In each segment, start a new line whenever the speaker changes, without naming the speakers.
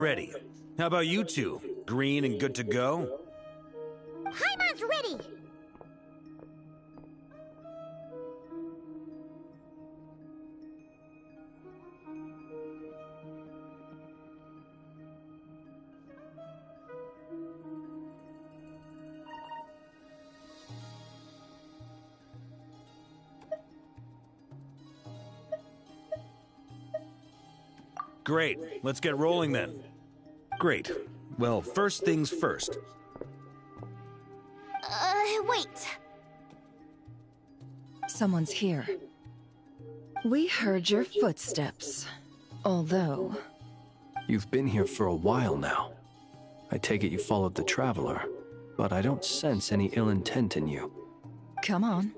Ready. How about you two? Green and good to go?
Paimon's ready!
Great. Let's get rolling then. Great. Well, first things first.
Wait.
Someone's here. We heard your footsteps. Although...
You've been here for a while now. I take it you followed the Traveler, but I don't sense any ill intent in you.
Come on.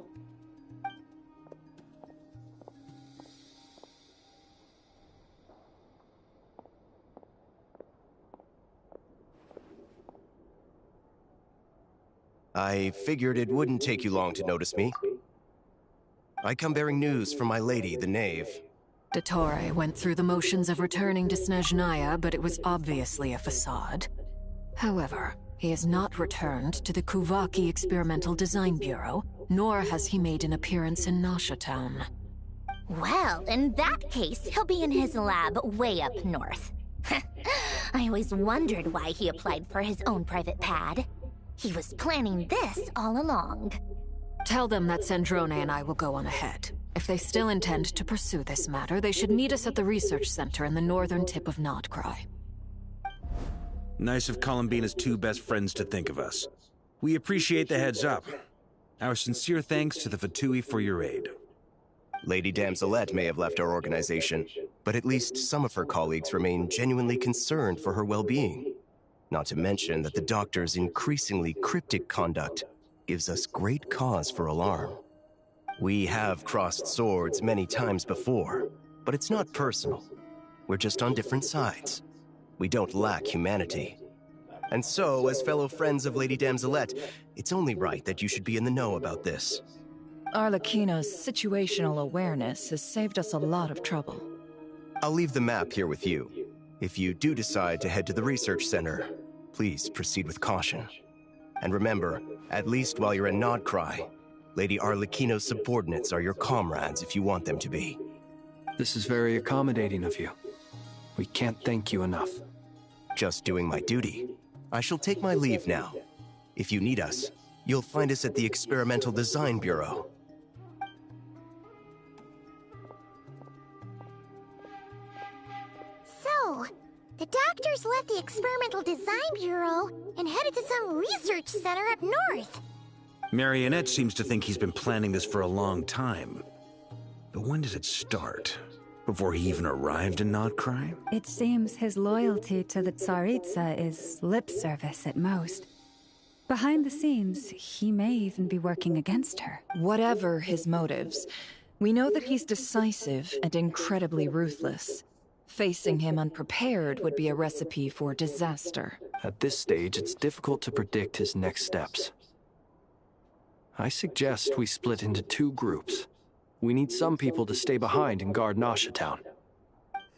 I figured it wouldn't take you long to notice me. I come bearing news from my lady, the Knave.
Dottore went through the motions of returning to Snezhnaya, but it was obviously a facade. However, he has not returned to the Kuvaki Experimental Design Bureau, nor has he made an appearance in Nasha Town.
Well, in that case, he'll be in his lab way up north. I always wondered why he applied for his own private pad. He was planning this all along.
Tell them that Sandrone and I will go on ahead. If they still intend to pursue this matter, they should meet us at the research center in the northern tip of Notcry.
Nice of Columbina's two best friends to think of us. We appreciate the heads up. Our sincere thanks to the Fatui for your aid.
Lady Damselette may have left our organization, but at least some of her colleagues remain genuinely concerned for her well-being. Not to mention that the Doctor's increasingly cryptic conduct gives us great cause for alarm. We have crossed swords many times before, but it's not personal. We're just on different sides. We don't lack humanity. And so, as fellow friends of Lady Damselette, it's only right that you should be in the know about this.
Arlecchino's situational awareness has saved us a lot of trouble.
I'll leave the map here with you. If you do decide to head to the research center, please proceed with caution. And remember, at least while you're in Notcry, Lady Arlecchino's subordinates are your comrades if you want them to be.
This is very accommodating of you. We can't thank you enough.
Just doing my duty. I shall take my leave now. If you need us, you'll find us at the Experimental Design Bureau.
So, the Doctors left the Experimental Design Bureau and headed to some research center up north.
Marionette seems to think he's been planning this for a long time. But when did it start? Before he even arrived in Notcry?
It seems his loyalty to the Tsaritsa is lip service at most. Behind the scenes, he may even be working against her.
Whatever his motives, we know that he's decisive and incredibly ruthless. Facing him unprepared would be a recipe for disaster.
At this stage, it's difficult to predict his next steps. I suggest we split into two groups. We need some people to stay behind and guard Nasha Town.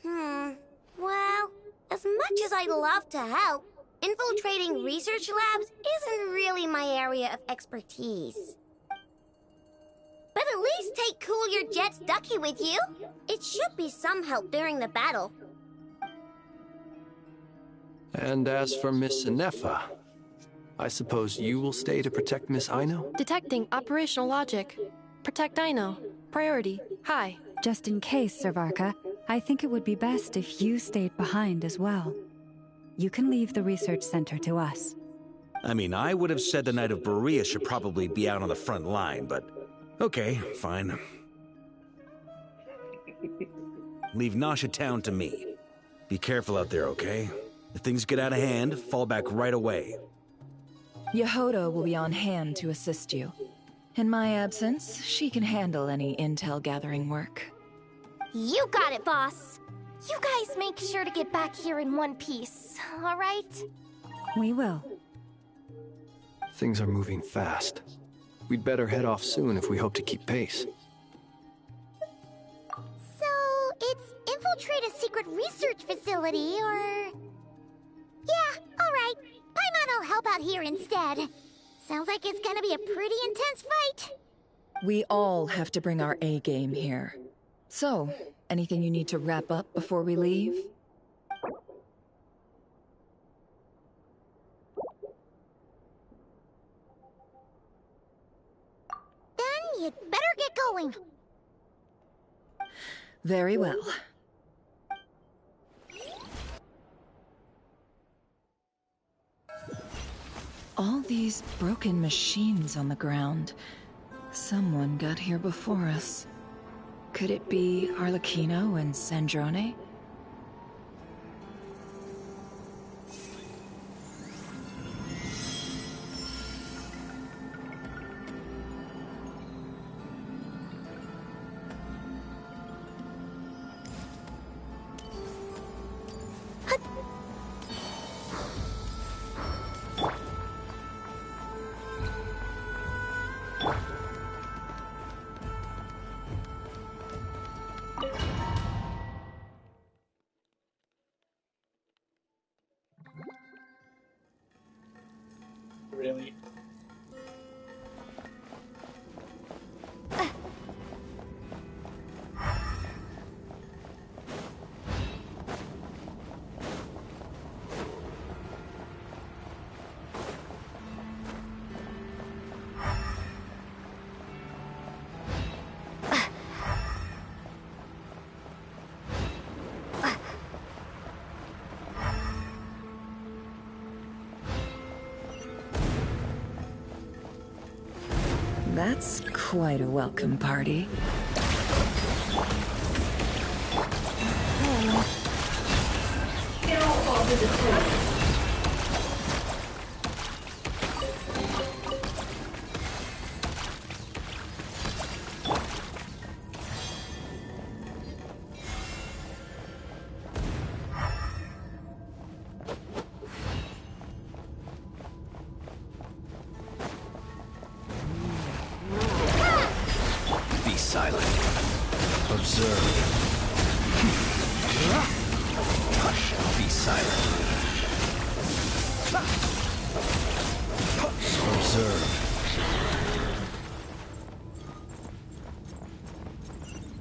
Well, as much as I'd love to help, infiltrating research labs isn't really my area of expertise. But at least take Cool Your Jet's Ducky with you. It should be some help during the battle.
And as for Miss Inefa, I suppose you will stay to protect Miss Aino?
Detecting operational logic. Protect Aino. Priority. High.
Just in case, Servarka, I think it would be best if you stayed behind as well. You can leave the research center to us.
I mean, I would have said the Knight of Berea should probably be out on the front line, but okay, fine. Leave Nasha Town to me. Be careful out there, okay? If things get out of hand, fall back right away.
Yehodo will be on hand to assist you. In my absence, she can handle any intel gathering work.
You got it, boss. You guys make sure to get back here in one piece, all right?
We will.
Things are moving fast. We'd better head off soon if we hope to keep pace.
So, it's infiltrate a secret research facility, or... I'll help out here instead. Sounds like it's gonna be a pretty intense fight.
We all have to bring our A game here. So, anything you need to wrap up before we leave?
Then you'd better get going.
Very well. All these broken machines on the ground. Someone got here before us. Could it be Arlecchino and Sandrone?
Really?
That's quite a welcome party.
It all falls into place.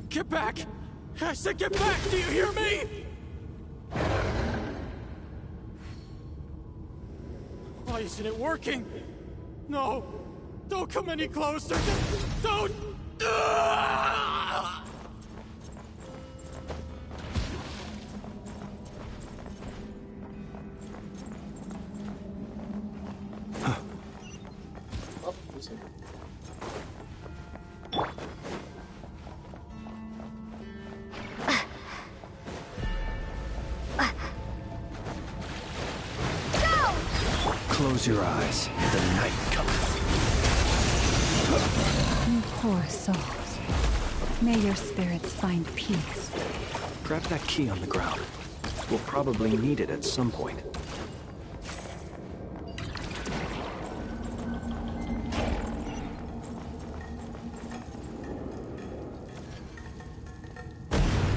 Get back! I said get back! Do you hear me? Why isn't it working? No! Don't come any closer! Don't!
Close your eyes. The night cometh.
You poor souls. May your spirits find peace.
Grab that key on the ground. We'll probably need it at some point.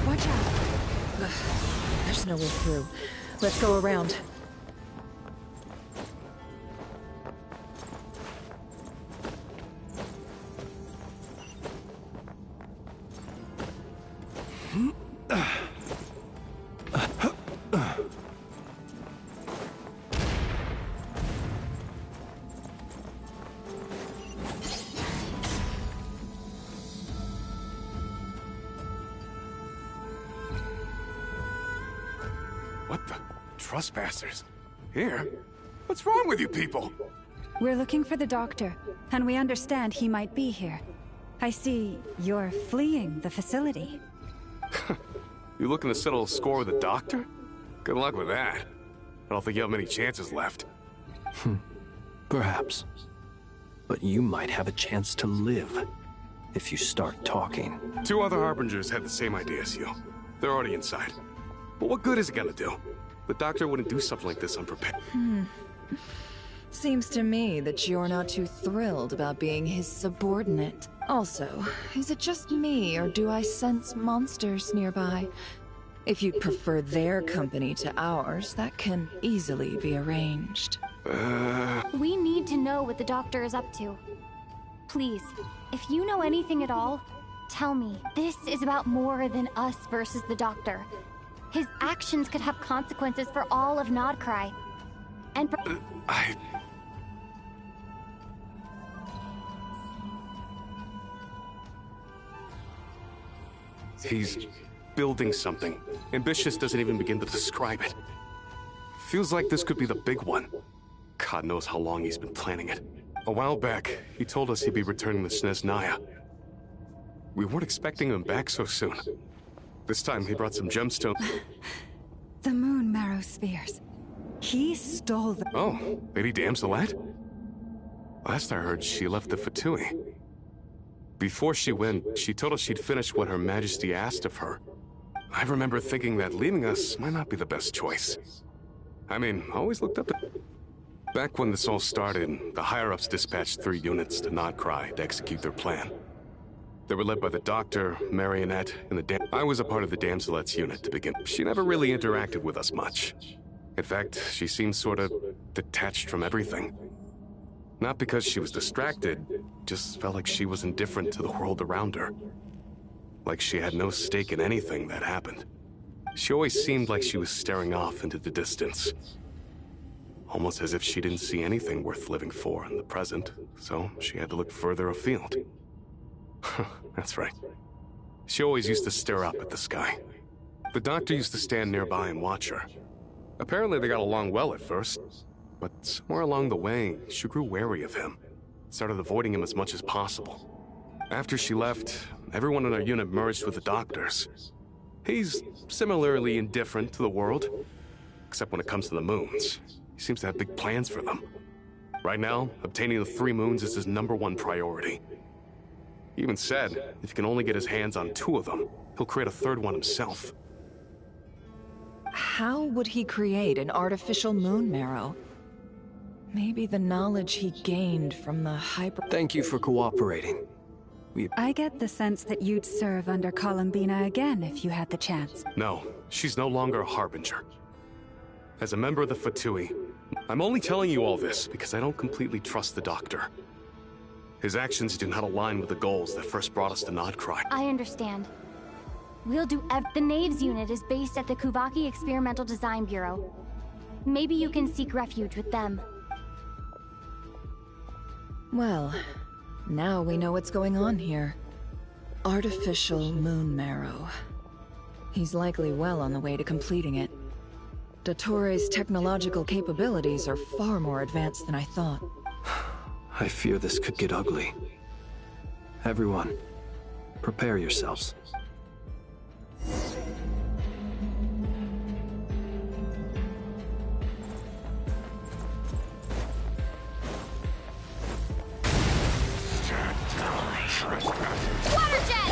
Watch out! Ugh, there's no way through. Let's go around.
What the? Trespassers? Here? What's wrong with you people?
We're looking for the doctor, and we understand he might be here. I see you're fleeing the facility.
You looking to settle a score with the doctor? Good luck with that. I don't think you have many chances left.
Perhaps. But you might have a chance to live if you start talking.
2 other Harbingers had the same idea as you. They're already inside. But what good is it gonna do? The doctor wouldn't do something like this unprepared.
Seems to me that you're not too thrilled about being his subordinate. Also, is it just me, or do I sense monsters nearby? If you'd prefer their company to ours, that can easily be arranged.
We need to know what the doctor is up to. Please, if you know anything at all, tell me. This is about more than us versus the doctor. His actions could have consequences for all of Nodcry. And
He's building something. Ambitious doesn't even begin to describe it. Feels like this could be the big one. God knows how long he's been planning it. A while back, he told us he'd be returning to Snezhnaya. We weren't expecting him back so soon. This time, he brought some gemstones.
The moon marrow spheres. He stole them.
Oh, Lady Damselat? Last I heard, she left the Fatui. Before she went, she told us she'd finished what Her Majesty asked of her. I remember thinking that leaving us might not be the best choice. I mean, I always looked up to... Back when this all started, the higher-ups dispatched 3 units to Nodcry to execute their plan. They were led by the Doctor, Marionette, and the I was a part of the Damselet's unit to begin. She never really interacted with us much. In fact, she seemed sort of detached from everything. Not because she was distracted, just felt like she was indifferent to the world around her. Like she had no stake in anything that happened. She always seemed like she was staring off into the distance. Almost as if she didn't see anything worth living for in the present, so she had to look further afield. That's right. She always used to stare up at the sky. The Doctor used to stand nearby and watch her. Apparently they got along well at first, but somewhere along the way, she grew wary of him. Started avoiding him as much as possible. After she left, everyone in our unit merged with the Doctor's. He's similarly indifferent to the world, except when it comes to the moons. He seems to have big plans for them. Right now, obtaining the 3 moons is his #1 priority. He even said, if he can only get his hands on 2 of them, he'll create a 3rd one himself.
How would he create an artificial moon marrow? Maybe the knowledge he gained from the hyper...
Thank you for cooperating.
I get the sense that you'd serve under Columbina again if you had the chance.
No, she's no longer a Harbinger. As a member of the Fatui, I'm only telling you all this because I don't completely trust the Doctor. His actions do not align with the goals that first brought us to Nodcry.
I understand. We'll do The Knaves unit is based at the Kuvaki Experimental Design Bureau. Maybe you can seek refuge with them.
Well, now we know what's going on here. Artificial moon marrow. He's likely well on the way to completing it. Dottore's technological capabilities are far more advanced than I thought.
I fear this could get ugly. Everyone, prepare yourselves.
Water jet!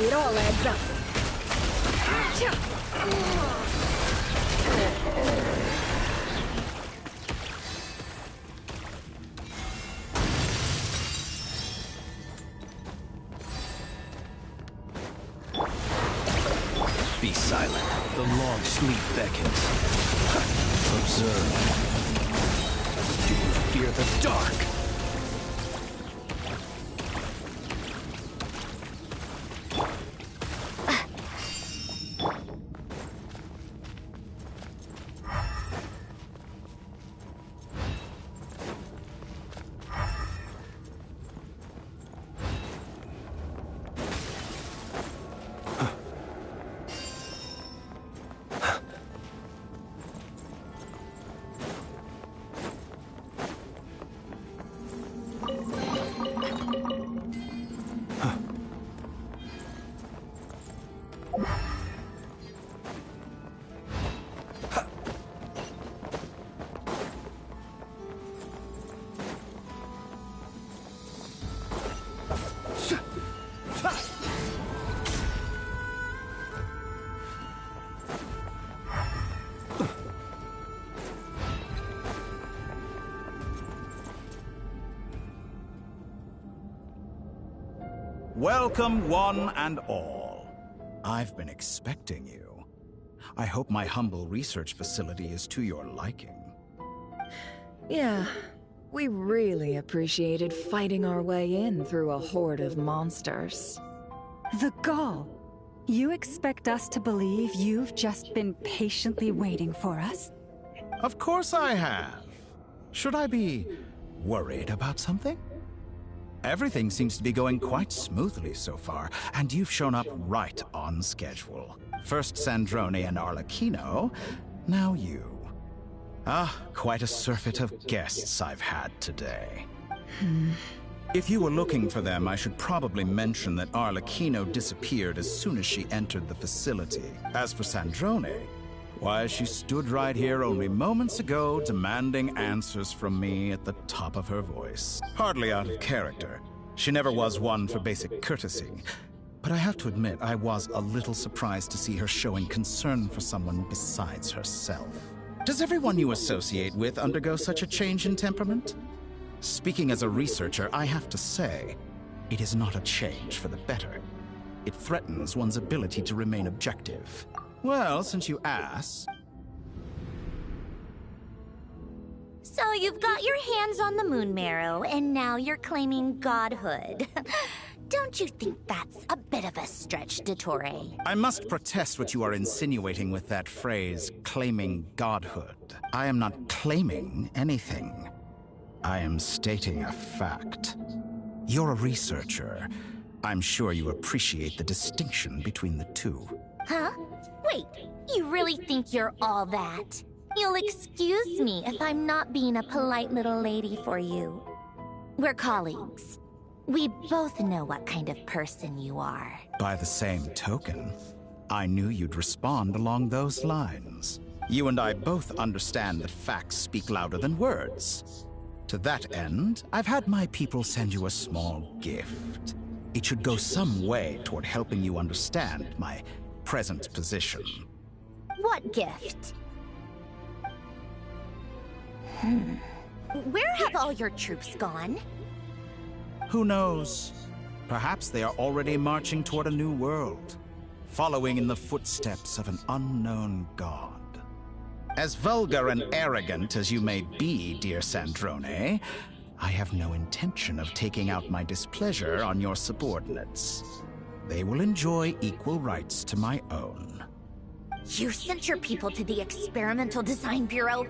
It all adds up.
Be silent. The long sleep beckons. Observe. Do you fear the dark?
Welcome, one and all. I've been expecting you. I hope my humble research facility is to your liking.
Yeah, we really appreciated fighting our way in through a horde of monsters.
The gall! You expect us to believe you've just been patiently waiting for us?
Of course I have. Should I be worried about something? Everything seems to be going quite smoothly so far, and you've shown up right on schedule. First Sandrone and Arlecchino, now you. Ah, quite a surfeit of guests I've had today. If you were looking for them, I should probably mention that Arlecchino disappeared as soon as she entered the facility. As for Sandrone, why, she stood right here only moments ago demanding answers from me at the top of her voice. Hardly out of character. She never was one for basic courtesy. But I have to admit, I was a little surprised to see her showing concern for someone besides herself. Does everyone you associate with undergo such a change in temperament? Speaking as a researcher, I have to say, it is not a change for the better. It threatens one's ability to remain objective. Well, since you ask...
So you've got your hands on the moon marrow, and now you're claiming godhood. Don't you think that's a bit of a stretch, Dottore?
I must protest what you are insinuating with that phrase, claiming godhood. I am not claiming anything. I am stating a fact. You're a researcher. I'm sure you appreciate the distinction between the two.
Huh? Wait, you really think you're all that? You'll excuse me if I'm not being a polite little lady for you. We're colleagues. We both know what kind of person you are.
By the same token, I knew you'd respond along those lines. You and I both understand that facts speak louder than words. To that end, I've had my people send you a small gift. It should go some way toward helping you understand my present position.
What gift? Where have all your troops gone?
Who knows? Perhaps they are already marching toward a new world, following in the footsteps of an unknown god. As vulgar and arrogant as you may be, dear Sandrone, I have no intention of taking out my displeasure on your subordinates. They will enjoy equal rights to my own.
You sent your people to the Experimental Design Bureau?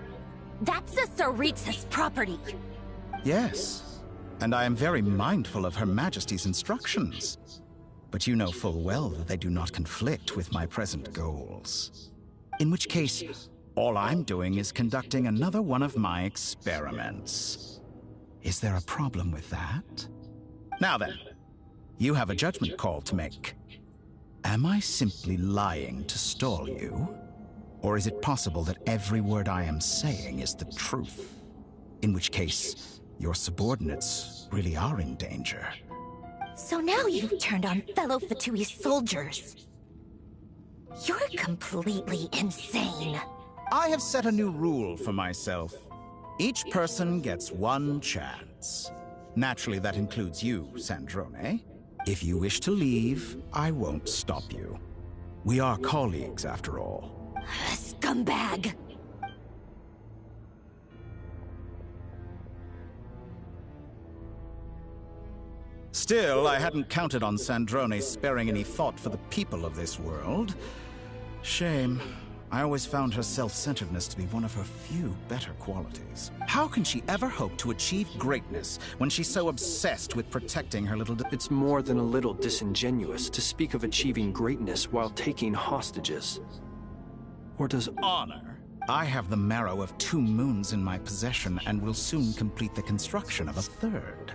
That's the Tsaritsa's property.
Yes, and I am very mindful of Her Majesty's instructions. But you know full well that they do not conflict with my present goals. In which case, all I'm doing is conducting another one of my experiments. Is there a problem with that? Now then, you have a judgment call to make. Am I simply lying to stall you? Or is it possible that every word I am saying is the truth? In which case, your subordinates really are in danger.
So now you've turned on fellow Fatui soldiers. You're completely insane.
I have set a new rule for myself. Each person gets one chance. Naturally, that includes you, Sandrone. If you wish to leave, I won't stop you. We are colleagues, after all.
Scumbag!
Still, I hadn't counted on Sandrone sparing any thought for the people of this world. Shame. I always found her self-centeredness to be one of her few better qualities. How can she ever hope to achieve greatness when she's so obsessed with protecting her little...
It's more than a little disingenuous to speak of achieving greatness while taking hostages. Or does...
Honor? I have the marrow of 2 moons in my possession and will soon complete the construction of a 3rd.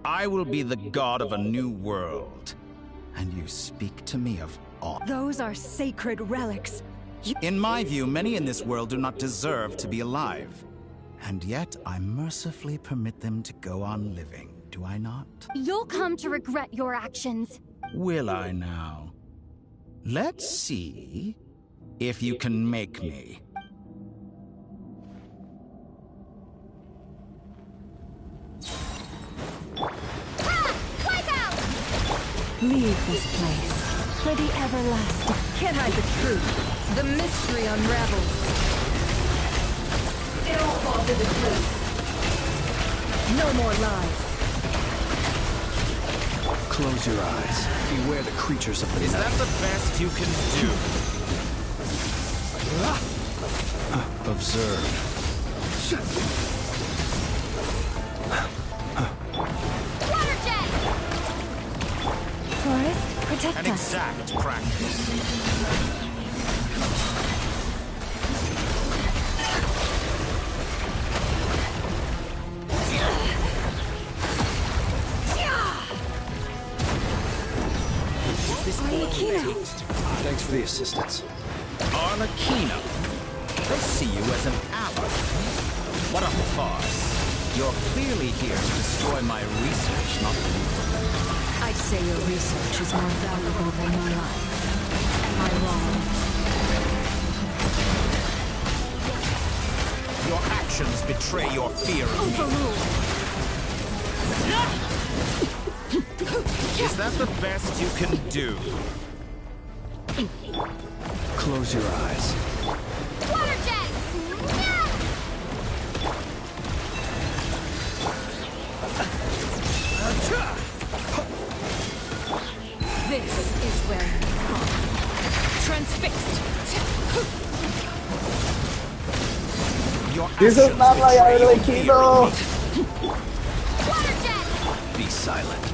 I will be the god of a new world. And you speak to me of honor.
Those are sacred relics.
In my view, many in this world do not deserve to be alive. And yet, I mercifully permit them to go on living, do I not?
You'll come to regret your actions.
Will I now? Let's see if you can make me.
Leave this place for the everlasting.
Can't hide the truth. The mystery unravels.
It all falls over the cliff.
No more lies.
Close your eyes. Beware the creatures of the
Is
night.
that the best you can do?
Observe.
Water jet!
Forest, protect
An
us.
exact practice.
Arlecchino.
Thanks for the assistance.
Arlecchino. They see you as an ally. What a farce. You're clearly here to destroy my research, not me.
I'd say your research is more valuable than my life. Am I wrong?
Your actions betray your fear of me. Is that the best you can do?
Close your eyes.
Water jet!
This is where you come. Transfixed!
Your
This is not like Arlecchino.
Water jet!
Be silent.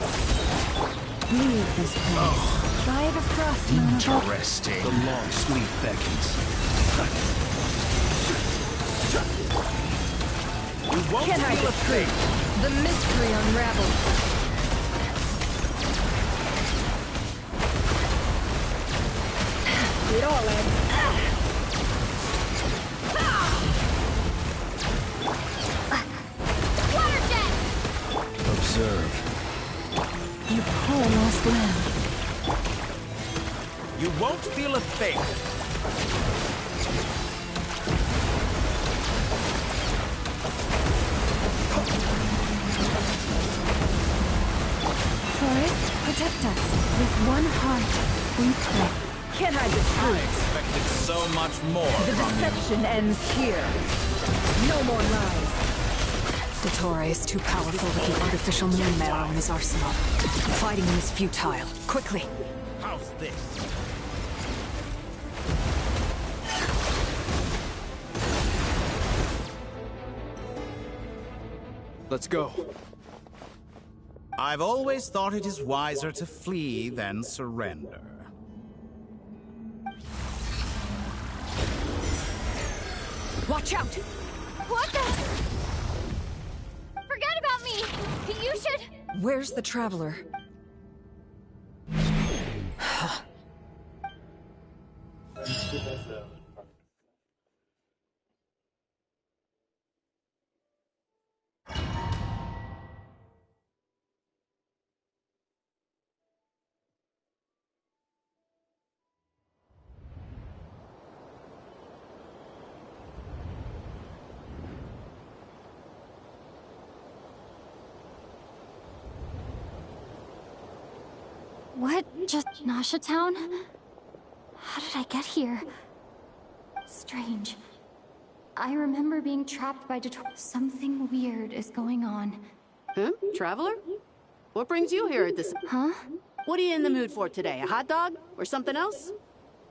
Leave this place. By the frost moon.
Interesting.
The long sleep beckons.
You won't
Can I
feel a thing.
The mystery unravels. It all ends.
Water jet!
Observe.
You poor lost lamb.
You won't feel a thing.
Forest, protect us. With one heart, we pray.
Can't hide the
I
truth.
expected so much more
The
from you.
deception ends here. No more lies.
Dottore is too powerful with the artificial moon marrow in his arsenal. Fighting him is futile. Quickly!
How's this?
Let's go.
I've always thought it is wiser to flee than surrender.
Watch out!
What the? Forget about me! You should...
Where's the Traveler?
What? Just Nasha Town? How did I get here? Strange. I remember being trapped by Something weird is going on.
Huh? Traveler? What brings you here at this...
Huh?
What are you in the mood for today? A hot dog? Or something else?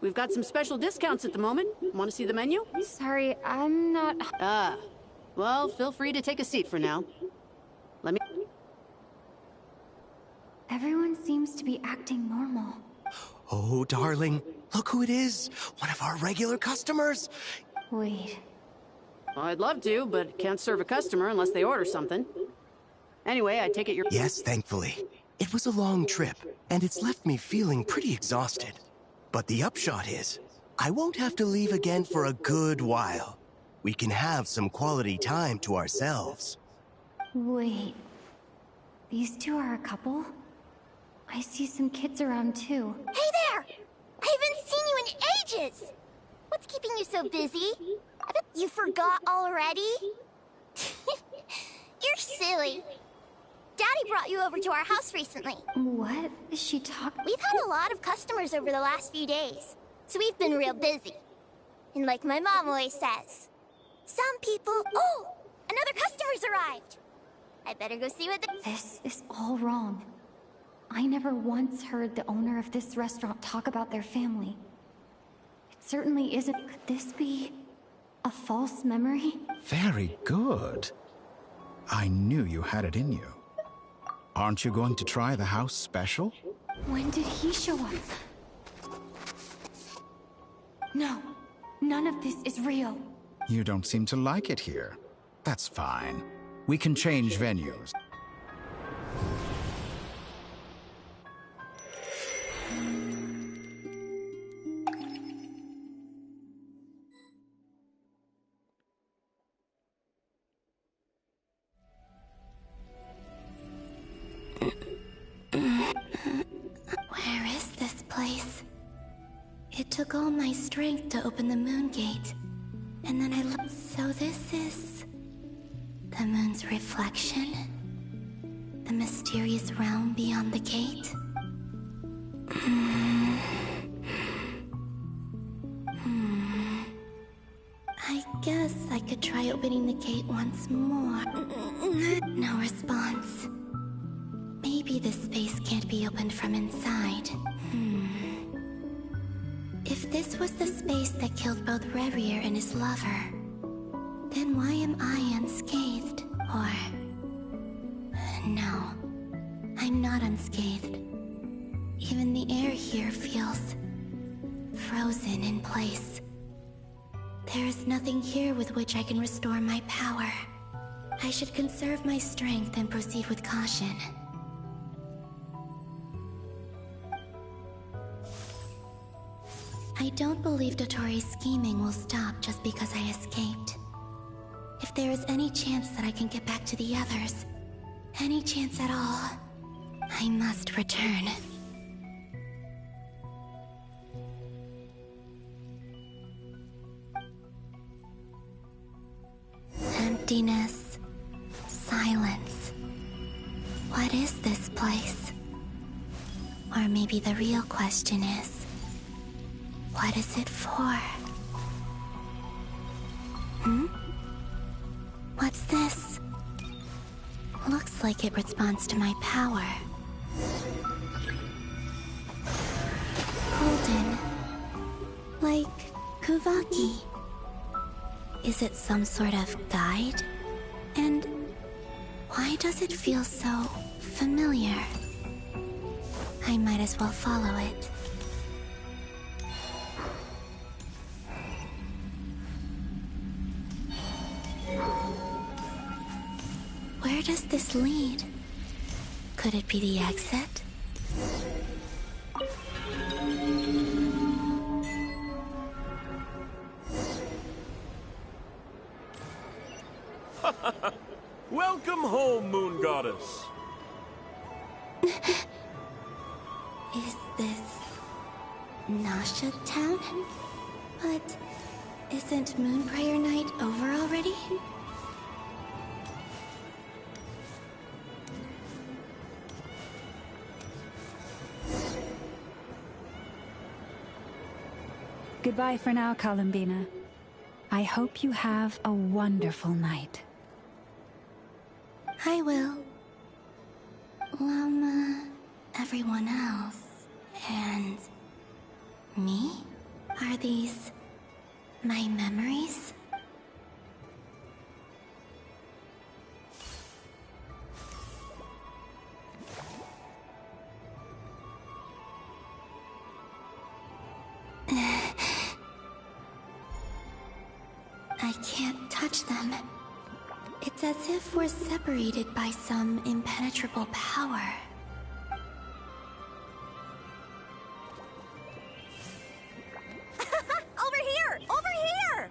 We've got some special discounts at the moment. Want to see the menu?
Sorry, I'm not...
Ah. Well, feel free to take a seat for now. Let me...
Everyone seems to be acting normal.
Oh, darling, look who it is. One of our regular customers.
Wait.
Well, I'd love to, but can't serve a customer unless they order something. Anyway, I take it you're...
Yes, thankfully. It was a long trip, and it's left me feeling pretty exhausted. But the upshot is, I won't have to leave again for a good while. We can have some quality time to ourselves.
Wait. These two are a couple? I see some kids around too.
Hey there! I haven't seen you in ages! What's keeping you so busy? I bet you forgot already? You're silly. Daddy brought you over to our house recently.
What is she talking?
We've had a lot of customers over the last few days, so we've been real busy. And like my mom always says, some people... Oh! Another customer's arrived! I better go see what
This is all wrong. I never once heard the owner of this restaurant talk about their family. It certainly isn't. Could this be a false memory?
Very good. I knew you had it in you. Aren't you going to try the house special?
When did he show up? No, none of this is real.
You don't seem to like it here. That's fine. We can change venues.
Where is this place? It took all my strength to open the moon gate. And then I looked. So this is the moon's reflection? The mysterious realm beyond the gate? I guess I could try opening the gate once more. No response. Maybe this space can't be opened from inside. If this was the space that killed both Revier and his lover, then why am I unscathed? Or... no, I'm not unscathed. Even the air here feels frozen in place. There is nothing here with which I can restore my power. I should conserve my strength and proceed with caution. I don't believe Dotori's scheming will stop just because I escaped. If there is any chance that I can get back to the others, any chance at all, I must return. Emptiness, silence. What is this place? Or maybe the real question is, what is it for? What's this? Looks like it responds to my power. Golden. Like Kuvaki. Is it some sort of guide? And why does it feel so familiar? I might as well follow it. Where does this lead? Could it be the exit?
Welcome home, Moon Goddess.
Is this Nasha Town? But isn't Moonbriar Night over already?
Goodbye for now, Columbina. I hope you have a wonderful night.
I will. Llama, everyone else, and me? Are these my memories? I can't touch them. It's as if we're separated by some impenetrable power.
Over here! Over here!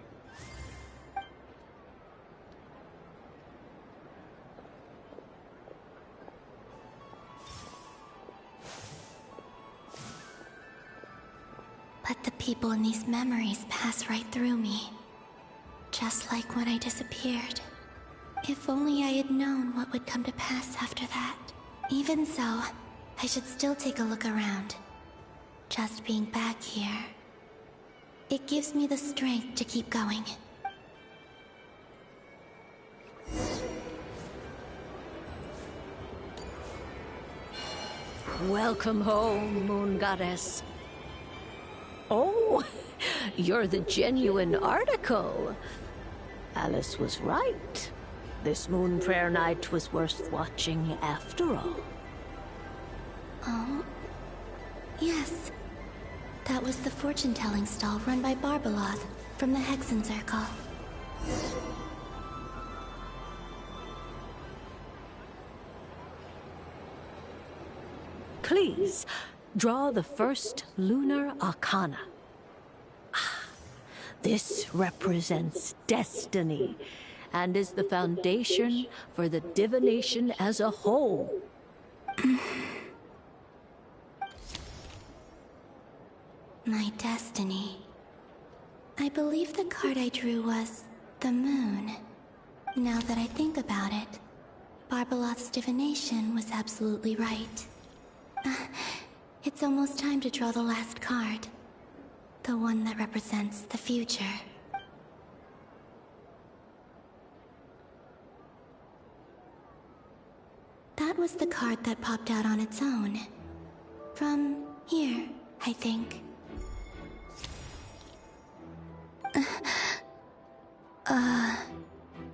But the people in these memories pass right through me. Just like when I disappeared. If only I had known what would come to pass after that. Even so, I should still take a look around. Just being back here, it gives me the strength to keep going.
Welcome home, Moon Goddess. Oh, you're the genuine article. Alice was right. This Moon Prayer Night was worth watching after all.
Oh, yes. That was the fortune-telling stall run by Barbaloth from the Hexen Circle.
Please, draw the first lunar arcana. This represents destiny, and is the foundation for the divination as a whole.
My destiny. I believe the card I drew was the moon. Now that I think about it, Barbaloth's divination was absolutely right. It's almost time to draw the last card. The one that represents the future. That was the card that popped out on its own. From here, I think.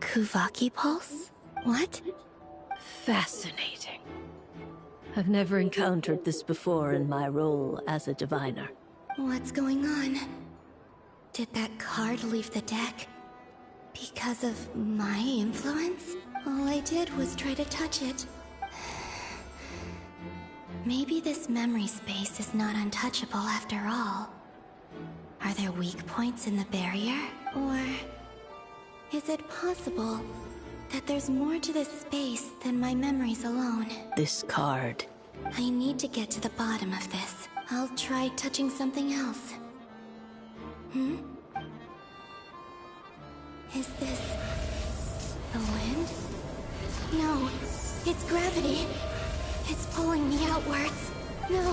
Kuvaki Pulse? What?
Fascinating. I've never encountered this before in my role as a diviner.
What's going on? Did that card leave the deck? Because of my influence? All I did was try to touch it. Maybe this memory space is not untouchable after all. Are there weak points in the barrier? Or is it possible that there's more to this space than my memories alone?
This card.
I need to get to the bottom of this. I'll try touching something else. Is this the wind? No, it's gravity. It's pulling me outwards. No,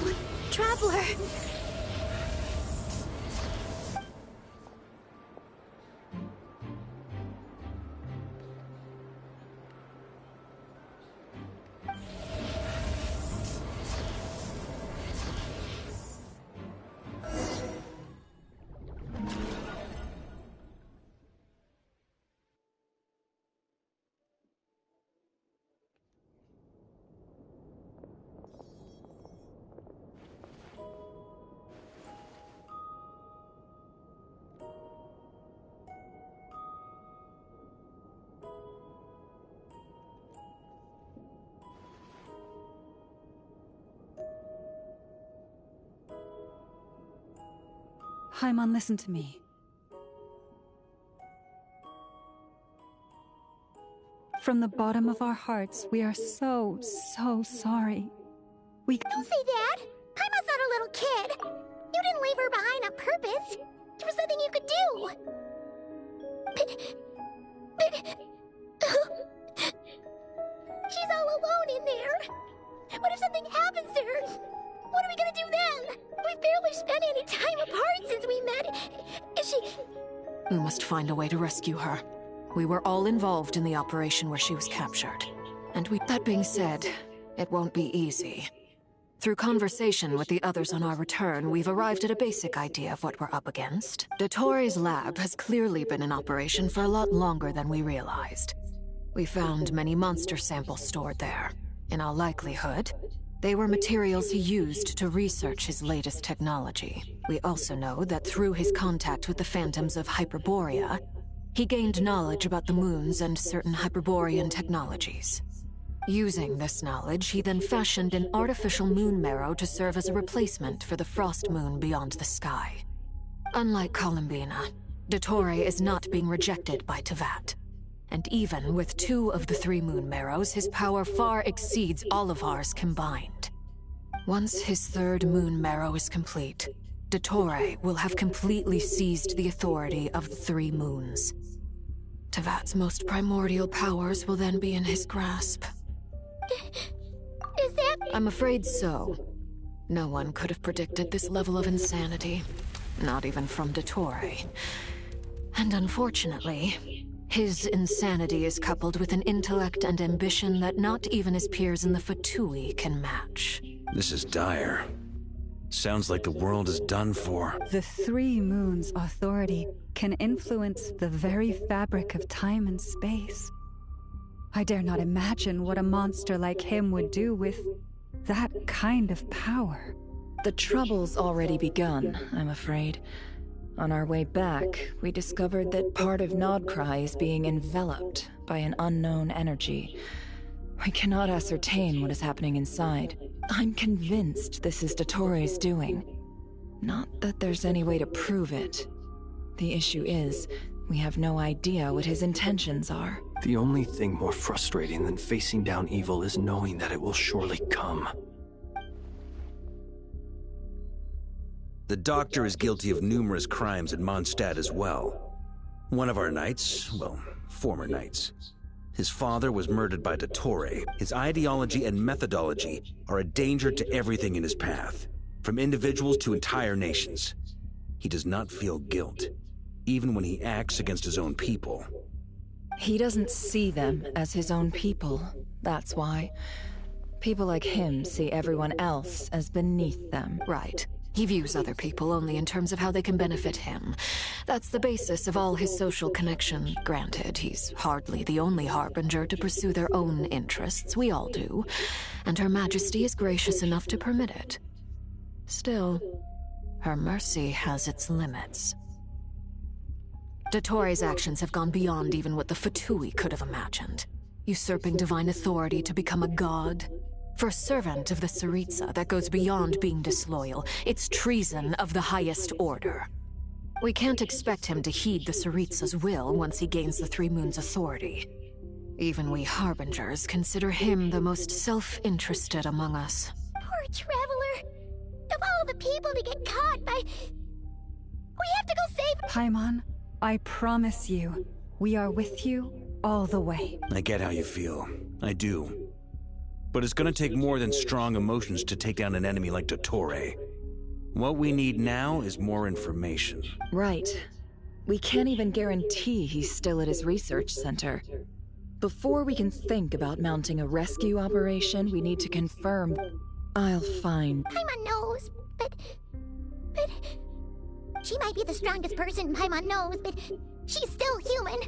Traveler!
Paimon, listen to me. From the bottom of our hearts, we are so sorry.
Don't say that! Paimon's not a little kid! You didn't leave her behind on purpose! There was nothing you could do! She's all alone in there! What if something happens to her? What are we gonna do then? We've barely spent any time apart since we met. Is she...
We must find a way to rescue her. We were all involved in the operation where she was captured. That being said, it won't be easy. Through conversation with the others on our return, we've arrived at a basic idea of what we're up against. Dottore lab has clearly been in operation for a lot longer than we realized. We found many monster samples stored there. In all likelihood, they were materials he used to research his latest technology. We also know that through his contact with the phantoms of Hyperborea, he gained knowledge about the moons and certain Hyperborean technologies. Using this knowledge, he then fashioned an artificial moon marrow to serve as a replacement for the frost moon beyond the sky. Unlike Columbina, Dottore is not being rejected by Teyvat. And even with 2 of the 3 moon marrows, his power far exceeds all of ours combined. Once his 3rd moon marrow is complete, Dottore will have completely seized the authority of the 3 moons. Teyvat's most primordial powers will then be in his grasp.
Is that...
I'm afraid so. No one could have predicted this level of insanity. Not even from Dottore. And unfortunately, his insanity is coupled with an intellect and ambition that not even his peers in the Fatui can match.
This is dire. Sounds like the world is done for.
The Three Moons authority can influence the very fabric of time and space. I dare not imagine what a monster like him would do with that kind of power.
The trouble's already begun, I'm afraid. On our way back, we discovered that part of Nodcry is being enveloped by an unknown energy. We cannot ascertain what is happening inside. I'm convinced this is Dottoro's doing. Not that there's any way to prove it. The issue is, we have no idea what his intentions are.
The only thing more frustrating than facing down evil is knowing that it will surely come.
The Doctor is guilty of numerous crimes in Mondstadt as well. One of our knights, well, former knights. His father was murdered by Dottore. His ideology and methodology are a danger to everything in his path, from individuals to entire nations. He does not feel guilt, even when he acts against his own people.
He doesn't see them as his own people, that's why. People like him see everyone else as beneath them.
Right. He views other people only in terms of how they can benefit him. That's the basis of all his social connection. Granted, he's hardly the only harbinger to pursue their own interests. We all do. And Her Majesty is gracious enough to permit it. Still, her mercy has its limits. Dottore's actions have gone beyond even what the Fatui could have imagined. Usurping divine authority to become a god. For a servant of the Tsaritsa, that goes beyond being disloyal. It's treason of the highest order. We can't expect him to heed the Tsaritsa's will once he gains the Three Moons' authority. Even we Harbingers consider him the most self-interested among us.
Poor Traveler! Of all the people to get caught by... We have to go save...
Paimon, I promise you, we are with you all the way.
I get how you feel. I do. But it's gonna take more than strong emotions to take down an enemy like Dottore. What we need now is more information.
Right. We can't even guarantee he's still at his research center. Before we can think about mounting a rescue operation, we need to confirm. I'll find...
Paimon knows, but... She might be the strongest person Paimon knows, but she's still human.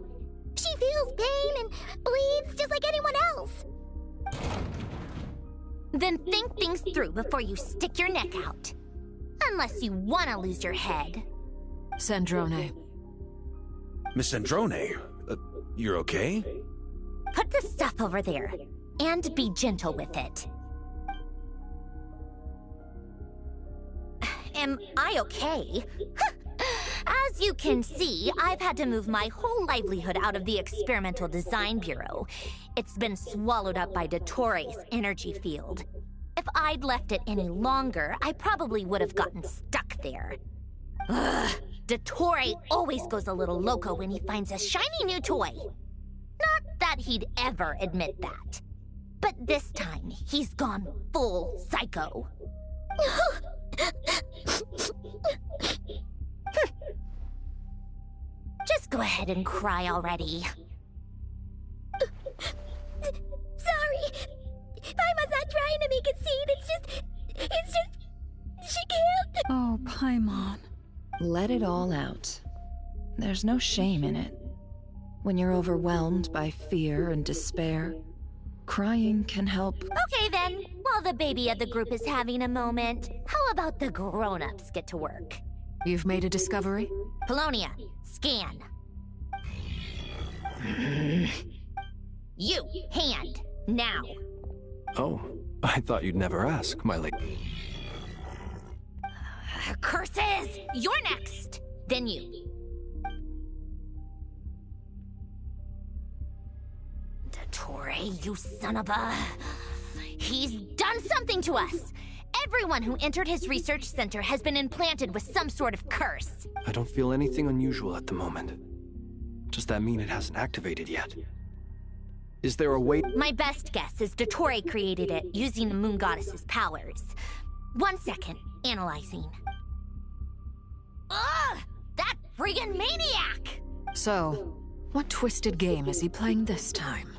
She feels pain and bleeds just like anyone else. Then think things through before you stick your neck out. Unless you want to lose your head.
Sandrone.
Miss Sandrone, you're okay?
Put the stuff over there, and be gentle with it. Am I okay? As you can see, I've had to move my whole livelihood out of the Experimental Design Bureau. It's been swallowed up by Dottore's energy field. If I'd left it any longer, I probably would have gotten stuck there. Ugh, Dottore always goes a little loco when he finds a shiny new toy. Not that he'd ever admit that. But this time, he's gone full psycho. Just go ahead and cry already. Sorry. Paimon's not trying to make a scene. It's just... She can't...
Oh, Paimon.
Let it all out. There's no shame in it. When you're overwhelmed by fear and despair, crying can help.
Okay then, while the baby of the group is having a moment, how about the grown-ups get to work?
You've made a discovery?
Polonia, scan. You, hand, now.
Oh, I thought you'd never ask, my lady.
Curses! You're next! Then you. Dottore, you son of a... He's done something to us! Everyone who entered his research center has been implanted with some sort of curse.
I don't feel anything unusual at the moment. Does that mean it hasn't activated yet? Is there a way—
My best guess is Dottore created it using the Moon Goddess's powers. 1 second, analyzing. Ugh! That friggin' maniac!
So, what twisted game is he playing this time?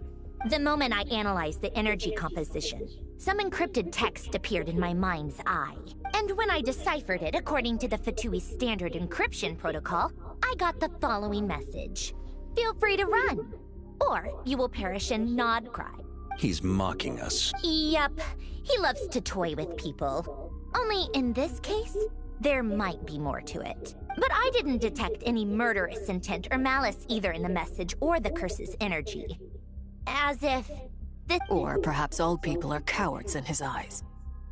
The moment I analyzed the energy composition, Some encrypted text appeared in my mind's eye. And when I deciphered it according to the Fatui standard encryption protocol, I got the following message. Feel free to run, or you will perish in Nodcry.
He's mocking us.
Yup, he loves to toy with people. Only in this case, there might be more to it. But I didn't detect any murderous intent or malice either in the message or the curse's energy. As if
Or perhaps all people are cowards in his eyes.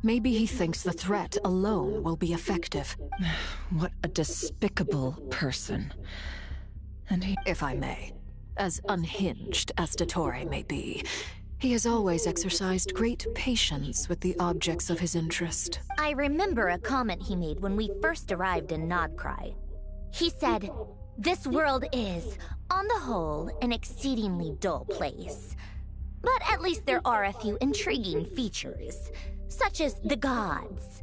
Maybe he thinks the threat alone will be effective.
What a despicable person. And he...
If I may, as unhinged as Dottore may be, he has always exercised great patience with the objects of his interest.
I remember a comment he made when we first arrived in Nodcry. He said, "This world is, on the whole, an exceedingly dull place. But at least there are a few intriguing features, such as the gods,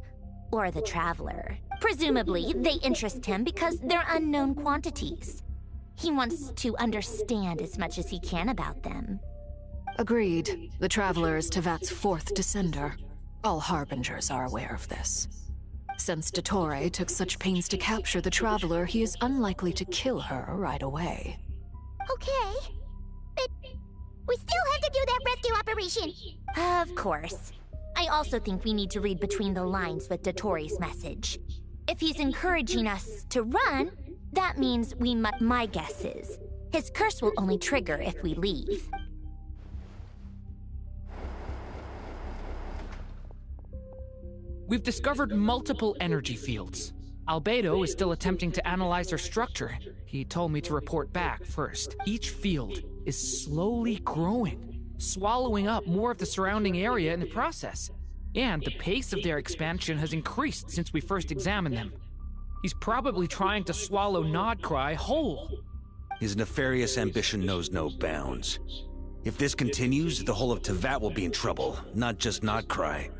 or the Traveler. Presumably, they interest him because they're unknown quantities. He wants to understand as much as he can about them."
Agreed. The Traveler is Tevat's fourth descender. All Harbingers are aware of this. Since Dottore took such pains to capture the Traveler, he is unlikely to kill her right away.
Okay, but we still have to do that rescue operation. Of course. I also think we need to read between the lines with Dottore's message. If he's encouraging us to run, that means we must. My guess is, his curse will only trigger if we leave.
We've discovered multiple energy fields. Albedo is still attempting to analyze their structure. He told me to report back first. Each field is slowly growing, swallowing up more of the surrounding area in the process. And the pace of their expansion has increased since we first examined them. He's probably trying to swallow Nodcry whole.
His nefarious ambition knows no bounds. If this continues, the whole of Tevat will be in trouble, not just Nodcry.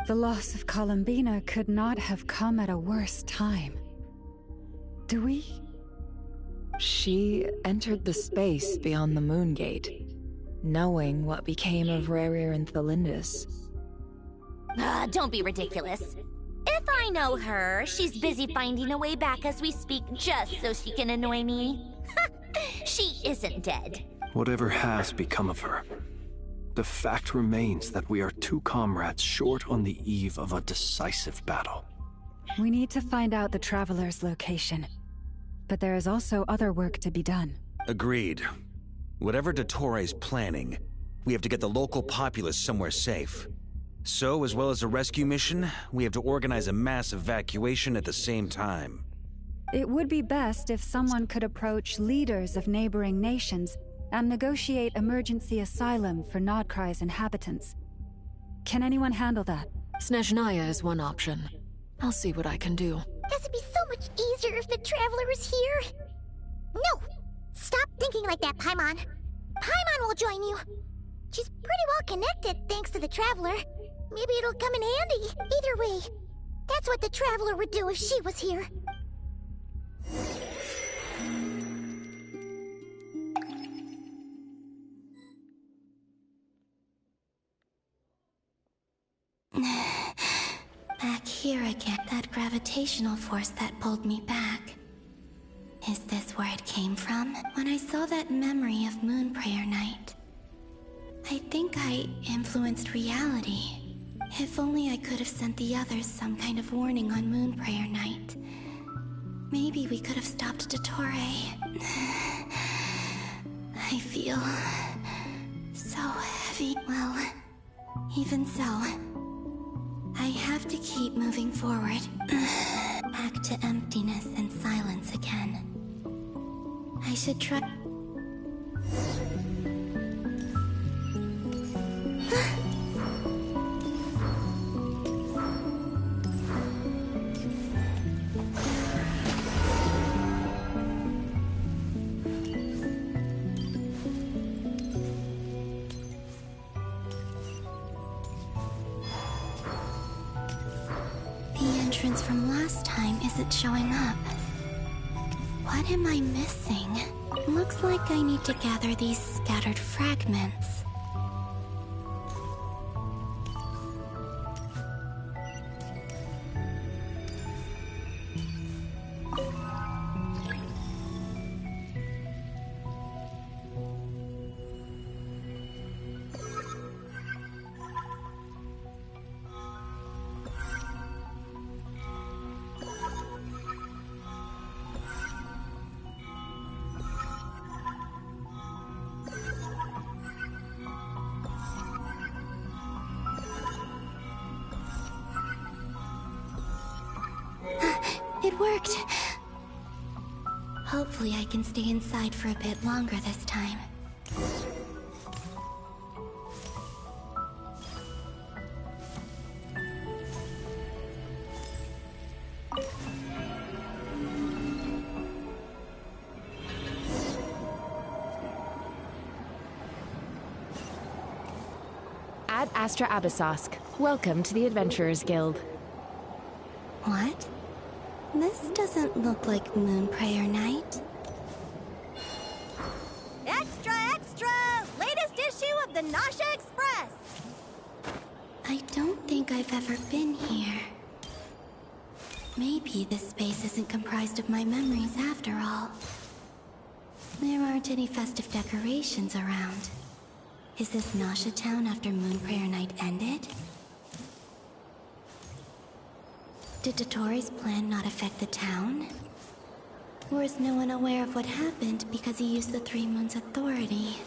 The loss of Columbina could not have come at a worse time. Do we?
She entered the space beyond the Moon Gate, knowing what became of Rerir and Thalindus.
Don't be ridiculous. If I know her, she's busy finding a way back as we speak just so she can annoy me. She isn't dead.
Whatever has become of her, the fact remains that we are two comrades short on the eve of a decisive battle.
We need to find out the Traveler's location. But there is also other work to be done.
Agreed. Whatever Dottore's planning, we have to get the local populace somewhere safe. So, as well as a rescue mission, we have to organize a mass evacuation at the same time.
It would be best if someone could approach leaders of neighboring nations and negotiate emergency asylum for Nodcry's inhabitants. Can anyone handle that?
Snezhnaya is one option. I'll see what I can do.
This would be so much easier if the Traveler is here. No! Stop thinking like that, Paimon. Paimon will join you. She's pretty well connected thanks to the Traveler. Maybe it'll come in handy. Either way, that's what the Traveler would do if she was here.
Back here again. That gravitational force that pulled me back. Is this where it came from? When I saw that memory of Moon Prayer Night, I think I influenced reality. If only I could have sent the others some kind of warning on Moon Prayer Night. Maybe we could have stopped Dottore. I feel so heavy. Well, even so, I have to keep moving forward. Back to emptiness and silence again. I should try. The entrance from last time isn't showing up. What am I missing? Looks like I need to gather these scattered fragments. It worked! Hopefully I can stay inside for a bit longer this time.
Ad Astra Abyssosque. Welcome to the Adventurers Guild.
What? This doesn't look like Moonprayer Night.
Extra, extra! Latest issue of the Nasha Express!
I don't think I've ever been here. Maybe this space isn't comprised of my memories after all. There aren't any festive decorations around. Is this Nasha Town after Moonprayer Night ended? Did Dottoro's plan not affect the town? Or is no one aware of what happened because he used the Three Moons' authority?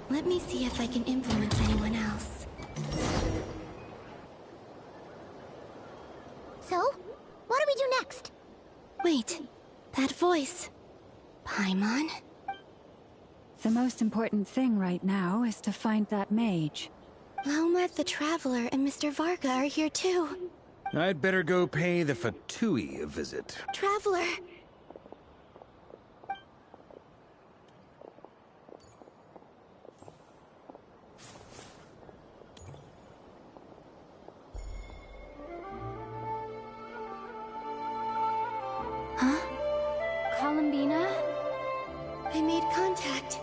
Let me see if I can influence anyone else.
So, what do we do next?
Wait, that voice. Paimon?
The most important thing right now is to find that mage.
Laumar the Traveler and Mr. Varga are here too.
I'd better go pay the Fatui a visit.
Traveler! Huh?
Columbina?
I made contact.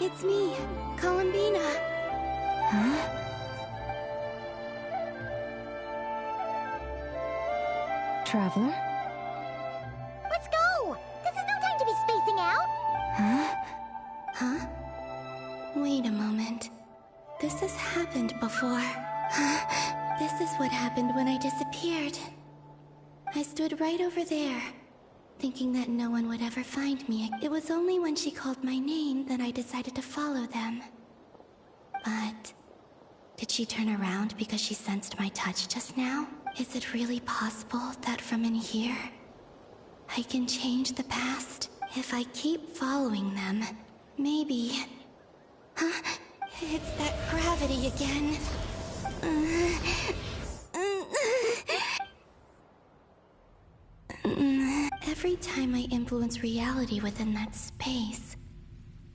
It's me, Columbina. Huh?
Traveler?
Let's go! This is no time to be spacing out!
Huh? Huh? Wait a moment. This has happened before. This is what happened when I disappeared. I stood right over there, thinking that no one would ever find me. It was only when she called my name that I decided to follow them. But did she turn around because she sensed my touch just now? Is it really possible that from in here, I can change the past? If I keep following them, maybe... Huh? It's that gravity again. Every time I influence reality within that space,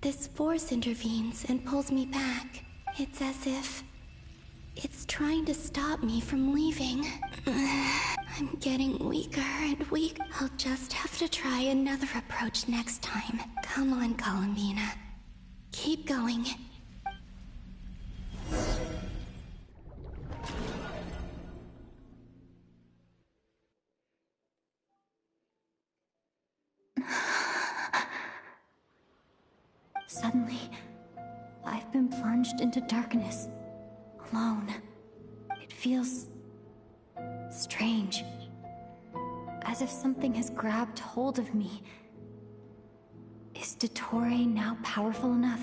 this force intervenes and pulls me back. It's as if it's trying to stop me from leaving. I'm getting weaker and weak. I'll just have to try another approach next time. Come on, Columbina. Keep going.
Suddenly, I've been plunged into darkness, alone. It feels strange, as if something has grabbed hold of me. Is Dottore now powerful enough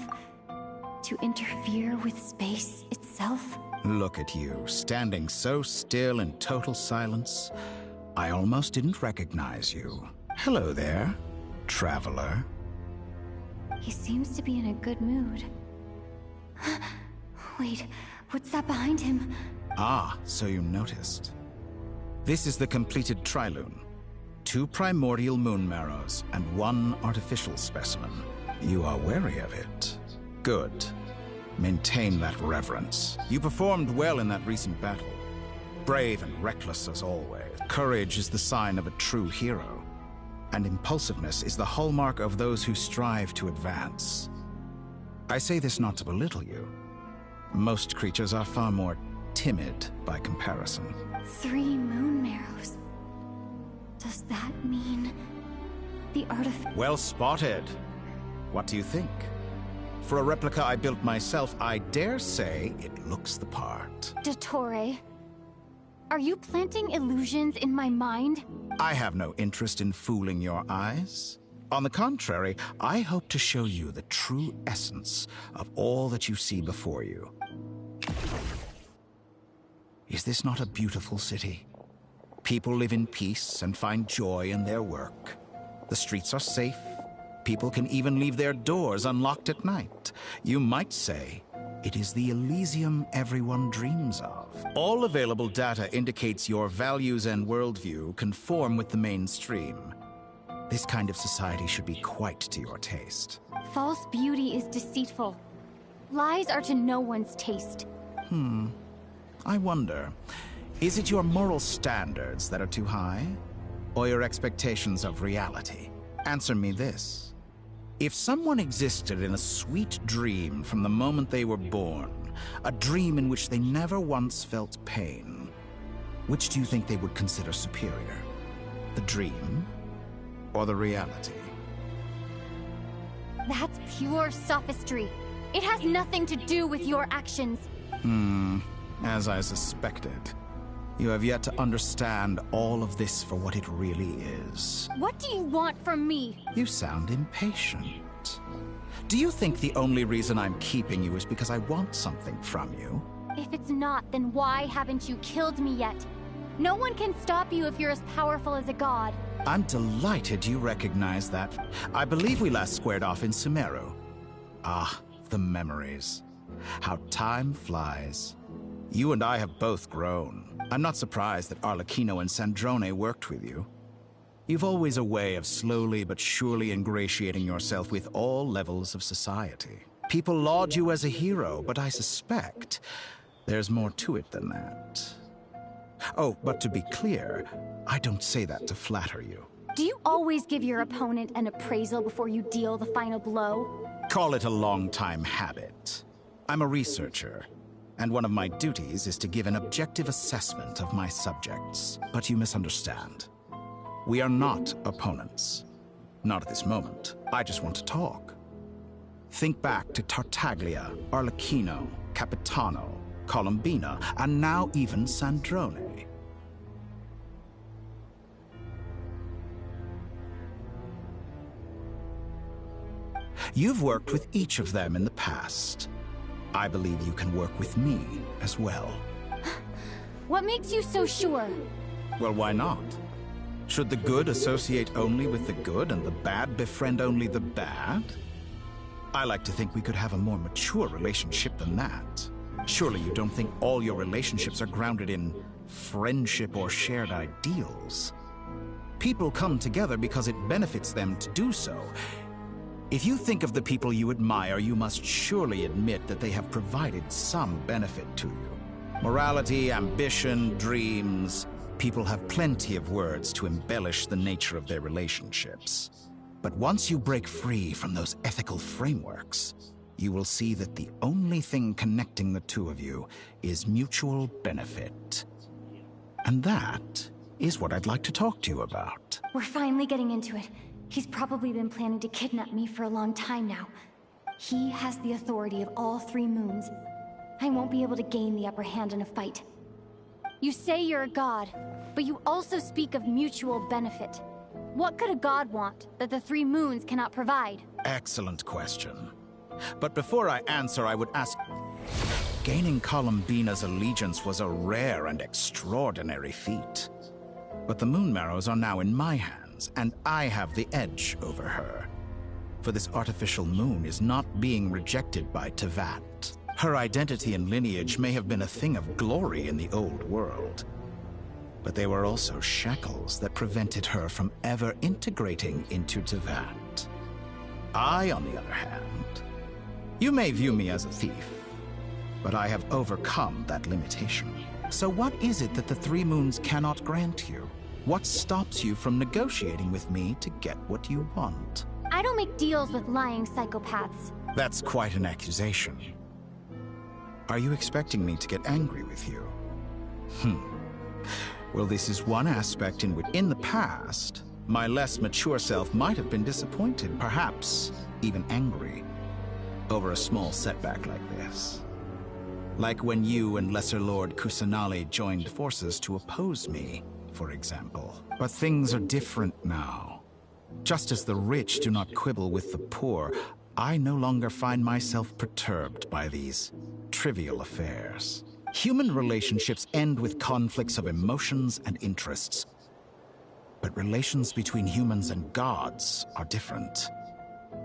to interfere with space itself?
Look at you, standing so still in total silence. I almost didn't recognize you. Hello there, traveler.
He seems to be in a good mood. Wait, what's that behind him?
Ah, so you noticed. This is the completed Trilune. 2 primordial moon marrows and 1 artificial specimen. You are wary of it. Good. Maintain that reverence. You performed well in that recent battle. Brave and reckless as always. Courage is the sign of a true hero. And impulsiveness is the hallmark of those who strive to advance. I say this not to belittle you. Most creatures are far more timid by comparison.
3 moon marrows. Does that mean the artifact?
Well spotted. What do you think? For a replica I built myself, I dare say it looks the part.
Dottore, are you planting illusions in my mind?
I have no interest in fooling your eyes. On the contrary, I hope to show you the true essence of all that you see before you. Is this not a beautiful city? People live in peace and find joy in their work. The streets are safe. People can even leave their doors unlocked at night. You might say it is the Elysium everyone dreams of. All available data indicates your values and worldview conform with the mainstream. This kind of society should be quite to your taste.
False beauty is deceitful. Lies are to no one's taste.
I wonder, is it your moral standards that are too high? Or your expectations of reality? Answer me this. If someone existed in a sweet dream from the moment they were born, a dream in which they never once felt pain, which do you think they would consider superior? The dream or the reality?
That's pure sophistry. It has nothing to do with your actions.
As I suspected. You have yet to understand all of this for what it really is.
What do you want from me?
You sound impatient. Do you think the only reason I'm keeping you is because I want something from you?
If it's not, then why haven't you killed me yet? No one can stop you if you're as powerful as a god.
I'm delighted you recognize that. I believe we last squared off in Sumeru. Ah, the memories. How time flies. You and I have both grown. I'm not surprised that Arlecchino and Sandrone worked with you. You've always a way of slowly but surely ingratiating yourself with all levels of society. People laud you as a hero, but I suspect there's more to it than that. Oh, but to be clear, I don't say that to flatter you.
Do you always give your opponent an appraisal before you deal the final blow?
Call it a long-time habit. I'm a researcher, and one of my duties is to give an objective assessment of my subjects. But you misunderstand. We are not opponents. Not at this moment. I just want to talk. Think back to Tartaglia, Arlecchino, Capitano, Colombina, and now even Sandrone. You've worked with each of them in the past. I believe you can work with me as well.
What makes you so sure?
Well, why not? Should the good associate only with the good and the bad befriend only the bad? I like to think we could have a more mature relationship than that. Surely you don't think all your relationships are grounded in friendship or shared ideals? People come together because it benefits them to do so. If you think of the people you admire, you must surely admit that they have provided some benefit to you. Morality, ambition, dreams. People have plenty of words to embellish the nature of their relationships. But once you break free from those ethical frameworks, you will see that the only thing connecting the two of you is mutual benefit. And that is what I'd like to talk to you about.
We're finally getting into it. He's probably been planning to kidnap me for a long time now. He has the authority of all three moons. I won't be able to gain the upper hand in a fight. You say you're a god, but you also speak of mutual benefit. What could a god want that the three moons cannot provide?
Excellent question. But before I answer, I would ask... Gaining Colombina's allegiance was a rare and extraordinary feat. But the Moon Marrows are now in my hands, and I have the edge over her. For this artificial moon is not being rejected by Teyvat. Her identity and lineage may have been a thing of glory in the old world. But they were also shackles that prevented her from ever integrating into Teyvat. I, on the other hand... You may view me as a thief, but I have overcome that limitation. So what is it that the Three Moons cannot grant you? What stops you from negotiating with me to get what you want?
I don't make deals with lying psychopaths.
That's quite an accusation. Are you expecting me to get angry with you? Well, this is one aspect in which, in the past, my less mature self might have been disappointed, perhaps even angry, over a small setback like this. Like when you and Lesser Lord Kusanali joined forces to oppose me, for example. But things are different now. Just as the rich do not quibble with the poor, I no longer find myself perturbed by these trivial affairs. Human relationships end with conflicts of emotions and interests. But relations between humans and gods are different.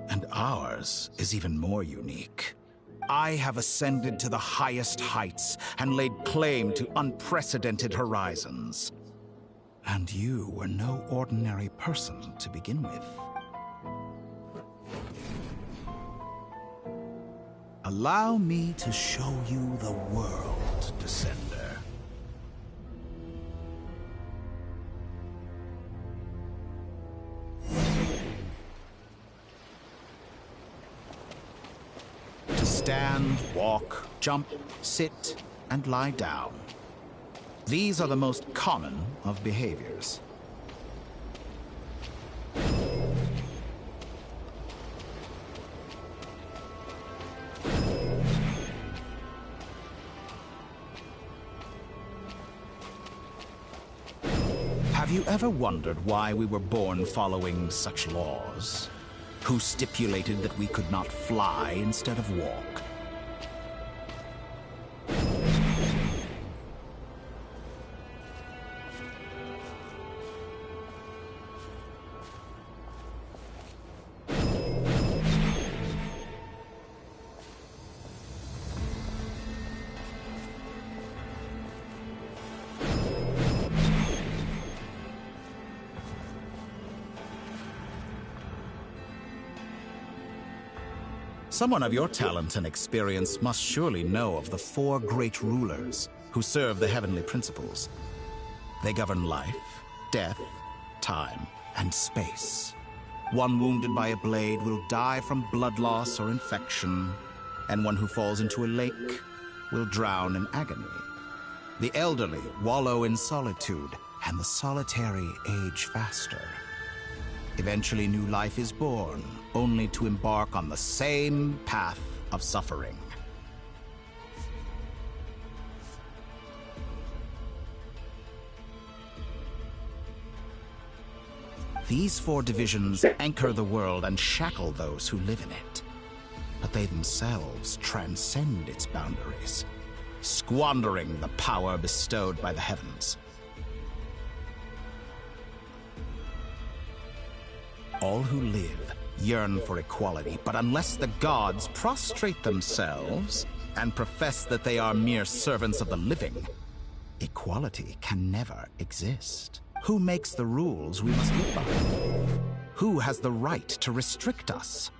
And ours is even more unique. I have ascended to the highest heights and laid claim to unprecedented horizons. And you were no ordinary person to begin with. Allow me to show you the world, Descender. To stand, walk, jump, sit, and lie down. These are the most common of behaviors. Have you ever wondered why we were born following such laws? Who stipulated that we could not fly instead of walk? Someone of your talent and experience must surely know of the 4 great rulers who serve the heavenly principles. They govern life, death, time, and space. One wounded by a blade will die from blood loss or infection, and one who falls into a lake will drown in agony. The elderly wallow in solitude, and the solitary age faster. Eventually, new life is born, only to embark on the same path of suffering. These 4 divisions anchor the world and shackle those who live in it. But they themselves transcend its boundaries, squandering the power bestowed by the heavens. All who live yearn for equality, but unless the gods prostrate themselves and profess that they are mere servants of the living, equality can never exist. Who makes the rules we must live by? Who has the right to restrict us?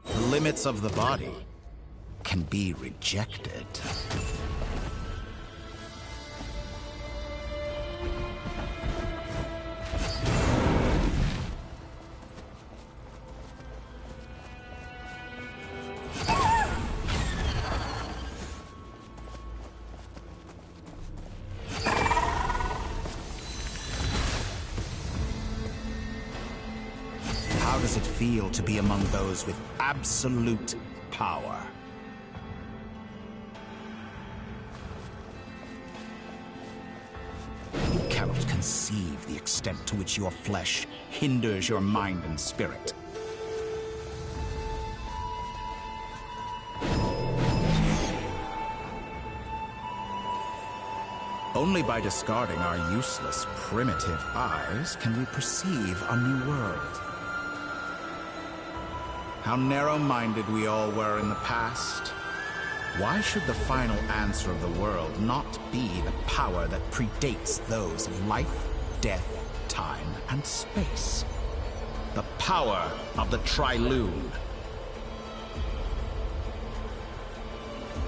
The limits of the body can be rejected. How does it feel to be among those with absolute power? You cannot conceive the extent to which your flesh hinders your mind and spirit. Only by discarding our useless, primitive eyes can we perceive a new world. How narrow-minded we all were in the past. Why should the final answer of the world not be the power that predates those of life, death, time, and space? The power of the Trilune.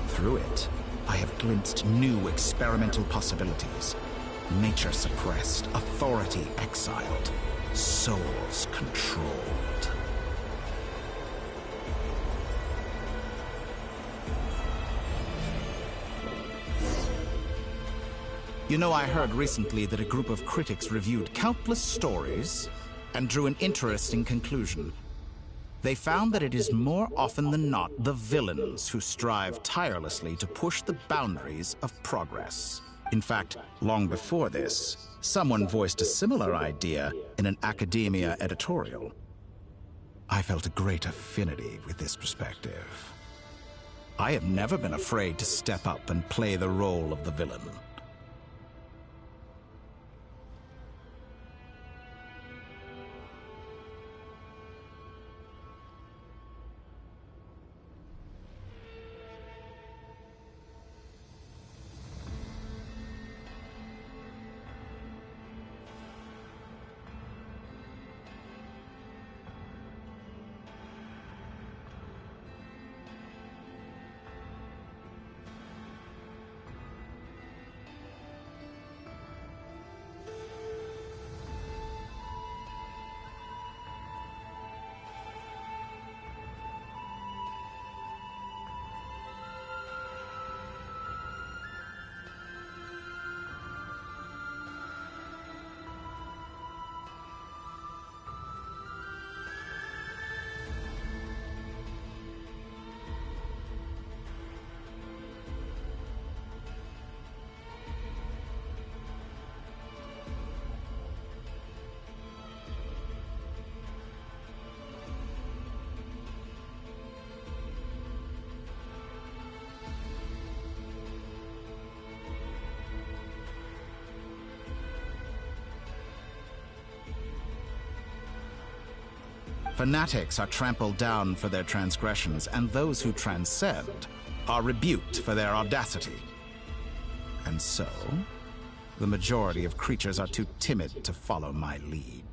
Through it, I have glimpsed new experimental possibilities. Nature suppressed, authority exiled, souls controlled. You know, I heard recently that a group of critics reviewed countless stories and drew an interesting conclusion. They found that it is more often than not the villains who strive tirelessly to push the boundaries of progress. In fact, long before this, someone voiced a similar idea in an academia editorial. I felt a great affinity with this perspective. I have never been afraid to step up and play the role of the villain. Fanatics are trampled down for their transgressions, and those who transcend are rebuked for their audacity. And so, the majority of creatures are too timid to follow my lead.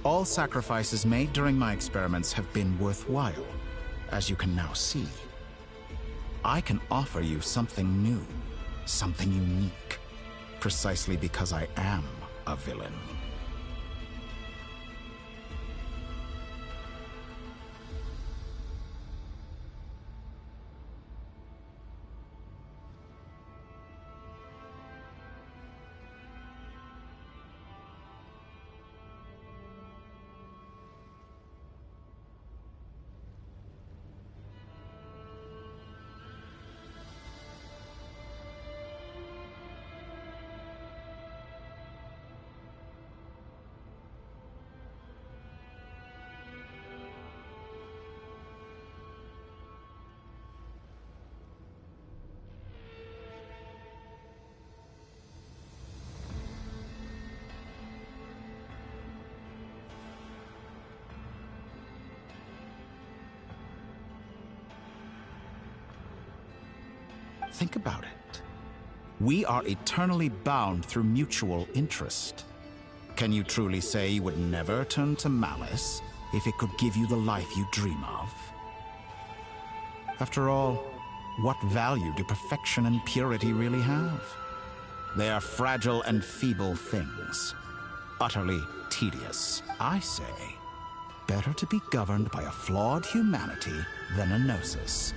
all sacrifices made during my experiments have been worthwhile, as you can now see. I can offer you something new, something unique, precisely because I am a villain. Think about it. We are eternally bound through mutual interest. Can you truly say you would never turn to malice if it could give you the life you dream of? After all, what value do perfection and purity really have? They are fragile and feeble things, utterly tedious. I say, better to be governed by a flawed humanity than a gnosis.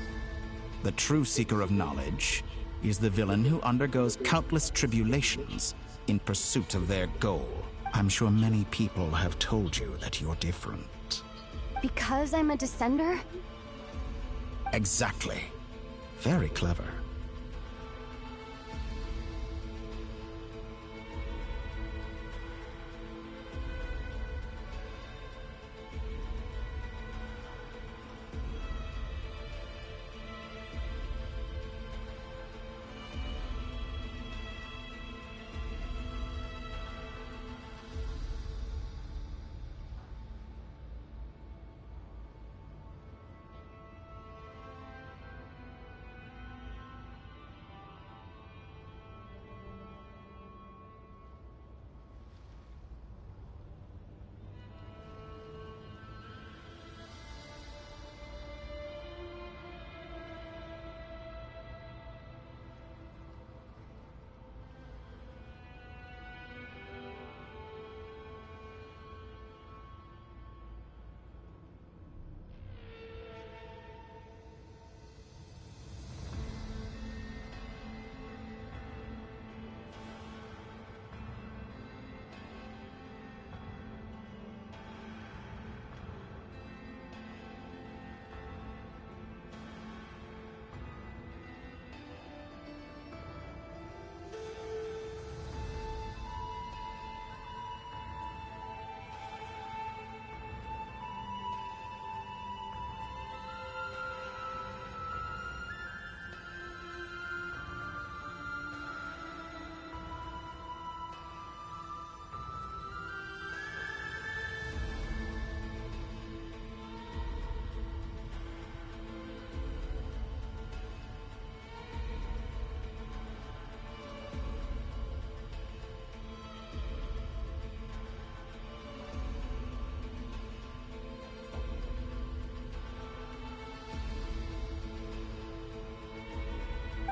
The true seeker of knowledge is the villain who undergoes countless tribulations in pursuit of their goal. I'm sure many people have told you that you're different.
Because I'm a descender?
Exactly. Very clever.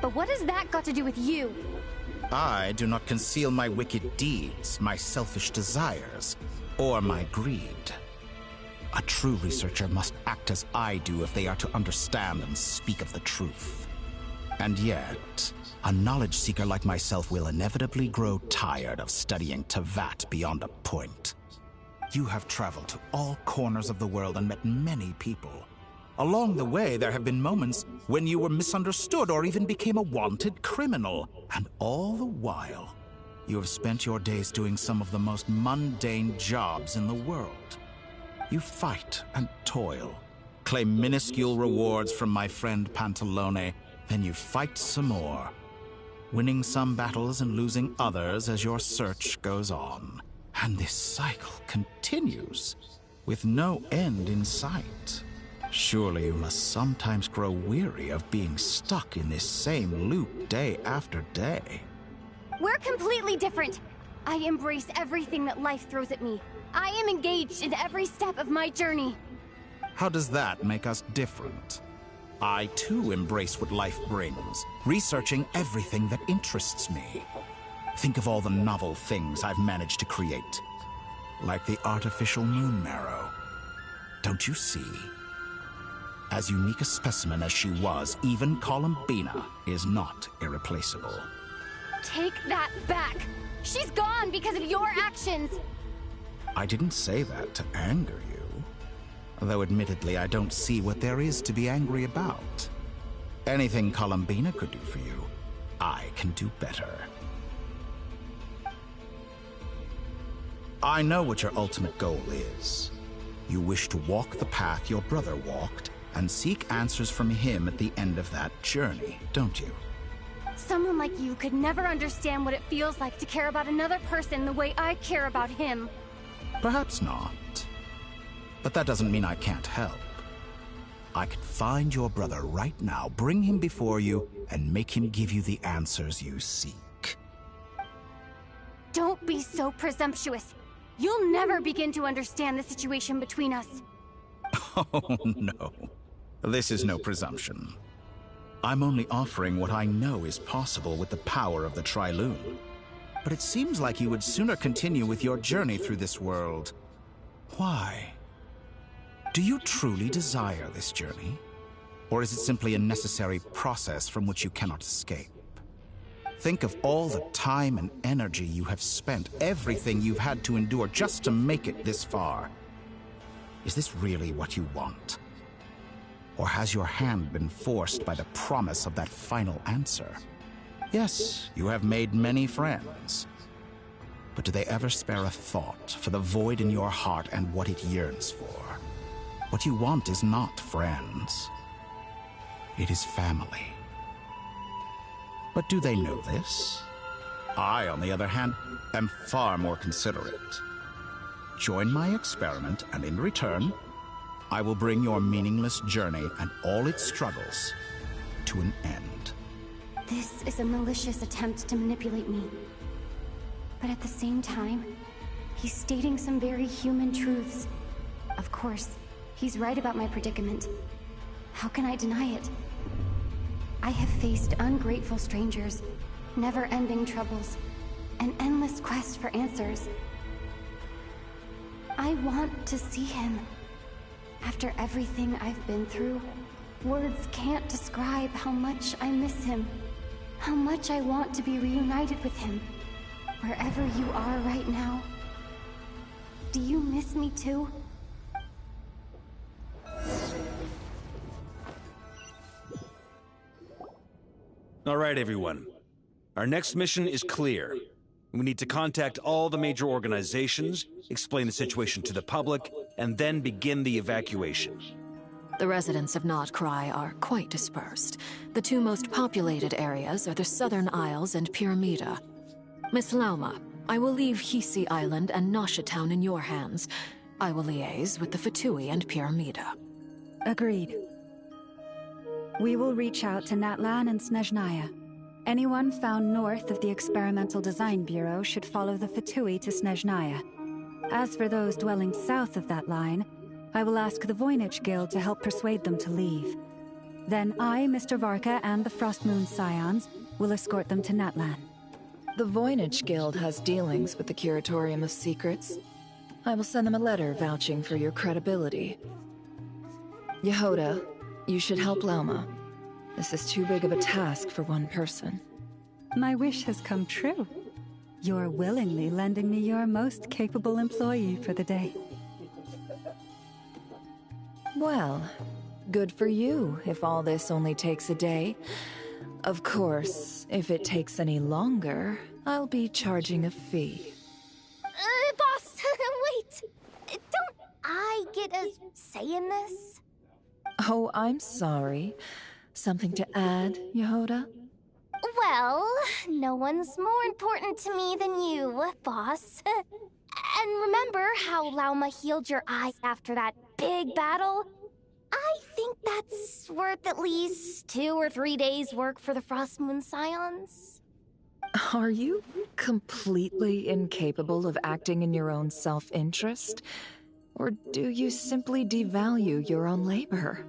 But what has that got to do with you?
I do not conceal my wicked deeds, my selfish desires, or my greed. A true researcher must act as I do if they are to understand and speak of the truth. And yet, a knowledge seeker like myself will inevitably grow tired of studying Teyvat beyond a point. You have traveled to all corners of the world and met many people. Along the way, there have been moments when you were misunderstood or even became a wanted criminal. And all the while, you have spent your days doing some of the most mundane jobs in the world. You fight and toil, claim minuscule rewards from my friend Pantalone, then you fight some more, winning some battles and losing others as your search goes on. And this cycle continues, with no end in sight. Surely you must sometimes grow weary of being stuck in this same loop day after day.
We're completely different. I embrace everything that life throws at me. I am engaged in every step of my journey.
How does that make us different? I too embrace what life brings, researching everything that interests me. Think of all the novel things I've managed to create, like the artificial moon marrow. Don't you see? As unique a specimen as she was, even Columbina is not irreplaceable.
Take that back! She's gone because of your actions!
I didn't say that to anger you. Though admittedly, I don't see what there is to be angry about. Anything Columbina could do for you, I can do better. I know what your ultimate goal is. You wish to walk the path your brother walked and seek answers from him at the end of that journey, don't you?
Someone like you could never understand what it feels like to care about another person the way I care about him.
Perhaps not. But that doesn't mean I can't help. I could find your brother right now, bring him before you, and make him give you the answers you seek.
Don't be so presumptuous. You'll never begin to understand the situation between us.
Oh, no. This is no presumption. I'm only offering what I know is possible with the power of the Trilune. But it seems like you would sooner continue with your journey through this world. Why? Do you truly desire this journey? Or is it simply a necessary process from which you cannot escape? Think of all the time and energy you have spent, everything you've had to endure just to make it this far. Is this really what you want? Or has your hand been forced by the promise of that final answer? Yes, you have made many friends. But do they ever spare a thought for the void in your heart and what it yearns for? What you want is not friends. It is family. But do they know this? I, on the other hand, am far more considerate. Join my experiment, and in return, I will bring your meaningless journey and all its struggles to an end.
This is a malicious attempt to manipulate me. But at the same time, he's stating some very human truths. Of course, he's right about my predicament. How can I deny it? I have faced ungrateful strangers, never-ending troubles, an endless quest for answers. I want to see him. After everything I've been through, words can't describe how much I miss him, how much I want to be reunited with him. Wherever you are right now, do you miss me too?
All right, everyone. Our next mission is clear. We need to contact all the major organizations, explain the situation to the public, and then begin the evacuation.
The residents of Notcry are quite dispersed. The two most populated areas are the Southern Isles and Pyramida. Miss Lauma, I will leave Hisi Island and Nosha Town in your hands. I will liaise with the Fatui and Pyramida.
Agreed. We will reach out to Natlan and Snezhnaya. Anyone found north of the Experimental Design Bureau should follow the Fatui to Snezhnaya. As for those dwelling south of that line, I will ask the Voynich Guild to help persuade them to leave. Then I, Mr. Varka, and the Frostmoon Scions will escort them to Natlan.
The Voynich Guild has dealings with the Curatorium of Secrets. I will send them a letter vouching for your credibility. Yehoda, you should help Lauma. This is too big of a task for one person.
My wish has come true. You're willingly lending me your most capable employee for the day.
Well, good for you if all this only takes a day. Of course, if it takes any longer, I'll be charging a fee.
Boss, wait! Don't I get a say in this?
Oh, I'm sorry. Something to add, Yehoda?
Well, no one's more important to me than you, boss. And remember how Lauma healed your eye after that big battle? I think that's worth at least 2 or 3 days' work for the Frostmoon Scions.
Are you completely incapable of acting in your own self-interest? Or do you simply devalue your own labor?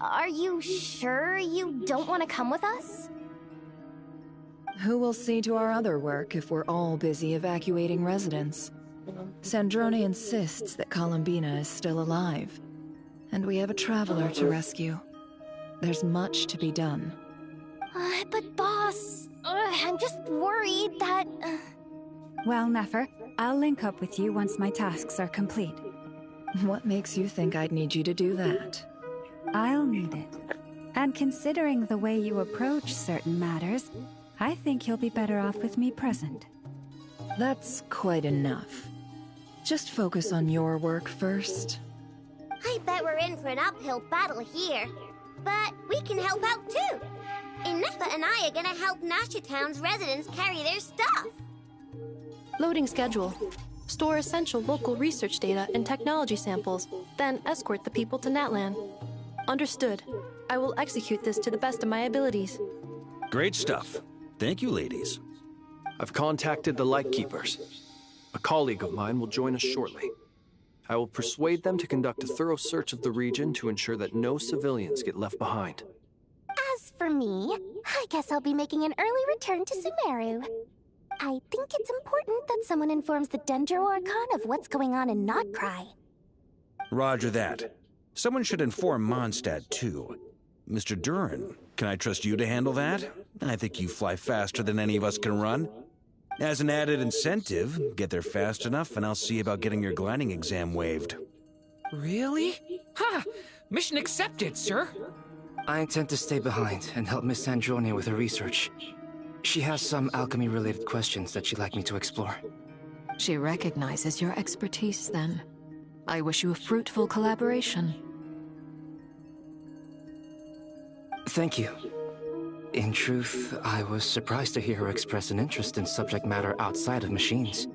Are you sure you don't want to come with us?
Who will see to our other work if we're all busy evacuating residents? Sandrone insists that Columbina is still alive, and we have a traveler to rescue. There's much to be done.
But boss, I'm just worried that...
Well, Nefer, I'll link up with you once my tasks are complete.
What makes you think I'd need you to do that?
I'll need it. And considering the way you approach certain matters, I think you'll be better off with me present.
That's quite enough. Just focus on your work first.
I bet we're in for an uphill battle here. But we can help out too. Inefa and I are gonna help Nasha Town's residents carry their stuff.
Loading schedule. Store essential local research data and technology samples, then escort the people to Natlan. Understood. I will execute this to the best of my abilities.
Great stuff. Thank you, ladies.
I've contacted the Lightkeepers. A colleague of mine will join us shortly. I will persuade them to conduct a thorough search of the region to ensure that no civilians get left behind.
As for me, I guess I'll be making an early return to Sumeru. I think it's important that someone informs the Dendro Archon of what's going on in Notcry.
Roger that. Someone should inform Mondstadt, too. Mr. Duran, can I trust you to handle that? I think you fly faster than any of us can run. As an added incentive, get there fast enough and I'll see about getting your gliding exam waived.
Really? Ha! Mission accepted, sir.
I intend to stay behind and help Miss Sandrone with her research. She has some alchemy-related questions that she'd like me to explore.
She recognizes your expertise, then. I wish you a fruitful collaboration.
Thank you. In truth, I was surprised to hear her express an interest in subject matter outside of machines.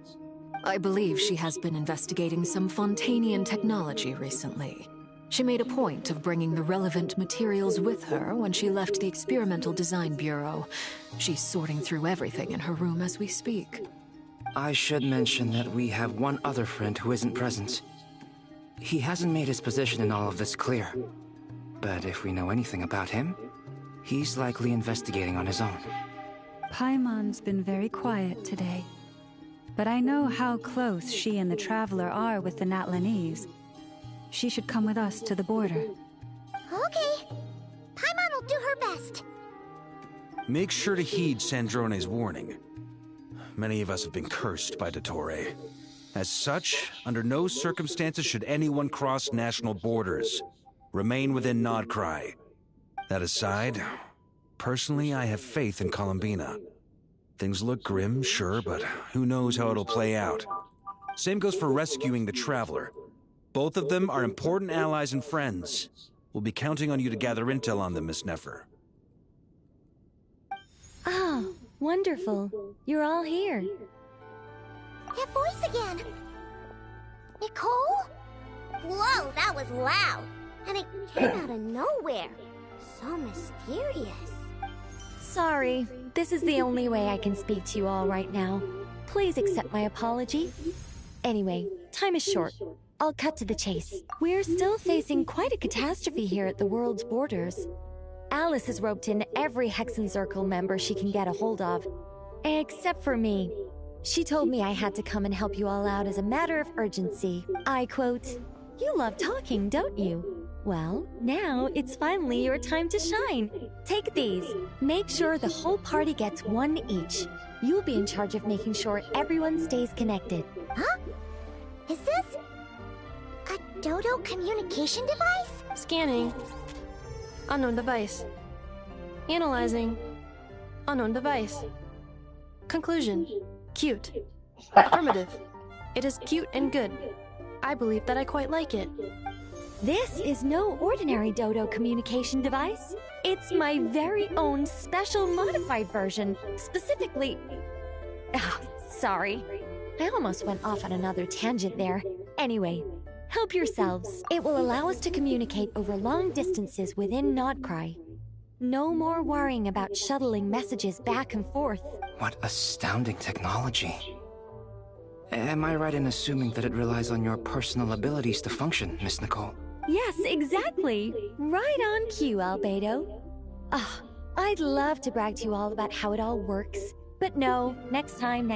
I believe she has been investigating some Fontanian technology recently. She made a point of bringing the relevant materials with her when she left the Experimental Design Bureau. She's sorting through everything in her room as we speak.
I should mention that we have one other friend who isn't present. He hasn't made his position in all of this clear. But if we know anything about him, he's likely investigating on his own.
Paimon's been very quiet today. But I know how close she and the Traveler are with the Natlanese. She should come with us to the border.
Okay. Paimon will do her best.
Make sure to heed Sandrone's warning. Many of us have been cursed by Dottore. As such, under no circumstances should anyone cross national borders. Remain within Notcry. That aside, personally, I have faith in Columbina. Things look grim, sure, but who knows how it'll play out. Same goes for rescuing the Traveler. Both of them are important allies and friends. We'll be counting on you to gather intel on them, Miss Nefer.
Oh, wonderful. You're all here.
That voice again! Nicole? Whoa, that was loud! And it came out of nowhere. So mysterious.
Sorry, this is the only way I can speak to you all right now. Please accept my apology. Anyway, time is short. I'll cut to the chase. We're still facing quite a catastrophe here at the world's borders. Alice has roped in every Hexenzirkel member she can get a hold of. Except for me. She told me I had to come and help you all out as a matter of urgency. I quote, "You love talking, don't you? Well, now it's finally your time to shine. Take these. Make sure the whole party gets one each. You'll be in charge of making sure everyone stays connected."
Huh? Is this a Dodo communication device?
Scanning. Unknown device. Analyzing. Unknown device. Conclusion. Cute. Affirmative. It is cute and good. I believe that I quite like it.
This is no ordinary Dodo communication device. It's my very own special modified version, specifically... sorry. I almost went off on another tangent there. Anyway, help yourselves. It will allow us to communicate over long distances within Notcry. No more worrying about shuttling messages back and forth.
What astounding technology. Am I right in assuming that it relies on your personal abilities to function, Miss Nicole?
Yes, exactly. Right on cue, Albedo. Ah, I'd love to brag to you all about how it all works. But no, next time.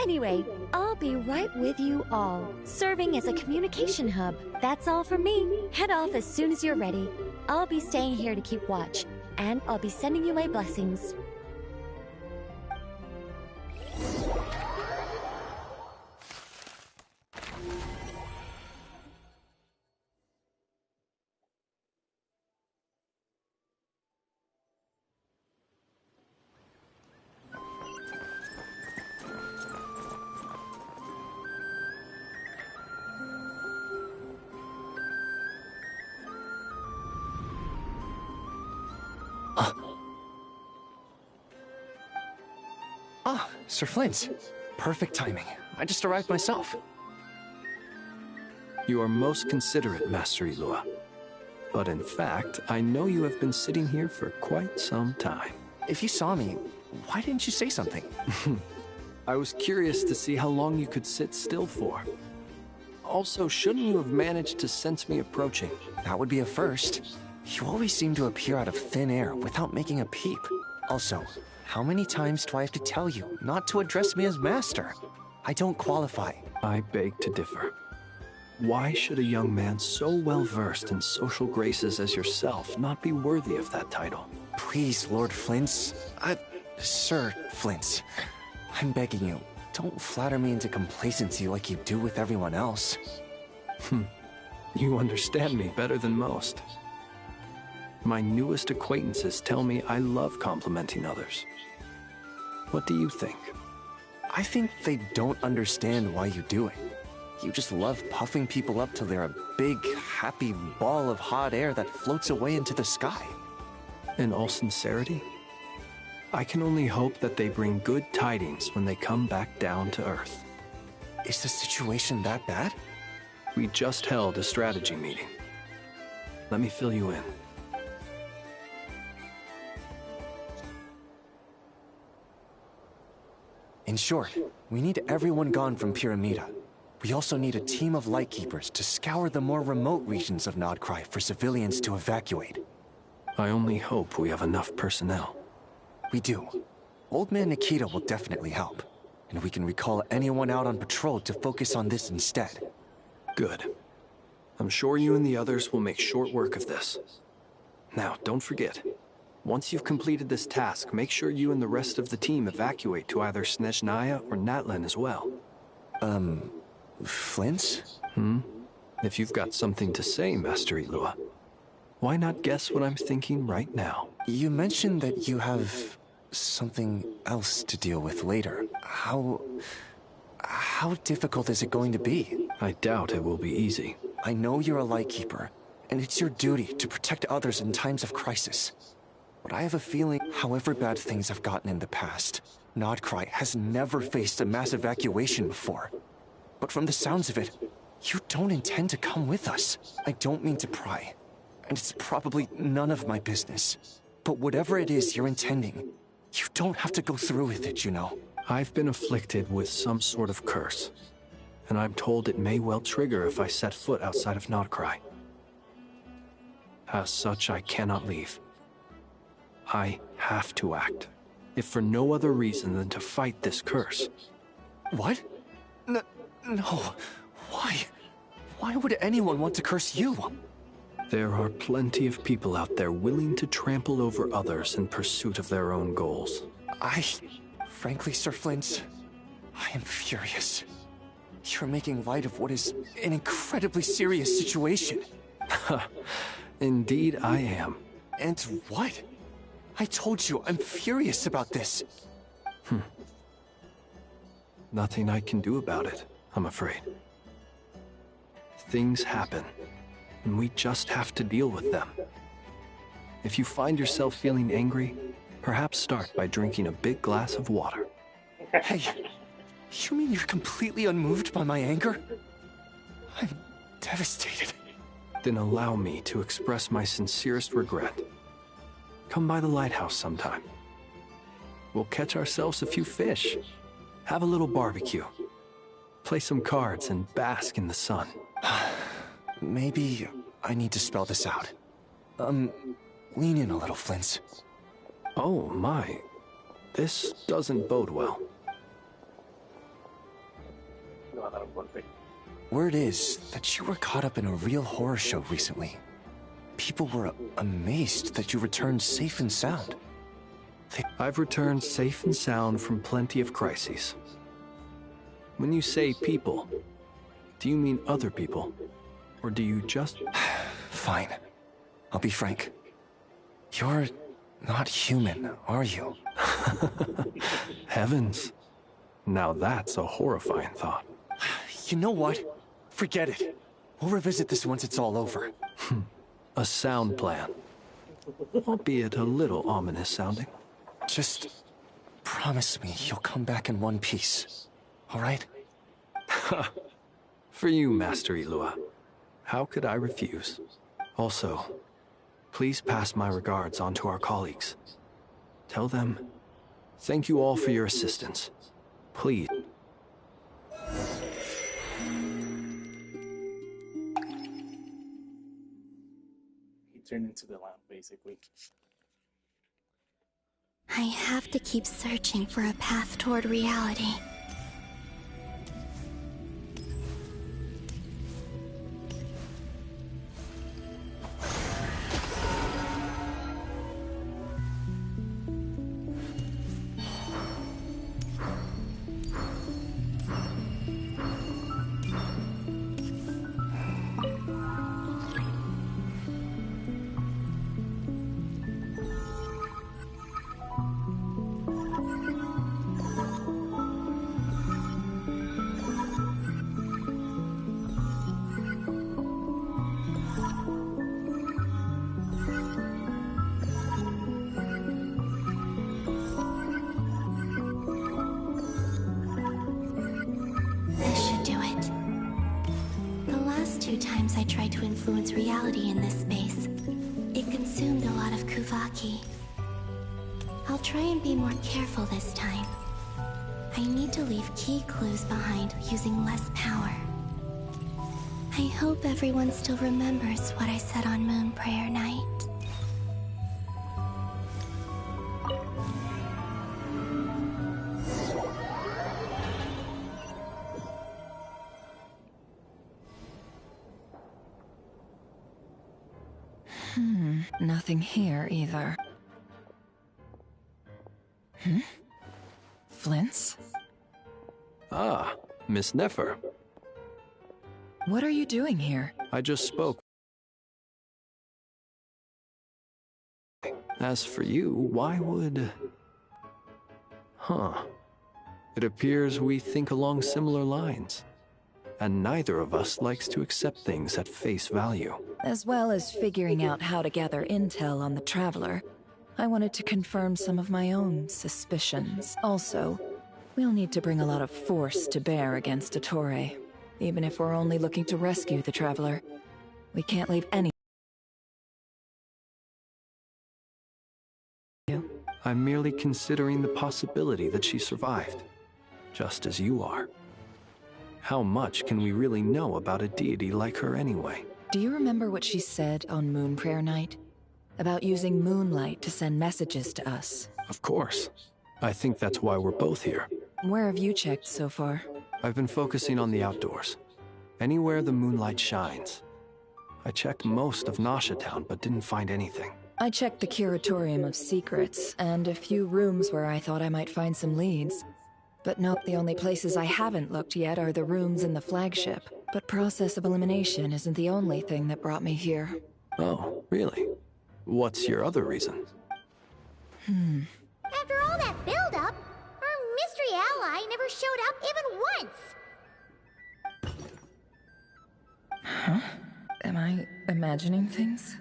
Anyway, I'll be right with you all, serving as a communication hub. That's all from me. Head off as soon as you're ready. I'll be staying here to keep watch, and I'll be sending you my blessings.
Sir Flint. Perfect timing. I just arrived myself.
You are most considerate, Master Eilua. But in fact, I know you have been sitting here for quite some time.
If you saw me, why didn't you say something?
I was curious to see how long you could sit still for. Also, shouldn't you have managed to sense me approaching?
That would be a first. You always seem to appear out of thin air without making a peep. Also, how many times do I have to tell you not to address me as master? I don't qualify.
I beg to differ. Why should a young man so well versed in social graces as yourself not be worthy of that title?
Please, Lord Flintz. Sir Flintz. I'm begging you, don't flatter me into complacency like you do with everyone else.
You understand me better than most. My newest acquaintances tell me I love complimenting others. What do you think?
I think they don't understand why you do it. You just love puffing people up till they're a big, happy ball of hot air that floats away into the sky.
In all sincerity, I can only hope that they bring good tidings when they come back down to Earth.
Is the situation that bad?
We just held a strategy meeting. Let me fill you in.
In short, we need everyone gone from Pyramida. We also need a team of Lightkeepers to scour the more remote regions of Nodcry for civilians to evacuate.
I only hope we have enough personnel.
We do. Old Man Nikita will definitely help, and we can recall anyone out on patrol to focus on this instead.
Good. I'm sure you and the others will make short work of this. Now, don't forget, once you've completed this task, make sure you and the rest of the team evacuate to either Snezhnaya or Natlan as well.
Flint's?
If you've got something to say, Master Eilua, why not guess what I'm thinking right now?
You mentioned that you have something else to deal with later. How difficult is it going to be?
I doubt it will be easy.
I know you're a Lightkeeper, and it's your duty to protect others in times of crisis. But I have a feeling, however bad things have gotten in the past, Nodcry has never faced a mass evacuation before. But from the sounds of it, you don't intend to come with us. I don't mean to pry, and it's probably none of my business. But whatever it is you're intending, you don't have to go through with it, you know.
I've been afflicted with some sort of curse, and I'm told it may well trigger if I set foot outside of Nodcry. As such, I cannot leave. I have to act, if for no other reason than to fight this curse.
What? No. Why? Why would anyone want to curse you?
There are plenty of people out there willing to trample over others in pursuit of their own goals.
Frankly, Sir Flint, I am furious. You're making light of what is an incredibly serious situation.
Indeed, I am.
And what? I told you, I'm furious about this.
Nothing I can do about it, I'm afraid. Things happen, and we just have to deal with them. If you find yourself feeling angry, perhaps start by drinking a big glass of water.
Hey, you mean you're completely unmoved by my anger? I'm devastated.
Then allow me to express my sincerest regret. come by the lighthouse sometime. We'll catch ourselves a few fish, have a little barbecue, play some cards, and bask in the sun.
Maybe I need to spell this out. Lean in a little, Flint.
Oh my, this doesn't bode well.
Word is that you were caught up in a real horror show recently. People were amazed that you returned safe and sound.
I've returned safe and sound from plenty of crises. When you say people, do you mean other people? Or do you just...
Fine. I'll be frank. You're not human, are you?
Heavens. Now that's a horrifying thought.
You know what? Forget it. We'll revisit this once it's all over.
A sound plan. Albeit a little ominous sounding.
Just promise me you'll come back in one piece, all right?
For you, Master Eilua. How could I refuse? Also, please pass my regards on to our colleagues. Tell them, thank you all for your assistance. Please.
He turned into the lamp, basically.
I have to keep searching for a path toward reality. I tried to influence reality in this space. It consumed a lot of Kuvaki. I'll try and be more careful this time. I need to leave key clues behind using less power. I hope everyone still remembers what I said on Moon Prayer Night.
Nothing here either. Flint's?
Ah, Miss Nefer.
What are you doing here?
I just spoke. As for you, why would... It appears we think along similar lines. And neither of us likes to accept things at face value.
As well as figuring out how to gather intel on the Traveler, I wanted to confirm some of my own suspicions. Also, we'll need to bring a lot of force to bear against Dottore, even if we're only looking to rescue the Traveler. We can't leave any...
I'm merely considering the possibility that she survived, just as you are. How much can we really know about a deity like her anyway?
Do you remember what she said on Moon Prayer Night? About using moonlight to send messages to us?
Of course. I think that's why we're both here.
Where have you checked so far?
I've been focusing on the outdoors. Anywhere the moonlight shines. I checked most of Nasha Town, but didn't find anything.
I checked the Curatorium of Secrets, and a few rooms where I thought I might find some leads. But nope, the only places I haven't looked yet are the rooms in the flagship. But process of elimination isn't the only thing that brought me here.
Oh, really? What's your other reason?
After all that build-up, our mystery ally never showed up even once!
Huh? Am I imagining things?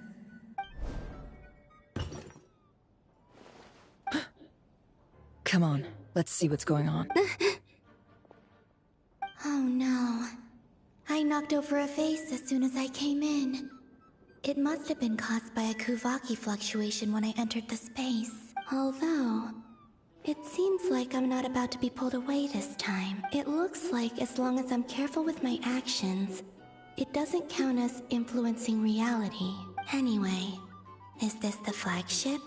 Come on, let's see what's going on.
Oh no. I knocked over a vase as soon as I came in. It must have been caused by a Kuvaki fluctuation when I entered the space. Although, it seems like I'm not about to be pulled away this time. It looks like as long as I'm careful with my actions, it doesn't count as influencing reality. Anyway, is this the flagship?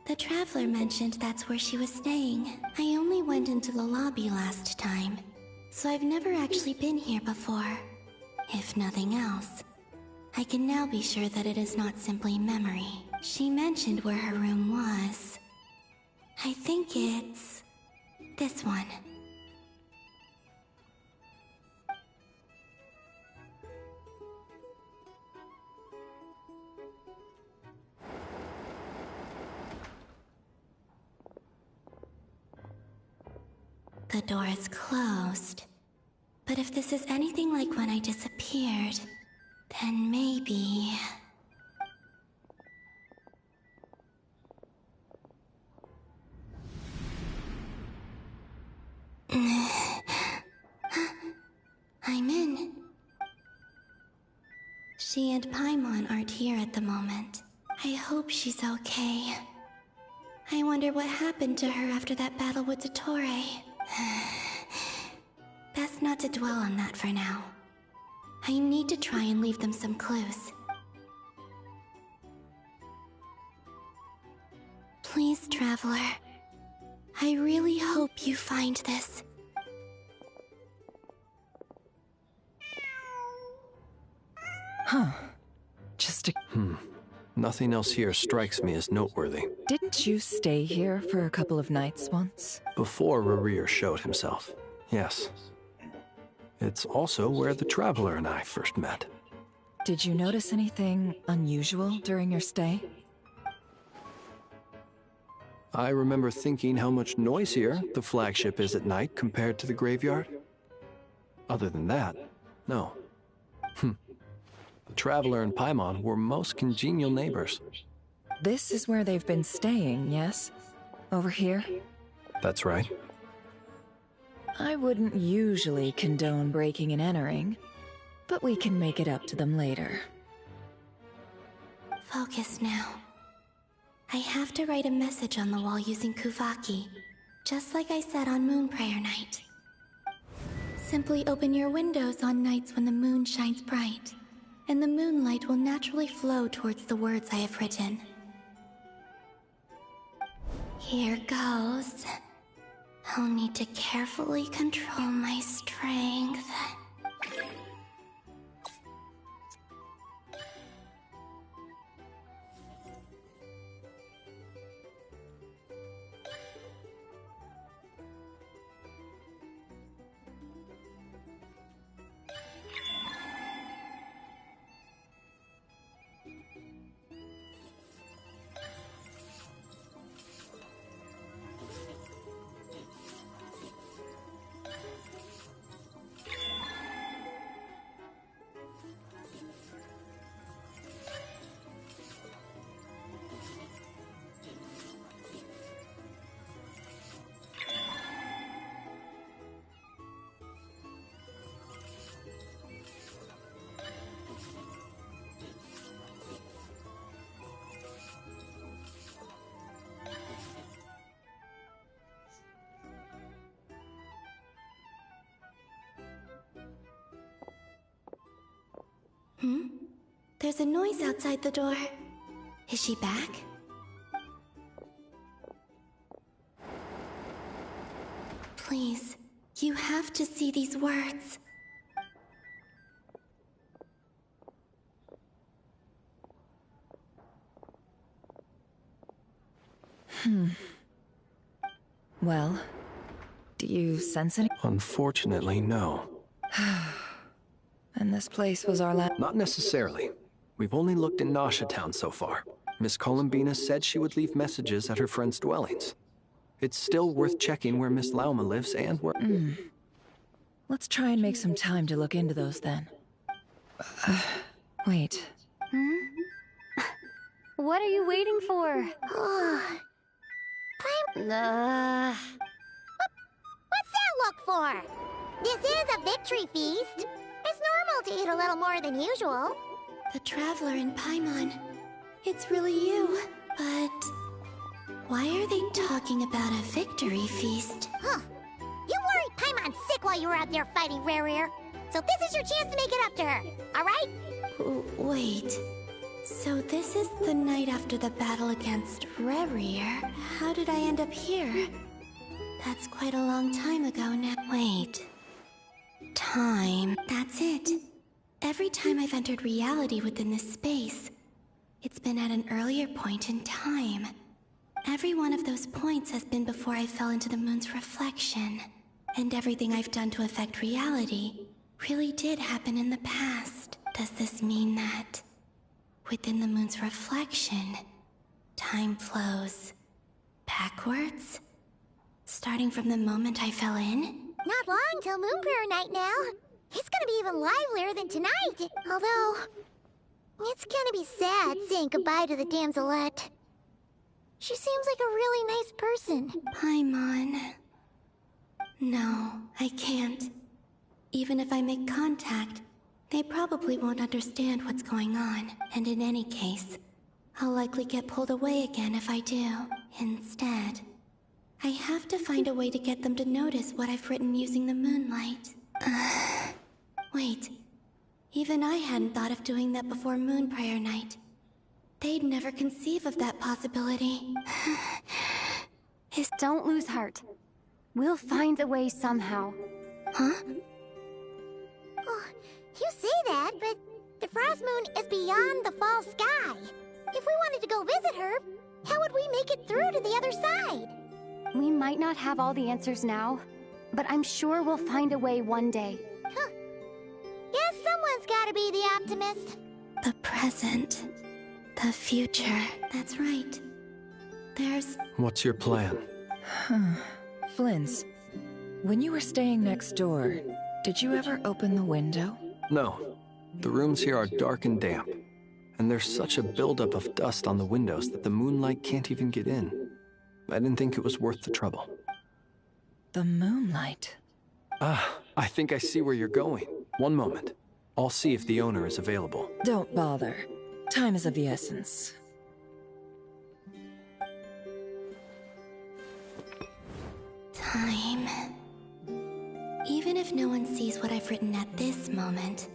The Traveler mentioned that's where she was staying. I only went into the lobby last time, so I've never actually been here before. If nothing else, I can now be sure that it is not simply memory. She mentioned where her room was. I think it's this one. The door is closed. But if this is anything like when I disappeared, then maybe... I'm in. She and Paimon aren't here at the moment. I hope she's okay. I wonder what happened to her after that battle with Dottore. Best not to dwell on that for now. I need to try and leave them some clues. Please, Traveler. I really hope you find this.
Huh. Just a...
Nothing else here strikes me as noteworthy.
Didn't you stay here for a couple of nights once?
Before Rerir showed himself, yes. It's also where the Traveler and I first met.
Did you notice anything unusual during your stay?
I remember thinking how much noisier the flagship is at night compared to the graveyard. Other than that, no. The Traveler and Paimon were most congenial neighbors.
This is where they've been staying, yes? Over here?
That's right.
I wouldn't usually condone breaking and entering, but we can make it up to them later.
Focus now. I have to write a message on the wall using Kuvaki, just like I said on Moon Prayer Night. Simply open your windows on nights when the moon shines bright, and the moonlight will naturally flow towards the words I have written. Here goes. I'll need to carefully control my strength. There's a noise outside the door. Is she back? Please, you have to see these words.
Well, do you sense any?
Unfortunately, no.
And this place was our last...
Not necessarily. We've only looked in Nasha Town so far. Miss Columbina said she would leave messages at her friends' dwellings. It's still worth checking where Miss Lauma lives and where...
Let's try and make some time to look into those then. Wait.
What are you waiting for?
What's that look for? This is a victory feast. It's normal to eat a little more than usual.
The Traveler in Paimon. It's really you. But why are they talking about a victory feast?
Huh. You worried Paimon sick while you were out there fighting Rare. So this is your chance to make it up to her, alright?
Wait. So this is the night after the battle against Rare. How did I end up here? That's quite a long time ago now. Wait. Time. That's it. Every time I've entered reality within this space, it's been at an earlier point in time. Every one of those points has been before I fell into the moon's reflection. And everything I've done to affect reality really did happen in the past. Does this mean that within the moon's reflection, time flows backwards? Starting from the moment I fell in?
Not long till Moon Prayer Night now. It's gonna be even livelier than tonight. Although, it's gonna be sad saying goodbye to the Damselette. She seems like a really nice person.
Paimon. No, I can't. Even if I make contact, they probably won't understand what's going on. And in any case, I'll likely get pulled away again if I do. Instead, I have to find a way to get them to notice what I've written using the moonlight. Wait. Even I hadn't thought of doing that before Moon Prayer Night. They'd never conceive of that possibility.
Don't lose heart. We'll find a way somehow.
Huh?
Oh, you say that, but the Frost Moon is beyond the fall sky. If we wanted to go visit her, how would we make it through to the other side?
We might not have all the answers now, but I'm sure we'll find a way one day.
Huh. Guess someone's gotta be the optimist.
The present. The future. That's right. There's...
What's your plan?
Flints, when you were staying next door, did you ever open the window?
No. The rooms here are dark and damp. And there's such a buildup of dust on the windows that the moonlight can't even get in. I didn't think it was worth the trouble.
The moonlight?
I think I see where you're going. One moment. I'll see if the owner is available.
Don't bother. Time is of the essence.
Time. Even if no one sees what I've written at this moment,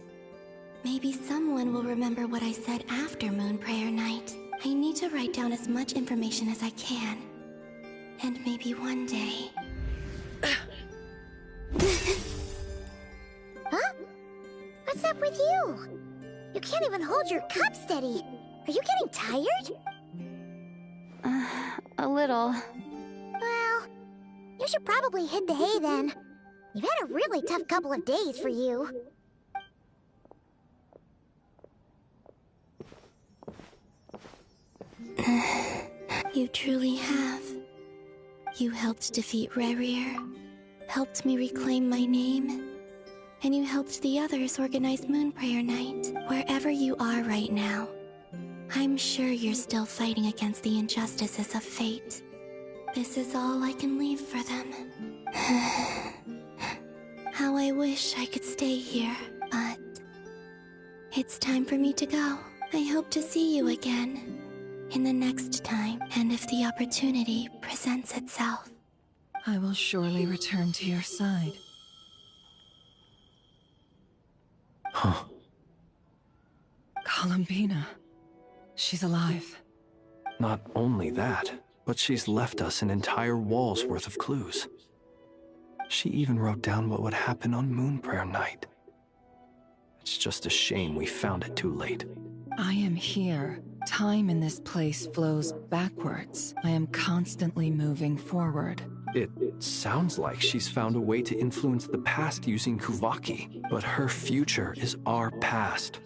maybe someone will remember what I said after Moon Prayer Night. I need to write down as much information as I can. And maybe one day...
Huh? What's up with you? You can't even hold your cup steady. Are you getting tired?
A little.
Well, you should probably hit the hay then. You've had a really tough couple of days for you.
You truly have. You helped defeat Rare, helped me reclaim my name, and you helped the others organize Moon Prayer Night. Wherever you are right now, I'm sure you're still fighting against the injustices of fate. This is all I can leave for them. How I wish I could stay here, but it's time for me to go. I hope to see you again in the next time, and if the opportunity presents itself.
I will surely return to your side.
Huh.
Columbina. She's alive.
Not only that, but she's left us an entire wall's worth of clues. She even wrote down what would happen on Moon Prayer Night. It's just a shame we found it too late.
I am here. Time in this place flows backwards. I am constantly moving forward.
It sounds like she's found a way to influence the past using Kuvaki, but her future is our past.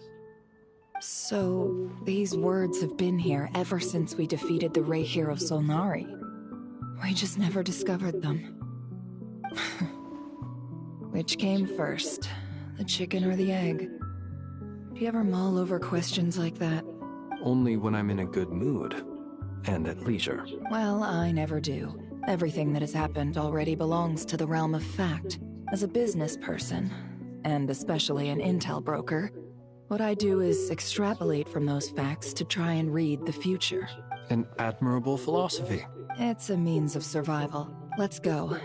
So, these words have been here ever since we defeated the Ray hero Solnari. We just never discovered them. Which came first, the chicken or the egg? Do you ever mull over questions like that?
Only when I'm in a good mood, and at leisure.
Well, I never do. Everything that has happened already belongs to the realm of fact. As a business person, and especially an intel broker, What I do is extrapolate from those facts to try and read the future.
An admirable philosophy.
It's a means of survival. Let's go.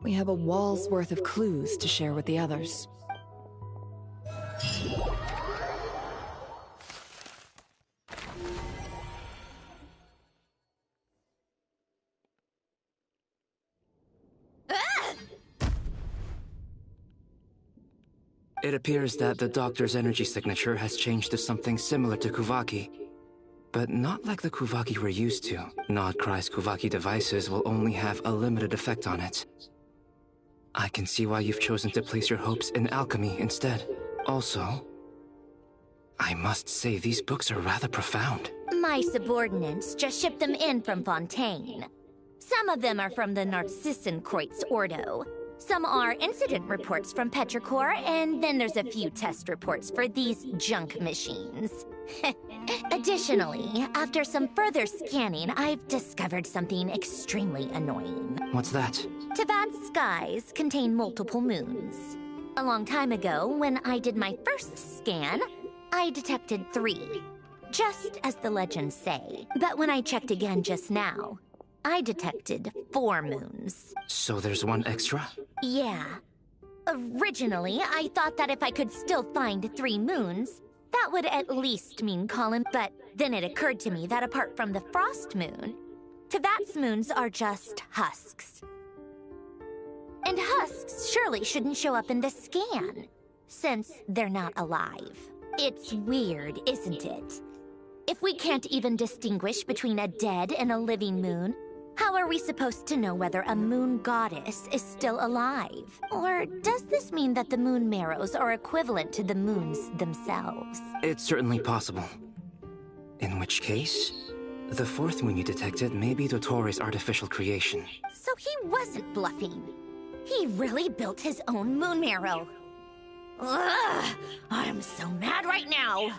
We have a wall's worth of clues to share with the others.
It appears that the Doctor's energy signature has changed to something similar to Kuvaki, but not like the Kuvaki we're used to. Nodcry's Kuvaki devices will only have a limited effect on it. I can see why you've chosen to place your hopes in alchemy instead. Also, I must say these books are rather profound.
My subordinates just shipped them in from Fontaine. Some of them are from the Narcissenkreuz Ordo. Some are incident reports from Petrichor, and then there's a few test reports for these junk machines. Additionally, after some further scanning, I've discovered something extremely annoying.
What's that?
Teyvat's skies contain multiple moons. A long time ago, when I did my first scan, I detected 3, just as the legends say. But when I checked again just now, I detected 4 moons.
So there's one extra?
Yeah. Originally, I thought that if I could still find 3 moons, that would at least mean Colin, but then it occurred to me that apart from the frost moon, Teyvat's moons are just husks. And husks surely shouldn't show up in the scan, since they're not alive. It's weird, isn't it? If we can't even distinguish between a dead and a living moon, how are we supposed to know whether a moon goddess is still alive? Or does this mean that the moon marrows are equivalent to the moons themselves?
It's certainly possible. In which case, the 4th moon you detected may be Dottore artificial creation.
So he wasn't bluffing. He really built his own moon marrow. Ugh! I'm so mad right now!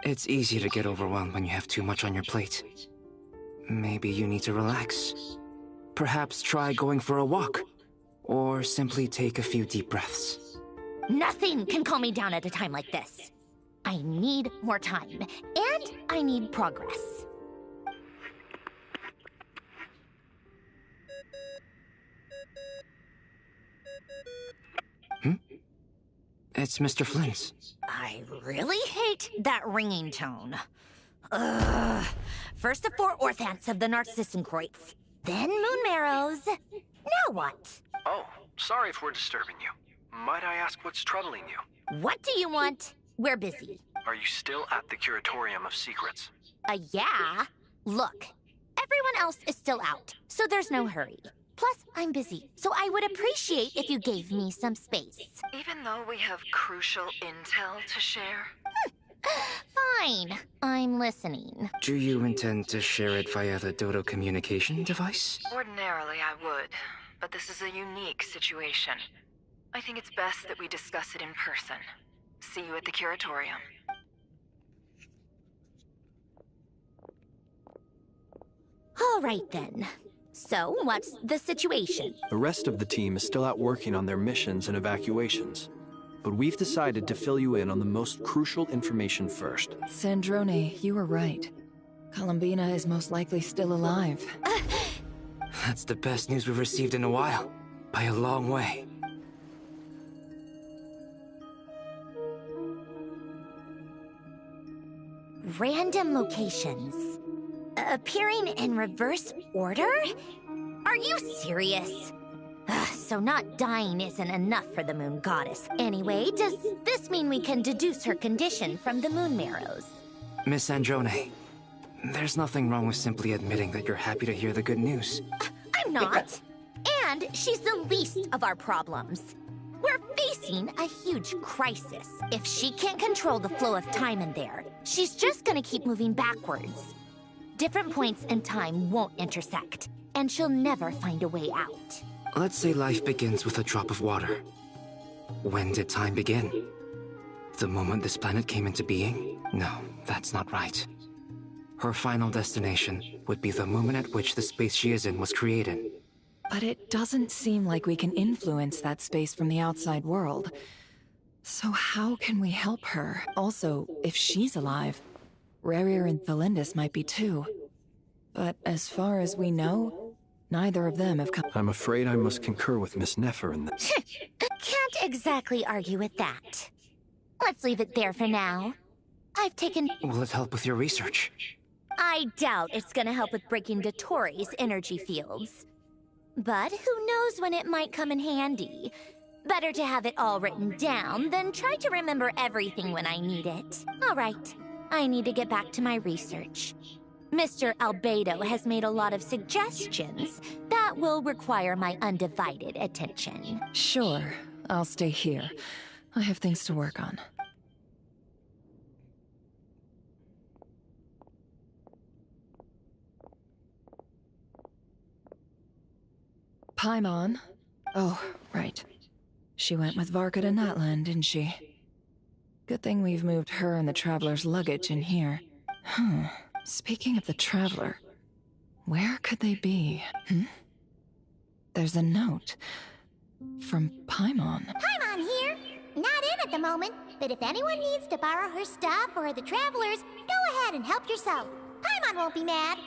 It's easy to get overwhelmed when you have too much on your plate. Maybe you need to relax. Perhaps try going for a walk. Or simply take a few deep breaths.
Nothing can calm me down at a time like this. I need more time, and I need progress.
It's Mr. Flynn's.
I really hate that ringing tone. Ugh. First the 4 orthants of the Narcissenkreuz, then moon marrows. Now what?
Oh, sorry if we're disturbing you. Might I ask what's troubling you?
What do you want? We're busy.
Are you still at the Curatorium of Secrets?
Yeah. Look, everyone else is still out, so there's no hurry. Plus, I'm busy, so I would appreciate if you gave me some space.
Even though we have crucial intel to share?
Fine. I'm listening.
Do you intend to share it via the Dodo communication device?
Ordinarily, I would, but this is a unique situation. I think it's best that we discuss it in person. See you at the Curatorium.
All right, then. So, what's the situation?
The rest of the team is still out working on their missions and evacuations. But we've decided to fill you in on the most crucial information first.
Sandrone, you were right. Columbina is most likely still alive.
That's the best news we've received in a while. By a long way.
Random locations. Appearing in reverse order? Are you serious? So not dying isn't enough for the moon goddess. Anyway, does this mean we can deduce her condition from the moon marrows?
Miss Sandrone, there's nothing wrong with simply admitting that you're happy to hear the good news.
I'm not. And she's the least of our problems. We're facing a huge crisis. If she can't control the flow of time in there, she's just gonna keep moving backwards. Different points in time won't intersect, and she'll never find a way out.
Let's say life begins with a drop of water. When did time begin? The moment this planet came into being? No, that's not right. Her final destination would be the moment at which the space she is in was created.
But it doesn't seem like we can influence that space from the outside world. So how can we help her? Also, if she's alive, Rerir and Thalindis might be too. But as far as we know, neither of them have come.
I'm afraid I must concur with Miss Nefer in this.
Can't exactly argue with that. Let's leave it there for now. I've taken...
Will it help with your research?
I doubt it's gonna help with breaking Dottoro's energy fields. But who knows when it might come in handy. Better to have it all written down than try to remember everything when I need it. All right, I need to get back to my research. Mr. Albedo has made a lot of suggestions that will require my undivided attention.
Sure, I'll stay here. I have things to work on. Paimon. Oh, right. She went with Varka to Natlan, didn't she? Good thing we've moved her and the Traveler's luggage in here. Speaking of the Traveler, where could they be? There's a note. From Paimon.
Paimon here! Not in at the moment, but if anyone needs to borrow her stuff or the Travelers, go ahead and help yourself. Paimon won't be mad.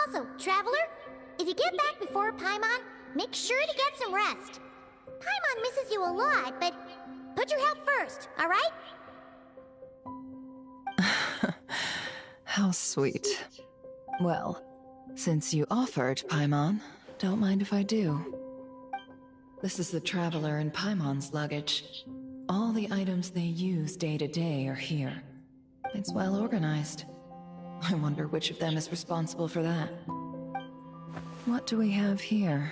Also, Traveler, if you get back before Paimon, make sure to get some rest. Paimon misses you a lot, but put your health first, all right?
How sweet. Well, since you offered, Paimon, don't mind if I do. This is the Traveler and Paimon's luggage. All the items they use day to day are here. It's well organized. I wonder which of them is responsible for that. What do we have here?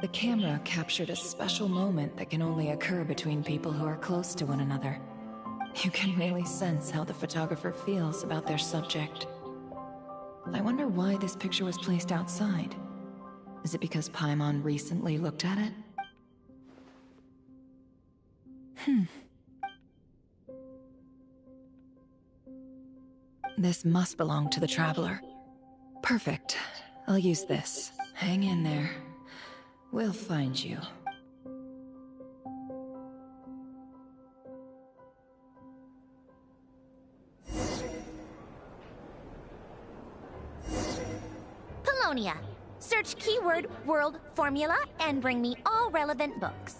The camera captured a special moment that can only occur between people who are close to one another. You can really sense how the photographer feels about their subject. I wonder why this picture was placed outside. Is it because Paimon recently looked at it? This must belong to the Traveler. Perfect. I'll use this. Hang in there. We'll find you.
Paulownia. Search keyword world formula and bring me all relevant books.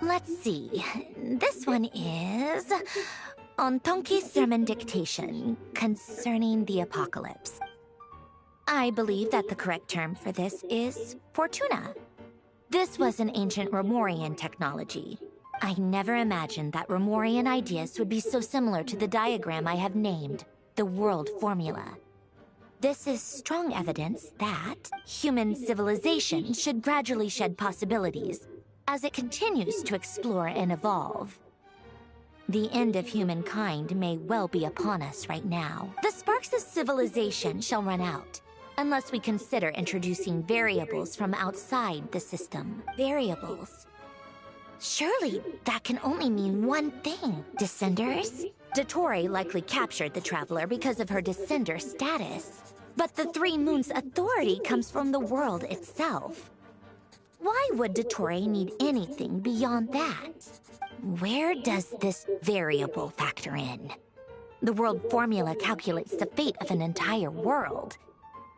Let's see. This one is on Tonki's sermon dictation concerning the apocalypse. I believe that the correct term for this is Fortuna. This was an ancient Romorian technology. I never imagined that Romorian ideas would be so similar to the diagram I have named, the world formula. This is strong evidence that human civilization should gradually shed possibilities as it continues to explore and evolve. The end of humankind may well be upon us right now. The sparks of civilization shall run out, unless we consider introducing variables from outside the system. Variables? Surely that can only mean one thing. Descenders? Dottore likely captured the Traveler because of her descender status. But the Three Moons' authority comes from the world itself. Why would Dottore need anything beyond that? where does this variable factor in? The world formula calculates the fate of an entire world.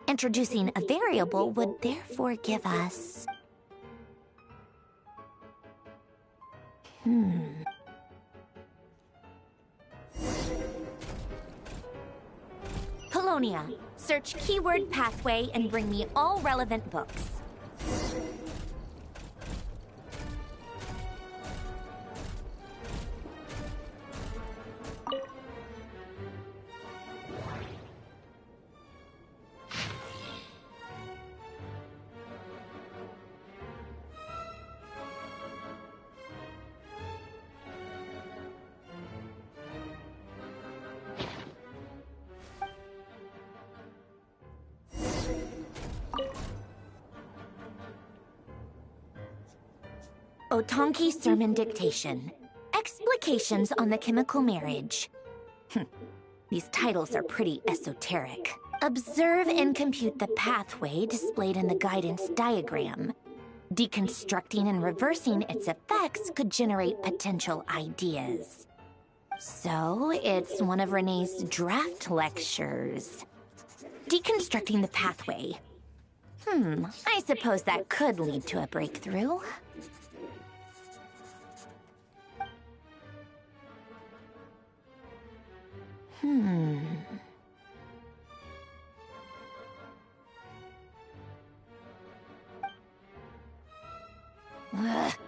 Introducing a variable would therefore give us... Polonia, search keyword pathway and bring me all relevant books. Otonki Sermon Dictation. Explications on the Chemical Marriage. These titles are pretty esoteric. Observe and compute the pathway displayed in the guidance diagram. Deconstructing and reversing its effects could generate potential ideas. So, it's one of Renee's draft lectures. Deconstructing the pathway. I suppose that could lead to a breakthrough.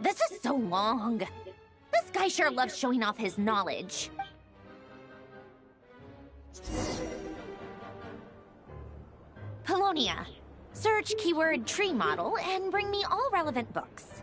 This is so long. This guy sure loves showing off his knowledge. Polonia, search keyword tree model and bring me all relevant books.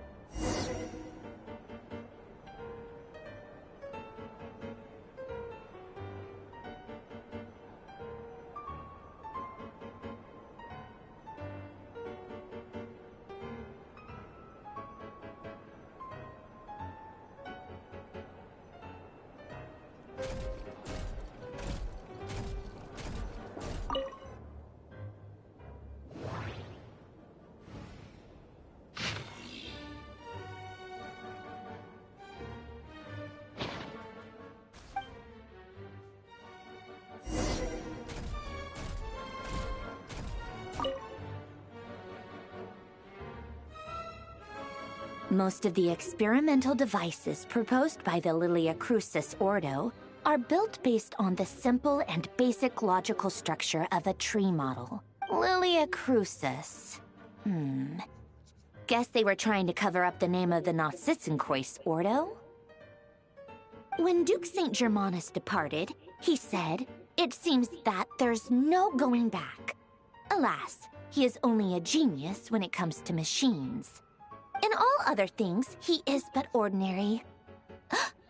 Most of the experimental devices proposed by the Lilia Crucis Ordo are built based on the simple and basic logical structure of a tree model. Lilia Crucis. Guess they were trying to cover up the name of the Nautitzenkois Ordo? When Duke St. Germanus departed, he said, "It seems that there's no going back." Alas, he is only a genius when it comes to machines. In all other things, he is but ordinary.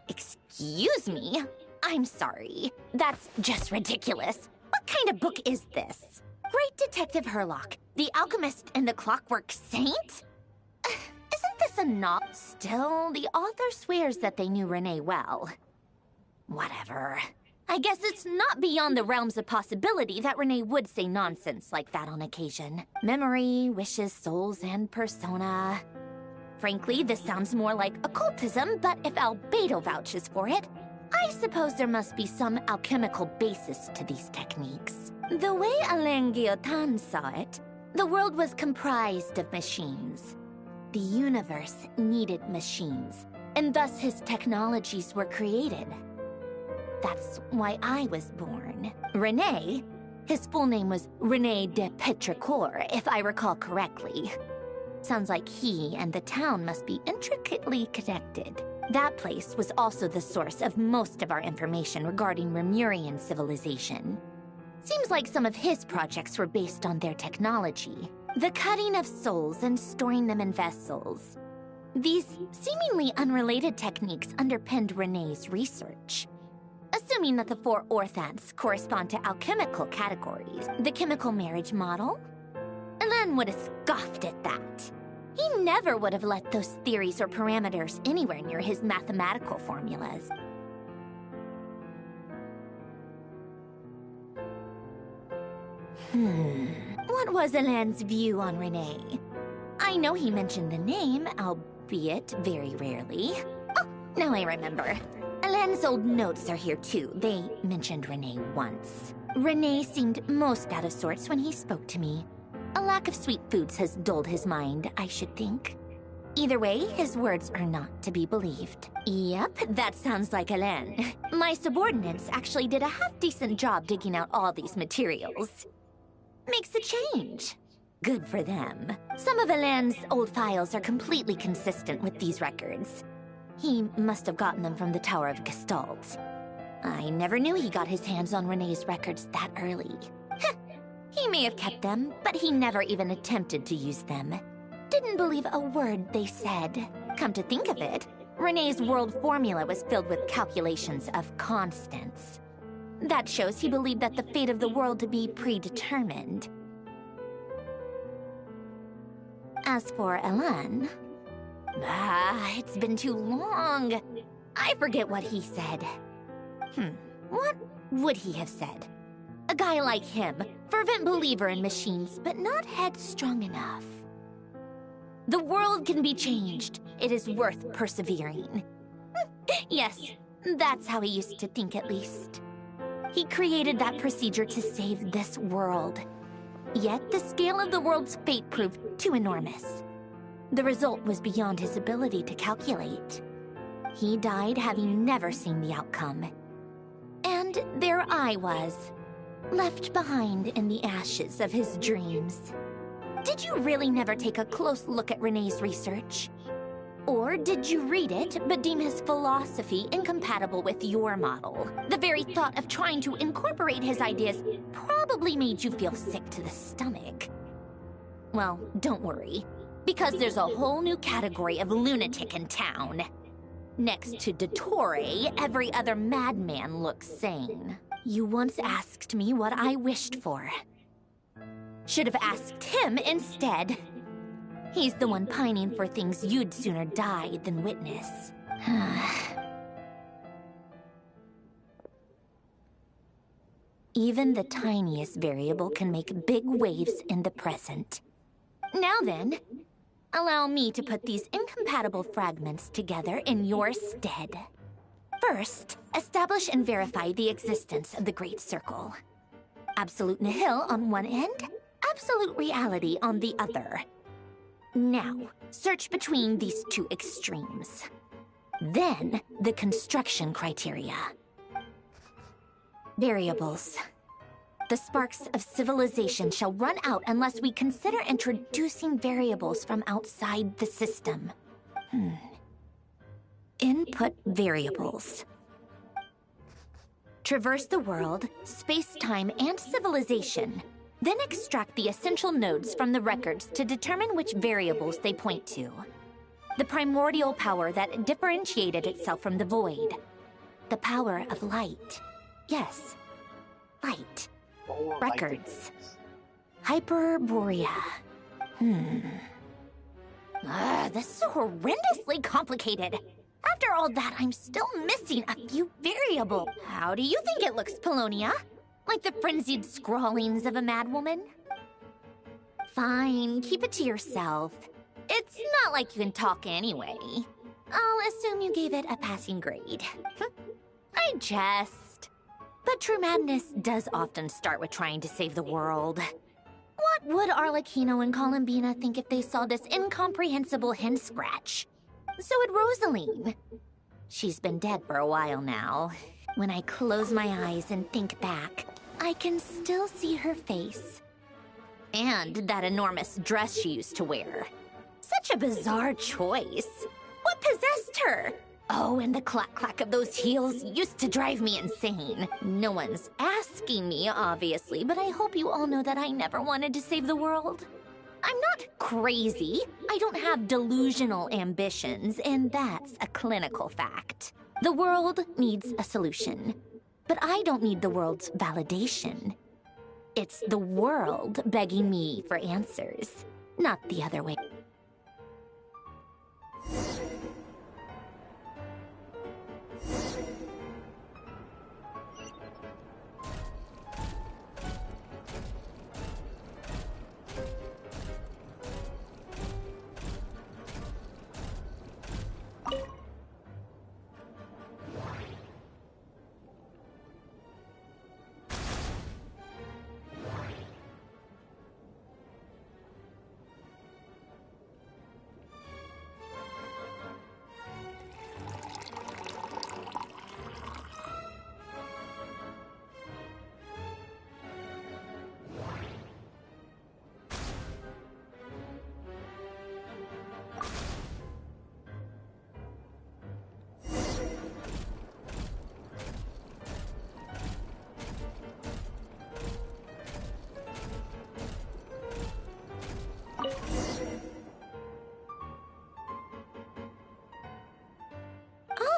Excuse me? I'm sorry. That's just ridiculous. What kind of book is this? Great Detective Herlock, the Alchemist and the Clockwork Saint? Isn't this a novel? Still, the author swears that they knew Renee well. Whatever. I guess it's not beyond the realms of possibility that Renee would say nonsense like that on occasion. Memory, wishes, souls, and persona. Frankly, this sounds more like occultism, but if Albedo vouches for it, I suppose there must be some alchemical basis to these techniques. The way Alain Guillotin saw it, the world was comprised of machines. The universe needed machines, and thus his technologies were created. That's why I was born. René, his full name was René de Petrichor, if I recall correctly. Sounds like he and the town must be intricately connected. That place was also the source of most of our information regarding Remurian civilization. Seems like some of his projects were based on their technology. The cutting of souls and storing them in vessels. These seemingly unrelated techniques underpinned René's research. Assuming that the four orthants correspond to alchemical categories, the chemical marriage model? Alain would have scoffed at that. He never would have let those theories or parameters anywhere near his mathematical formulas. What was Alain's view on Renee? I know he mentioned the name, albeit very rarely. Oh,
Now I remember. Alain's old notes are here too. They mentioned Renee once. Renee seemed most out of sorts when he spoke to me. A lack of sweet foods has dulled his mind, I should think. Either way, his words are not to be believed. Yep, that sounds like Alain. My subordinates actually did a half-decent job digging out all these materials. Makes a change. Good for them. Some of Alain's old files are completely consistent with these records. He must have gotten them from the Tower of Gestalt. I never knew he got his hands on Renee's records that early. He may have kept them, but he never even attempted to use them. Didn't believe a word they said. Come to think of it, Renee's world formula was filled with calculations of constants. That shows he believed that the fate of the world to be predetermined. As for Alain... it's been too long. I forget what he said. What would he have said? A guy like him, fervent believer in machines, but not headstrong enough. The world can be changed. It is worth persevering. Yes, that's how he used to think at least. He created that procedure to save this world. Yet the scale of the world's fate proved too enormous. The result was beyond his ability to calculate. He died having never seen the outcome. And there I was, left behind in the ashes of his dreams. Did you really never take a close look at Renee's research? Or did you read it, but deem his philosophy incompatible with your model? The very thought of trying to incorporate his ideas probably made you feel sick to the stomach. Well, don't worry, because there's a whole new category of lunatic in town. Next to Dottore, every other madman looks sane. You once asked me what I wished for. Should have asked him instead. He's the one pining for things you'd sooner die than witness. Even the tiniest variable can make big waves in the present. Now then, allow me to put these incompatible fragments together in your stead. First, establish and verify the existence of the Great Circle. Absolute nihil on one end, absolute reality on the other. Now, search between these two extremes. Then, the construction criteria. Variables. The sparks of civilization shall run out unless we consider introducing variables from outside the system. Input variables. Traverse the world, space-time, and civilization. Then extract the essential nodes from the records to determine which variables they point to. The primordial power that differentiated itself from the void. The power of light. Yes, light. Records. Hyperborea. This is so horrendously complicated. After all that, I'm still missing a few variables. How do you think it looks, Paulownia? Like the frenzied scrawlings of a madwoman? Fine, keep it to yourself. It's not like you can talk anyway. I'll assume you gave it a passing grade. I jest. But true madness does often start with trying to save the world. What would Arlecchino and Columbina think if they saw this incomprehensible hen scratch? So would Rosaline. She's been dead for a while now. When I close my eyes and think back, I can still see her face. And that enormous dress she used to wear. Such a bizarre choice. What possessed her? Oh, and the clack-clack of those heels used to drive me insane. No one's asking me, obviously, but I hope you all know that I never wanted to save the world. I'm not crazy. I don't have delusional ambitions, and that's a clinical fact. The world needs a solution, but I don't need the world's validation. It's the world begging me for answers, not the other way.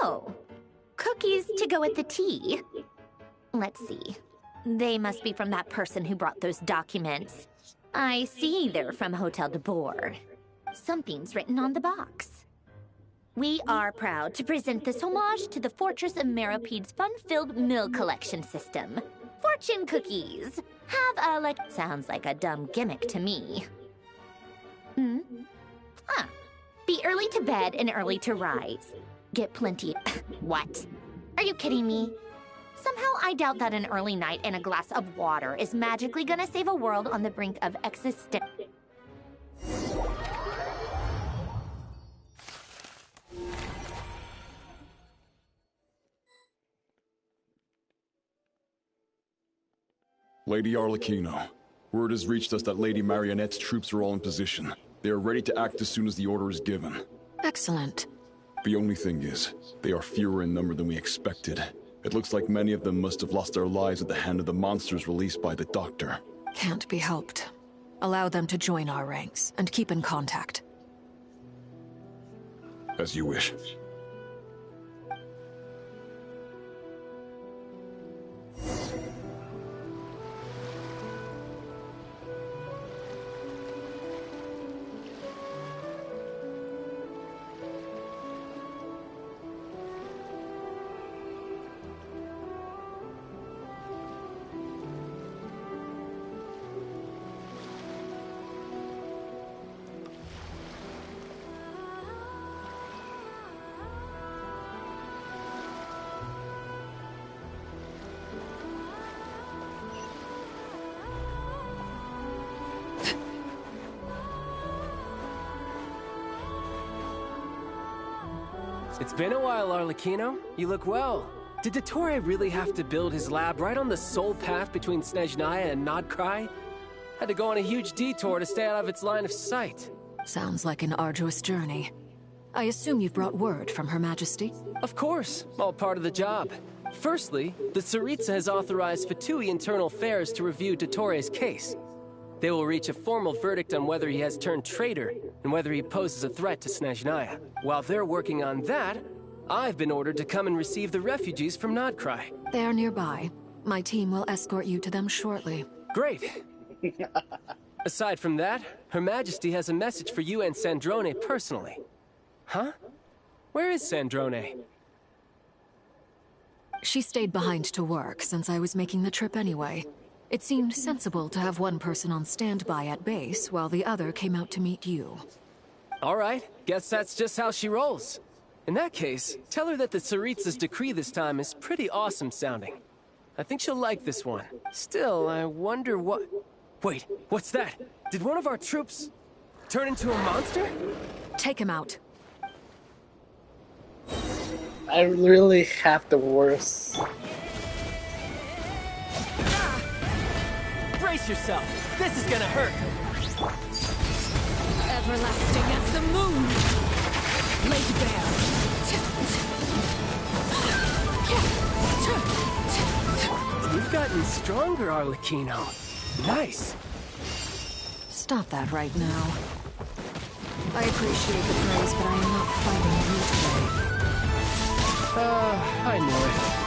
Oh, cookies to go with the tea. Let's see. They must be from that person who brought those documents. I see they're from Hotel de Boer. Something's written on the box. We are proud to present this homage to the Fortress of Meropede's fun-filled mill collection system. Fortune cookies. Have a sounds like a dumb gimmick to me. Be early to bed and early to rise. Get plenty. What? Are you kidding me? Somehow I doubt that an early night and a glass of water is magically gonna save a world on the brink of existence.
Lady Arlecchino, word has reached us that Lady Marionette's troops are all in position. They are ready to act as soon as the order is given.
Excellent.
The only thing is, they are fewer in number than we expected. It looks like many of them must have lost their lives at the hand of the monsters released by the Doctor.
Can't be helped. Allow them to join our ranks, and keep in contact.
As you wish.
It's been a while, Arlecchino. You look well. Did Dottore really have to build his lab right on the sole path between Snezhnaya and Nodcry? Had to go on a huge detour to stay out of its line of sight.
Sounds like an arduous journey. I assume you've brought word from Her Majesty?
Of course, all part of the job. Firstly, the Tsaritsa has authorized Fatui Internal Affairs to review Dottore's case. They will reach a formal verdict on whether he has turned traitor and whether he poses a threat to Snezhnaya. While they're working on that, I've been ordered to come and receive the refugees from Nodcry.
They are nearby. My team will escort you to them shortly.
Great. Aside from that, Her Majesty has a message for you and Sandrone personally. Huh? Where is Sandrone?
She stayed behind to work since I was making the trip anyway. It seemed sensible to have one person on standby at base while the other came out to meet you.
All right, guess that's just how she rolls. In that case, tell her that the Tsaritsa's decree this time is pretty awesome sounding. I think she'll like this one. Still, I wonder what... Wait, what's that? Did one of our troops turn into a monster?
Take him out.
I really have the worst.
Brace yourself. This is gonna hurt.
Everlasting as the moon. Laid bare.
You've gotten stronger, Arlecchino. Nice.
Stop that right now. I appreciate the praise, but I am not fighting you today.
I knew it.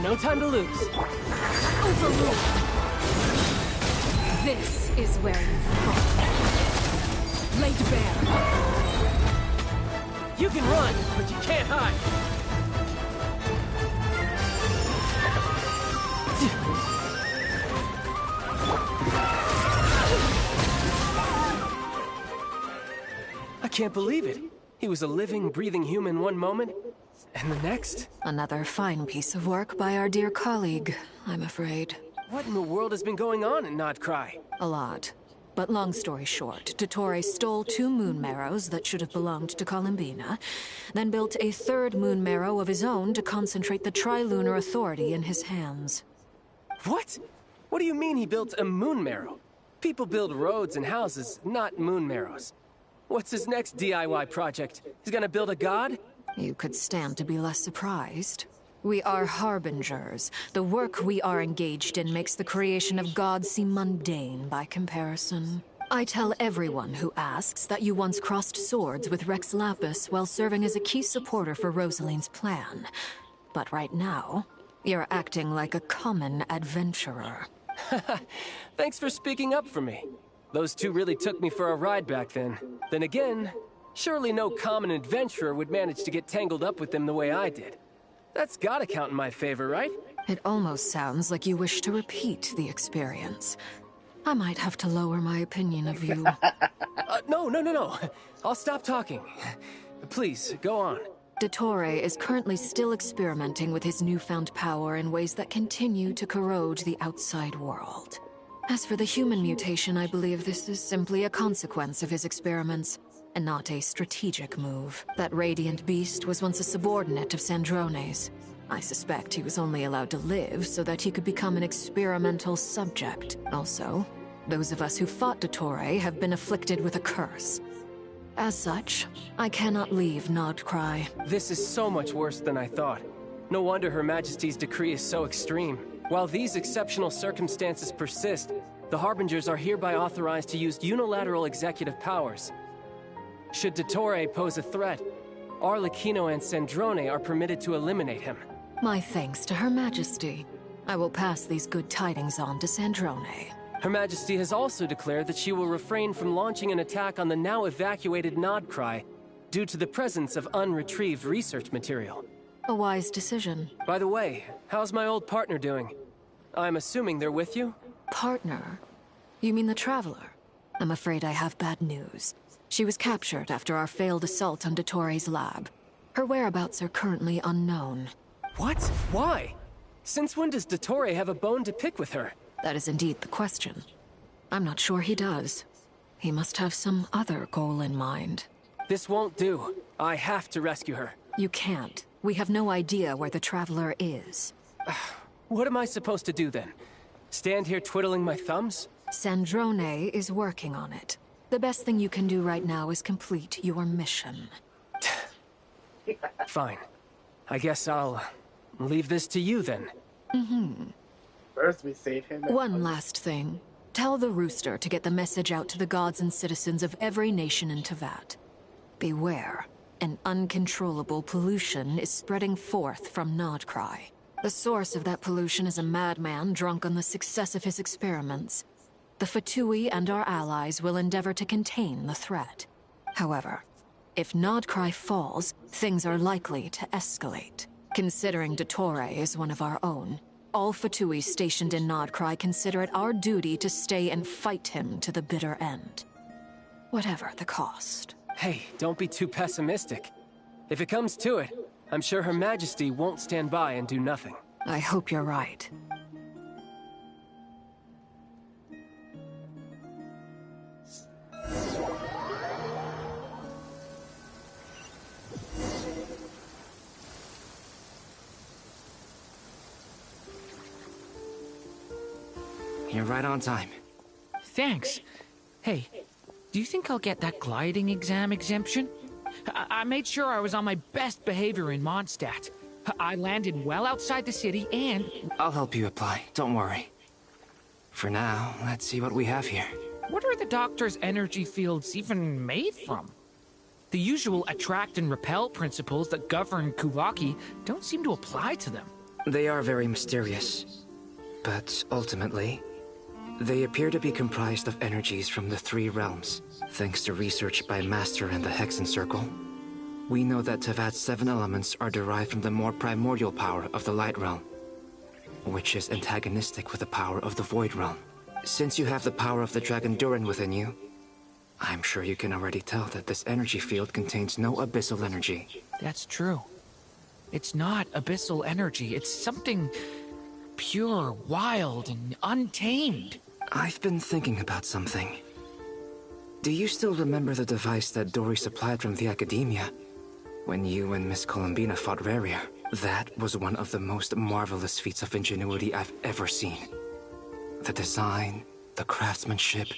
No time to lose.
Overruled. This is where you fall. Laid bare.
You can run, but you can't hide. I can't believe it. He was a living, breathing human one moment, and the next...
Another fine piece of work by our dear colleague, I'm afraid.
What in the world has been going on in Nodcry?
A lot. But long story short, Dottore stole 2 moon marrows that should have belonged to Columbina, then built a 3rd moon marrow of his own to concentrate the Trilunar Authority in his hands.
What? What do you mean he built a moon marrow? People build roads and houses, not moon marrows. What's his next DIY project? He's gonna build a god?
You could stand to be less surprised. We are harbingers. The work we are engaged in makes the creation of gods seem mundane by comparison. I tell everyone who asks that you once crossed swords with Rex Lapis while serving as a key supporter for Rosaline's plan. But right now, you're acting like a common adventurer.
Thanks for speaking up for me. Those 2 really took me for a ride back then. Then again, surely no common adventurer would manage to get tangled up with them the way I did. That's gotta count in my favor, right?
It almost sounds like you wish to repeat the experience. I might have to lower my opinion of you.
No. I'll stop talking. Please, go on.
Dottore is currently still experimenting with his newfound power in ways that continue to corrode the outside world. As for the human mutation, I believe this is simply a consequence of his experiments, and not a strategic move. That radiant beast was once a subordinate of Sandrone's. I suspect he was only allowed to live so that he could become an experimental subject. Also, those of us who fought Dottore have been afflicted with a curse. As such, I cannot leave Nodcry.
This is so much worse than I thought. No wonder Her Majesty's decree is so extreme. While these exceptional circumstances persist, the Harbingers are hereby authorized to use unilateral executive powers. Should Dottore pose a threat, Arlecchino and Sandrone are permitted to eliminate him.
My thanks to Her Majesty. I will pass these good tidings on to Sandrone.
Her Majesty has also declared that she will refrain from launching an attack on the now evacuated Nodcry due to the presence of unretrieved research material.
A wise decision.
By the way, how's my old partner doing? I'm assuming they're with you?
Partner? You mean the Traveler? I'm afraid I have bad news. She was captured after our failed assault on Dottore's lab. Her whereabouts are currently unknown.
What? Why? Since when does Dottore have a bone to pick with her?
That is indeed the question. I'm not sure he does. He must have some other goal in mind.
This won't do. I have to rescue her.
You can't. We have no idea where the Traveler is.
What am I supposed to do then? Stand here twiddling my thumbs?
Sandrone is working on it. The best thing you can do right now is complete your mission.
Fine. I guess I'll leave this to you then.
First we save him.
One last thing. Tell the Rooster to get the message out to the gods and citizens of every nation in Teyvat. Beware. An uncontrollable pollution is spreading forth from Nodcry. The source of that pollution is a madman drunk on the success of his experiments. The Fatui and our allies will endeavor to contain the threat. However, if Nodcry falls, things are likely to escalate. Considering Dottore is one of our own, all Fatui stationed in Nodcry consider it our duty to stay and fight him to the bitter end. Whatever the cost.
Hey, don't be too pessimistic. If it comes to it, I'm sure Her Majesty won't stand by and do nothing.
I hope you're right.
You're right on time.
Thanks. Hey, do you think I'll get that gliding exam exemption? I made sure I was on my best behavior in Mondstadt. I landed well outside the city and...
I'll help you apply, don't worry. For now, let's see what we have here.
What are the Doctor's energy fields even made from? The usual attract and repel principles that govern Kuvaki don't seem to apply to them.
They are very mysterious. But ultimately, they appear to be comprised of energies from the 3 realms. Thanks to research by Master in the Hexen Circle, we know that Teyvat's 7 elements are derived from the more primordial power of the Light Realm, which is antagonistic with the power of the Void Realm. Since you have the power of the Dragon Durin within you, I'm sure you can already tell that this energy field contains no abyssal energy.
That's true. It's not abyssal energy, it's something pure, wild, and untamed.
I've been thinking about something. Do you still remember the device that Dory supplied from the Academia when you and Miss Columbina fought Rarier? That was one of the most marvelous feats of ingenuity I've ever seen. The design, the craftsmanship,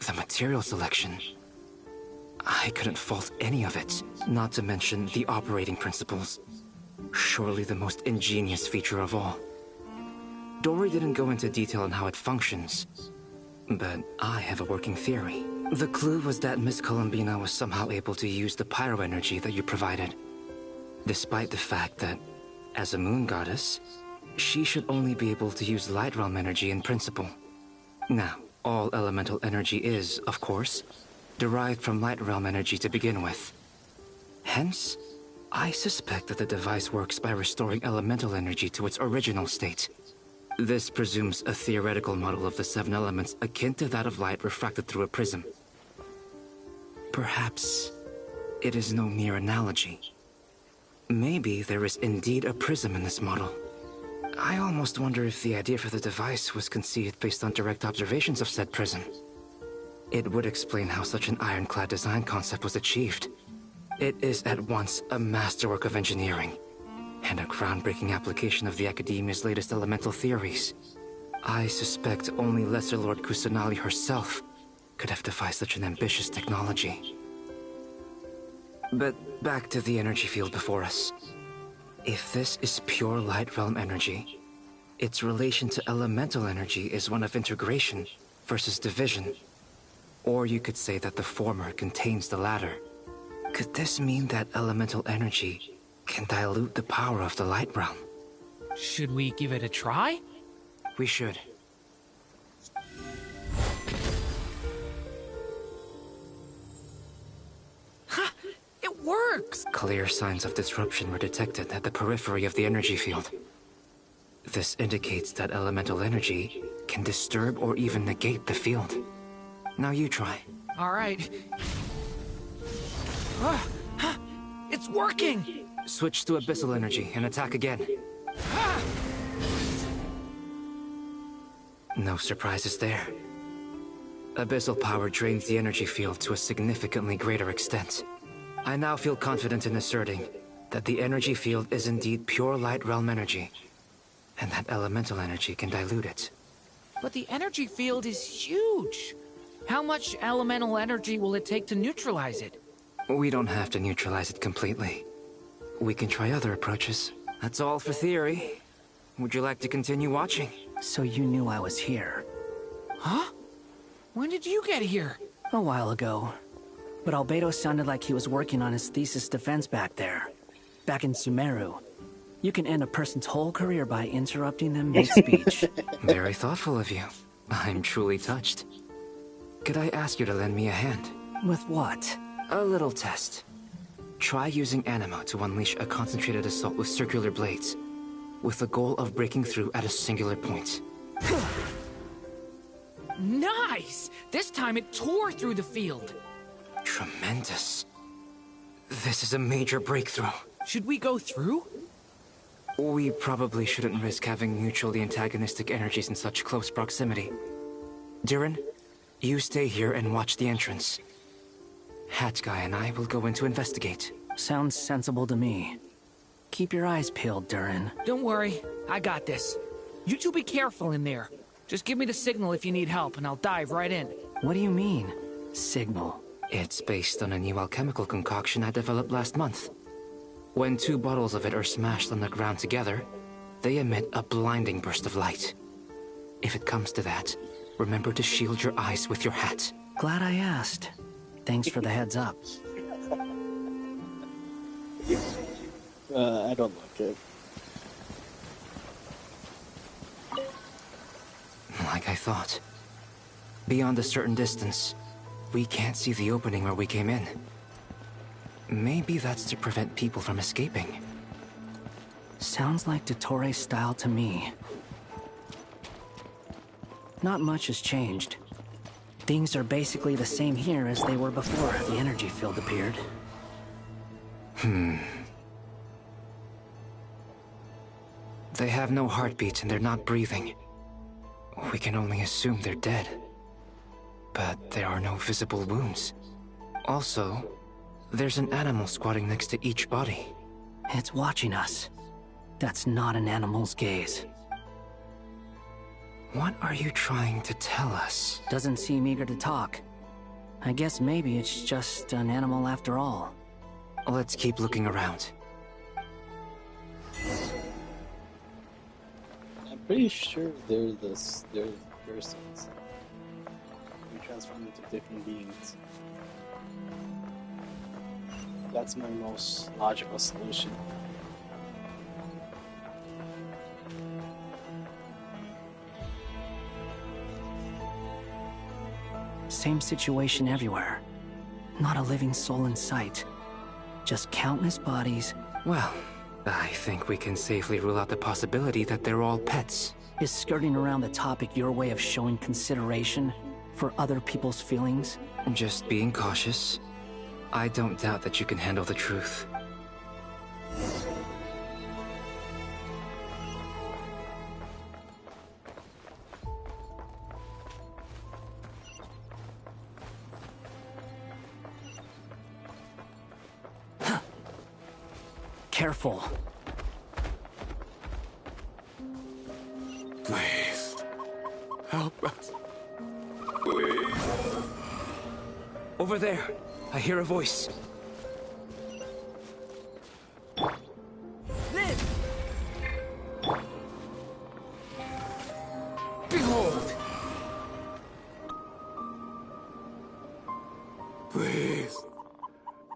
the material selection. I couldn't fault any of it, not to mention the operating principles. Surely the most ingenious feature of all. Dory didn't go into detail on how it functions, but I have a working theory. The clue was that Miss Columbina was somehow able to use the pyro energy that you provided, despite the fact that, as a moon goddess, she should only be able to use light realm energy in principle. Now, all elemental energy is, of course, derived from light realm energy to begin with. Hence, I suspect that the device works by restoring elemental energy to its original state. This presumes a theoretical model of the 7 elements akin to that of light refracted through a prism. Perhaps it is no mere analogy. Maybe there is indeed a prism in this model. I almost wonder if the idea for the device was conceived based on direct observations of said prism. It would explain how such an ironclad design concept was achieved. It is at once a masterwork of engineering and a groundbreaking application of the Academia's latest elemental theories. I suspect only Lesser Lord Kusanali herself could have devised such an ambitious technology. But back to the energy field before us. If this is pure light realm energy, its relation to elemental energy is one of integration versus division. Or you could say that the former contains the latter. Could this mean that elemental energy can dilute the power of the light realm?
Should we give it a try?
We should.
Ha! It works!
Clear signs of disruption were detected at the periphery of the energy field. This indicates that elemental energy can disturb or even negate the field. Now you try.
All right. It's working!
Switch to abyssal energy and attack again. No surprises there. Abyssal power drains the energy field to a significantly greater extent. I now feel confident in asserting that the energy field is indeed pure light realm energy, and that elemental energy can dilute it.
But the energy field is huge! How much elemental energy will it take to neutralize it?
We don't have to neutralize it completely. We can try other approaches. That's all for theory. Would you like to continue watching?
So you knew I was here.
Huh? When did you get here?
A while ago. But Albedo sounded like he was working on his thesis defense back there. Back in Sumeru. You can end a person's whole career by interrupting them mid-speech.
Very thoughtful of you. I'm truly touched. Could I ask you to lend me a hand?
With what?
A little test. Try using Animo to unleash a concentrated assault with circular blades, with the goal of breaking through at a singular point.
Nice! This time it tore through the field.
Tremendous. This is a major breakthrough.
Should we go through?
We probably shouldn't risk having mutually antagonistic energies in such close proximity. Durin, you stay here and watch the entrance. Hat Guy and I will go in to investigate.
Sounds sensible to me. Keep your eyes peeled, Durin.
Don't worry, I got this. You two be careful in there. Just give me the signal if you need help, and I'll dive right in.
What do you mean, signal?
It's based on a new alchemical concoction I developed last month. When 2 bottles of it are smashed on the ground together, they emit a blinding burst of light. If it comes to that, remember to shield your eyes with your hat.
Glad I asked. Thanks for the heads up.
I don't like it.
Like I thought. Beyond a certain distance, we can't see the opening where we came in. Maybe that's to prevent people from escaping.
Sounds like Dottore style to me. Not much has changed. Things are basically the same here as they were before the energy field appeared.
They have no heartbeat and they're not breathing. We can only assume they're dead. But but there are no visible wounds. Also, there's an animal squatting next to each body.
It's watching us. That's not an animal's gaze.
What are you trying to tell us?
Doesn't seem eager to talk. I guess maybe it's just an animal after all.
Let's keep looking around.
I'm pretty sure they're persons. We transform into different beings. That's my most logical solution.
Same situation everywhere. Not a living soul in sight. Just countless bodies.
Well, I think we can safely rule out the possibility that they're all pets.
Is skirting around the topic your way of showing consideration for other people's feelings?
Just being cautious. I don't doubt that you can handle the truth.
Careful.
Please. Help us. Please.
Over there. I hear a voice.
Live! Behold!
Please.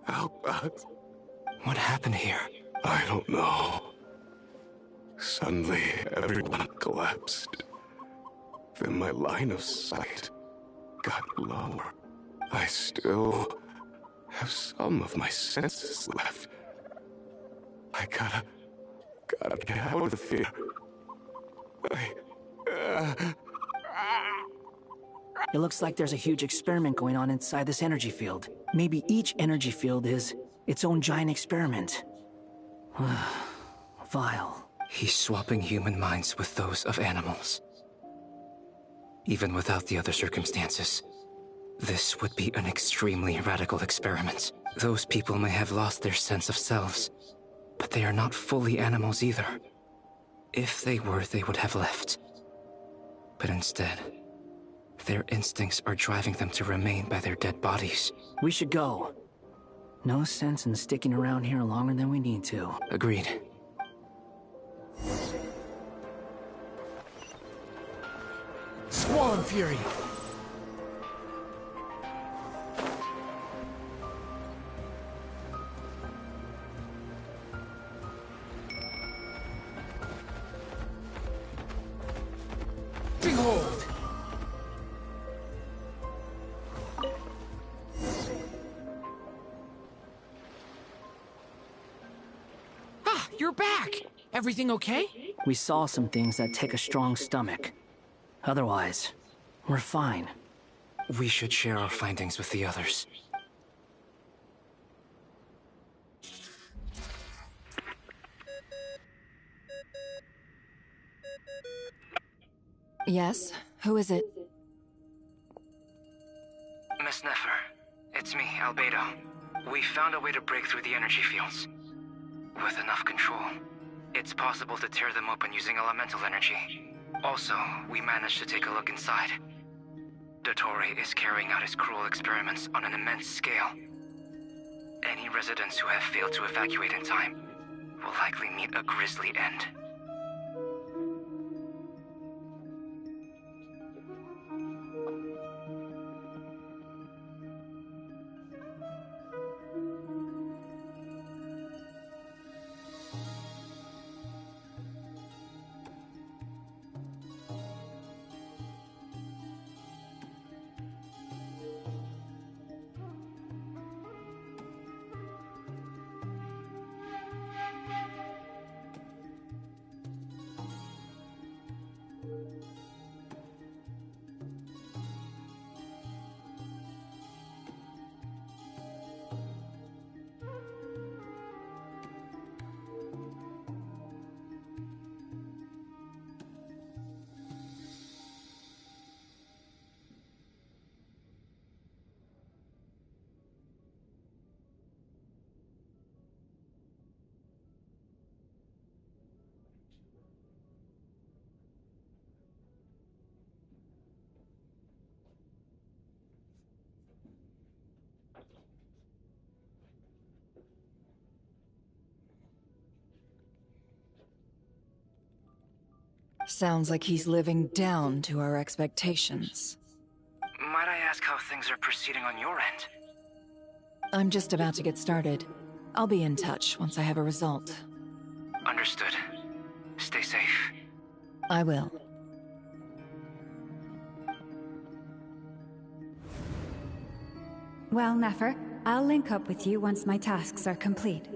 Help us.
What happened here?
I don't know. Suddenly, everyone collapsed. Then my line of sight got lower. I still have some of my senses left. I gotta get out of here.
It looks like there's a huge experiment going on inside this energy field. Maybe each energy field is its own giant experiment. Vile.
He's swapping human minds with those of animals. Even without the other circumstances, this would be an extremely radical experiment. Those people may have lost their sense of selves, but they are not fully animals either. If they were, they would have left. But instead, their instincts are driving them to remain by their dead bodies.
We should go. No sense in sticking around here longer than we need to.
Agreed.
Swan Fury! Behold! Ah, you're back! Everything okay?
We saw some things that take a strong stomach. Otherwise, we're fine.
We should share our findings with the others.
Yes? Who is it?
Miss Nefer, it's me, Albedo. We found a way to break through the energy fields. With enough control, it's possible to tear them open using elemental energy. Also, we managed to take a look inside. Dottore is carrying out his cruel experiments on an immense scale. Any residents who have failed to evacuate in time will likely meet a grisly end.
Sounds like he's living down to our expectations.
Might I ask how things are proceeding on your end?
I'm just about to get started. I'll be in touch once I have a result.
Understood. Stay safe.
I will.
Well, Nefer, I'll link up with you once my tasks are complete.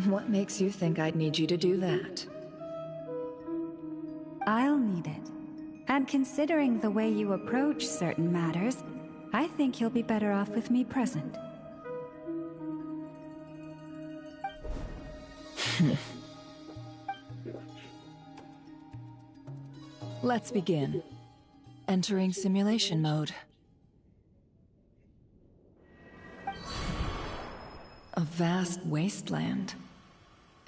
What makes you think I'd need you to do that?
I'll need it. And considering the way you approach certain matters, I think you'll be better off with me present.
Let's begin. Entering simulation mode. A vast wasteland.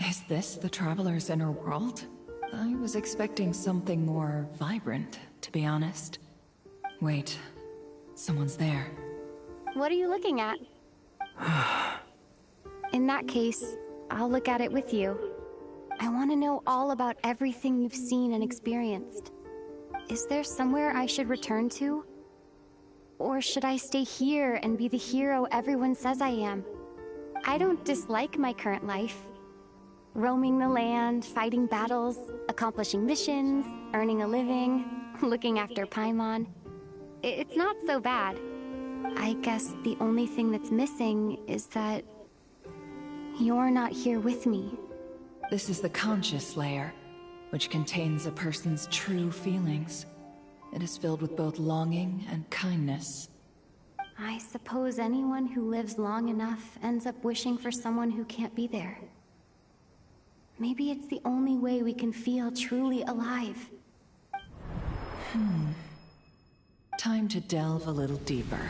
Is this the Traveler's inner world? I was expecting something more vibrant, to be honest. Wait, someone's there.
What are you looking at? In that case, I'll look at it with you. I want to know all about everything you've seen and experienced. Is there somewhere I should return to? Or should I stay here and be the hero everyone says I am? I don't dislike my current life. Roaming the land, fighting battles, accomplishing missions, earning a living, looking after Paimon. It's not so bad. I guess the only thing that's missing is that you're not here with me.
This is the conscious layer, which contains a person's true feelings. It is filled with both longing and kindness.
I suppose anyone who lives long enough ends up wishing for someone who can't be there. Maybe it's the only way we can feel truly alive.
Time to delve a little deeper.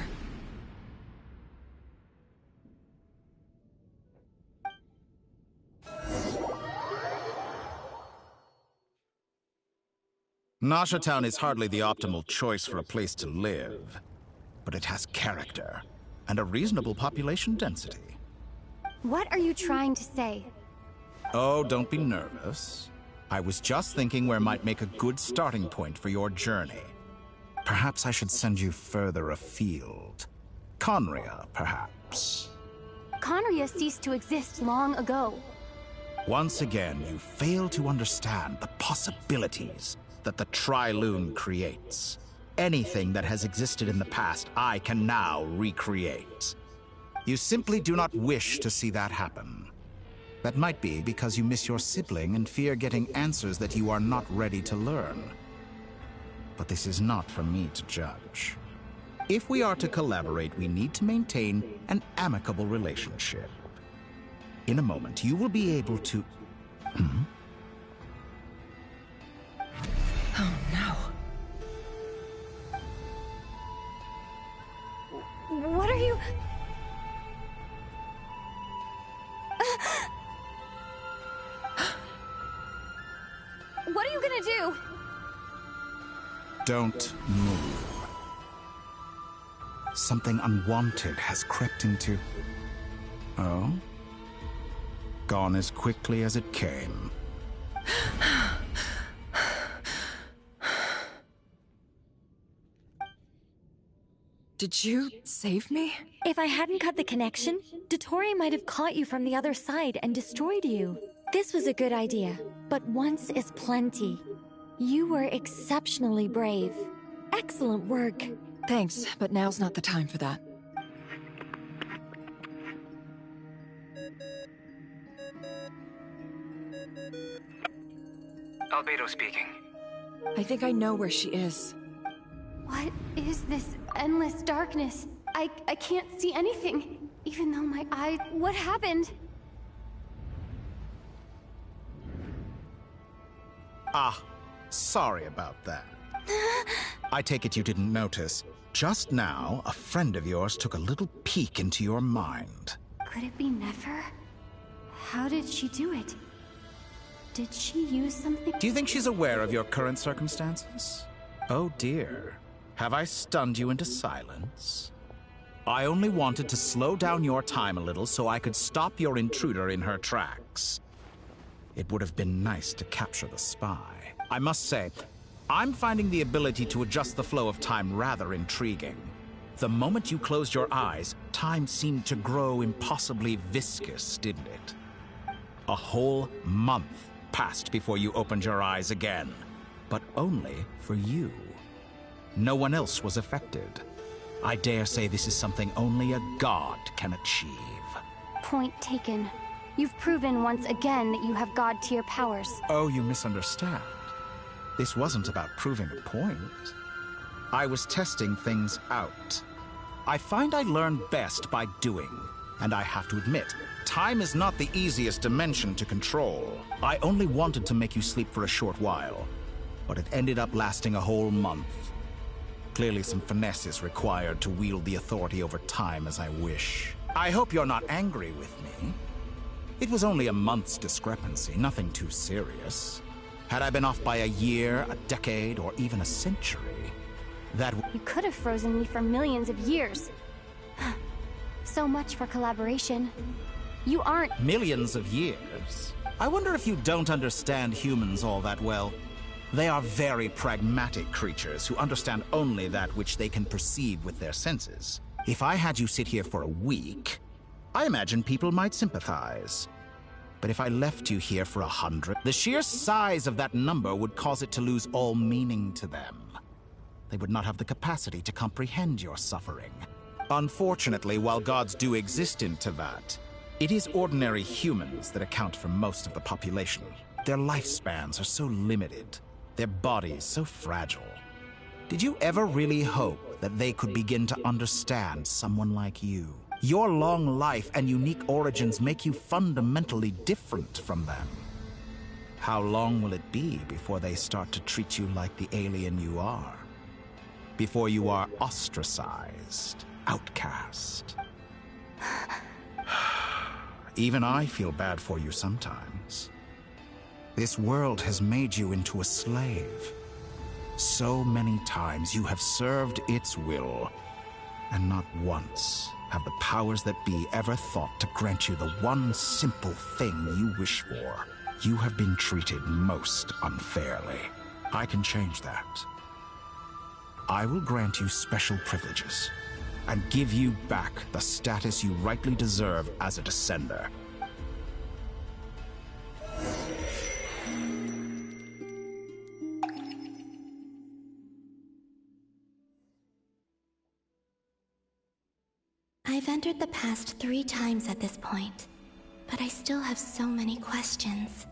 Nasha Town is hardly the optimal choice for a place to live, but it has character and a reasonable population density.
What are you trying to say?
Oh, don't be nervous. I was just thinking where might make a good starting point for your journey. Perhaps I should send you further afield. Khaenri'ah, perhaps.
Khaenri'ah ceased to exist long ago.
Once again, you fail to understand the possibilities that the Tri-Lune creates. Anything that has existed in the past, I can now recreate. You simply do not wish to see that happen. That might be because you miss your sibling and fear getting answers that you are not ready to learn. But this is not for me to judge. If we are to collaborate, we need to maintain an amicable relationship. In a moment, you will be able to...
Oh no.
What are you... What are you gonna do?
Don't move. Something unwanted has crept into... Oh? Gone as quickly as it came.
Did you save me?
If I hadn't cut the connection, Dottore might have caught you from the other side and destroyed you. This was a good idea, but once is plenty. You were exceptionally brave. Excellent work.
Thanks, but now's not the time for that.
Albedo speaking.
I think I know where she is.
What is this endless darkness? I can't see anything, even though my eye... What happened?
Ah, sorry about that. I take it you didn't notice. Just now, a friend of yours took a little peek into your mind.
Could it be Nefer? How did she do it? Did she use something?
Do you think she's aware of your current circumstances? Oh dear. Have I stunned you into silence? I only wanted to slow down your time a little so I could stop your intruder in her tracks. It would have been nice to capture the spy. I must say, I'm finding the ability to adjust the flow of time rather intriguing. The moment you closed your eyes, time seemed to grow impossibly viscous, didn't it? A whole month passed before you opened your eyes again, but only for you. No one else was affected. I dare say this is something only a god can achieve.
Point taken. You've proven once again that you have god-tier powers.
Oh, you misunderstand. This wasn't about proving a point. I was testing things out. I find I learn best by doing, and I have to admit, time is not the easiest dimension to control. I only wanted to make you sleep for a short while, but it ended up lasting a whole month. Clearly some finesse is required to wield the authority over time as I wish. I hope you're not angry with me. It was only a month's discrepancy, nothing too serious. Had I been off by a year, a decade, or even a century, that
You could have frozen me for millions of years. So much for collaboration. You aren't—
Millions of years? I wonder if you don't understand humans all that well. They are very pragmatic creatures who understand only that which they can perceive with their senses. If I had you sit here for a week, I imagine people might sympathize. But if I left you here for 100, the sheer size of that number would cause it to lose all meaning to them. They would not have the capacity to comprehend your suffering. Unfortunately, while gods do exist in Teyvat, it is ordinary humans that account for most of the population. Their lifespans are so limited, their bodies so fragile. Did you ever really hope that they could begin to understand someone like you? Your long life and unique origins make you fundamentally different from them. How long will it be before they start to treat you like the alien you are? Before you are ostracized, outcast? Even I feel bad for you sometimes. This world has made you into a slave. So many times you have served its will, and not once have the powers that be ever thought to grant you the one simple thing you wish for. You have been treated most unfairly. I can change that. I will grant you special privileges, and give you back the status you rightly deserve as a Descender.
I've entered the past 3 times at this point, but I still have so many questions.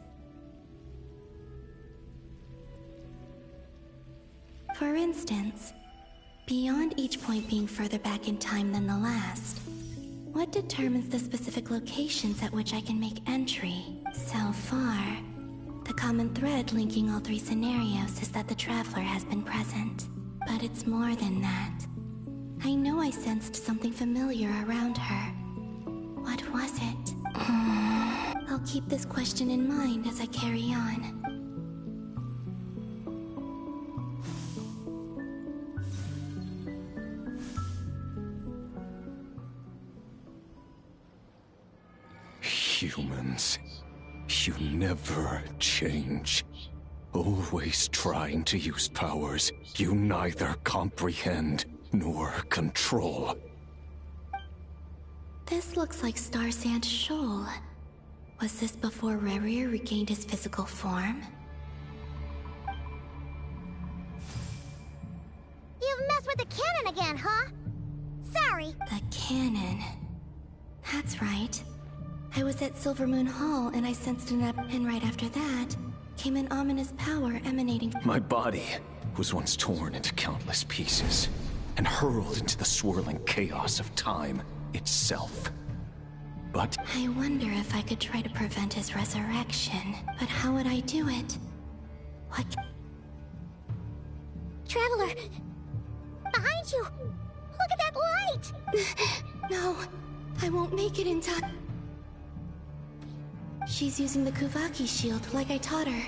For instance, beyond each point being further back in time than the last, what determines the specific locations at which I can make entry? So far, the common thread linking all 3 scenarios is that the Traveler has been present. But it's more than that. I know I sensed something familiar around her. What was it? I'll keep this question in mind as I carry on.
Humans, you never change. Always trying to use powers you neither comprehend nor control.
This looks like Star Sand Shoal. Was this before Rerir regained his physical form?
You've messed with the cannon again, huh? Sorry.
The cannon. That's right. I was at Silvermoon Hall and I sensed an and right after that came an ominous power emanating from—
My body was once torn into countless pieces and hurled into the swirling chaos of time itself. But
I wonder if I could try to prevent his resurrection. But how would I do it? What—
Traveler! Behind you! Look at that light!
No, I won't make it in time. She's using the Kuvaki shield like I taught her.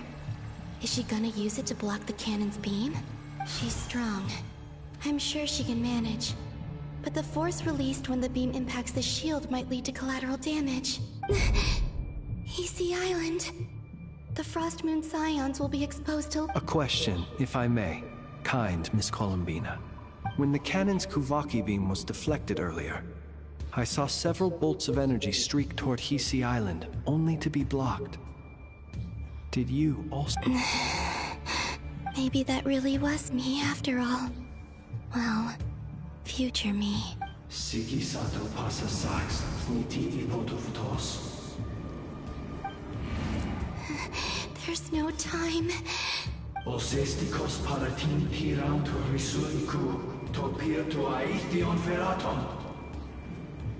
Is she gonna use it to block the cannon's beam? She's strong. I'm sure she can manage. but the force released when the beam impacts the shield might lead to collateral damage. EC Island. The Frost Moon Scions will be exposed to—
A question, if I may. Kind Miss Columbina. When the cannon's Kuvaki beam was deflected earlier, I saw several bolts of energy streak toward Hisi Island, only to be blocked. Did you also—
Maybe that really was me after all. Well, future me.
Siki Sato pasa sax, niti ipotofutos.
There's no time.
Osestikos paratin tirant risuiku, topir to aithion feraton.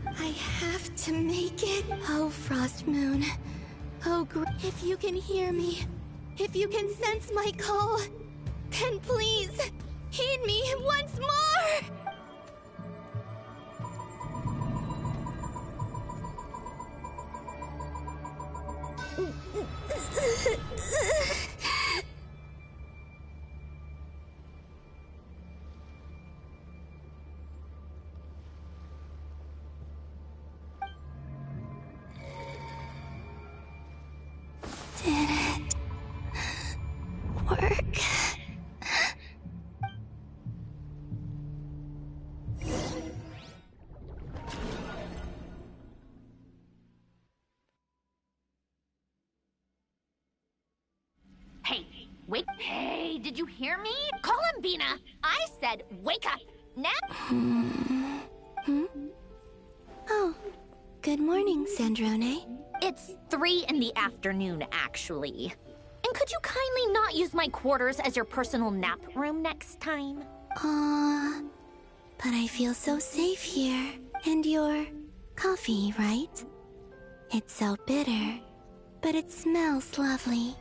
I have to make it. Oh, Frost Moon. Oh, if you can hear me, if you can sense my call, then please, heed me once more! Did it work?
Hey, wait. Hey, did you hear me? Columbina, I said wake up. Now.
Oh, good morning, Sandrone.
It's 3 in the afternoon, actually. And could you kindly not use my quarters as your personal nap room next time?
But I feel so safe here. And your coffee, right? It's so bitter, but it smells lovely.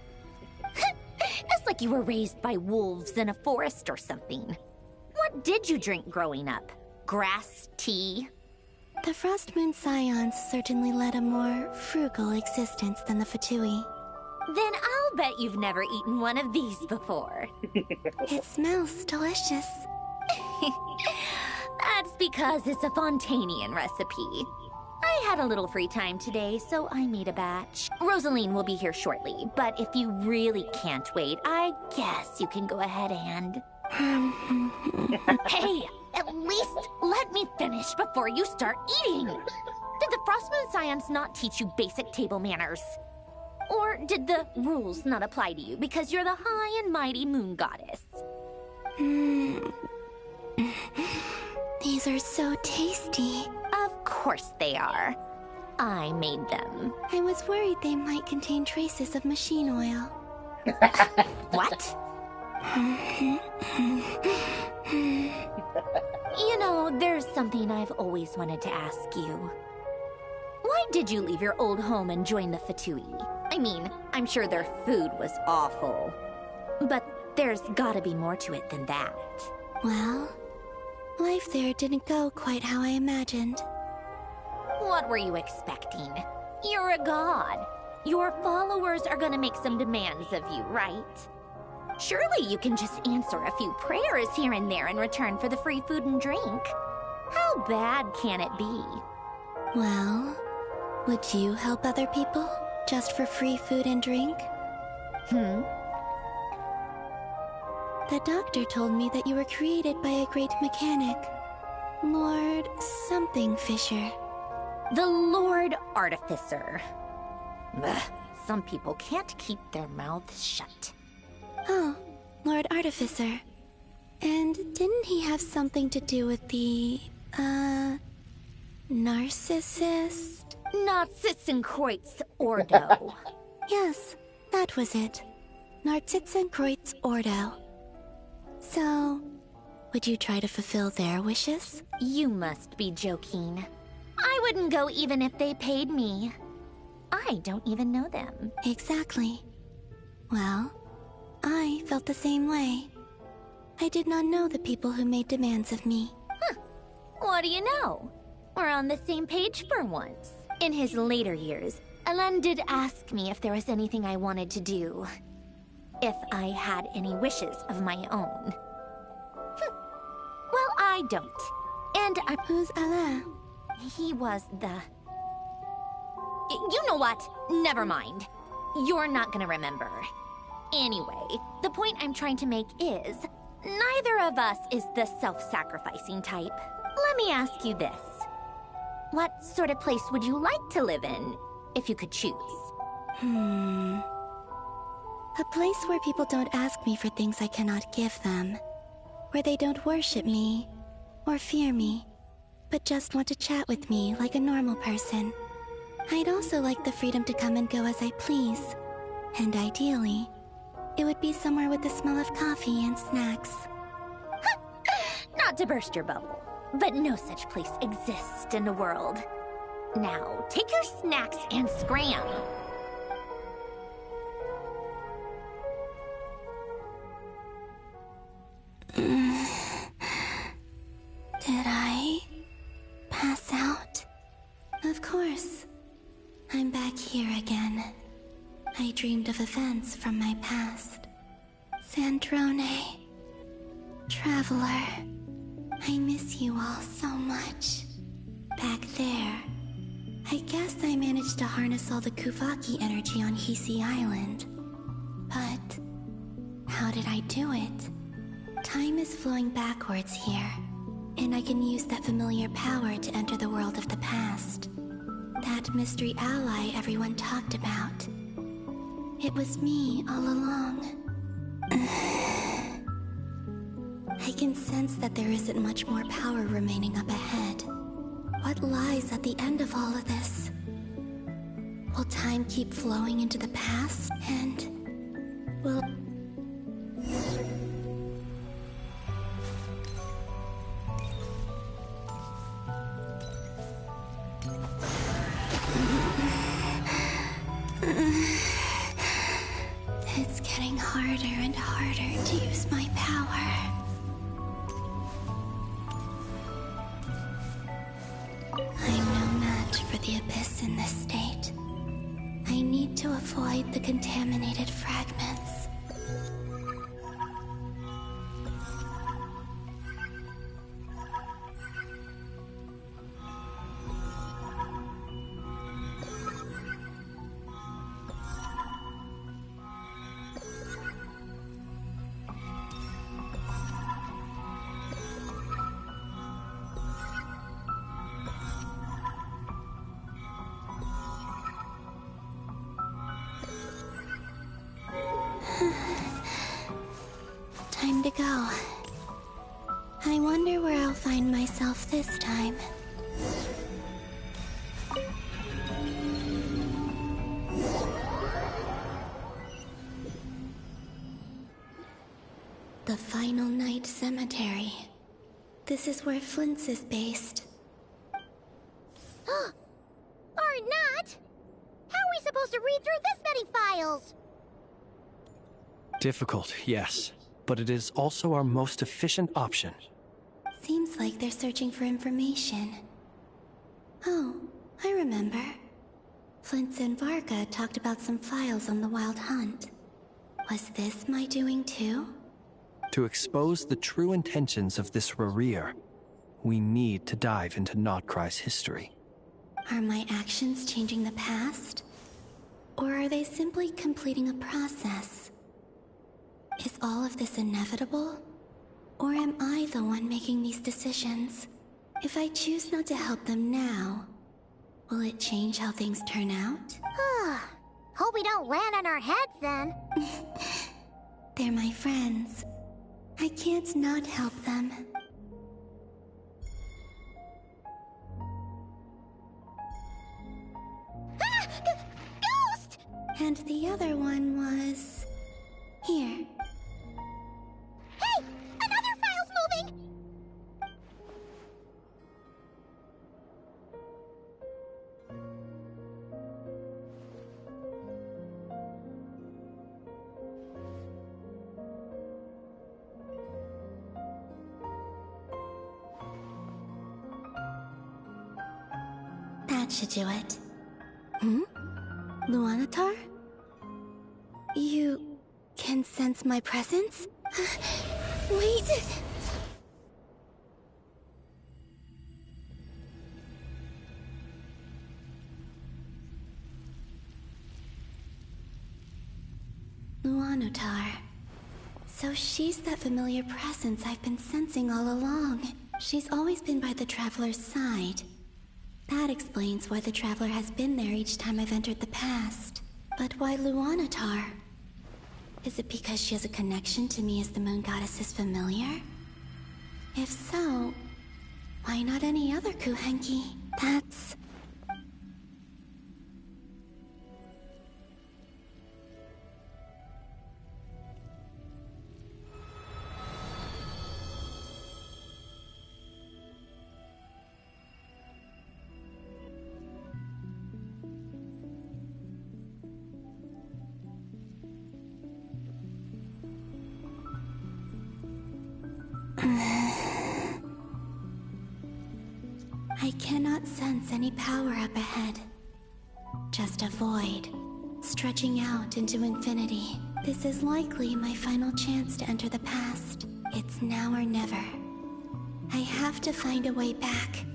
It's like you were raised by wolves in a forest or something. What did you drink growing up? Grass tea?
The Frost Moon Scions certainly led a more frugal existence than the Fatui.
Then I'll bet you've never eaten one of these before.
It smells delicious.
That's because it's a Fontanian recipe. I had a little free time today, so I made a batch. Rosaline will be here shortly, but if you really can't wait, I guess you can go ahead and... Hey, at least let me finish before you start eating! Did the Frost Moon Scions not teach you basic table manners? Or did the rules not apply to you because you're the high and mighty moon goddess?
These are so tasty.
Of course they are. I made them.
I was worried they might contain traces of machine oil.
What? You know, there's something I've always wanted to ask you. Why did you leave your old home and join the Fatui? I mean, I'm sure their food was awful. But there's gotta be more to it than that.
Well, life there didn't go quite how I imagined.
What were you expecting? You're a god. Your followers are gonna make some demands of you, right? Surely you can just answer a few prayers here and there in return for the free food and drink. How bad can it be?
Well, would you help other people just for free food and drink? The doctor told me that you were created by a great mechanic, Lord something Fisher.
The Lord Artificer. Ugh, some people can't keep their mouths shut.
Oh, Lord Artificer. And didn't he have something to do with the, Narcissist?
Narcissenkreuz Ordo.
Yes, that was it. Narcissenkreuz Ordo. So, would you try to fulfill their wishes?
You must be joking. I wouldn't go even if they paid me. I don't even know them.
Exactly. Well, I felt the same way. I did not know the people who made demands of me.
What do you know? We're on the same page for once. In his later years, Alan did ask me if there was anything I wanted to do. If I had any wishes of my own. Well, I don't. And
who's Alain?
He was the... You know what? Never mind. You're not gonna remember. Anyway, the point I'm trying to make is, neither of us is the self-sacrificing type. Let me ask you this. What sort of place would you like to live in, if you could choose?
A place where people don't ask me for things I cannot give them. Where they don't worship me, or fear me, but just want to chat with me like a normal person. I'd also like the freedom to come and go as I please. And ideally, it would be somewhere with the smell of coffee and snacks.
Not to burst your bubble, but no such place exists in the world. Now, take your snacks and scram.
Did I pass out? Of course. I'm back here again. I dreamed of events from my past. Sandrone. Traveler. I miss you all so much. Back there. I guess I managed to harness all the Kuvaki energy on Hisi Island. But how did I do it? Time is flowing backwards here, and I can use that familiar power to enter the world of the past. That mystery ally everyone talked about. It was me all along. I can sense that there isn't much more power remaining up ahead. What lies at the end of all of this? Will time keep flowing into the past, and will... It's getting harder and harder to use my power. I'm no match for the Abyss in this state. I need to avoid the contaminated fragments. Time to go. I wonder where I'll find myself this time. The Final Night Cemetery. This is where Flint's is based.
Or not! How are we supposed to read through this many files?
Difficult, yes. But it is also our most efficient option.
Seems like they're searching for information. Oh, I remember. Flint and Varga talked about some files on the Wild Hunt. Was this my doing too?
To expose the true intentions of this Rerir, we need to dive into Notcry's history.
Are my actions changing the past? Or are they simply completing a process? Is all of this inevitable? Or am I the one making these decisions? If I choose not to help them now, will it change how things turn out?
Hope we don't land on our heads then.
They're my friends. I can't not help them.
Ghost!
And the other one was... here.
Hey! Another file's moving!
That should do it. Hmm? Luanatar? You can sense my presence? Wait! Luonotar. So she's that familiar presence I've been sensing all along. She's always been by the Traveler's side. That explains why the Traveler has been there each time I've entered the past. But why Luonotar? Is it because she has a connection to me as the Moon Goddess's familiar? If so, why not any other Kuhenki? That's... I cannot sense any power up ahead. Just a void, stretching out into infinity. This is likely my final chance to enter the past. It's now or never. I have to find a way back.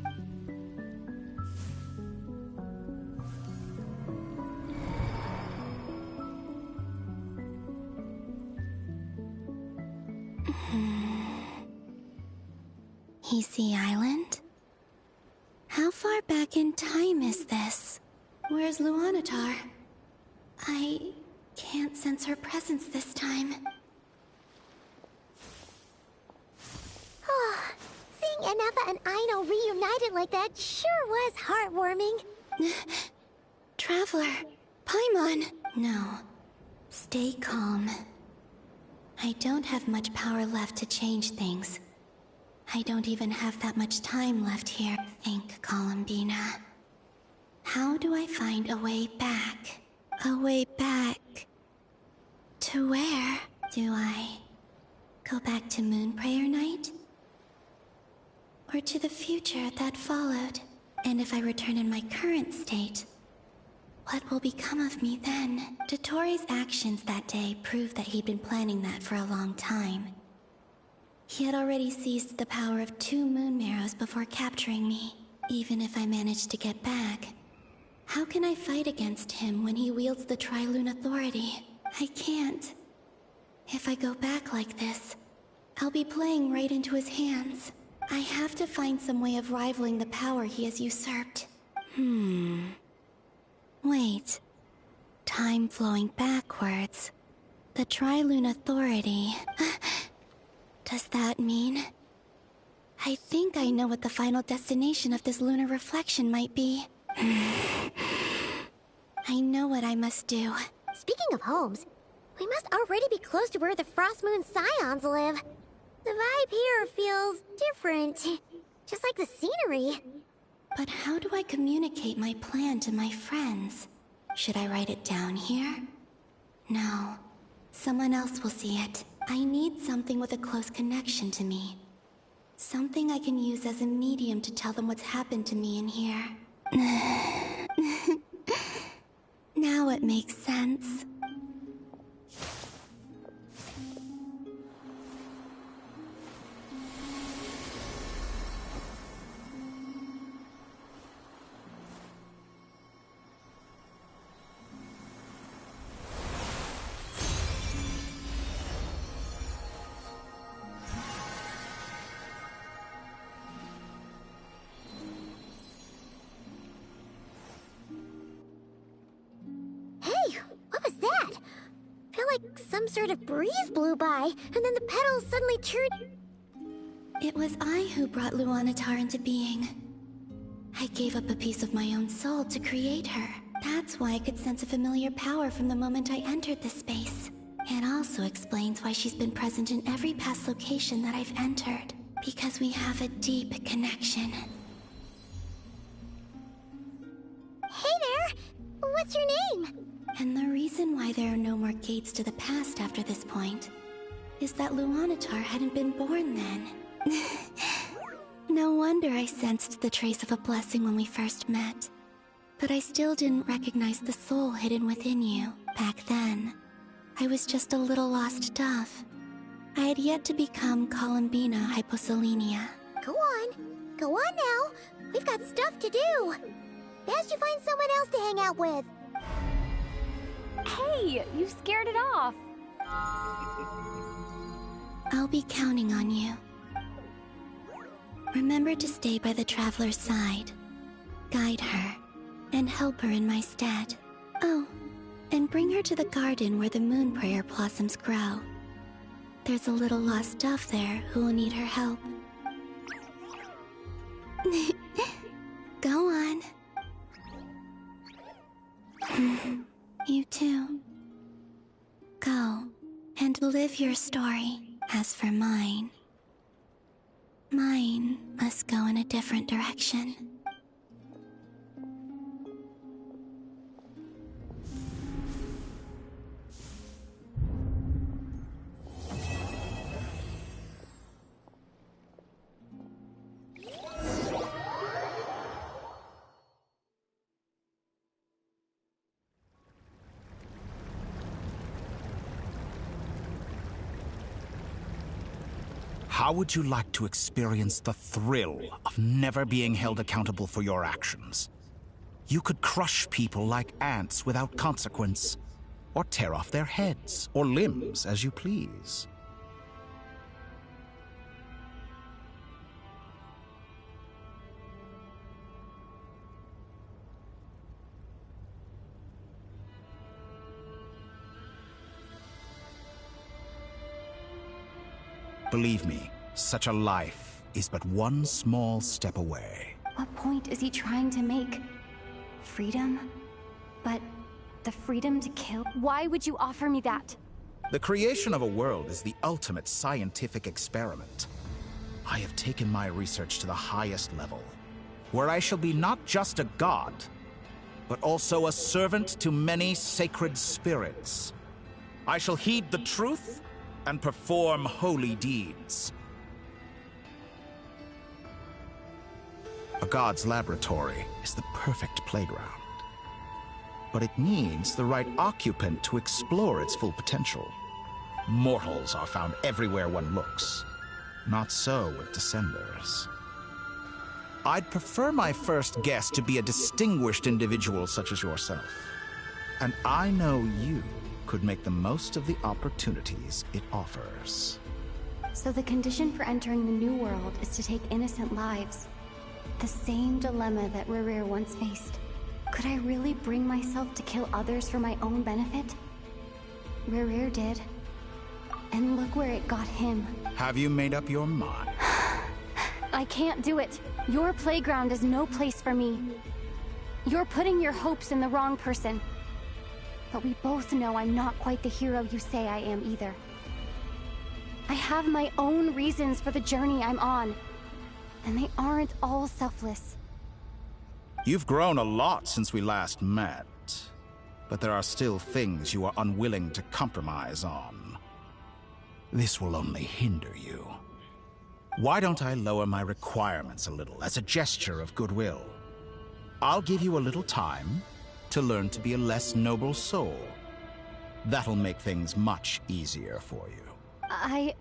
Hisi Island? How far back in time is this? Where's Luonotar? I can't sense her presence this time.
Oh, seeing Anafa and Aino reunited like that sure was heartwarming.
Traveler, Paimon. No, stay calm. I don't have much power left to change things. I don't even have that much time left here. Think, Columbina. How do I find a way back? A way back... to where? Do I go back to Moonprayer Night? Or to the future that followed? And if I return in my current state, what will become of me then? Dottoro's actions that day proved that he'd been planning that for a long time. He had already seized the power of 2 Moon Marrows before capturing me. Even if I managed to get back, how can I fight against him when he wields the Tri-Lune Authority? I can't. If I go back like this, I'll be playing right into his hands. I have to find some way of rivaling the power he has usurped. Wait. Time flowing backwards. The Tri-Lune Authority. Does that mean... I think I know what the final destination of this lunar reflection might be. I know what I must do.
Speaking of homes, we must already be close to where the Frost Moon Scions live. The vibe here feels different, just like the scenery.
But how do I communicate my plan to my friends? Should I write it down here? No. Someone else will see it. I need something with a close connection to me. Something I can use as a medium to tell them what's happened to me in here. Now it makes sense.
Some sort of breeze blew by, and then the petals suddenly turned...
It was I who brought Luonotar into being. I gave up a piece of my own soul to create her. That's why I could sense a familiar power from the moment I entered this space. It also explains why she's been present in every past location that I've entered. Because we have a deep connection.
Hey there! What's your name?
And the reason why there are no more gates to the past after this point is that Luonotar hadn't been born then. No wonder I sensed the trace of a blessing when we first met. But I still didn't recognize the soul hidden within you. Back then, I was just a little lost dove. I had yet to become Columbina Hyposelenia.
Go on. Go on now. We've got stuff to do. Best you find someone else to hang out with.
Hey, you scared it off.
I'll be counting on you. Remember to stay by the Traveler's side, guide her, and help her in my stead. Oh, and bring her to the garden where the moon prayer blossoms grow. There's a little lost dove there who will need her help. Go on. You too. Go and live your story. As for mine must go in a different direction.
How would you like to experience the thrill of never being held accountable for your actions? You could crush people like ants without consequence, or tear off their heads or limbs as you please. Believe me, such a life is but one small step away.
What point is he trying to make? Freedom? But the freedom to kill? Why would you offer me that?
The creation of a world is the ultimate scientific experiment. I have taken my research to the highest level, where I shall be not just a god, but also a servant to many sacred spirits. I shall heed the truth and perform holy deeds. A god's laboratory is the perfect playground, but it needs the right occupant to explore its full potential. Mortals are found everywhere one looks. Not so with Descenders. I'd prefer my first guest to be a distinguished individual such as yourself. And I know you could make the most of the opportunities it offers.
So the condition for entering the New World is to take innocent lives. The same dilemma that Rerir once faced. Could I really bring myself to kill others for my own benefit? Rerir did. And look where it got him.
Have you made up your mind?
I can't do it. Your playground is no place for me. You're putting your hopes in the wrong person. But we both know I'm not quite the hero you say I am either. I have my own reasons for the journey I'm on. And they aren't all selfless.
You've grown a lot since we last met, but there are still things you are unwilling to compromise on. This will only hinder you. Why don't I lower my requirements a little as a gesture of goodwill? I'll give you a little time to learn to be a less noble soul. That'll make things much easier for you.
I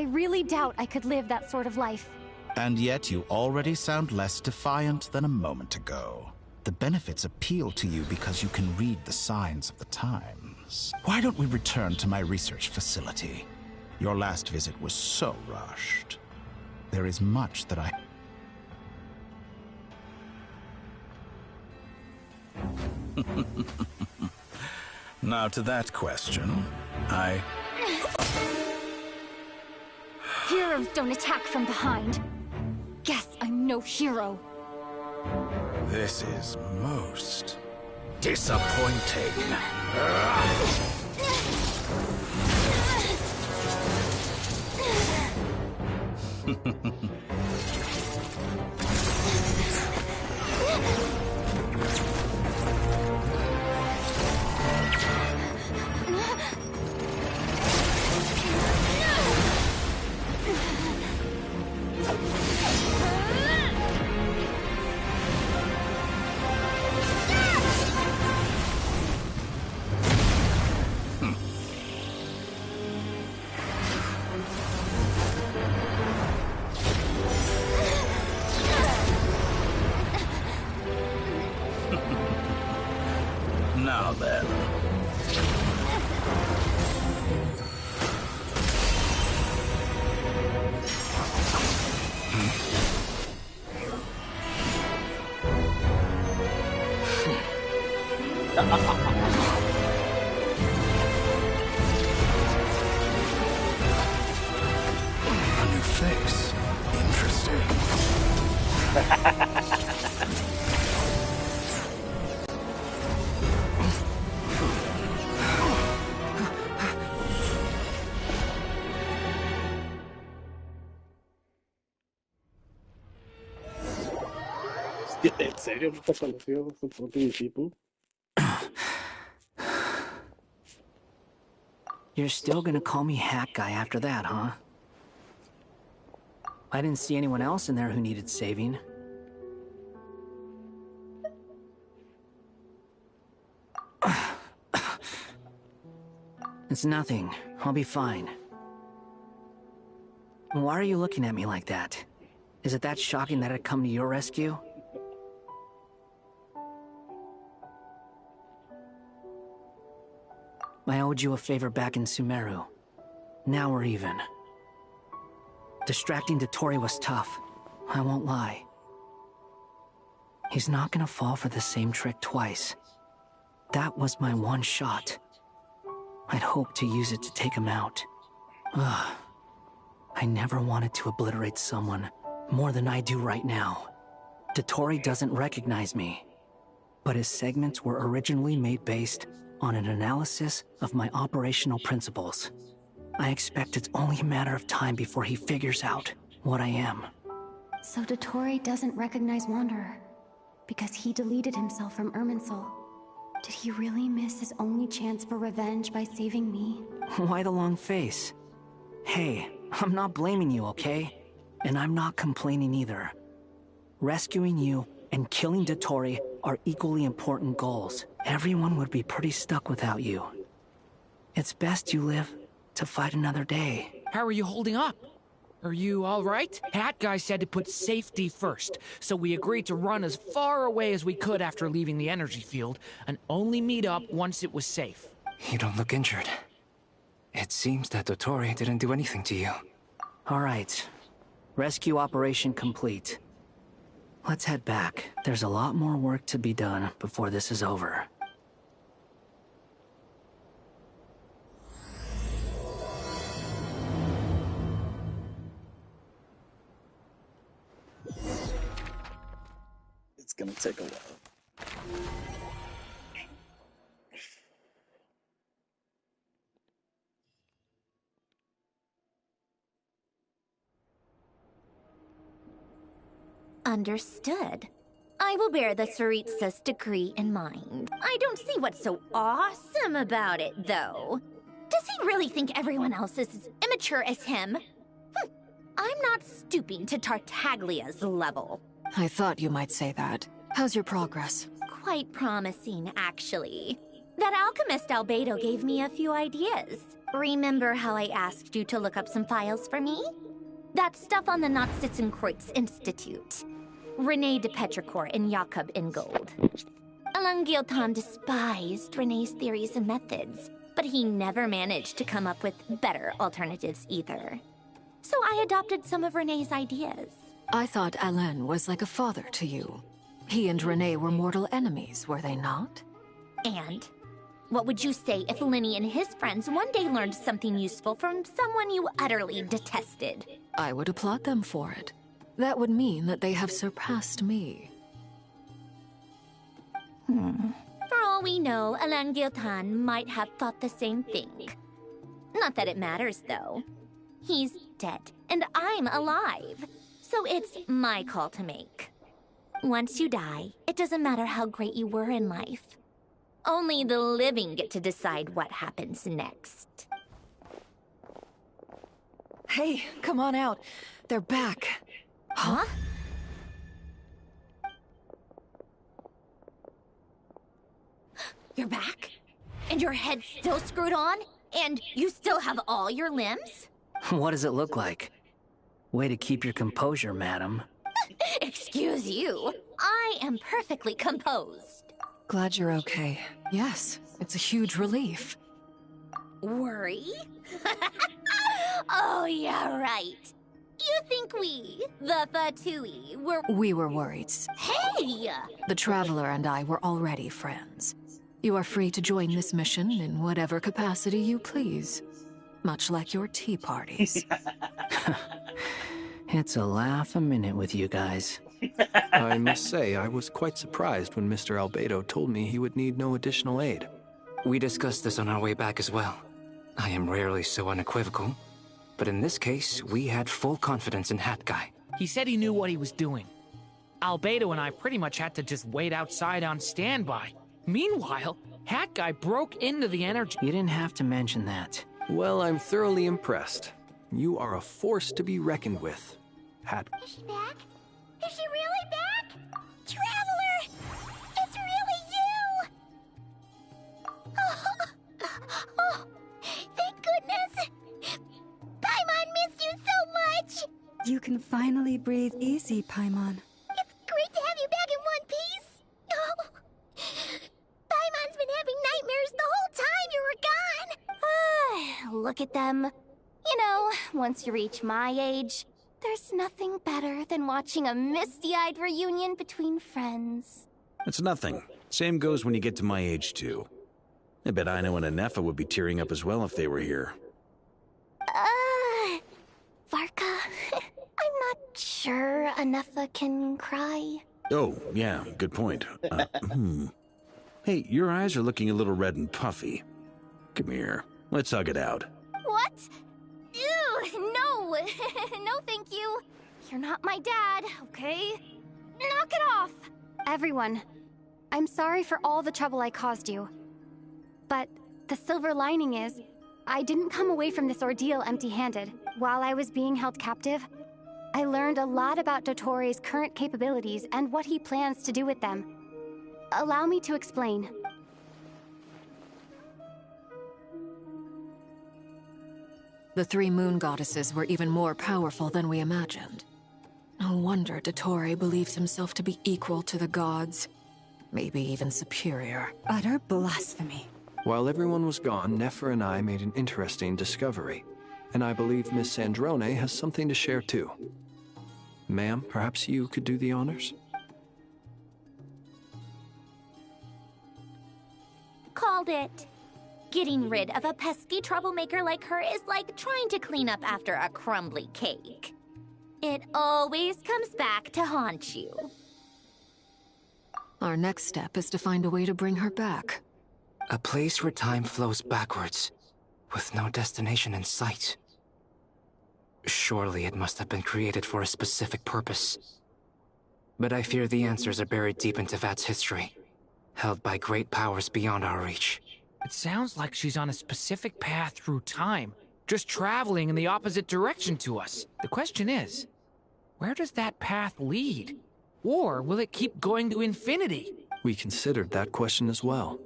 really doubt I could live that sort of life.
And yet you already sound less defiant than a moment ago. The benefits appeal to you because you can read the signs of the times. Why don't we return to my research facility? Your last visit was so rushed. There is much that I... Now to that question,
Heroes don't attack from behind. Guess I'm no hero.
This is most disappointing. Now then. A new face. Interesting.
¿En serio? ¿No te conoció su propio discípulo?
You're still gonna call me Hat Guy after that, huh? I didn't see anyone else in there who needed saving. It's nothing. I'll be fine. Why are you looking at me like that? Is it that shocking that I'd come to your rescue? I owed you a favor back in Sumeru. Now we're even. Distracting Dottore was tough. I won't lie. He's not gonna fall for the same trick twice. That was my one shot. I'd hoped to use it to take him out. Ugh. I never wanted to obliterate someone more than I do right now. Dottore doesn't recognize me, but his segments were originally made based on an analysis of my operational principles. I expect it's only a matter of time before he figures out what I am.
So Dottore doesn't recognize Wanderer because he deleted himself from Irminsul. Did he really miss his only chance for revenge by saving me?
Why the long face? Hey, I'm not blaming you, okay? And I'm not complaining either. Rescuing you and killing Dottore are equally important goals. Everyone would be pretty stuck without you. It's best you live to fight another day.
How are you holding up? Are you all right? Hat Guy said to put safety first, so we agreed to run as far away as we could after leaving the energy field, and only meet up once it was safe.
You don't look injured. It seems that Dottore didn't do anything to you.
All right. Rescue operation complete. Let's head back. There's a lot more work to be done before this is over.
It's gonna take a while.
Understood. I will bear the Tsaritsa's decree in mind. I don't see what's so awesome about it, though. Does he really think everyone else is as immature as him? I'm not stooping to Tartaglia's level.
I thought you might say that. How's your progress?
Quite promising, actually. That alchemist Albedo gave me a few ideas. Remember how I asked you to look up some files for me? That stuff on the Nachtschitzenkreuz Institute. René de Petrichor and Jakob Ingold. Alain Guillotin despised René's theories and methods, but he never managed to come up with better alternatives either. So I adopted some of René's ideas.
I thought Alain was like a father to you. He and René were mortal enemies, were they not?
And what would you say if Lenny and his friends one day learned something useful from someone you utterly detested?
I would applaud them for it. That would mean that they have surpassed me.
For all we know, Alain Guillotin might have thought the same thing. Not that it matters, though. He's dead, and I'm alive. So it's my call to make. Once you die, it doesn't matter how great you were in life. Only the living get to decide what happens next.
Hey, come on out. They're back.
Huh? You're back? And your head's still screwed on? And you still have all your limbs?
What does it look like? Way to keep your composure, madam.
Excuse you. I am perfectly composed.
Glad you're okay. Yes, it's a huge relief.
Worry? Oh, yeah, right. You think we, the Fatui, were...
We were worried.
Hey!
The Traveler and I were already friends. You are free to join this mission in whatever capacity you please. Much like your tea parties.
It's a laugh a minute with you guys.
I must say, I was quite surprised when Mr. Albedo told me he would need no additional aid.
We discussed this on our way back as well. I am rarely so unequivocal, but in this case, we had full confidence in Hat Guy.
He said he knew what he was doing. Albedo and I pretty much had to just wait outside on standby. Meanwhile, Hat Guy broke into the energy.
You didn't have to mention that.
Well, I'm thoroughly impressed. You are a force to be reckoned with. Hat.
Is she back? Is she really back? Traveler! It's really you! Oh, thank goodness! Paimon missed you so much!
You can finally breathe easy, Paimon.
It's great to have you back in one piece! Oh, Paimon's been having nightmares the whole time you were gone!
Look at them. You know, once you reach my age, there's nothing better than watching a misty-eyed reunion between friends.
It's nothing. Same goes when you get to my age, too. I bet Ino and Anefa would be tearing up as well if they were here.
Varka, I'm not sure Anefa can cry.
Oh, yeah, good point. Hey, your eyes are looking a little red and puffy. Come here, let's hug it out.
What? Ew, no! No, thank you. You're not my dad, okay? Knock it off! Everyone, I'm sorry for all the trouble I caused you. But the silver lining is, I didn't come away from this ordeal empty-handed. While I was being held captive, I learned a lot about Dottoro's current capabilities and what he plans to do with them. Allow me to explain.
The three moon goddesses were even more powerful than we imagined. No wonder Dottore believes himself to be equal to the gods. Maybe even superior.
Utter blasphemy.
While everyone was gone, Nefer and I made an interesting discovery. And I believe Miss Sandrone has something to share too. Ma'am, perhaps you could do the honors?
Called it. Getting rid of a pesky troublemaker like her is like trying to clean up after a crumbly cake. It always comes back to haunt you.
Our next step is to find a way to bring her back.
A place where time flows backwards, with no destination in sight. Surely it must have been created for a specific purpose. But I fear the answers are buried deep in Tevat's history, held by great powers beyond our reach.
It sounds like she's on a specific path through time, just traveling in the opposite direction to us. The question is, where does that path lead? Or will it keep going to infinity?
We considered that question as well.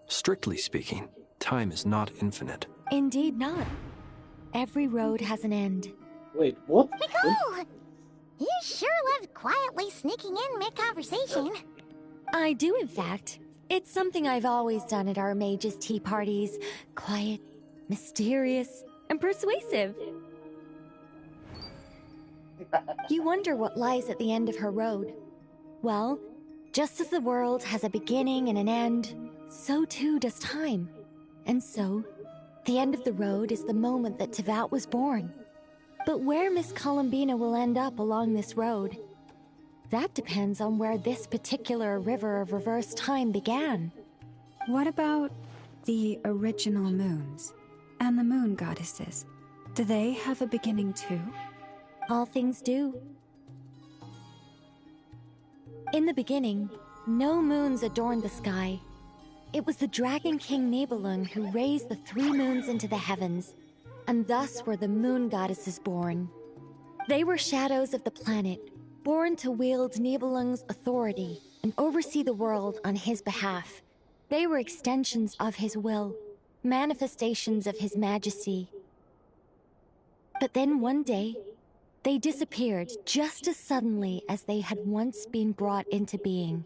Strictly speaking, time is not infinite.
Indeed not. Every road has an end.
Wait, what?
Nicole! You sure love quietly sneaking in mid-conversation.
I do, in fact. It's something I've always done at our mages' tea parties. Quiet, mysterious, and persuasive. You wonder what lies at the end of her road. Well, just as the world has a beginning and an end, so too does time. And so, the end of the road is the moment that Tevat was born. But where Miss Columbina will end up along this road, that depends on where this particular river of reverse time began.
What about the original moons and the moon goddesses? Do they have a beginning too?
All things do. In the beginning, no moons adorned the sky. It was the Dragon King Nibelung who raised the three moons into the heavens, and thus were the moon goddesses born. They were shadows of the planet, born to wield Nibelung's authority and oversee the world on his behalf. They were extensions of his will, manifestations of his majesty. But then one day, they disappeared just as suddenly as they had once been brought into being.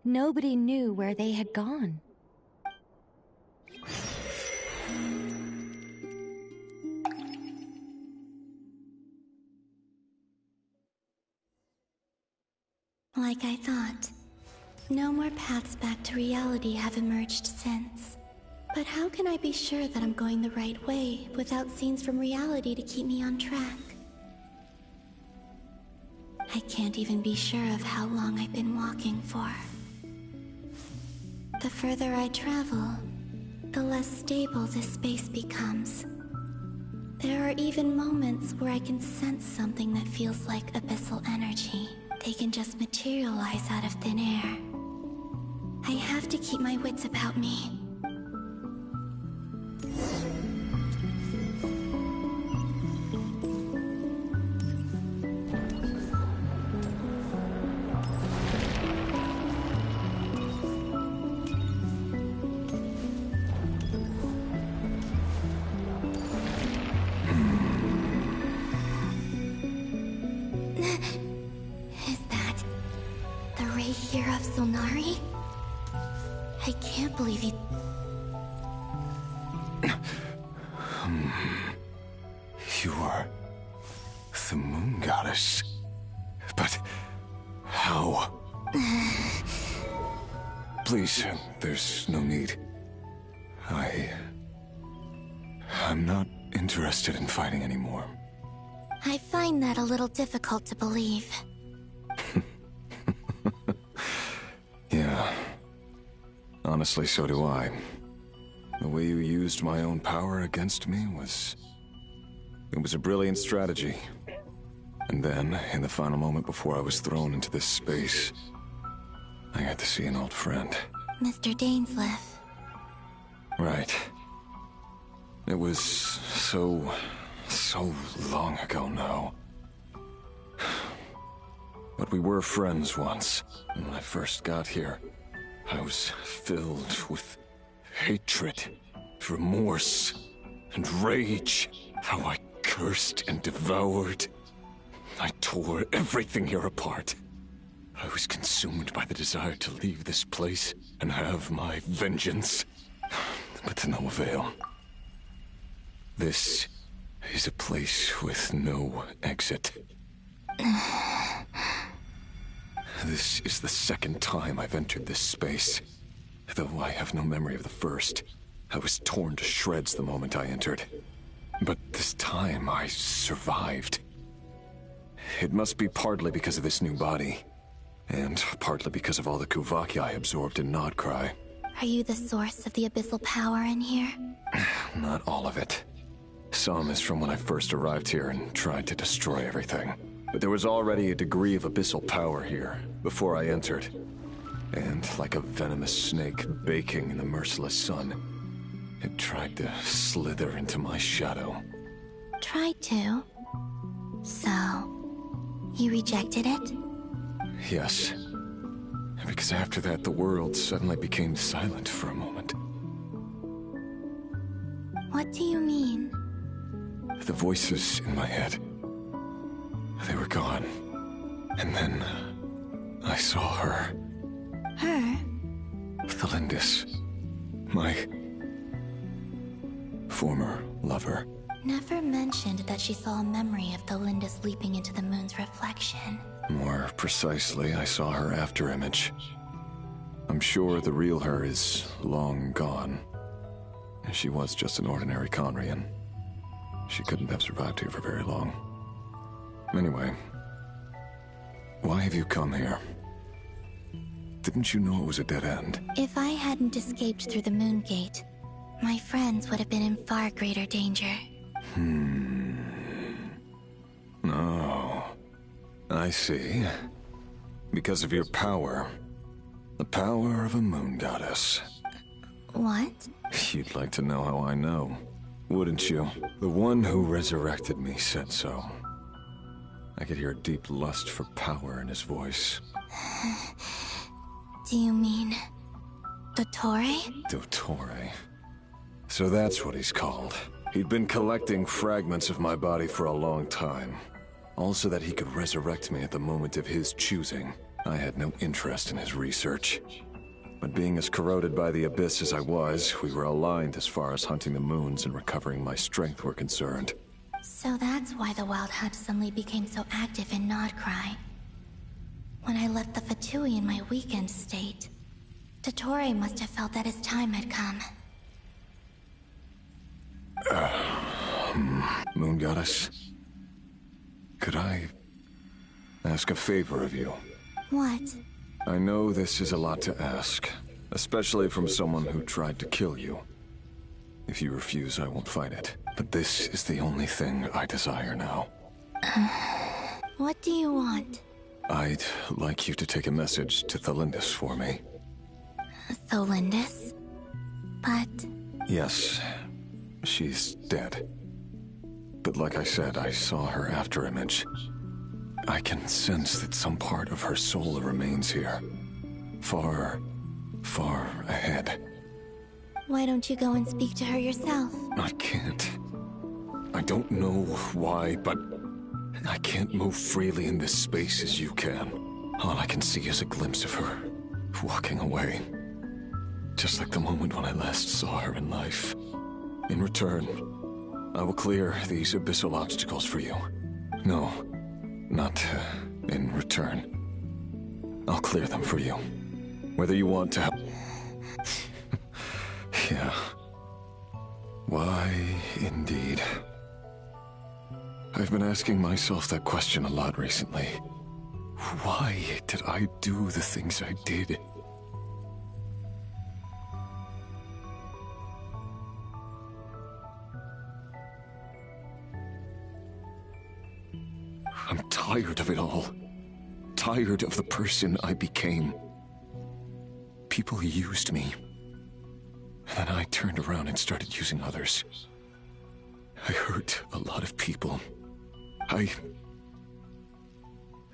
Nobody knew where they had gone.
Like I thought, No more paths back to reality have emerged since. But how can I be sure that I'm going the right way without scenes from reality to keep me on track? I can't even be sure of how long I've been walking for. The further I travel, the less stable this space becomes. There are even moments where I can sense something that feels like abyssal energy. They can just materialize out of thin air. I have to keep my wits about me. Is that the ray here of Solnari? I can't believe you...
You are the moon goddess. But how? Please, there's no need. I'm not interested in fighting anymore.
I find that a little difficult to believe.
Yeah. Honestly, so do I. The way you used my own power against me was... It was a brilliant strategy. And then, in the final moment before I was thrown into this space, I got to see an old friend.
Mr. Dainsleif.
Right. It was so long ago now. But we were friends once. And when I first got here, I was filled with hatred, remorse, and rage. How I cursed and devoured. I tore everything here apart. I was consumed by the desire to leave this place and have my vengeance. But to no avail. This is a place with no exit. This is the second time I've entered this space. Though I have no memory of the first. I was torn to shreds the moment I entered. But this time I survived. It must be partly because of this new body. And partly because of all the Kuvaki I absorbed in Nodcry.
Are you the source of the abyssal power in here?
Not all of it. Some is from when I first arrived here and tried to destroy everything. But there was already a degree of abyssal power here, before I entered. And like a venomous snake baking in the merciless sun, it tried to slither into my shadow.
Tried to? So, you rejected it?
Yes. Because after that, the world suddenly became silent for a moment.
What do you mean?
The voices in my head, they were gone. And then I saw her.
Her?
Thelindis. My former lover.
Never mentioned that she saw a memory of Thelindis leaping into the moon's reflection.
More precisely, I saw her afterimage. I'm sure the real her is long gone. She was just an ordinary Conrian. She couldn't have survived here for very long. Anyway, why have you come here? Didn't you know it was a dead end?
If I hadn't escaped through the Moon Gate, my friends would have been in far greater danger.
Oh, I see. Because of your power. The power of a moon goddess.
What?
You'd like to know how I know, wouldn't you? The one who resurrected me said so. I could hear a deep lust for power in his voice.
Do you mean... Dottore?
Dottore. So that's what he's called. He'd been collecting fragments of my body for a long time. All so that he could resurrect me at the moment of his choosing. I had no interest in his research. But being as corroded by the Abyss as I was, we were aligned as far as hunting the moons and recovering my strength were concerned.
So that's why the Wild Hunt suddenly became so active in Nodcry. when I left the Fatui in my weakened state. Dottore must have felt that his time had come.
Moon Goddess, could I ask a favor of you?
What?
I know this is a lot to ask, especially from someone who tried to kill you. If you refuse, I won't fight it. But this is the only thing I desire now.
What do you want?
I'd like you to take a message to Thalindis for me.
Thalindis? But...
Yes, she's dead. But like I said, I saw her afterimage. I can sense that some part of her soul remains here. Far, far ahead.
Why don't you go and speak to her yourself?
I can't. I don't know why, but I can't move freely in this space as you can. All I can see is a glimpse of her, walking away. Just like the moment when I last saw her in life. In return, I will clear these abyssal obstacles for you. No, not in return. I'll clear them for you. Whether you want to help... Yeah. Why, indeed. I've been asking myself that question a lot recently. Why did I do the things I did? I'm tired of it all. Tired of the person I became. People used me. And then I turned around and started using others. I hurt a lot of people. I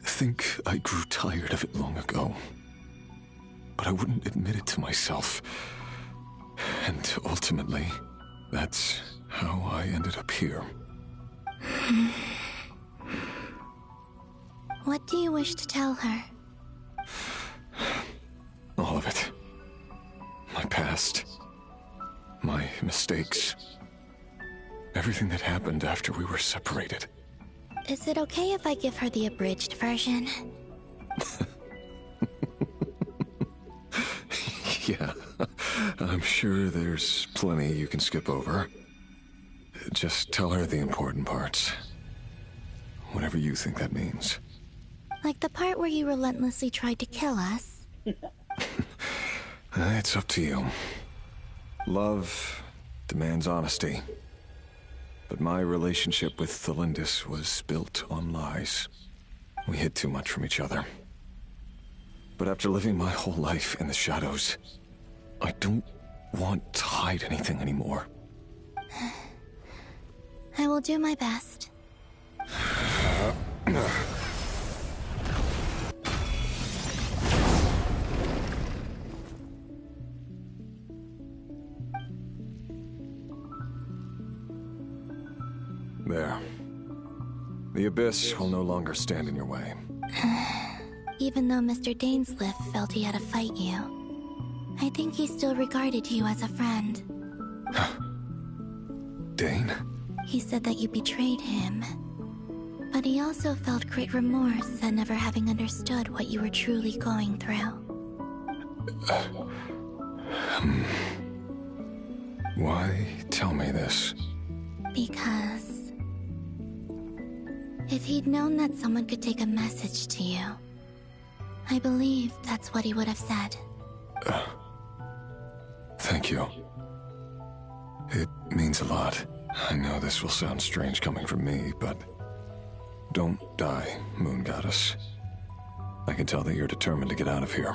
think I grew tired of it long ago. But I wouldn't admit it to myself. And ultimately, that's how I ended up here.
What do you wish to tell her?
All of it. My past. My mistakes. Everything that happened after we were separated.
Is it okay if I give her the abridged version?
Yeah, I'm sure there's plenty you can skip over. Just tell her the important parts. Whatever you think that means.
Like the part where you relentlessly tried to kill us?
It's up to you. Love demands honesty. But my relationship with Thalindis was built on lies. We hid too much from each other. But after living my whole life in the shadows, I don't want to hide anything anymore.
I will do my best.
There. The Abyss will no longer stand in your way.
Even though Mr. Dainsleif felt he had to fight you, I think he still regarded you as a friend.
Dane?
He said that you betrayed him. But he also felt great remorse at never having understood what you were truly going through.
Why tell me this?
Because... if he'd known that someone could take a message to you, I believe that's what he would have said.
Thank you. It means a lot. I know this will sound strange coming from me, but... don't die, Moon Goddess. I can tell that you're determined to get out of here.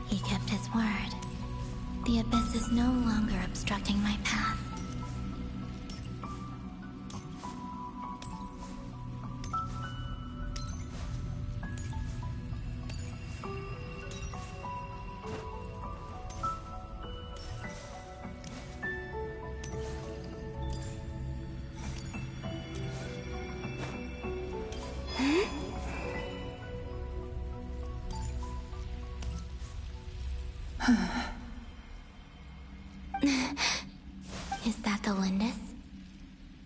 He kept his word. The Abyss is no longer obstructing my path. Is that the Lindis?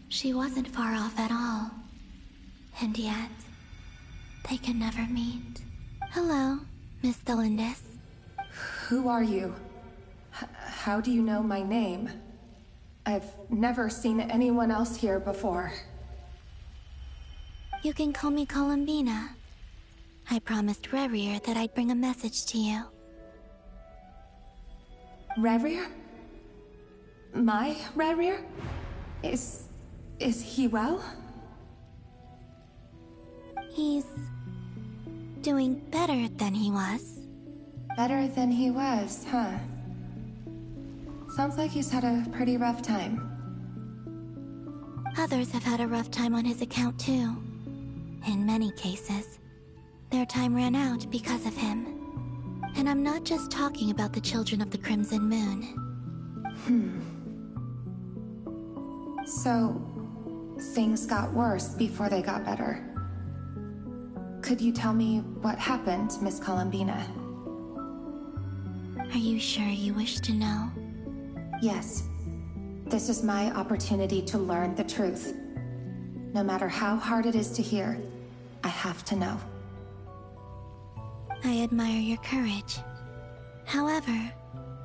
She wasn't far off at all. And yet, they can never meet. Hello, Miss Lindis.
Who are you? How do you know my name? I've never seen anyone else here before.
You can call me Columbina. I promised Rerir that I'd bring a message to you.
Rerir? My Rerir? Is he well?
He's doing better than he was.
Better than he was, huh? Sounds like he's had a pretty rough time.
Others have had a rough time on his account too. In many cases, their time ran out because of him. And I'm not just talking about the children of the Crimson Moon.
So, things got worse before they got better. Could you tell me what happened, Miss Columbina?
Are you sure you wish to know?
Yes. This is my opportunity to learn the truth. No matter how hard it is to hear, I have to know.
I admire your courage. However,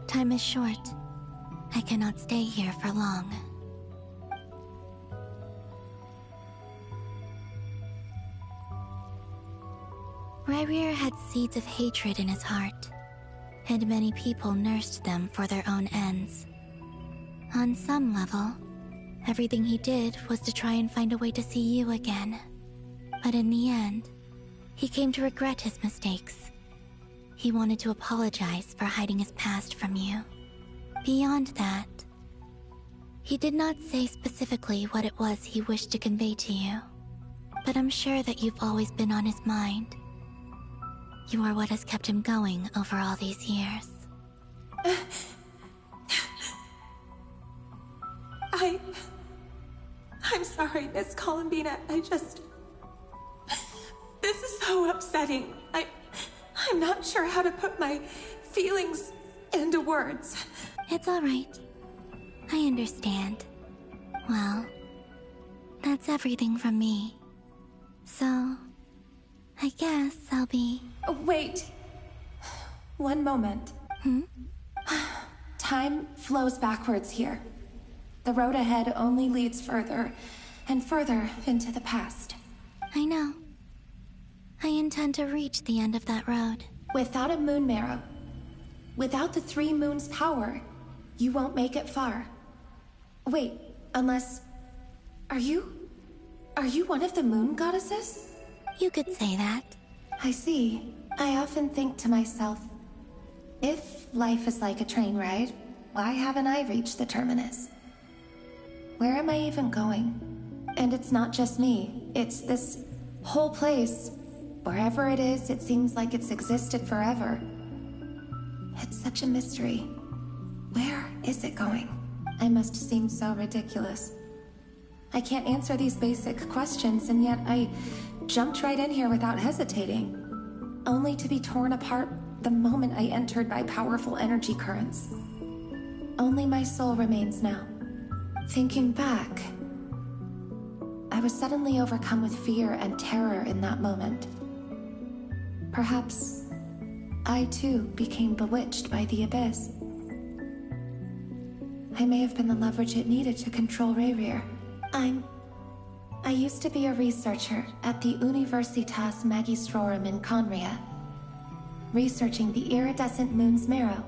time is short. I cannot stay here for long. Rerir had seeds of hatred in his heart, and many people nursed them for their own ends. On some level, everything he did was to try and find a way to see you again. But in the end, he came to regret his mistakes. He wanted to apologize for hiding his past from you. Beyond that, he did not say specifically what it was he wished to convey to you, but I'm sure that you've always been on his mind. You are what has kept him going over all these years.
I'm sorry, Miss Columbina. This is so upsetting. I'm not sure how to put my feelings into words.
It's all right. I understand. Well, that's everything from me. So, I guess I'll be...
Wait. One moment. Time flows backwards here. The road ahead only leads further and further into the past.
I know. I intend to reach the end of that road.
Without a moon marrow, without the 3 moons' power, you won't make it far. Wait, unless... Are you one of the moon goddesses?
You could say that.
I see. I often think to myself, if life is like a train ride, why haven't I reached the terminus? Where am I even going? And it's not just me. It's this whole place. Wherever it is, it seems like it's existed forever. It's such a mystery. Where is it going? I must seem so ridiculous. I can't answer these basic questions, and yet I jumped right in here without hesitating, only to be torn apart the moment I entered by powerful energy currents. Only my soul remains now. Thinking back, I was suddenly overcome with fear and terror in that moment. Perhaps I too became bewitched by the Abyss. I may have been the leverage it needed to control Rerir. I used to be a researcher at the Universitas Magistrorum in Conria, researching the iridescent moon's marrow.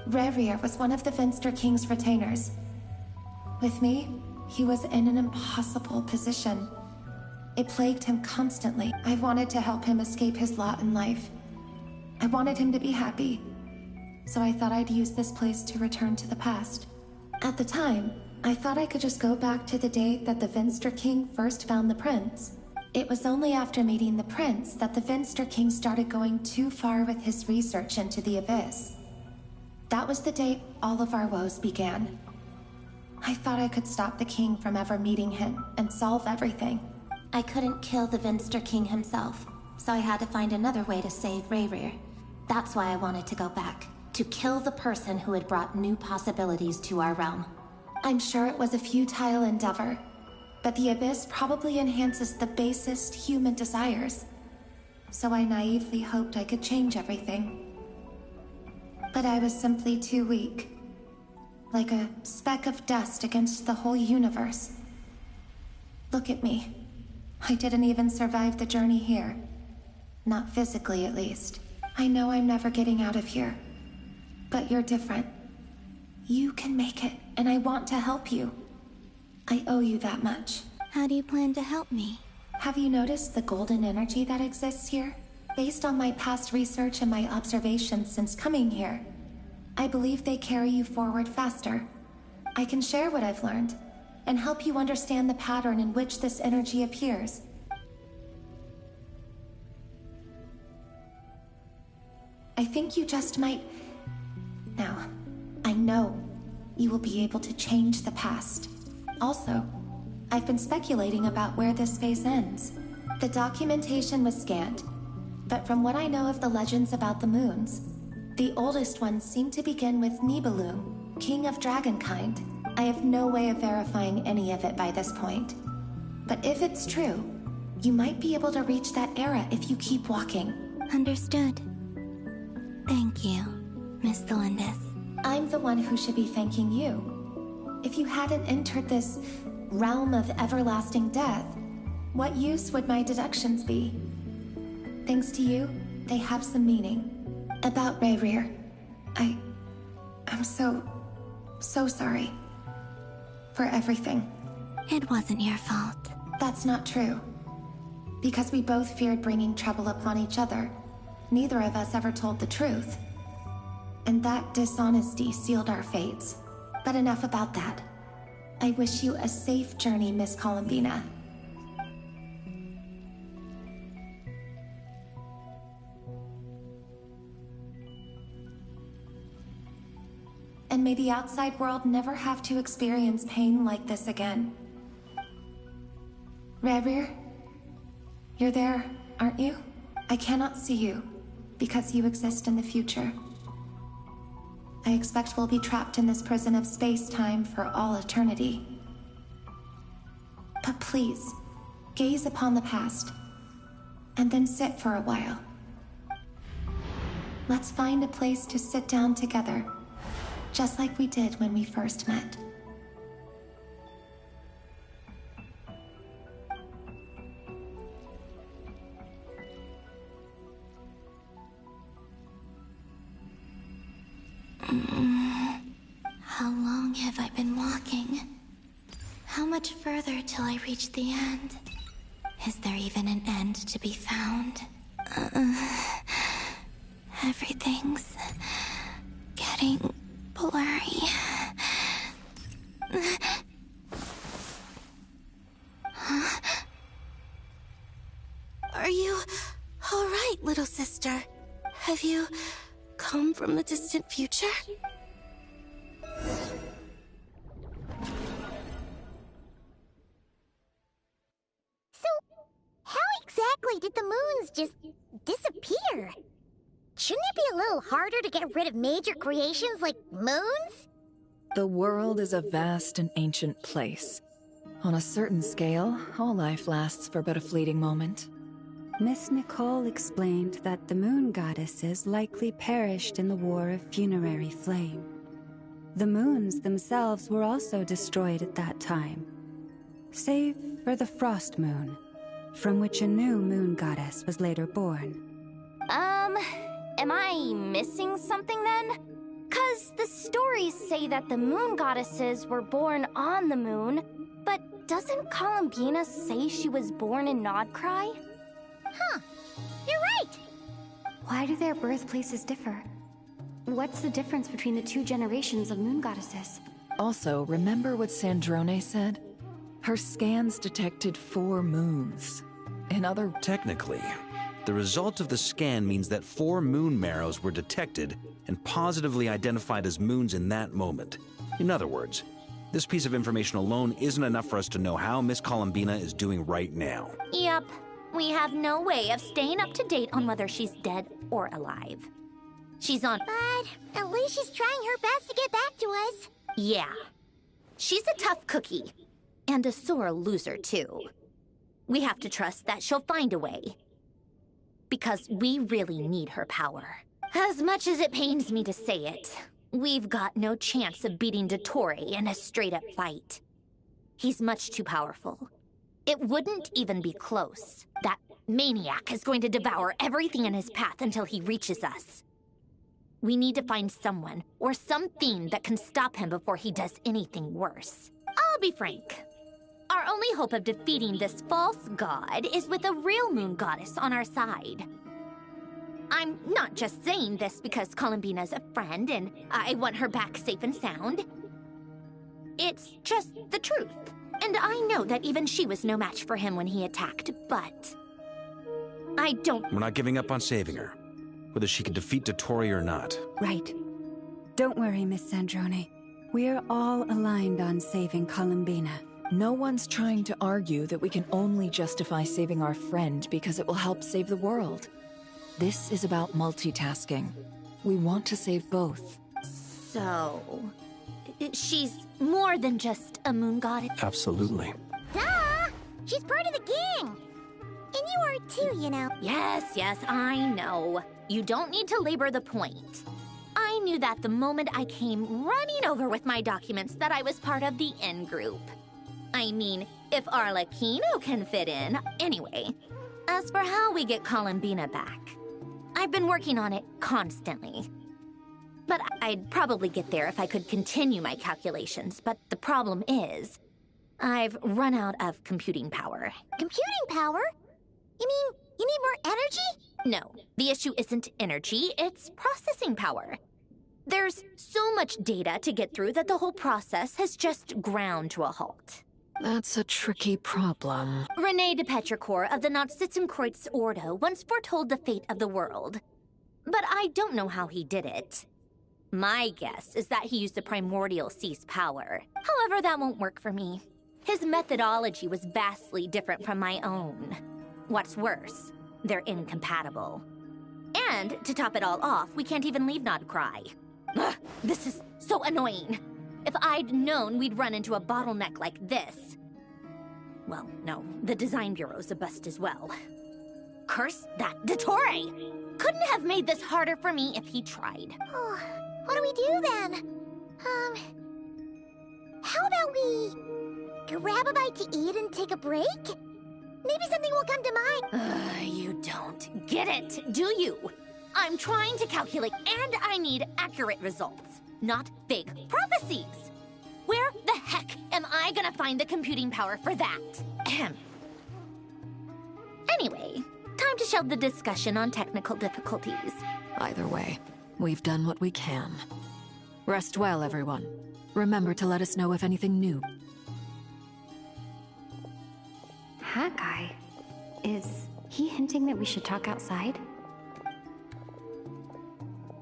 Rerir was one of the Venster King's retainers. With me, he was in an impossible position. It plagued him constantly. I wanted to help him escape his lot in life. I wanted him to be happy. So I thought I'd use this place to return to the past. At the time, I thought I could just go back to the day that the Venster King first found the prince. It was only after meeting the prince that the Venster King started going too far with his research into the Abyss. That was the day all of our woes began. I thought I could stop the king from ever meeting him and solve everything.
I couldn't kill the Venster King himself, so I had to find another way to save Rerir. That's why I wanted to go back.
to kill the person who had brought new possibilities to our realm. I'm sure it was a futile endeavor, but the Abyss probably enhances the basest human desires. So I naively hoped I could change everything. But I was simply too weak. Like a speck of dust against the whole universe. Look at me. I didn't even survive the journey here. Not physically, at least. I know I'm never getting out of here. But you're different. You can make it, and I want to help you. I owe you that much.
How do you plan to help me?
Have you noticed the golden energy that exists here? Based on my past research and my observations since coming here, I believe they carry you forward faster. I can share what I've learned, and help you understand the pattern in which this energy appears. I think you just might... Now, I know you will be able to change the past. Also, I've been speculating about where this phase ends. The documentation was scanned, but from what I know of the legends about the moons, the oldest ones seem to begin with Nibelung, king of dragonkind. I have no way of verifying any of it by this point. But if it's true, you might be able to reach that era if you keep walking.
Understood. Thank you, Miss Thelindis.
I'm the one who should be thanking you. If you hadn't entered this realm of everlasting death, what use would my deductions be? Thanks to you, they have some meaning. About Rayrir, I'm so sorry. For everything.
It wasn't your fault.
That's not true. Because we both feared bringing trouble upon each other, neither of us ever told the truth. And that dishonesty sealed our fates. But enough about that. I wish you a safe journey, Miss Columbina. And may the outside world never have to experience pain like this again. Rayrir, you're there, aren't you? I cannot see you, because you exist in the future. I expect we'll be trapped in this prison of space-time for all eternity. But please, gaze upon the past, and then sit for a while. Let's find a place to sit down together, just like we did when we first met.
How long have I been walking? How much further till I reach the end? Is there even an end to be found? Everything's getting blurry. Huh? Are you all right, little sister? Have you come from the distant future?
So, how exactly did the moons just disappear? Shouldn't it be a little harder to get rid of major creations like moons?
The world is a vast and ancient place. On a certain scale, all life lasts for but a fleeting moment.
Miss Nicole explained that the moon goddesses likely perished in the War of Funerary Flame. The moons themselves were also destroyed at that time, save for the Frost Moon, from which a new moon goddess was later born.
Am I missing something then? 'Cause the stories say that the moon goddesses were born on the moon, but doesn't Columbina say she was born in Nodcry?
Huh, you're right!
Why do their birthplaces differ? What's the difference between the two generations of moon goddesses?
Also, remember what Sandrone said? Her scans detected 4 moons.
Technically, the result of the scan means that 4 moon marrows were detected and positively identified as moons in that moment. In other words, this piece of information alone isn't enough for us to know how Miss Columbina is doing right now.
Yep. We have no way of staying up to date on whether she's dead or alive. She's on...
But at least she's trying her best to get back to us.
Yeah. She's a tough cookie. And a sore loser, too. We have to trust that she'll find a way. Because we really need her power. As much as it pains me to say it, we've got no chance of beating Dottore in a straight-up fight. He's much too powerful. It wouldn't even be close. That maniac is going to devour everything in his path until he reaches us. We need to find someone or something that can stop him before he does anything worse. I'll be frank. Our only hope of defeating this false god is with a real moon goddess on our side. I'm not just saying this because Columbina's a friend and I want her back safe and sound. It's just the truth. And I know that even she was no match for him when he attacked, but... I don't...
We're not giving up on saving her, whether she can defeat Dottore or not.
Right. Don't worry, Miss Sandrone. We're all aligned on saving Columbina.
No one's trying to argue that we can only justify saving our friend because it will help save the world. This is about multitasking. We want to save both.
So... she's more than just a moon goddess?
Absolutely.
Duh! She's part of the gang! And you are too, you know.
Yes, I know. You don't need to labor the point. I knew that the moment I came running over with my documents that I was part of the in-group. I mean, if Arlecchino can fit in. Anyway, as for how we get Columbina back, I've been working on it constantly. But I'd probably get there if I could continue my calculations. But the problem is, I've run out of computing power.
Computing power? You mean you need more energy?
No, the issue isn't energy, it's processing power. There's so much data to get through that the whole process has just ground to a halt.
That's a tricky problem.
René de Petrichor of the Nautitzenkreuz Ordo once foretold the fate of the world. But I don't know how he did it. My guess is that he used the primordial sea's power. However, that won't work for me. His methodology was vastly different from my own. What's worse, they're incompatible. And, to top it all off, we can't even leave Nodcry. Ugh, this is so annoying. If I'd known we'd run into a bottleneck like this... Well, no, the design bureau's a bust as well. Curse that Dottore! Couldn't have made this harder for me if he tried.
Oh, what do we do then? How about we grab a bite to eat and take a break? Maybe something will come to mind.
You don't get it, do you? I'm trying to calculate, and I need accurate results, not big prophecies. Where the heck am I gonna find the computing power for that? Ahem. Anyway, time to shelve the discussion on technical difficulties.
Either way, we've done what we can. Rest well, everyone. Remember to let us know if anything new.
Haggai? Is he hinting that we should talk outside?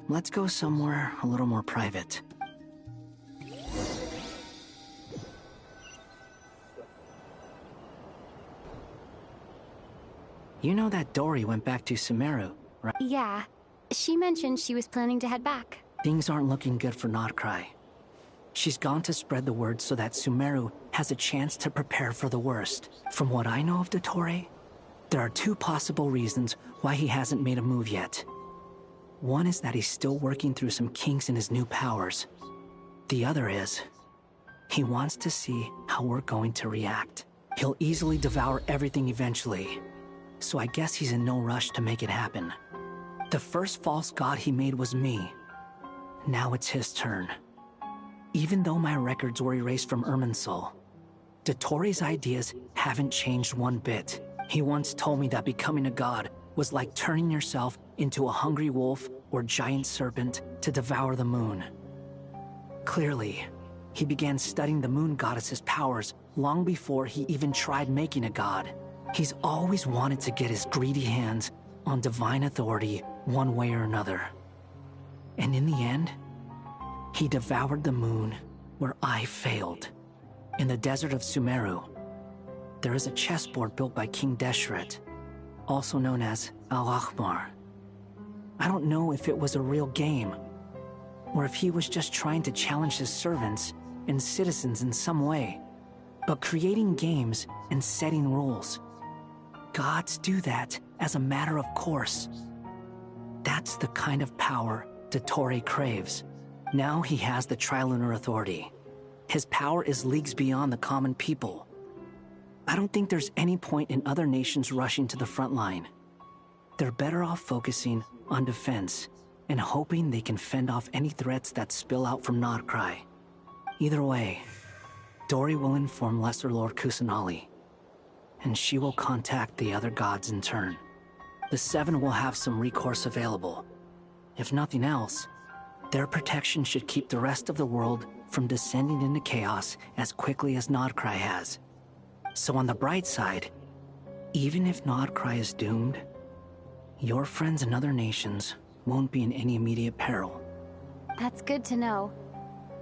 Let's go somewhere a little more private. You know that Dory went back to Sumeru, right?
Yeah. She mentioned she was planning to head back.
Things aren't looking good for Nodcry. She's gone to spread the word so that Sumeru has a chance to prepare for the worst. From what I know of Dottore, there are two possible reasons why he hasn't made a move yet. One is that he's still working through some kinks in his new powers. The other is, he wants to see how we're going to react. He'll easily devour everything eventually, so I guess he's in no rush to make it happen. The first false god he made was me. Now it's his turn. Even though my records were erased from Irminsul, Dottore's ideas haven't changed one bit. He once told me that becoming a god was like turning yourself into a hungry wolf or giant serpent to devour the moon. Clearly, he began studying the moon goddess's powers long before he even tried making a god. He's always wanted to get his greedy hands on divine authority one way or another. And in the end, he devoured the moon where I failed. In the desert of Sumeru, there is a chessboard built by King Deshret, also known as Al-Ahmar. I don't know if it was a real game, or if he was just trying to challenge his servants and citizens in some way. But creating games and setting rules, gods do that as a matter of course. That's the kind of power Dottore craves. Now he has the Trilunar Authority. His power is leagues beyond the common people. I don't think there's any point in other nations rushing to the front line. They're better off focusing on defense and hoping they can fend off any threats that spill out from Nodcry. Either way, Dori will inform Lesser Lord Kusanali, and she will contact the other gods in turn. The Seven will have some recourse available. If nothing else, their protection should keep the rest of the world from descending into chaos as quickly as Nodcry has. So on the bright side, even if Nodcry is doomed, your friends in other nations won't be in any immediate peril.
That's good to know.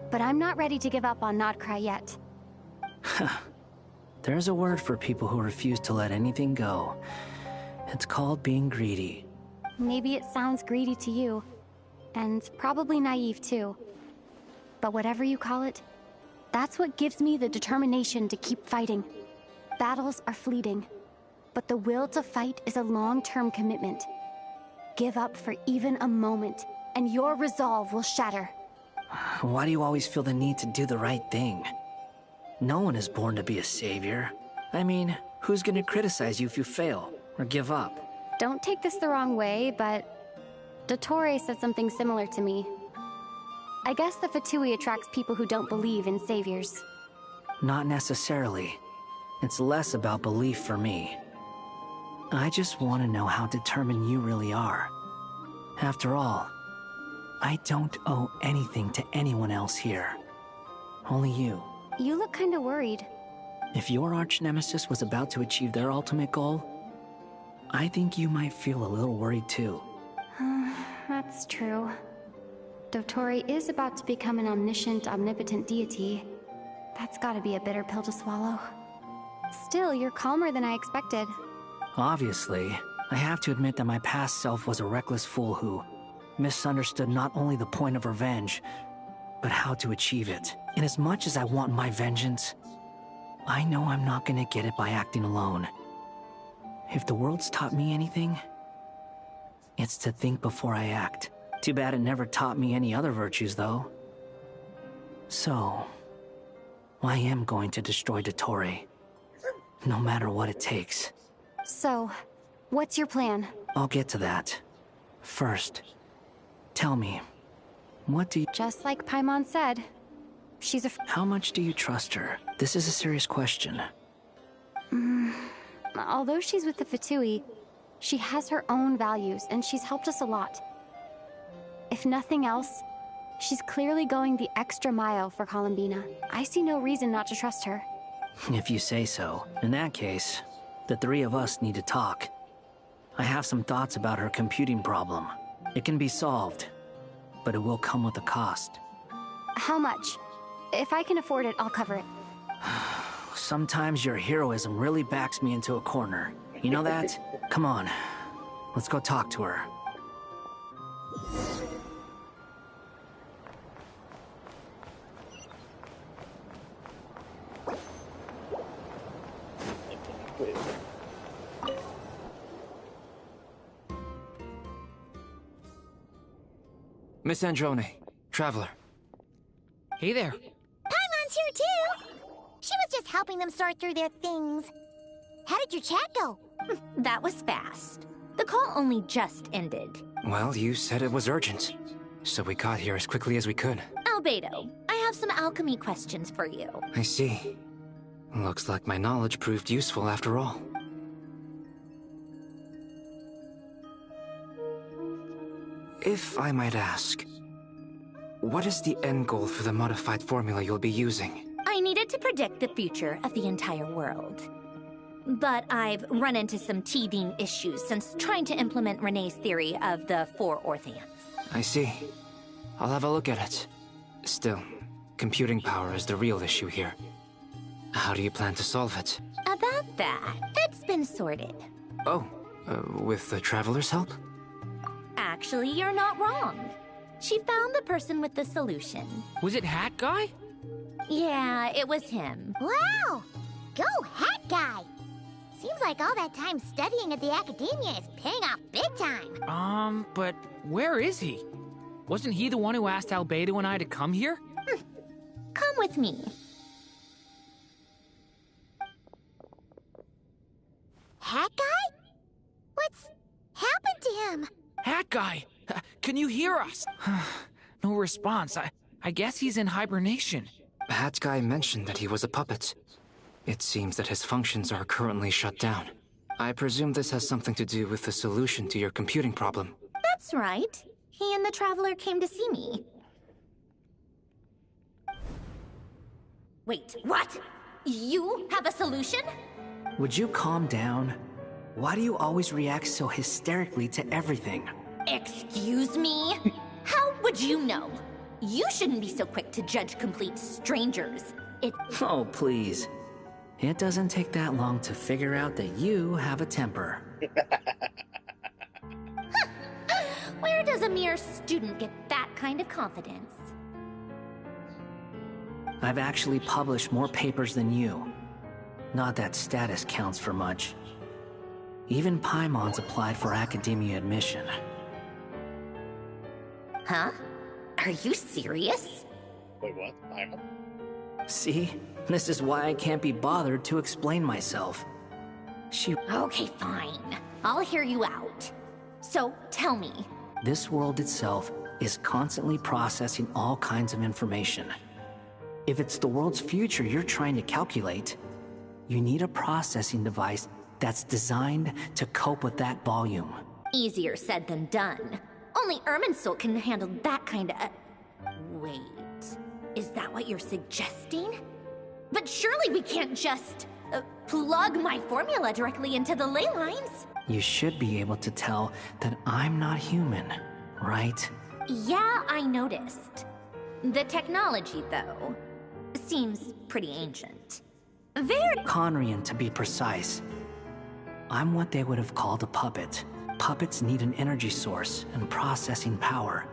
But I'm not ready to give up on Nodcry yet.
There's a word for people who refuse to let anything go. It's called being greedy.
Maybe it sounds greedy to you, and probably naive too. But whatever you call it, that's what gives me the determination to keep fighting. Battles are fleeting, but the will to fight is a long-term commitment. Give up for even a moment, and your resolve will shatter.
Why do you always feel the need to do the right thing? No one is born to be a savior. I mean, who's gonna criticize you if you fail, or give up?
Don't take this the wrong way, but Dottore said something similar to me. I guess the Fatui attracts people who don't believe in saviors.
Not necessarily. It's less about belief for me. I just want to know how determined you really are. After all, I don't owe anything to anyone else here. Only you.
You look kinda worried.
If your arch-nemesis was about to achieve their ultimate goal, I think you might feel a little worried too.
That's true. Dottore is about to become an omniscient, omnipotent deity. That's gotta be a bitter pill to swallow. Still, you're calmer than I expected.
Obviously, I have to admit that my past self was a reckless fool who misunderstood not only the point of revenge, but how to achieve it. And as much as I want my vengeance, I know I'm not gonna get it by acting alone. If the world's taught me anything, it's to think before I act. Too bad it never taught me any other virtues, though. So, I am going to destroy Dottore, no matter what it takes.
So, what's your plan?
I'll get to that. First, tell me, what do you—
Just like Paimon said, she's a—
How much do you trust her? This is a serious question.
Although she's with the Fatui, she has her own values, and she's helped us a lot. If nothing else, she's clearly going the extra mile for Columbina. I see no reason not to trust her.
If you say so. In that case, the three of us need to talk. I have some thoughts about her computing problem. It can be solved, but it will come with a cost.
How much? If I can afford it, I'll cover it.
Sometimes your heroism really backs me into a corner. You know that? Come on, let's go talk to her.
Miss Androne, Traveler.
Hey there.
Paimon's here too! She was just helping them sort through their things. How did your chat go?
That was fast. The call only just ended.
Well, you said it was urgent, so we got here as quickly as we could.
Albedo, I have some alchemy questions for you.
I see. Looks like my knowledge proved useful after all. If I might ask, what is the end goal for the modified formula you'll be using?
I needed to predict the future of the entire world. But I've run into some teething issues since trying to implement Renee's theory of the 4 Orthians.
I see. I'll have a look at it. Still, computing power is the real issue here. How do you plan to solve it?
About that, it's been sorted.
Oh, with the Traveler's help?
Actually, you're not wrong. She found the person with the solution.
Was it Hat Guy?
Yeah, it was him.
Wow! Go Hat Guy! Seems like all that time studying at the academia is paying off big time.
But where is he? Wasn't he the one who asked Albedo and I to come here?
Come with me.
Hat Guy? What's happened to him?
Hat Guy! Can you hear us? No response. I guess he's in hibernation.
Hat Guy mentioned that he was a puppet. It seems that his functions are currently shut down. I presume this has something to do with the solution to your computing problem.
That's right. He and the Traveler came to see me. Wait, what? You have a solution?
Would you calm down? Why do you always react so hysterically to everything?
Excuse me? How would you know? You shouldn't be so quick to judge complete strangers.
Oh, please. It doesn't take that long to figure out that you have a temper.
Where does a mere student get that kind of confidence?
I've actually published more papers than you. Not that status counts for much. Even Paimon's applied for academia admission.
Huh? Are you serious?
Wait, what? Paimon?
See? This is why I can't be bothered to explain myself.
Okay, fine. I'll hear you out. So, tell me.
This world itself is constantly processing all kinds of information. If it's the world's future you're trying to calculate, you need a processing device that's designed to cope with that volume.
Easier said than done. Only Irminsul can handle that kind of... Wait, is that what you're suggesting? But surely we can't just... plug my formula directly into the ley lines.
You should be able to tell that I'm not human, right?
Yeah, I noticed. The technology, though, seems pretty ancient. Very...
Conrian, to be precise. I'm what they would have called a puppet. Puppets need an energy source and processing power.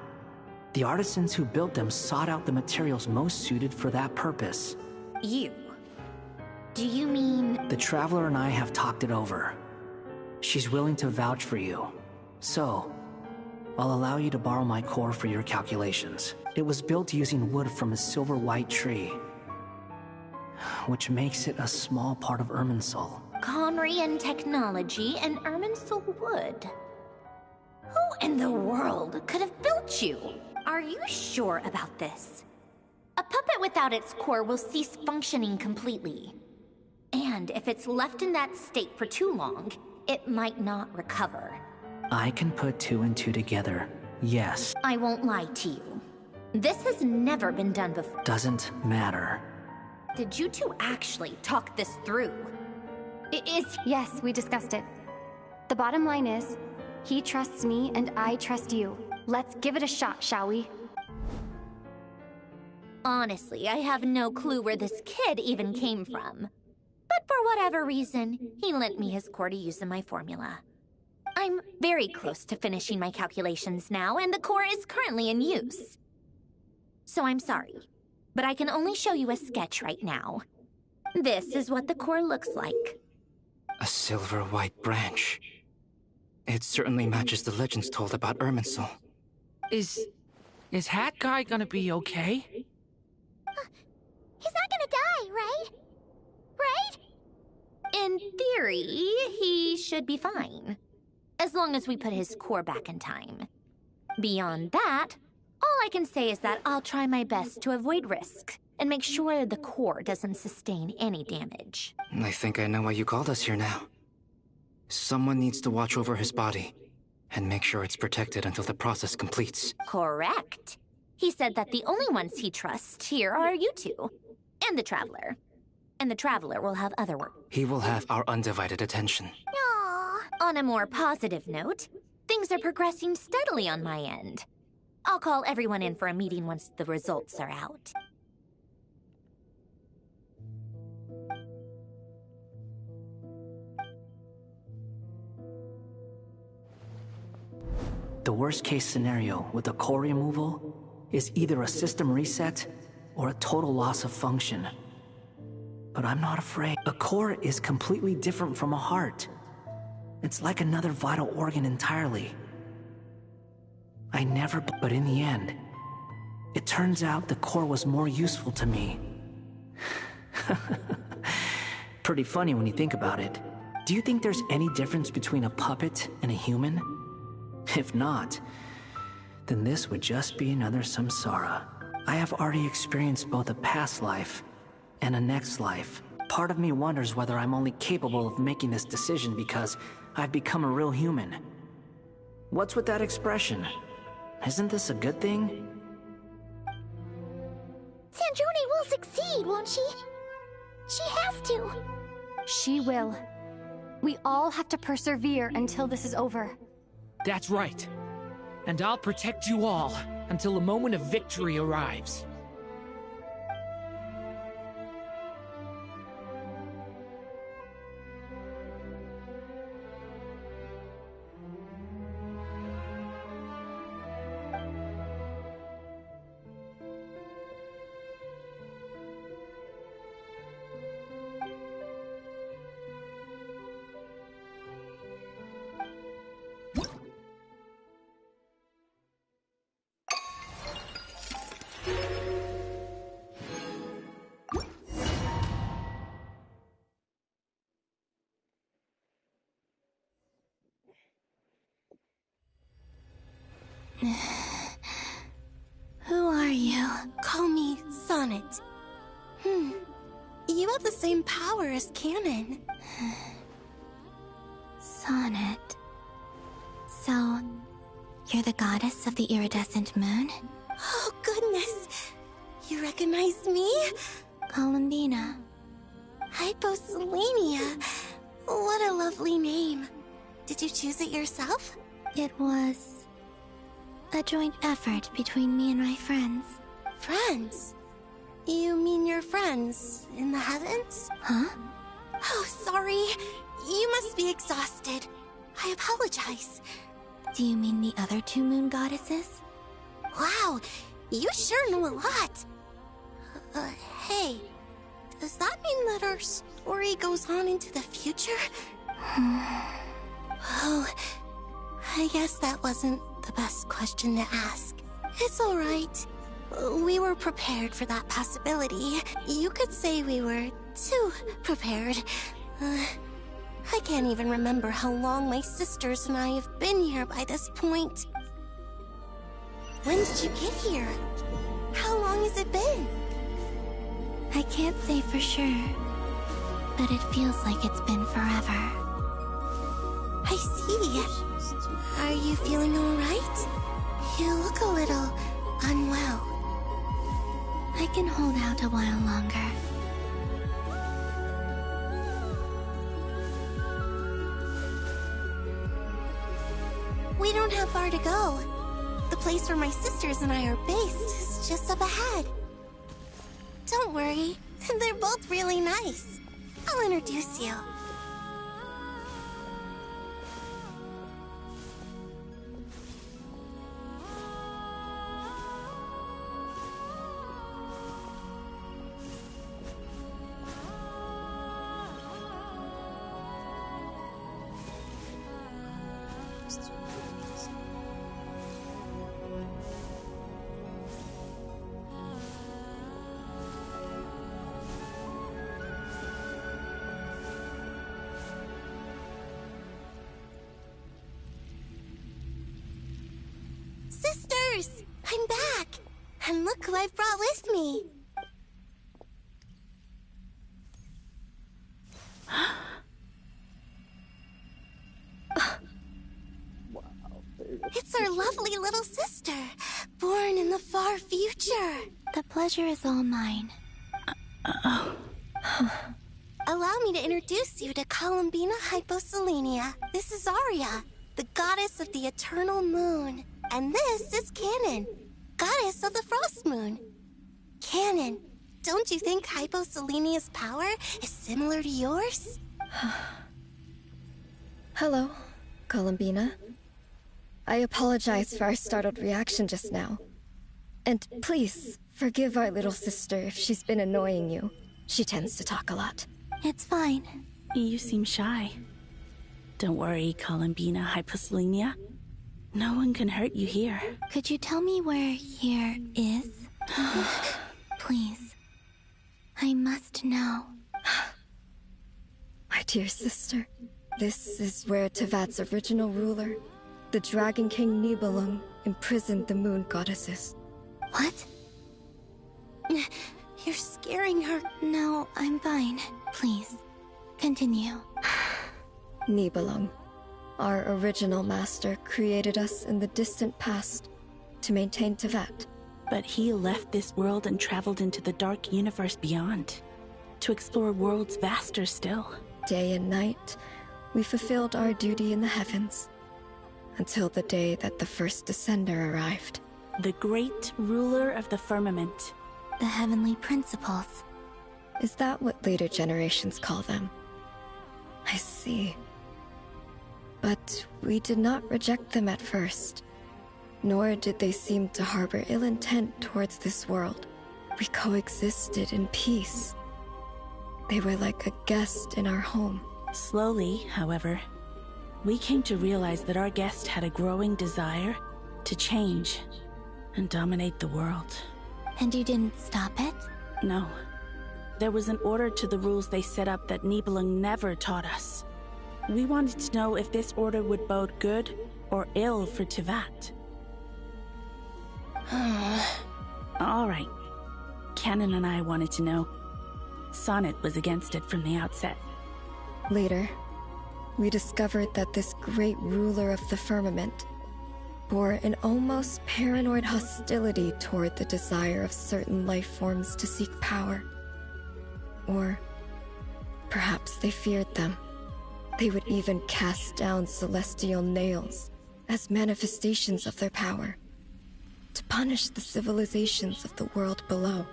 The artisans who built them sought out the materials most suited for that purpose.
You? Do you mean...
The Traveler and I have talked it over. She's willing to vouch for you. So, I'll allow you to borrow my core for your calculations. It was built using wood from a silver white tree, which makes it a small part of Irminsul.
Conrian technology and Irminsul wood. Who in the world could have built you? Are you sure about this? A puppet without its core will cease functioning completely. And if it's left in that state for too long, it might not recover.
I can put two and two together, yes.
I won't lie to you. This has never been done before.
Doesn't matter.
Did you two actually talk this through?
Yes, we discussed it. The bottom line is, he trusts me and I trust you. Let's give it a shot, shall we?
Honestly, I have no clue where this kid even came from. But for whatever reason, he lent me his core to use in my formula. I'm very close to finishing my calculations now, and the core is currently in use. So I'm sorry, but I can only show you a sketch right now. This is what the core looks like.
A silver white branch. It certainly matches the legends told about Irminsul.
Is Hat Guy gonna be okay?
He's not gonna die, right? Right?
In theory, he should be fine. As long as we put his core back in time. Beyond that, all I can say is that I'll try my best to avoid risk and make sure the core doesn't sustain any damage.
I think I know why you called us here now. Someone needs to watch over his body and make sure it's protected until the process completes.
Correct. He said that the only ones he trusts here are you two, and the Traveler. And the Traveler will have other work.
He will have our undivided attention.
Aww. On a more positive note, things are progressing steadily on my end. I'll call everyone in for a meeting once the results are out.
The worst case scenario with the core removal is either a system reset or a total loss of function. But I'm not afraid. A core is completely different from a heart. It's like another vital organ entirely. But in the end, it turns out the core was more useful to me. Pretty funny when you think about it. Do you think there's any difference between a puppet and a human? If not, then this would just be another samsara. I have already experienced both a past life and a next life. Part of me wonders whether I'm only capable of making this decision because I've become a real human. What's with that expression? Isn't this a good thing?
Sanjoni will succeed, won't she? She has to.
She will. We all have to persevere until this is over.
That's right. And I'll protect you all until a moment of victory arrives.
Who are you? Call me Sonnet. You have the same power as Canon.
Sonnet. So, you're the goddess of the iridescent moon?
Oh, goodness. You recognize me?
Columbina.
Hyposelenia. What a lovely name. Did you choose it yourself?
It was a joint effort between me and my friends.
Friends? You mean your friends in the heavens?
Huh?
Oh, sorry. You must be exhausted. I apologize.
Do you mean the other two moon goddesses?
Wow, you sure know a lot. Hey, does that mean that our story goes on into the future? Oh, I guess that wasn't the best question to ask. It's alright. We were prepared for that possibility. You could say we were too prepared. I can't even remember how long my sisters and I have been here by this point. When did you get here? How long has it been?
I can't say for sure, but it feels like it's been forever.
I see. Are you feeling alright? You look a little unwell.
I can hold out a while longer.
We don't have far to go. The place where my sisters and I are based is just up ahead. Don't worry, they're both really nice. I'll introduce you. Sisters! I'm back! And look who I've brought with me! It's our lovely little sister, born in the far future.
The pleasure is all mine.
Allow me to introduce you to Columbina Hyposelenia. This is Arya, the goddess of the eternal moon. And this is Canon, goddess of the frost moon. Canon, don't you think Hyposelenia's power is similar to yours?
Hello, Columbina.
I apologize for our startled reaction just now. And please, forgive our little sister if she's been annoying you. She tends to talk a lot.
It's fine. You seem shy. Don't worry, Columbina Hyposelenia. No one can hurt you here.
Could you tell me where here is? Please. I must know.
My dear sister, this is where Tevat's original ruler, the Dragon King Nibelung, imprisoned the moon goddesses.
What? You're scaring her. No, I'm fine. Please, continue.
Nibelung, our original master, created us in the distant past to maintain Tevat.
But he left this world and traveled into the dark universe beyond, to explore worlds vaster still.
Day and night, we fulfilled our duty in the heavens, until the day that the first Descender arrived.
The great ruler of the firmament.
The heavenly principles.
Is that what later generations call them? I see. But we did not reject them at first, nor did they seem to harbor ill intent towards this world. We coexisted in peace. They were like a guest in our home.
Slowly, however, we came to realize that our guest had a growing desire to change and dominate the world.
And you didn't stop it?
No. There was an order to the rules they set up that Nibelung never taught us. We wanted to know if this order would bode good or ill for Tevat. All right. Canon and I wanted to know. Sonnet was against it from the outset.
Later, we discovered that this great ruler of the firmament bore an almost paranoid hostility toward the desire of certain life forms to seek power. Or perhaps they feared them. They would even cast down celestial nails as manifestations of their power, to punish the civilizations of the world below.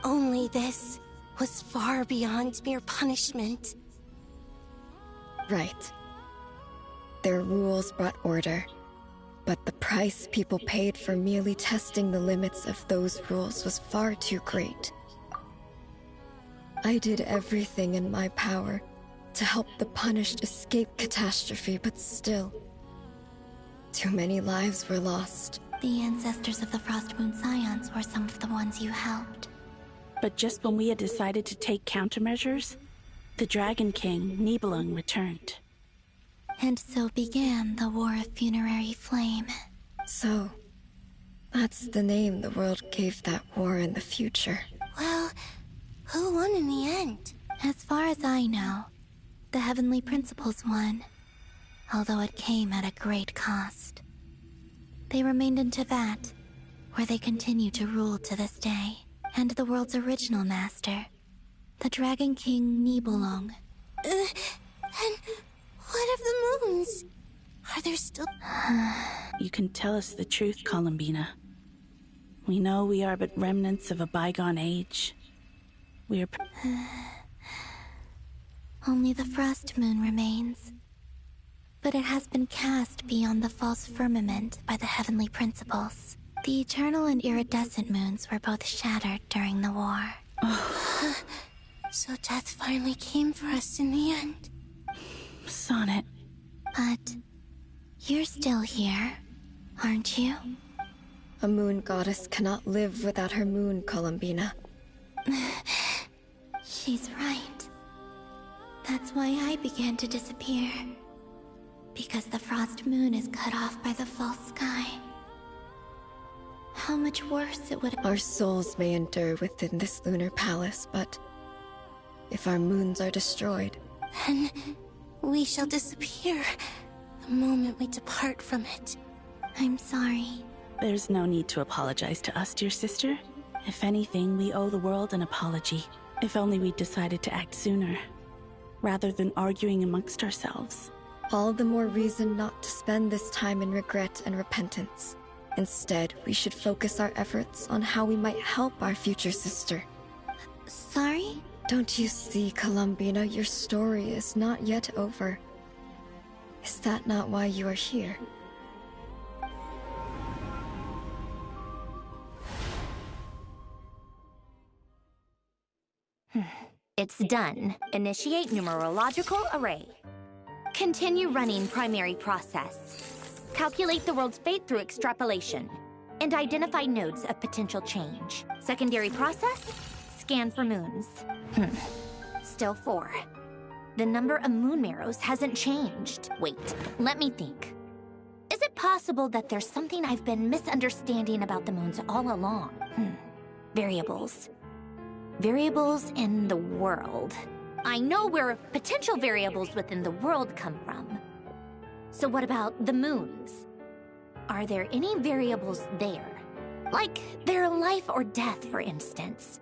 Only this was far beyond mere punishment.
Right. Their rules brought order, but the price people paid for merely testing the limits of those rules was far too great. I did everything in my power to help the punished escape catastrophe, but still, too many lives were lost.
The ancestors of the Frostmoon Scions were some of the ones you helped.
But just when we had decided to take countermeasures, the Dragon King, Nibelung, returned.
And so began the War of Funerary Flame.
So, that's the name the world gave that war in the future.
Well, who won in the end?
As far as I know, the Heavenly Principles won, although it came at a great cost. They remained in Tevat, where they continue to rule to this day, and the world's original master, the Dragon King Nibelung.
And what of the moons? Are there still...
You can tell us the truth, Columbina. We know we are but remnants of a bygone age. We are...
Only the Frost Moon remains. But it has been cast beyond the false firmament by the Heavenly Principles. The eternal and iridescent moons were both shattered during the war.
So death finally came for us in the end.
Sonnet.
But you're still here, aren't you?
A moon goddess cannot live without her moon, Columbina.
She's right. That's why I began to disappear. Because the Frost Moon is cut off by the false sky. How much worse it would...
Our souls may endure within this lunar palace, but if our moons are destroyed...
Then we shall disappear the moment we depart from it.
I'm sorry.
There's no need to apologize to us, dear sister. If anything, we owe the world an apology. If only we'd decided to act sooner, rather than arguing amongst ourselves.
All the more reason not to spend this time in regret and repentance. Instead, we should focus our efforts on how we might help our future sister.
Sorry?
Don't you see, Columbina, your story is not yet over. Is that not why you are here?
It's done. Initiate numerological array. Continue running primary process. Calculate the world's fate through extrapolation. And identify nodes of potential change. Secondary process? Scan for moons. Still 4. The number of moon marrows hasn't changed. Wait, let me think. Is it possible that there's something I've been misunderstanding about the moons all along? Variables. Variables in the world. I know where potential variables within the world come from. So what about the moons? Are there any variables there? Like their life or death, for instance.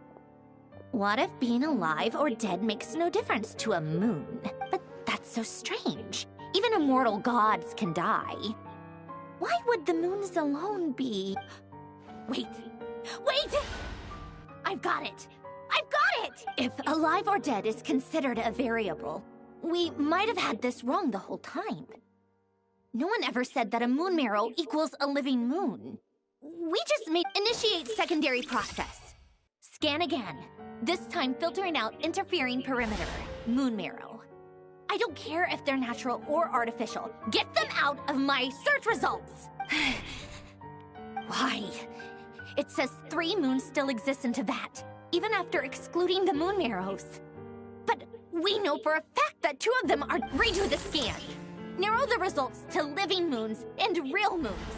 What if being alive or dead makes no difference to a moon? But that's so strange. Even immortal gods can die. Why would the moons alone be... Wait! I've got it! If alive or dead is considered a variable, we might have had this wrong the whole time. No one ever said that a moon marrow equals a living moon. We just made initiate secondary process. Scan again. This time filtering out interfering perimeter. Moon marrow. I don't care if they're natural or artificial. Get them out of my search results! Why? It says 3 moons still exist in Teyvat, even after excluding the moon marrows. But we know for a fact that 2 of them are... Redo the scan. Narrow the results to living moons and real moons.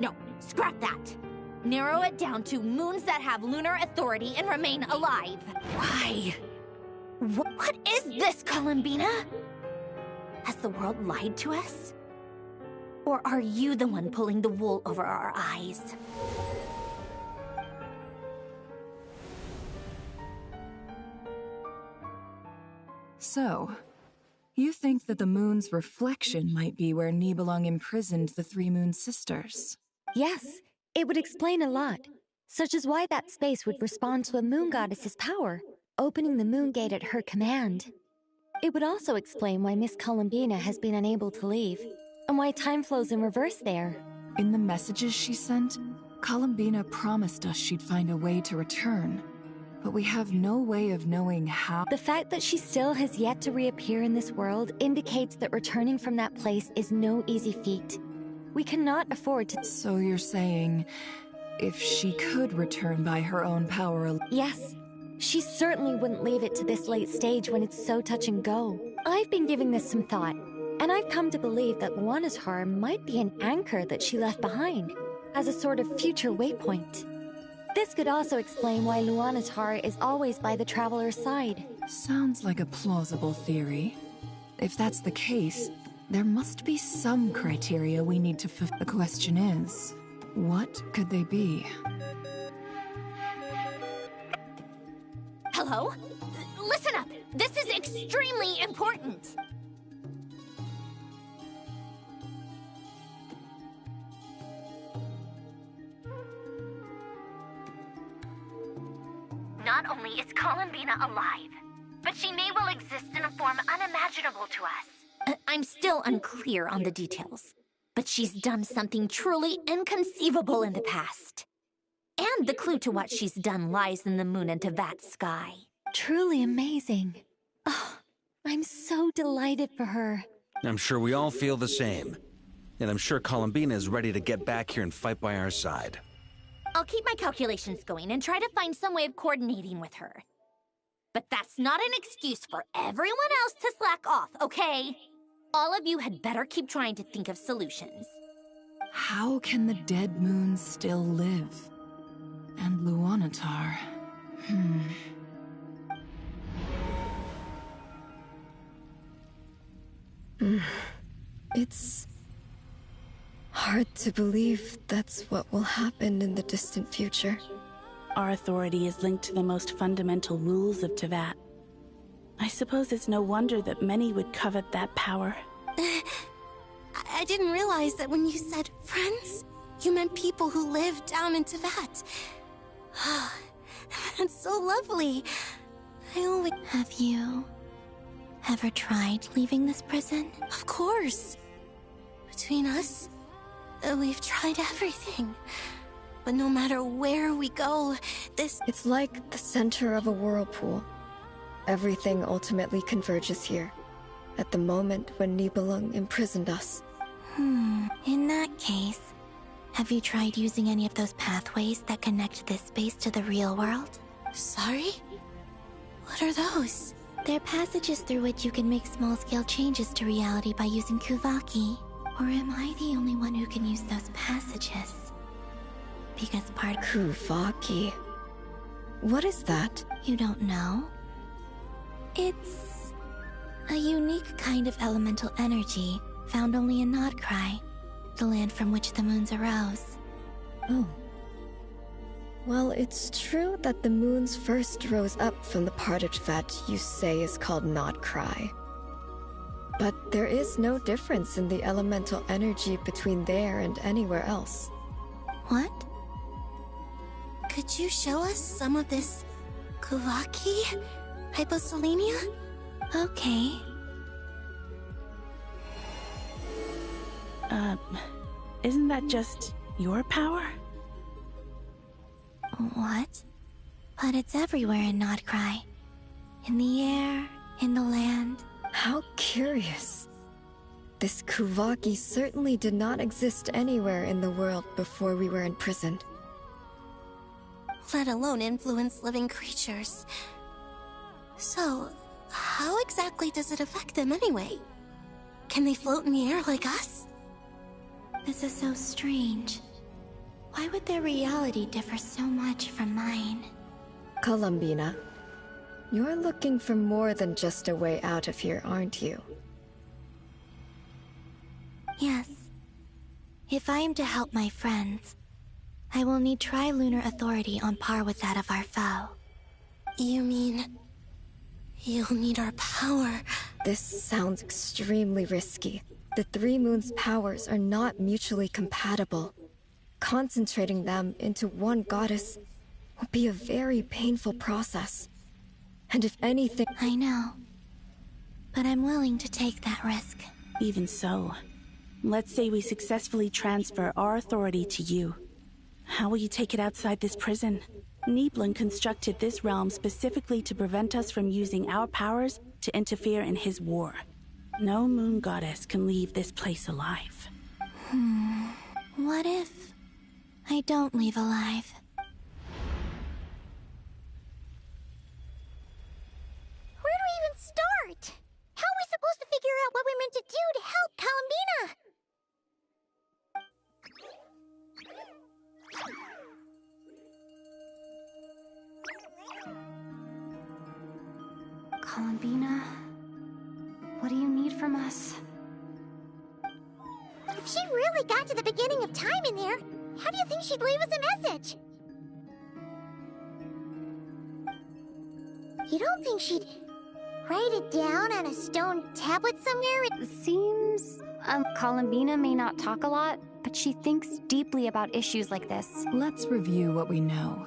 No, scrap that. Narrow it down to moons that have lunar authority and remain alive. Why? What is this, Columbina? Has the world lied to us? Or are you the one pulling the wool over our eyes?
So, you think that the moon's reflection might be where Nibelung imprisoned the 3 Moon Sisters?
Yes, it would explain a lot, such as why that space would respond to a moon goddess's power, opening the moon gate at her command. It would also explain why Miss Columbina has been unable to leave, and why time flows in reverse there.
In the messages she sent, Columbina promised us she'd find a way to return, but we have no way of knowing how.
The fact that she still has yet to reappear in this world indicates that returning from that place is no easy feat. We cannot afford to...
So you're saying, if she could return by her own power...
Yes. She certainly wouldn't leave it to this late stage when it's so touch and go. I've been giving this some thought, and I've come to believe that Luanatar might be an anchor that she left behind, as a sort of future waypoint. This could also explain why Luanatar is always by the Traveler's side.
Sounds like a plausible theory. If that's the case, there must be some criteria we need to fulfill. The question is, what could they be?
Hello? Listen up! This is extremely important! Not only is Columbina alive, but she may well exist in a form unimaginable to us. I'm still unclear on the details, but she's done something truly inconceivable in the past. And the clue to what she's done lies in the moon and Teyvat sky.
Truly amazing. Oh, I'm so delighted for her.
I'm sure we all feel the same. And I'm sure Columbina is ready to get back here and fight by our side.
I'll keep my calculations going and try to find some way of coordinating with her. But that's not an excuse for everyone else to slack off, okay? All of you had better keep trying to think of solutions.
How can the dead moons still live? And Luanatar...
It's hard to believe that's what will happen in the distant future.
Our authority is linked to the most fundamental rules of Teyvat. I suppose it's no wonder that many would covet that power.
I didn't realize that when you said friends, you meant people who live down in Teyvat. That's so lovely. I only...
Have you ever tried leaving this prison?
Of course. Between us, we've tried everything. But no matter where we go, this...
It's like the center of a whirlpool. Everything ultimately converges here, at the moment when Nibelung imprisoned us.
In that case, have you tried using any of those pathways that connect this space to the real world?
Sorry? What are those?
They're passages through which you can make small-scale changes to reality by using Kuvaki. Or am I the only one who can use those passages? Because part
Kuvaki. What is that?
You don't know? It's a unique kind of elemental energy found only in Nodcry, the land from which the moons arose.
Oh. Well, it's true that the moons first rose up from the part of that you say is called Nodcry. But there is no difference in the elemental energy between there and anywhere else.
What?
Could you show us some of this Kuvaki hyposelenia?
Okay.
Isn't that just your power?
What? But it's everywhere in Nodcry. In the air, in the land.
How curious. This Kuvaki certainly did not exist anywhere in the world before we were imprisoned.
Let alone influence living creatures. So, how exactly does it affect them anyway? Can they float in the air like us?
This is so strange. Why would their reality differ so much from mine?
Columbina, you're looking for more than just a way out of here, aren't you?
Yes. If I am to help my friends, I will need Tri-Lunar authority on par with that of our foe.
You mean... you'll need our power?
This sounds extremely risky. The Three Moons' powers are not mutually compatible. Concentrating them into one goddess will be a very painful process. And if anything...
I know. But I'm willing to take that risk.
Even so, let's say we successfully transfer our authority to you. How will you take it outside this prison? Nibelung constructed this realm specifically to prevent us from using our powers to interfere in his war. No moon goddess can leave this place alive.
What if I don't leave alive?
Where do we even start? How are we supposed to figure out what we're meant to do to help Columbina?
Columbina? What do you need from us?
If she really got to the beginning of time in there, how do you think she'd leave us a message? You don't think she'd write it down on a stone tablet somewhere?
It seems... Columbina may not talk a lot, but she thinks deeply about issues like this.
Let's review what we know.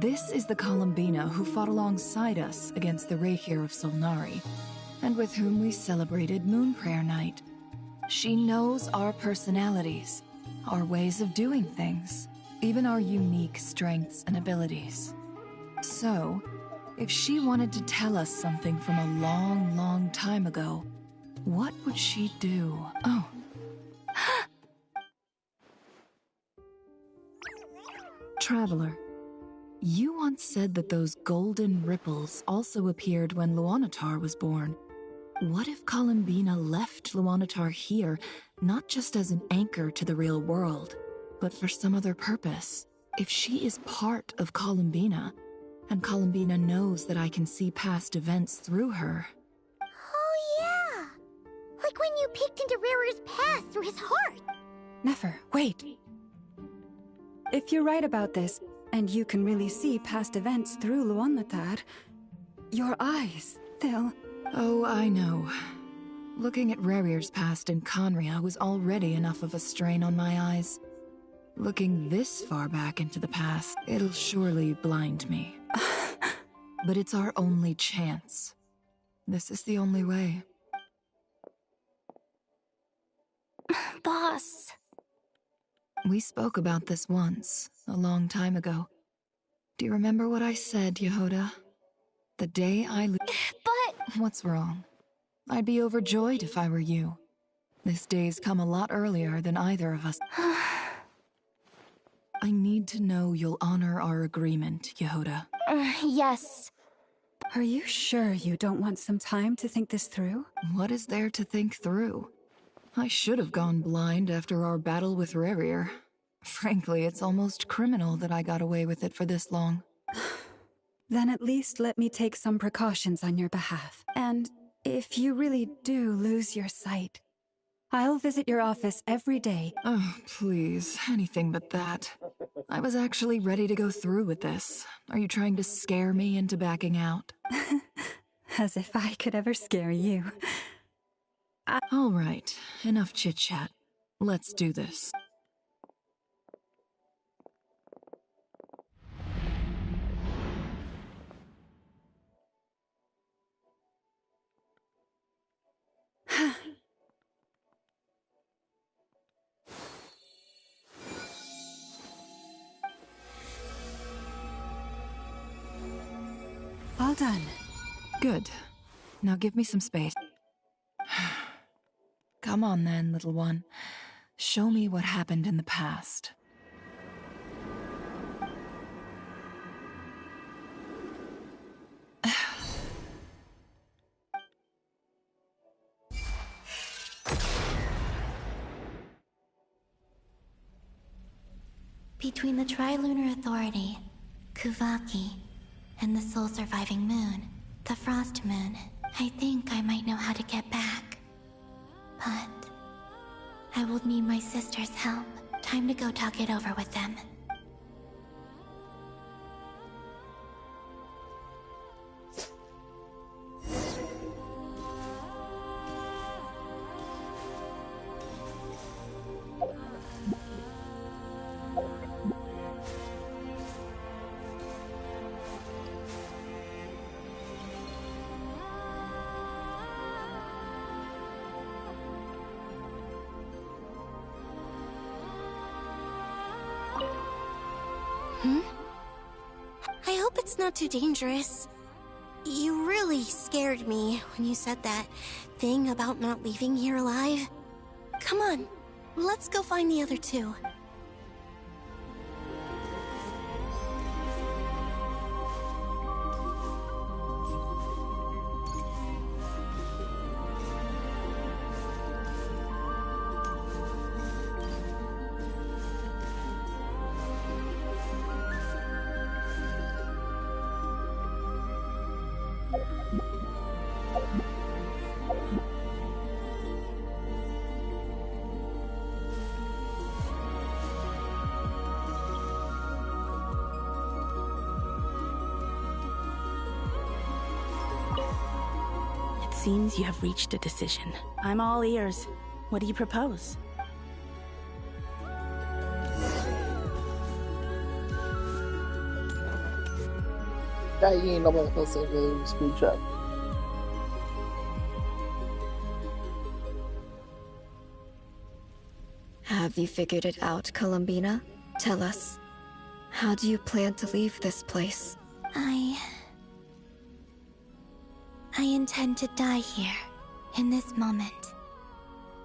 This is the Columbina who fought alongside us against the Reykir of Solnari, and with whom we celebrated Moon Prayer Night. She knows our personalities, our ways of doing things, even our unique strengths and abilities. So, if she wanted to tell us something from a long, long time ago, what would she do? Oh. Traveler. You once said that those golden ripples also appeared when Luonatar was born. What if Columbina left Luonatar here, not just as an anchor to the real world, but for some other purpose? If she is part of Columbina, and Columbina knows that I can see past events through her...
Oh yeah! Like when you peeked into Rerir's past through his heart!
Nefer, wait! If you're right about this, and you can really see past events through Luonatar, your eyes, they'll...
Oh, I know. Looking at Rerir's past in Conria was already enough of a strain on my eyes. Looking this far back into the past, it'll surely blind me. But it's our only chance. This is the only way.
Boss.
We spoke about this once, a long time ago. Do you remember what I said, Yehoda? The day I lose.
But...
What's wrong? I'd be overjoyed if I were you. This day's come a lot earlier than either of us. I need to know you'll honor our agreement, Yehoda.
Yes.
Are you sure you don't want some time to think this through?
What is there to think through? I should have gone blind after our battle with Rerir. Frankly, it's almost criminal that I got away with it for this long.
Then at least let me take some precautions on your behalf. And if you really do lose your sight, I'll visit your office every day.
Oh, please, anything but that. I was actually ready to go through with this. Are you trying to scare me into backing out?
As if I could ever scare you.
All right, enough chit-chat. Let's do this.
All done.
Good. Now give me some space. Come on then, little one. Show me what happened in the past.
Between the Trilunar Authority, Kuvaki, and the sole surviving moon, the Frost Moon, I think I might know how to get back. But I will need my sister's help. Time to go talk it over with them.
I hope it's not too dangerous. You really scared me when you said that thing about not leaving here alive. Come on, let's go find the other two.
Seems you have reached a decision. I'm all ears. What do you propose?
Aí não vai conseguir o screenshot.
Have you figured it out, Columbina? Tell us. How do you plan to leave this place?
I intend to die here, in this moment.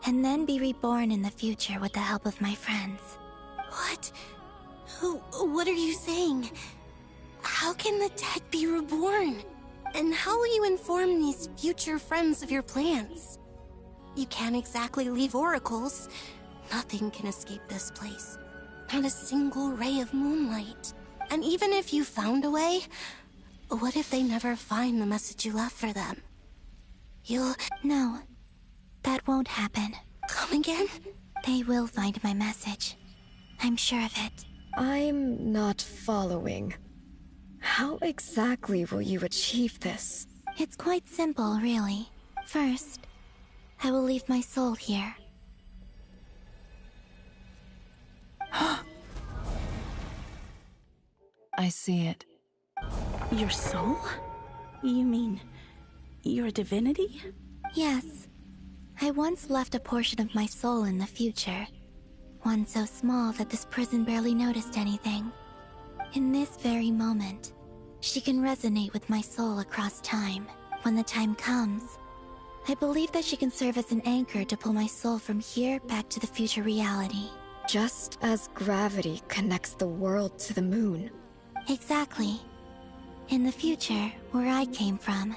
And then be reborn in the future with the help of my friends.
What? What are you saying? How can the dead be reborn? And how will you inform these future friends of your plans? You can't exactly leave oracles. Nothing can escape this place. Not a single ray of moonlight. And even if you found a way, what if they never find the message you left for them?
No, that won't happen.
Come again?
They will find my message. I'm sure of it.
I'm not following. How exactly will you achieve this?
It's quite simple, really. First, I will leave my soul here.
I see it.
Your soul? You mean your divinity?
Yes. I once left a portion of my soul in the future. One so small that this prison barely noticed anything. In this very moment, She can resonate with my soul across time. When the time comes, I believe that she can serve as an anchor to pull my soul from here back to the future reality.
Just as gravity connects the world to the moon.
Exactly. In the future, where I came from,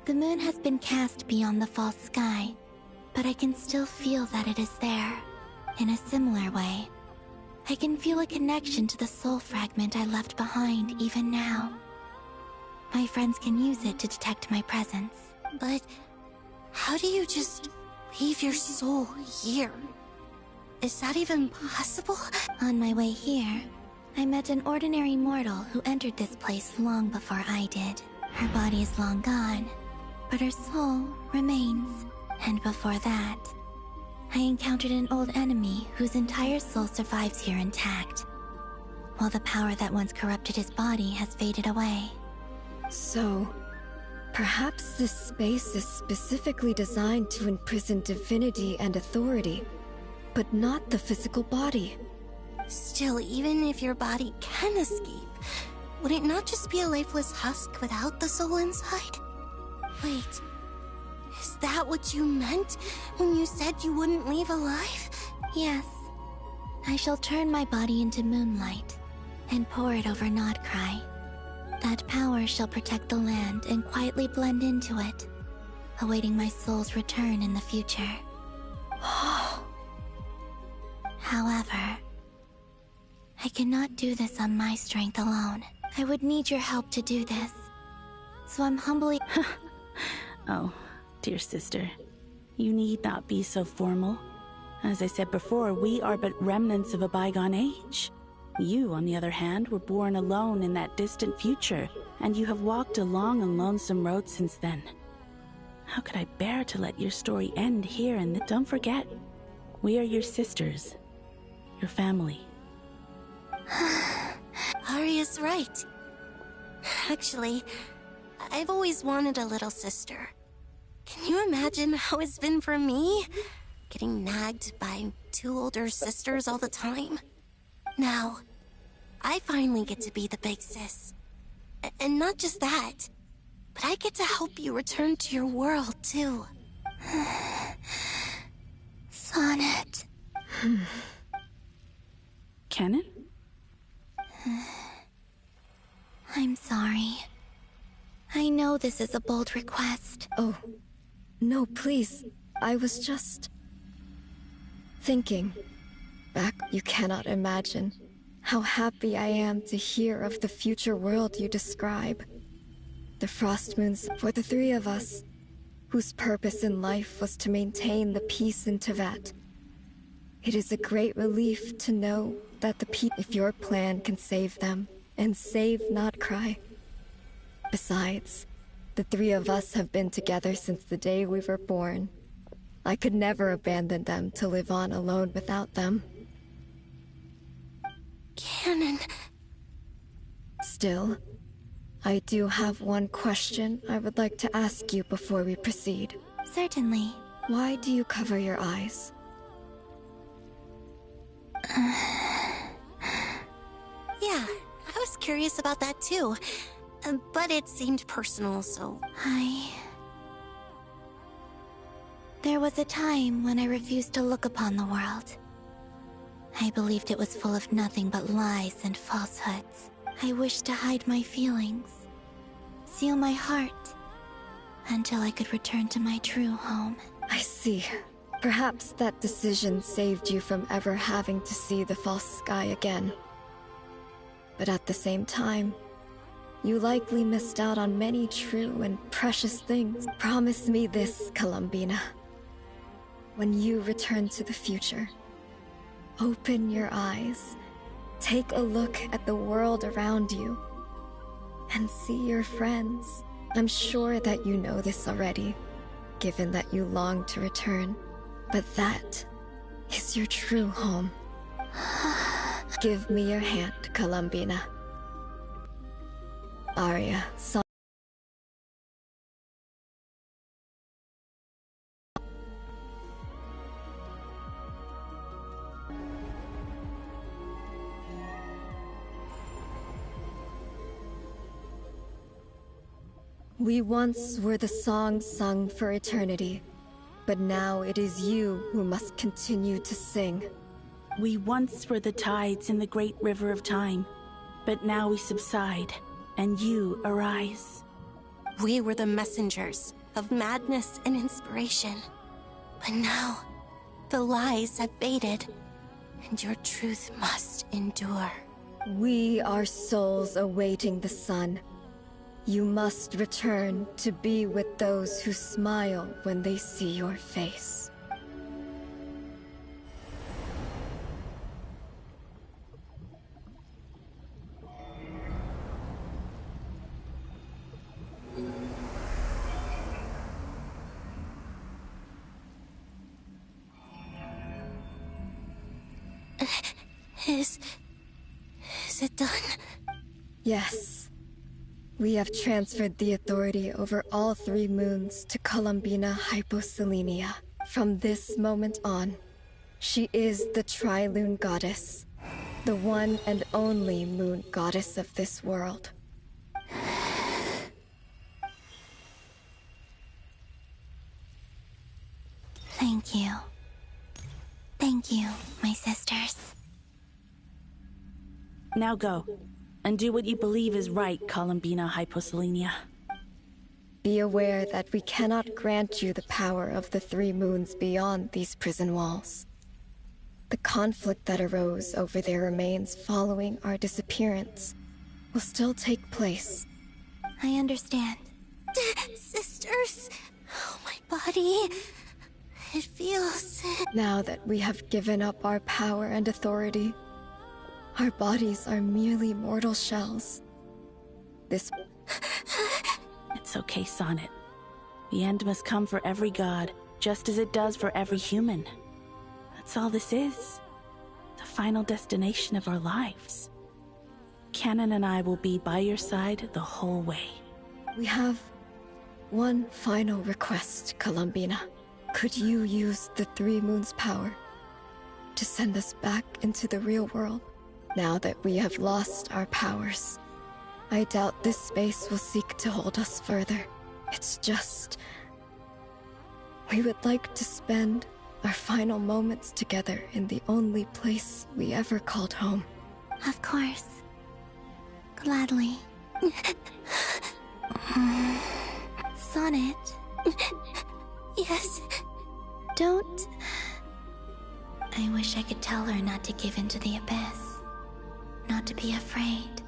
the moon has been cast beyond the false sky, but I can still feel that it is there. In a similar way, I can feel a connection to the soul fragment I left behind even now. My friends can use it to detect my presence.
But how do you just leave your soul here? Is that even possible?
On my way here, I met an ordinary mortal who entered this place long before I did. Her body is long gone, but her soul remains. And before that, I encountered an old enemy whose entire soul survives here intact, while the power that once corrupted his body has faded away.
So, perhaps this space is specifically designed to imprison divinity and authority, but not the physical body.
Still, even if your body can escape, would it not just be a lifeless husk without the soul inside? Wait, is that what you meant when you said you wouldn't leave alive?
Yes. I shall turn my body into moonlight and pour it over Nodcry. That power shall protect the land and quietly blend into it, awaiting my soul's return in the future. However, I cannot do this on my strength alone. I would need your help to do this. So I'm humbly...
Oh, dear sister. You need not be so formal. As I said before, we are but remnants of a bygone age. You, on the other hand, were born alone in that distant future, and you have walked a long and lonesome road since then. How could I bear to let your story end here? And don't forget, we are your sisters, your family.
Aria's right. Actually, I've always wanted a little sister. Can you imagine how it's been for me? Getting nagged by 2 older sisters all the time. Now, I finally get to be the big sis. And not just that, but I get to help you return to your world, too.
Sonnet.
Canon?
I'm sorry. I know this is a bold request.
Oh, no, please. I was just... thinking. Back, you cannot imagine how happy I am to hear of the future world you describe. The Frost Moons for the 3 of us, whose purpose in life was to maintain the peace in Teyvat. It is a great relief to know that if your plan can save them, and save Nodcry. Besides, the 3 of us have been together since the day we were born. I could never abandon them to live on alone without them.
Canon.
Still, I do have one question I would like to ask you before we proceed.
Certainly.
Why do you cover your eyes?
Yeah, I was curious about that too. But it seemed personal, so...
There was a time when I refused to look upon the world. I believed it was full of nothing but lies and falsehoods. I wished to hide my feelings, seal my heart, until I could return to my true home.
I see. Perhaps that decision saved you from ever having to see the false sky again. But at the same time, you likely missed out on many true and precious things. Promise me this, Columbina. When you return to the future, open your eyes, take a look at the world around you, and see your friends. I'm sure that you know this already, given that you long to return. But that is your true home. Give me your hand, Columbina. Aria, We once were the song sung for eternity, but now it is you who must continue to sing.
We once were the tides in the great river of time, but now we subside, and you arise.
We were the messengers of madness and inspiration, but now the lies have faded, and your truth must endure.
We are souls awaiting the sun. You must return to be with those who smile when they see your face.
Is it done?
Yes. We have transferred the authority over all 3 moons to Columbina Hyposelenia. From this moment on, she is the Tri-Lune Goddess, the one and only moon goddess of this world.
Thank you. Thank you, my sisters.
Now go, and do what you believe is right, Columbina Hyposelenia.
Be aware that we cannot grant you the power of the 3 moons beyond these prison walls. The conflict that arose over their remains following our disappearance will still take place.
I understand.
Sisters! Oh, my body. It feels...
Now that we have given up our power and authority, our bodies are merely mortal shells. This...
It's okay, Sonnet. The end must come for every god, just as it does for every human. That's all this is. The final destination of our lives. Canon and I will be by your side the whole way.
We have one final request, Columbina. Could you use the 3 moons' power to send us back into the real world? Now that we have lost our powers, I doubt this space will seek to hold us further. It's just... we would like to spend our final moments together in the only place we ever called home.
Of course. Gladly. Sonnet.
Yes?
Don't... I wish I could tell her not to give in to the abyss. Not to be afraid.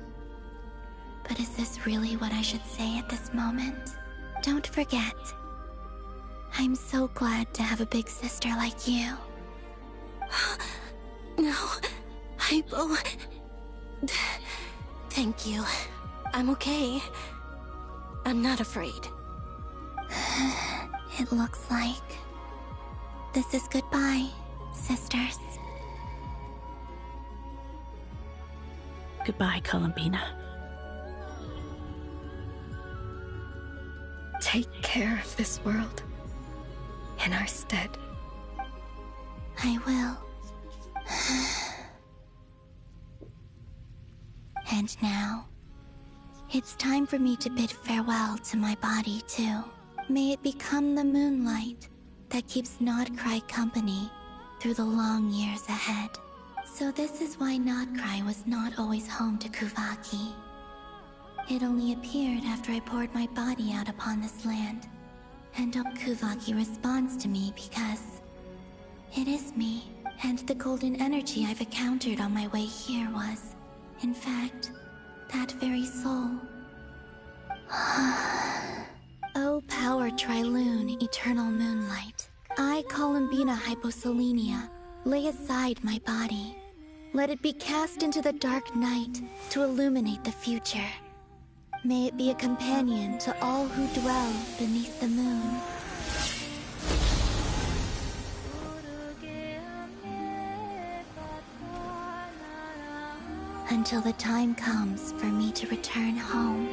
But is this really what I should say at this moment? Don't forget. I'm so glad to have a big sister like you.
No, Hypo... Thank you. I'm okay. I'm not afraid.
It looks like... this is goodbye, sisters.
Goodbye, Columbina.
Take care of this world in our stead.
I will. And now, it's time for me to bid farewell to my body, too. May it become the moonlight that keeps Notcry company through the long years ahead. So this is why Notcry was not always home to Kuvaki. It only appeared after I poured my body out upon this land. And hope Kuvaki responds to me because it is me, and the golden energy I've encountered on my way here was, in fact, that very soul. O power Tri-Lune, eternal moonlight. I, Columbina Hyposelenia, lay aside my body. Let it be cast into the dark night to illuminate the future. May it be a companion to all who dwell beneath the moon. Until the time comes for me to return home.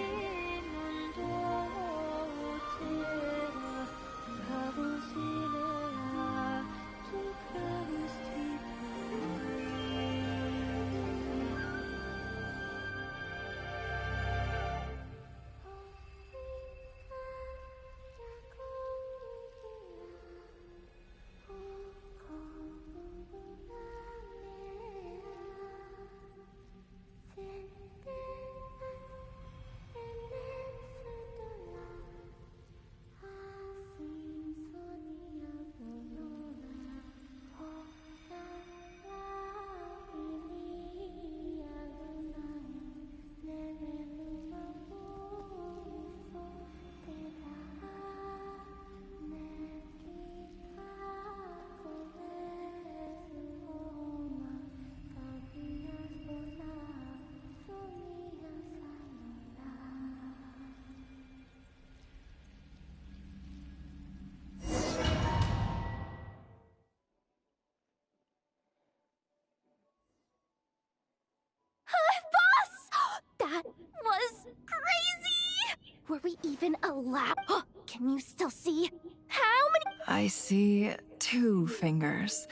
Were we even allowed? Can you still see? How many?
I see 2 fingers,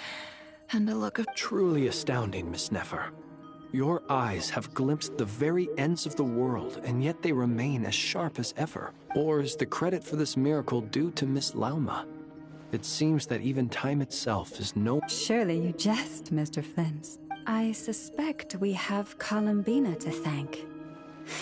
and a look of...
Truly astounding, Miss Nefer. Your eyes have glimpsed the very ends of the world, and yet they remain as sharp as ever. Or is the credit for this miracle due to Miss Lauma? It seems that even time itself is no...
Surely you jest, Mr. Flint. I suspect we have Columbina to thank.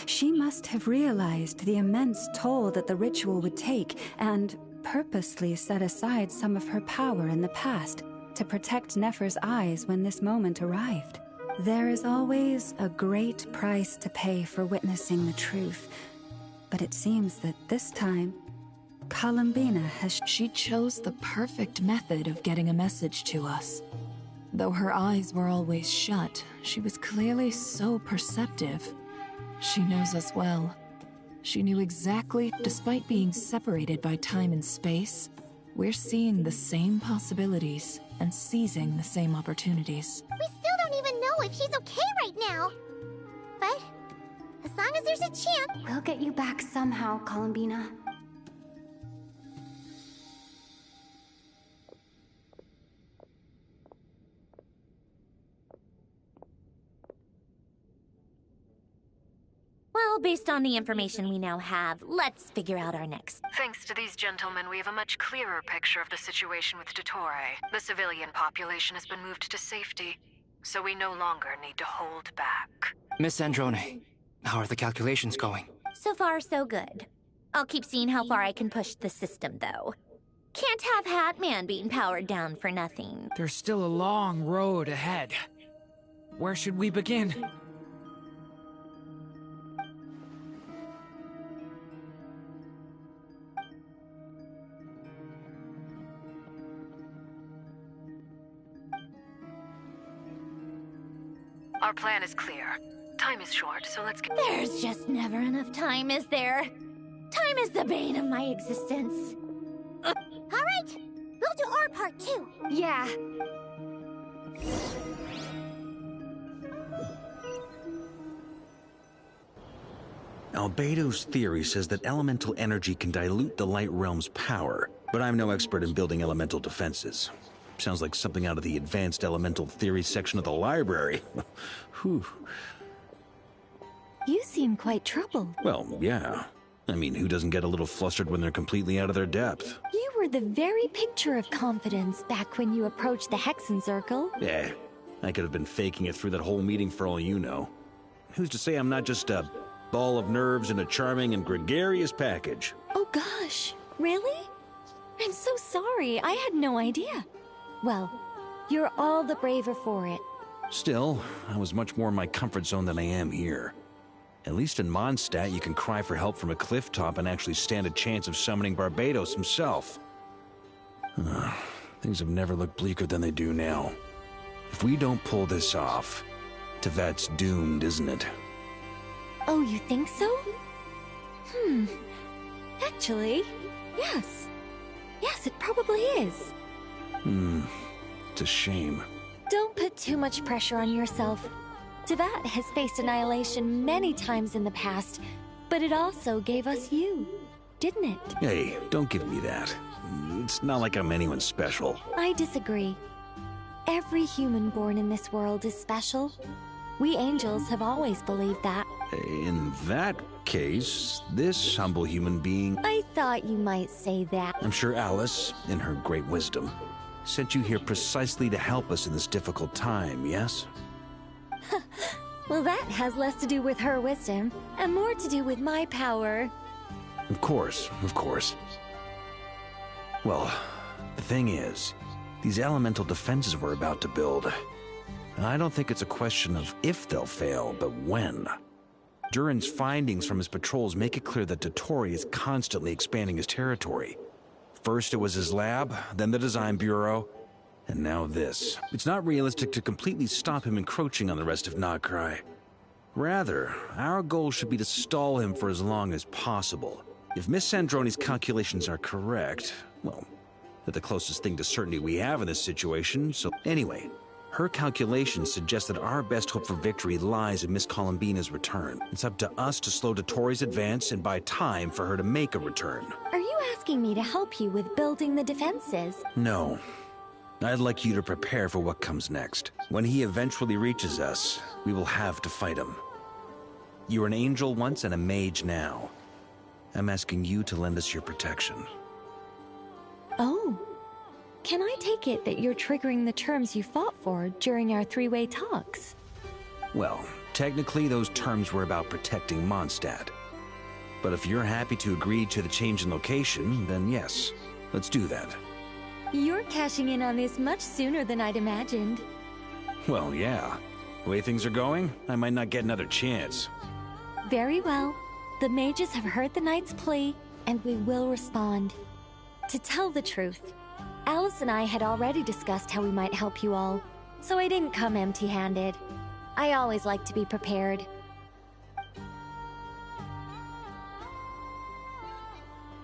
She must have realized the immense toll that the ritual would take, and purposely set aside some of her power in the past to protect Nefer's eyes when this moment arrived. There is always a great price to pay for witnessing the truth, but it seems that this time, Columbina has...
She chose the perfect method of getting a message to us. Though her eyes were always shut, she was clearly so perceptive. She knows us well. She knew exactly, despite being separated by time and space, we're seeing the same possibilities and seizing the same opportunities.
We still don't even know if she's okay right now. But as long as there's a chance...
We'll get you back somehow, Columbina.
Well, based on the information we now have, let's figure out our next.
Thanks to these gentlemen, we have a much clearer picture of the situation with Dottore. The civilian population has been moved to safety, so we no longer need to hold back.
Miss Androne, how are the calculations going?
So far, so good. I'll keep seeing how far I can push the system, though. Can't have Hatman being powered down for nothing.
There's still a long road ahead. Where should we begin?
Our plan is clear. Time is short, so let's get...
There's just never enough time, is there? Time is the bane of my existence.
All right, we'll do our part too.
Yeah.
Albedo's theory says that elemental energy can dilute the Light Realm's power, but I'm no expert in building elemental defenses. Sounds like something out of the Advanced Elemental Theory section of the library. Whew.
You seem quite troubled.
Well, yeah. I mean, who doesn't get a little flustered when they're completely out of their depth?
You were the very picture of confidence back when you approached the Hexen Circle.
Yeah, I could have been faking it through that whole meeting for all you know. Who's to say I'm not just a ball of nerves in a charming and gregarious package?
Oh gosh, really? I'm so sorry, I had no idea. Well, you're all the braver for it.
Still, I was much more in my comfort zone than I am here. At least in Mondstadt, you can cry for help from a cliff top and actually stand a chance of summoning Barbatos himself. Things have never looked bleaker than they do now. If we don't pull this off, Teyvat's doomed, isn't it?
Oh, you think so? Actually, yes. Yes, it probably is.
It's a shame.
Don't put too much pressure on yourself. Teyvat has faced annihilation many times in the past, but it also gave us you, didn't it?
Hey, don't give me that. It's not like I'm anyone special.
I disagree. Every human born in this world is special. We angels have always believed that.
In that case, this humble human being...
I thought you might say that.
I'm sure Alice, in her great wisdom, sent you here precisely to help us in this difficult time, yes?
Well, that has less to do with her wisdom, and more to do with my power.
Of course, of course. Well, the thing is, these elemental defenses we're about to build, I don't think it's a question of if they'll fail, but when. Durin's findings from his patrols make it clear that Dottore is constantly expanding his territory. First it was his lab, then the design bureau, and now this. It's not realistic to completely stop him encroaching on the rest of Nokrai. Rather, our goal should be to stall him for as long as possible. If Miss Androne's calculations are correct, well, they're the closest thing to certainty we have in this situation, so... Anyway, Her calculations suggest that our best hope for victory lies in Miss Columbina's return. It's up to us to slow Dottoro's advance and buy time for her to make a return.
Are you asking me to help you with building the defenses?
No. I'd like you to prepare for what comes next. When he eventually reaches us, we will have to fight him. You were an angel once and a mage now. I'm asking you to lend us your protection.
Oh. Can I take it that you're triggering the terms you fought for during our three-way talks?
Well, technically those terms were about protecting Mondstadt. But if you're happy to agree to the change in location, then yes, let's do that.
You're cashing in on this much sooner than I'd imagined.
Well, yeah. The way things are going, I might not get another chance.
Very well. The mages have heard the knight's plea, and we will respond. To tell the truth, Alice and I had already discussed how we might help you all, so I didn't come empty-handed. I always like to be prepared.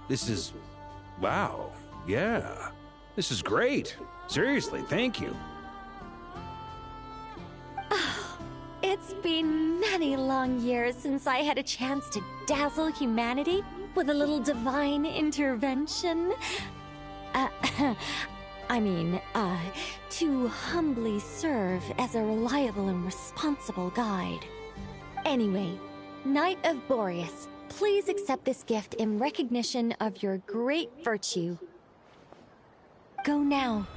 This is... wow. Yeah. This is great. Seriously, thank you.
It's been many long years since I had a chance to dazzle humanity with a little divine intervention. To humbly serve as a reliable and responsible guide. Anyway, Knight of Boreas, please accept this gift in recognition of your great virtue. Go now.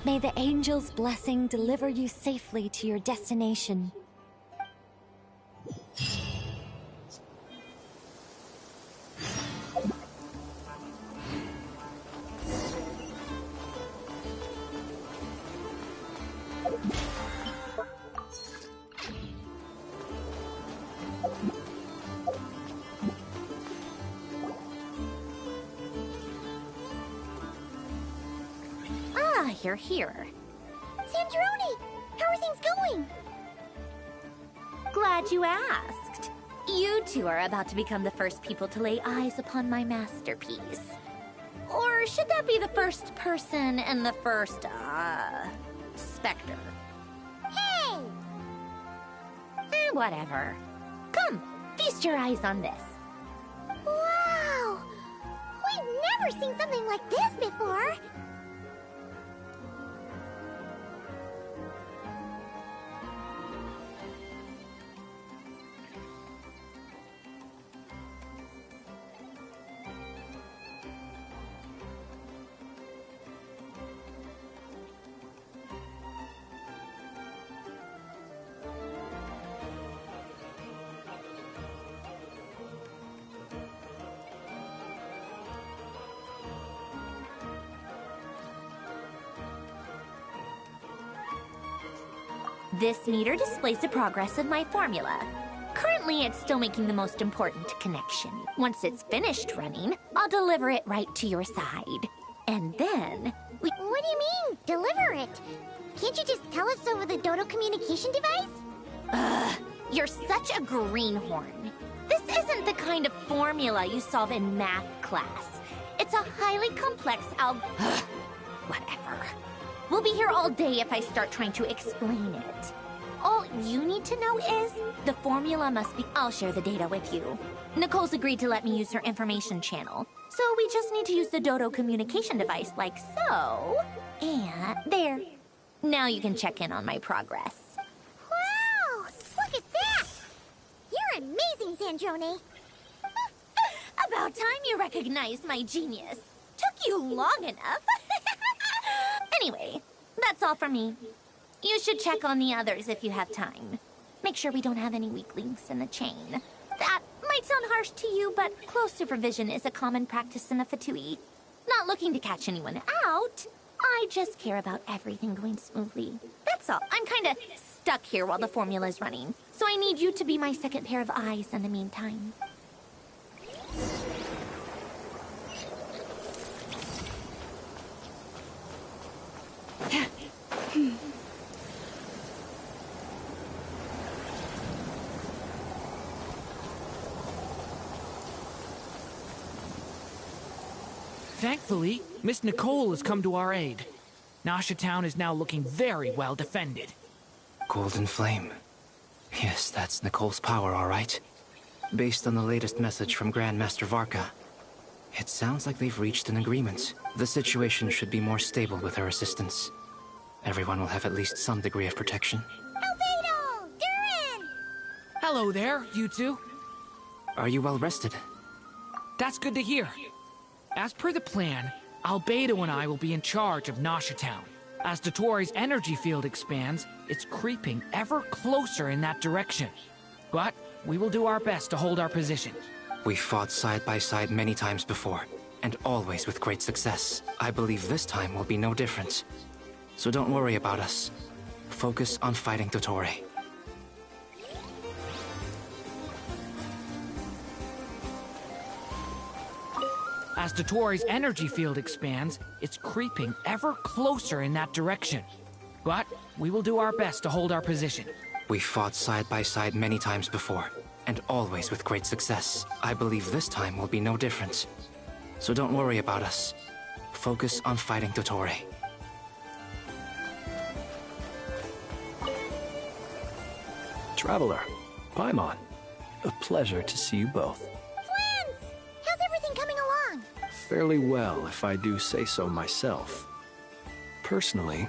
May the angel's blessing deliver you safely to your destination.
You're here.
Sandrone! How are things going?
Glad you asked. You two are about to become the first people to lay eyes upon my masterpiece. Or should that be the first person and the first, specter?
Hey!
Whatever. Come, feast your eyes on this.
Wow! We've never seen something like this before!
This meter displays the progress of my formula. Currently, it's still making the most important connection. Once it's finished running, I'll deliver it right to your side. And then,
What do you mean, deliver it? Can't you just tell us over the Dodo communication device?
You're such a greenhorn. This isn't the kind of formula you solve in math class. It's a highly complex whatever. We'll be here all day if I start trying to explain it. All you need to know is the formula must be... I'll share the data with you. Nicole's agreed to let me use her information channel. So we just need to use the Dodo communication device like so. And there. Now you can check in on my progress.
Wow! Look at that! You're amazing, Sandrone.
About time you recognized my genius. Took you long enough. Anyway, that's all from me. You should check on the others if you have time. Make sure we don't have any weak links in the chain. That might sound harsh to you, but close supervision is a common practice in the Fatui. Not looking to catch anyone out. I just care about everything going smoothly. That's all. I'm kind of stuck here while the formula's running, so I need you to be my second pair of eyes in the meantime.
Thankfully, Miss Nicole has come to our aid. Nasha Town is now looking very well defended.
Golden Flame. Yes, that's Nicole's power, all right. Based on the latest message from Grandmaster Varka, it sounds like they've reached an agreement. The situation should be more stable with her assistance. Everyone will have at least some degree of protection.
Albedo! Durin!
Hello there, you two.
Are you well rested?
That's good to hear. As per the plan, Albedo and I will be in charge of Nasha Town. As Dottoro's energy field expands, it's creeping ever closer in that direction. But we will do our best to hold our position.
We fought side by side many times before, and always with great success. I believe this time will be no different. So don't worry about us. Focus on fighting Dottore.
As Dottoro's energy field expands, it's creeping ever closer in that direction. But we will do our best to hold our position.
We fought side by side many times before, and always with great success. I believe this time will be no different. So don't worry about us. Focus on fighting Dottore.
Traveler, Paimon, a pleasure to see you both.
Friends! How's everything coming along?
Fairly well, if I do say so myself. Personally,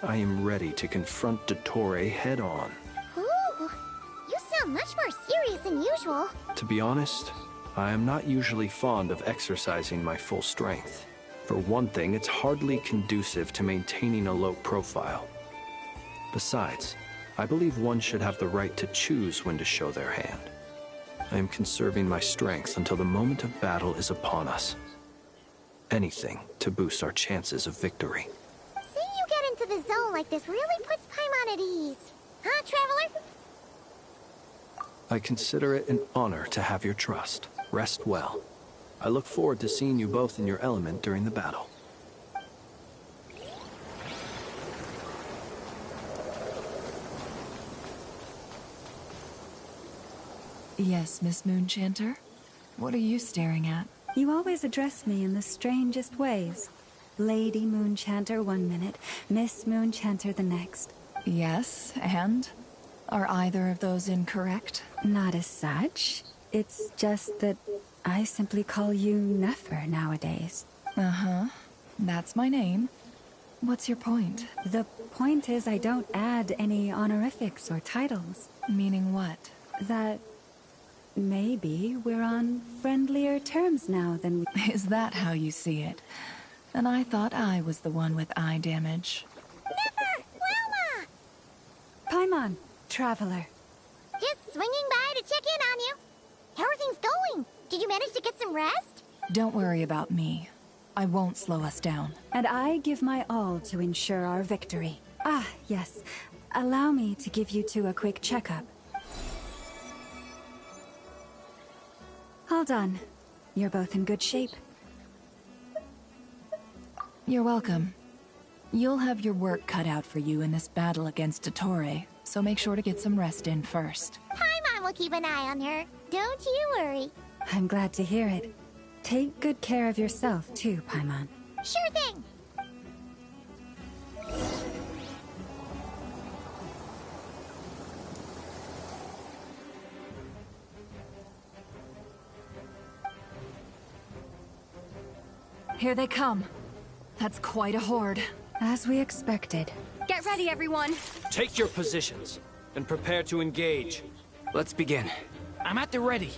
I am ready to confront Dottore head-on.
Ooh, you sound much more serious than usual.
To be honest, I am not usually fond of exercising my full strength. For one thing, it's hardly conducive to maintaining a low profile. Besides, I believe one should have the right to choose when to show their hand. I am conserving my strength until the moment of battle is upon us. Anything to boost our chances of victory.
Seeing you get into the zone like this really puts Paimon at ease. Huh, Traveler?
I consider it an honor to have your trust. Rest well. I look forward to seeing you both in your element during the battle.
Yes, Miss Moonchanter? What are you staring at?
You always address me in the strangest ways. Lady Moonchanter one minute, Miss Moonchanter the next.
Yes, and? Are either of those incorrect?
Not as such. It's just that I simply call you Nefer nowadays.
Uh-huh. That's my name. What's your point?
The point is I don't add any honorifics or titles.
Meaning what?
That maybe we're on friendlier terms now than we...
Is that how you see it? And I thought I was the one with eye damage.
Nefer! Wilma!
Paimon, Traveler.
Just swinging by to check in on you. How are things going? Did you manage to get some rest?
Don't worry about me. I won't slow us down.
And I give my all to ensure our victory. Ah, yes. Allow me to give you two a quick checkup. All done. You're both in good shape.
You're welcome. You'll have your work cut out for you in this battle against Dottore, so make sure to get some rest in first.
Paimon will keep an eye on her. Don't you worry.
I'm glad to hear it. Take good care of yourself, too, Paimon.
Sure thing.
Here they come. That's quite a horde.
As we expected.
Get ready, everyone.
Take your positions and prepare to engage.
Let's begin.
I'm at the ready.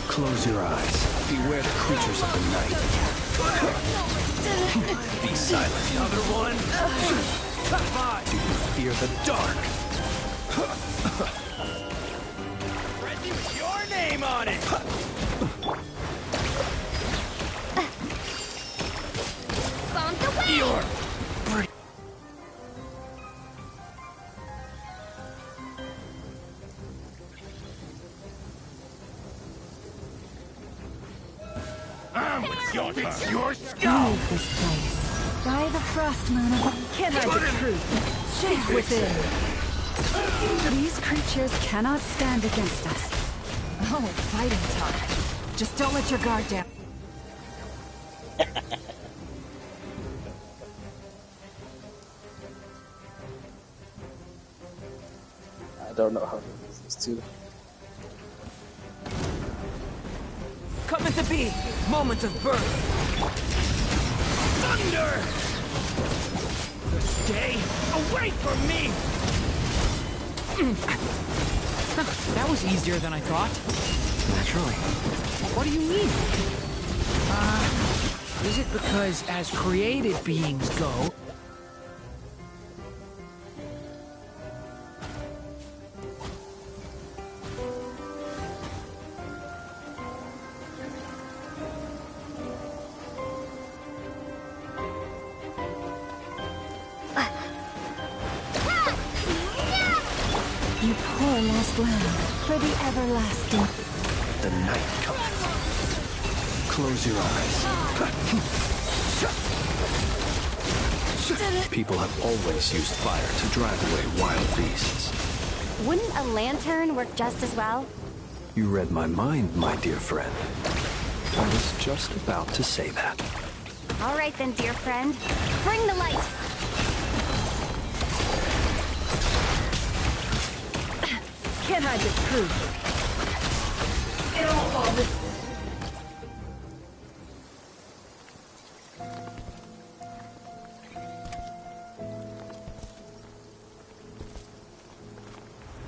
Close your eyes. Beware the creatures of the night. Be silent.
Another one.
Do you fear the dark?
Ready with your name on it.
Bombs away!
You're Your turn.
Leave this place. By the frost moon of can I the truth? Shake within. These creatures cannot stand against us. Oh, fighting talk. Just don't let your guard down.
I don't know how to use this too.
Come to be, moment of birth. Thunder! Stay away from me!
That was easier than I thought.
Naturally.
What do you mean? Is it because as created beings go,
You poor lost land for the everlasting.
The night cometh. Close your eyes. People have always used fire to drive away wild beasts.
Wouldn't a lantern work just as well?
You read my mind, my dear friend. I was just about to say that.
All right then, dear friend. Bring the light.
Can't hide the truth.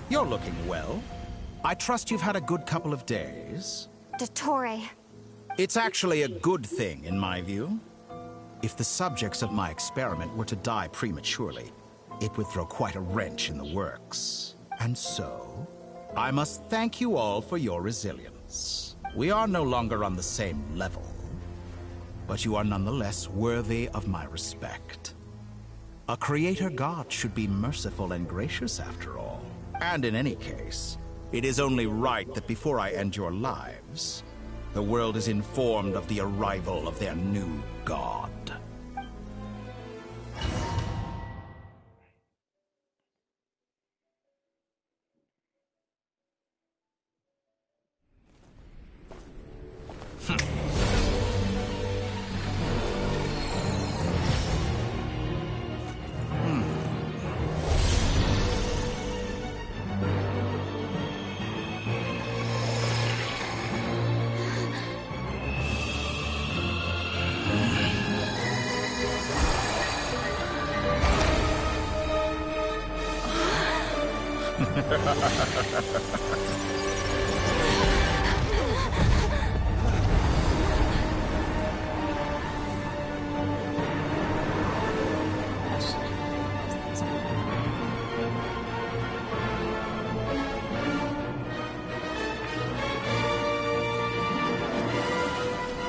You're looking well. I trust you've had a good couple of days.
Dottore.
It's actually a good thing, in my view. If the subjects of my experiment were to die prematurely, it would throw quite a wrench in the works. And so, I must thank you all for your resilience. We are no longer on the same level, but you are nonetheless worthy of my respect. A creator god should be merciful and gracious after all. And in any case, it is only right that before I end your lives, the world is informed of the arrival of their new god.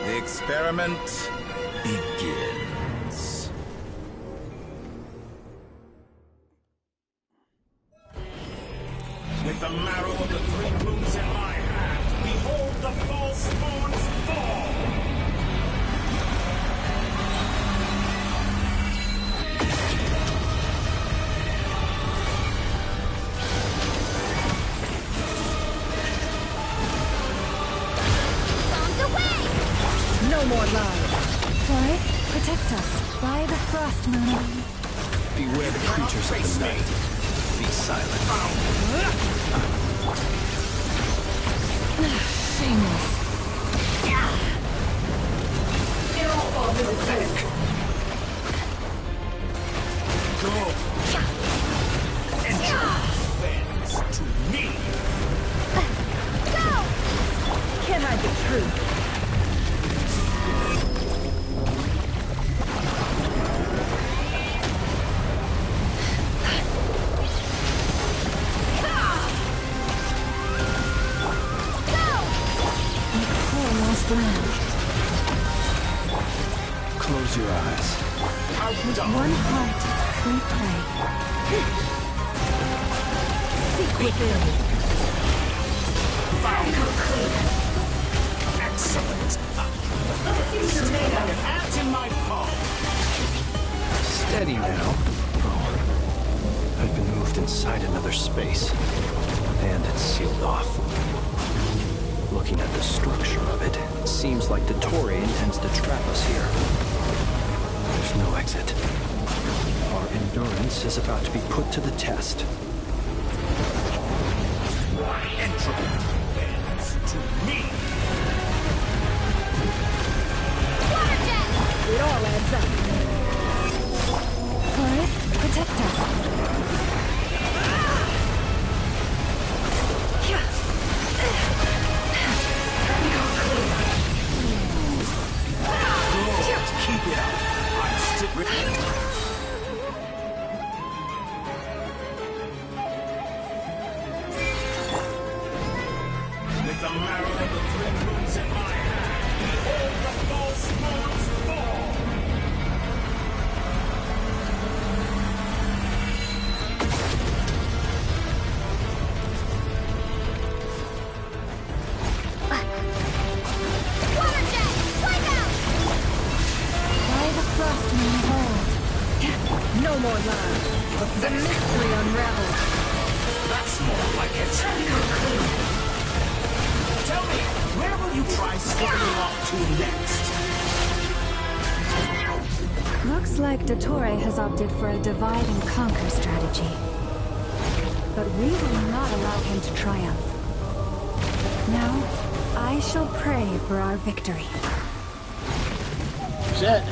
The experiment begins.
With the marrow of the three moons in my hand, behold the false moons fall!
Bombs away!
No more lies. Forest, protect us. By the frost moon.
Beware the creatures of the night. Be silent.
Shameless.
Go! Entrance to me!
Go!
Can't hide the truth.
Close your eyes.
With one heart, we pray. Seek within.
Found her. Excellent. Still like an ant in my palm.
Steady now. Oh, I've been moved inside another space. And it's sealed off. Looking at the structure of it, it seems like Dottore intends to trap us here. There's no exit. Our endurance is about to be put to the test.
Entropy bends to me.
It all adds up. Horace, protect us.
Keep it up. I'm still with the marrow of the three moons in my hand, behold the false moons fall.
No more lies. The mystery unraveled.
That's more like it. Tell me, where will you try slipping off to next?
Looks like Dottore has opted for a divide and conquer strategy. But we will not allow him to triumph. Now, I shall pray for our victory.
Shit.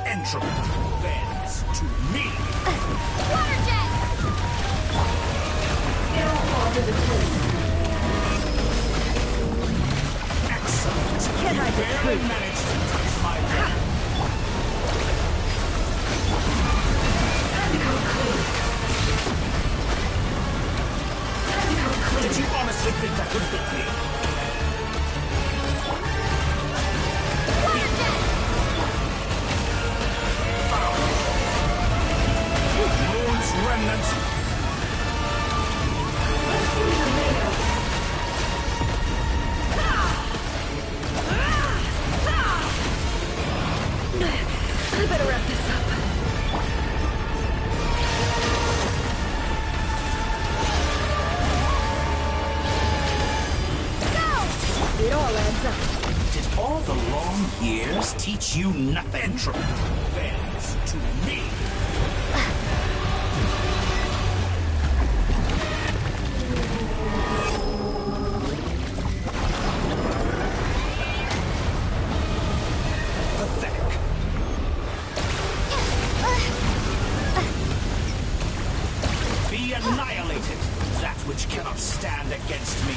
Entropy bends to me.
Water jet!
Excellent.
Can't hide the
barely
truth.
managed to touch my head. Did you honestly think that would fit me? Moon's remnants.
I better wrap this up. It all adds up.
Did all the long years teach you nothing? Entropy bends to me. Pathetic. Be annihilated, that which cannot stand against me.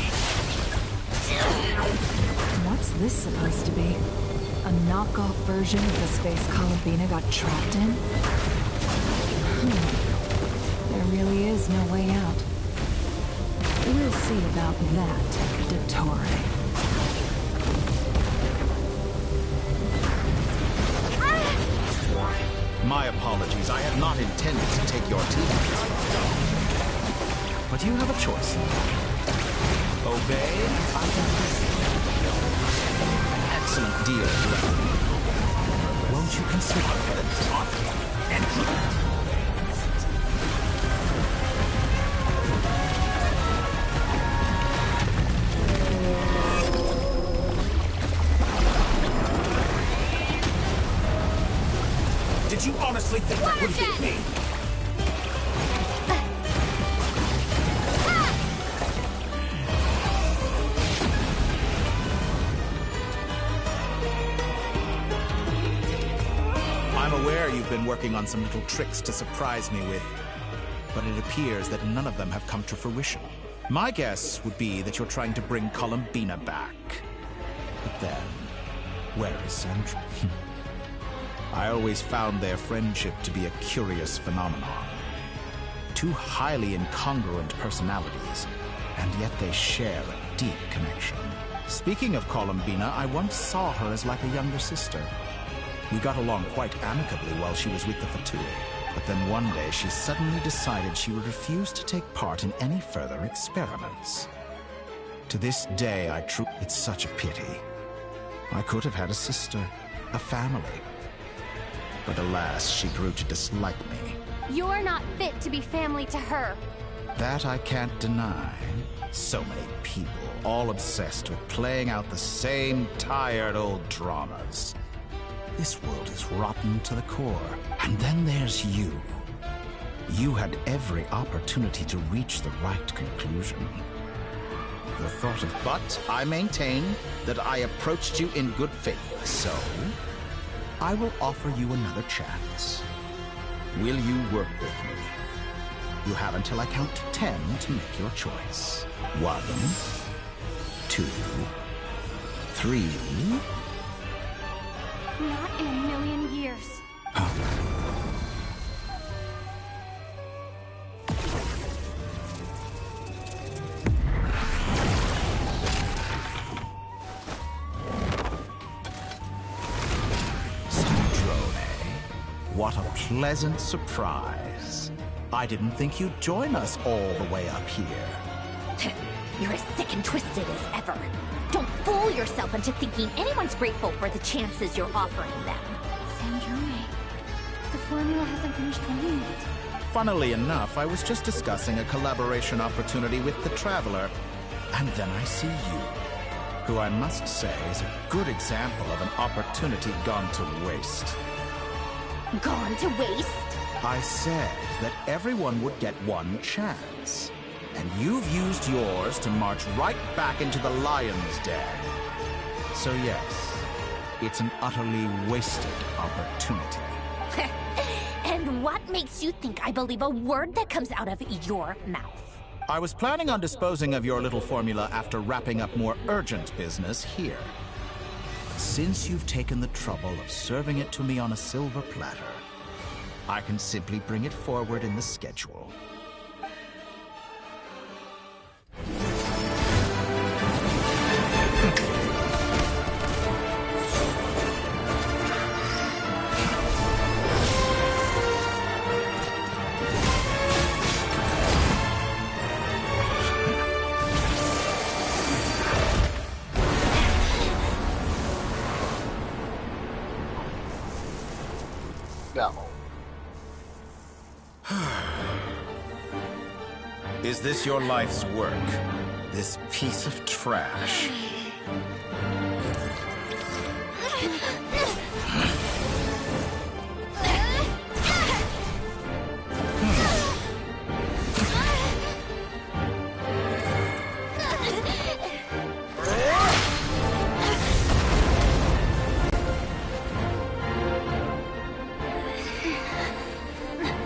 What's this supposed to be? A knockoff version of the space Columbina got trapped in? There really is no way out. We'll see about that, Dottore.
My apologies. I had not intended to take your team. But you have a choice. Obey? Excellent deal, Director. Won't you consider it? Entry.
Did you honestly think that would hit me?
I'm aware you've been working on some little tricks to surprise me with, but it appears that none of them have come to fruition. My guess would be that you're trying to bring Columbina back. But then, where is Sandra? I always found their friendship to be a curious phenomenon. Two highly incongruent personalities, and yet they share a deep connection. Speaking of Columbina, I once saw her as like a younger sister. We got along quite amicably while she was with the Fatui, But then one day she suddenly decided she would refuse to take part in any further experiments. To this day, it's such a pity. I could have had a sister, a family. But alas, she grew to dislike me.
You're not fit to be family to her.
That I can't deny. So many people, all obsessed with playing out the same tired old dramas. This world is rotten to the core. And then there's you. You had every opportunity to reach the right conclusion. The thought of... But I maintain that I approached you in good faith, so I will offer you another chance. Will you work with me? You have until I count to 10 to make your choice. 1, 2, 3...
Not in a million years.
What a pleasant surprise. I didn't think you'd join us all the way up here.
You're as sick and twisted as ever. Don't fool yourself into thinking anyone's grateful for the chances you're offering them.
Sandrone, the formula hasn't finished running yet.
Funnily enough, I was just discussing a collaboration opportunity with the Traveler, and then I see you, who I must say is a good example of an opportunity gone to waste.
Gone to waste?
I said that everyone would get one chance. And you've used yours to march right back into the lion's den. So yes, it's an utterly wasted opportunity.
And what makes you think I believe a word that comes out of your mouth?
I was planning on disposing of your little formula after wrapping up more urgent business here. Since you've taken the trouble of serving it to me on a silver platter, I can simply bring it forward in the schedule. Is this your life's work? This piece of trash?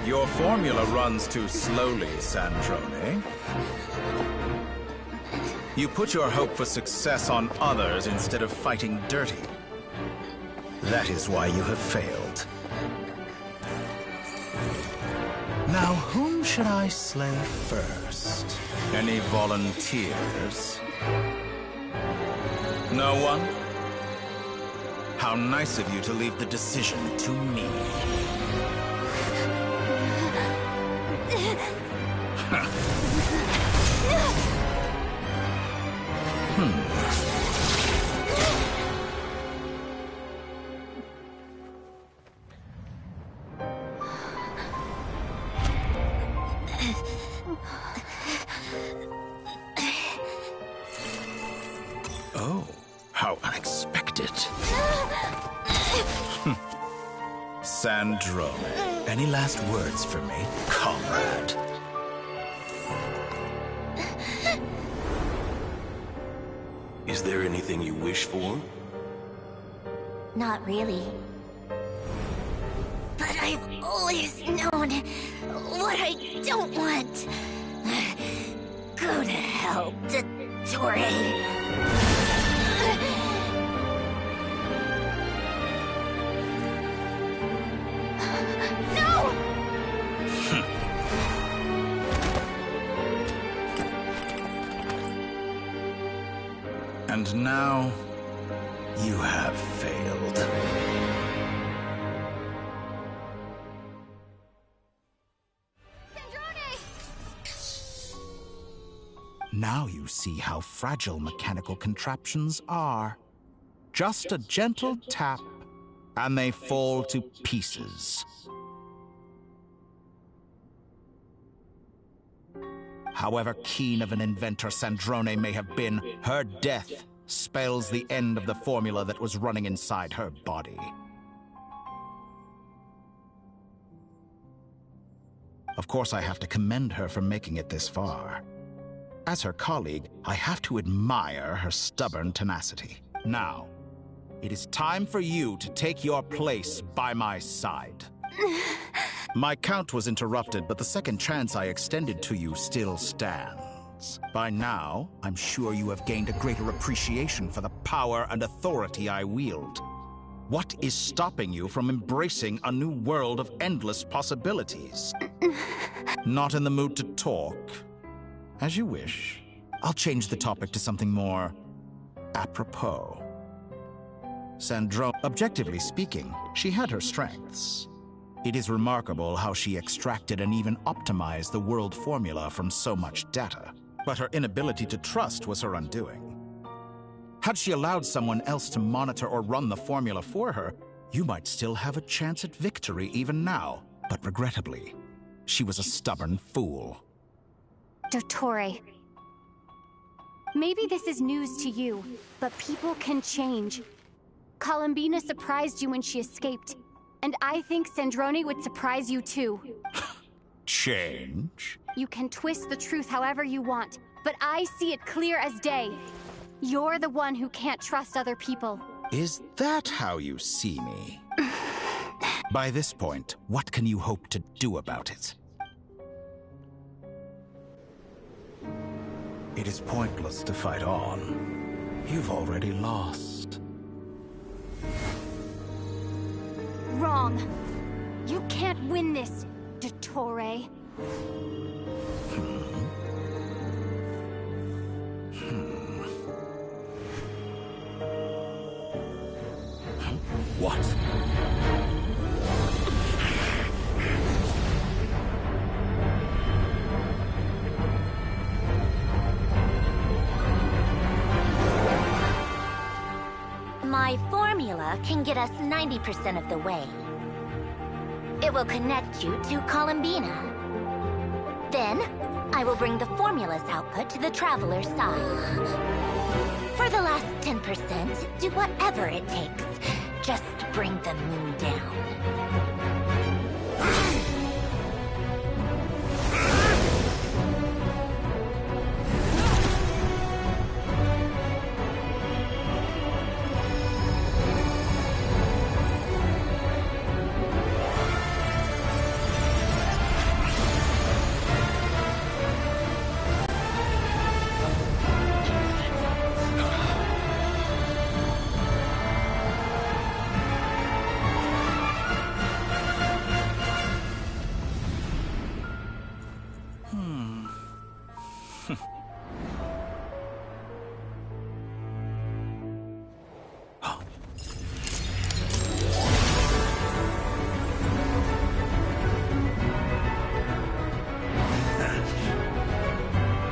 Your formula runs too slowly, Sandrone. You put your hope for success on others instead of fighting dirty. That is why you have failed. Now, whom should I slay first? Any volunteers? No one? How nice of you to leave the decision to me. Oh, how unexpected. Sandrone, any last words for me, comrade?
Is there anything you wish for?
Not really. But I've always known what I don't want. Go to hell, Dottore.
And now, you have failed. Now you see how fragile mechanical contraptions are. Just a gentle tap, and they fall to pieces. However keen of an inventor Sandrone may have been, her death spells the end of the formula that was running inside her body. Of course, I have to commend her for making it this far. As her colleague, I have to admire her stubborn tenacity. Now, it is time for you to take your place by my side. My count was interrupted, but the second chance I extended to you still stands. By now, I'm sure you have gained a greater appreciation for the power and authority I wield. What is stopping you from embracing a new world of endless possibilities? Not in the mood to talk? As you wish. I'll change the topic to something more apropos. Sandrone, objectively speaking, she had her strengths. It is remarkable how she extracted and even optimized the world formula from so much data. But her inability to trust was her undoing. Had she allowed someone else to monitor or run the formula for her, you might still have a chance at victory even now. But regrettably, she was a stubborn fool.
Dottore. Maybe this is news to you, but people can change. Columbina surprised you when she escaped, and I think Sandrone would surprise you too.
Change?
You can twist the truth however you want, but I see it clear as day. You're the one who can't trust other people.
Is that how you see me? By this point, what can you hope to do about it? It is pointless to fight on. You've already lost.
Wrong. You can't win this, Dottore.
What?
My formula can get us 90% of the way. It will connect you to Columbina. Then, I will bring the formula's output to the Traveler's side. For the last 10%, do whatever it takes. Just bring the moon down.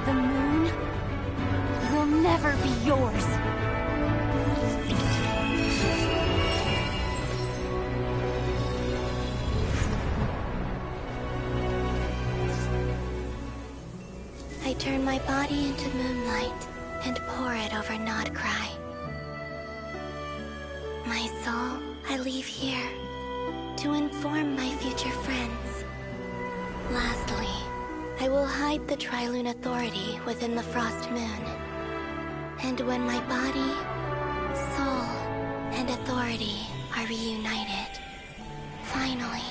The moon will never be yours.
I turn my body into moonlight and pour it over Nodcry. My soul, I leave here to inform my future friends. Lastly, I will hide the Trilune Authority within the Frost Moon. And when my body, soul, and authority are reunited, finally...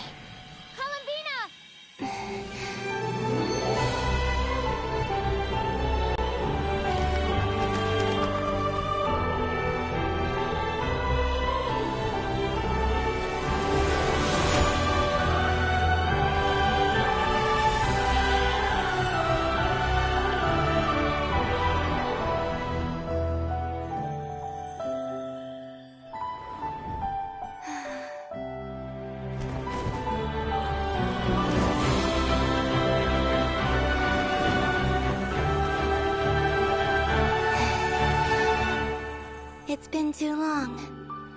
been too long.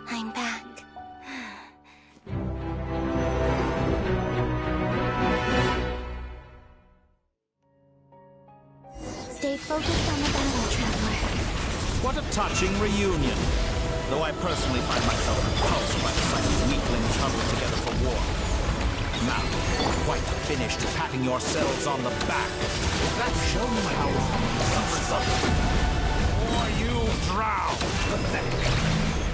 I'm back. Stay focused on the battle, Traveler.
What a touching reunion. Though I personally find myself repulsed by the sight of weaklings huddled together for war. Now, quite finished patting yourselves on the back. That shows how suffers up. Or you drown. Pathetic.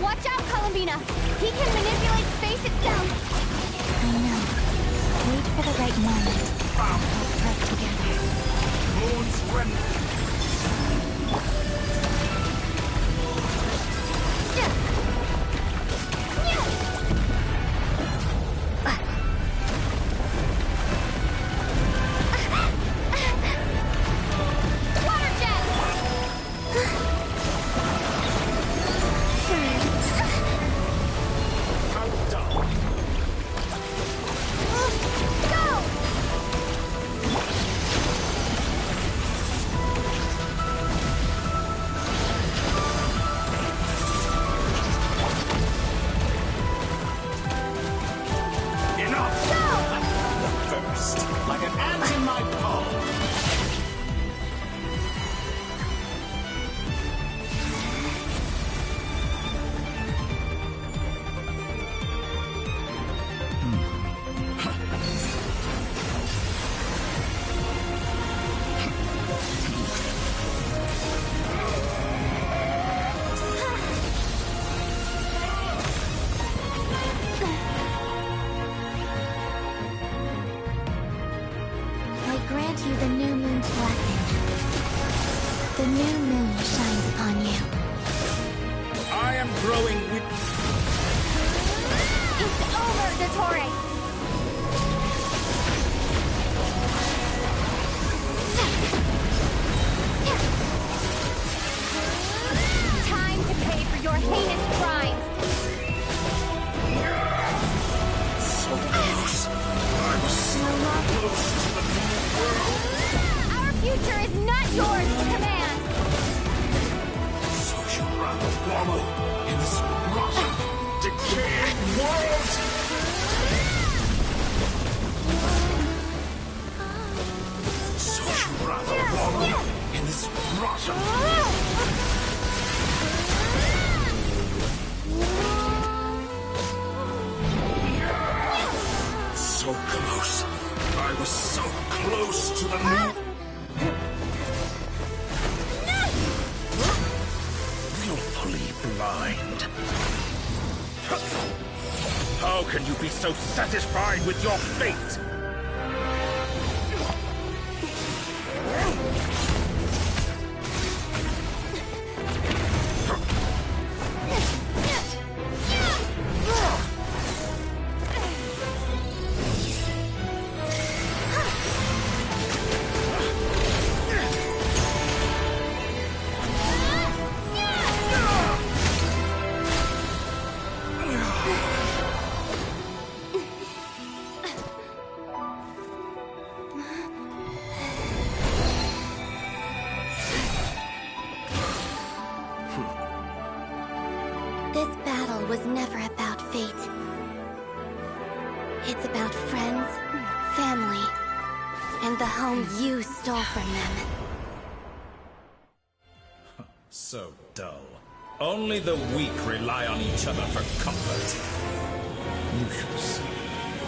Watch out, Columbina! He can manipulate space itself!
I know. Wait for the right moment. We'll work together.
Moon's remnant. How can you be so satisfied with your fate?
This battle was never about fate. It's about friends, family, and the home you stole from them.
So dull. Only the weak rely on each other for comfort. You shall see.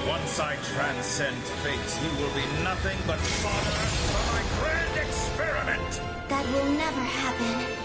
Once I transcend fate, you will be nothing but fodder for my grand experiment!
That will never happen.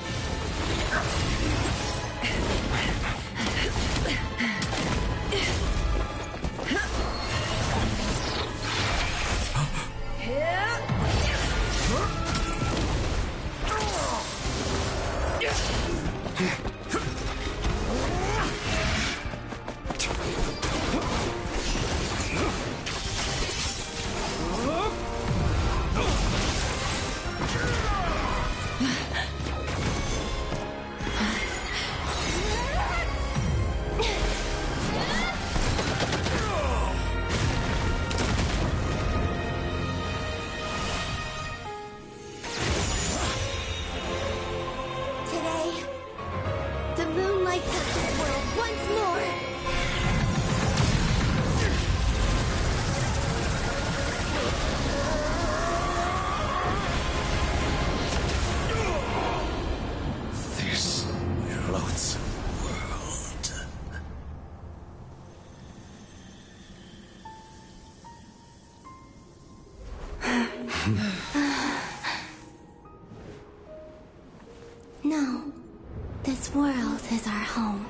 No. This world is our home.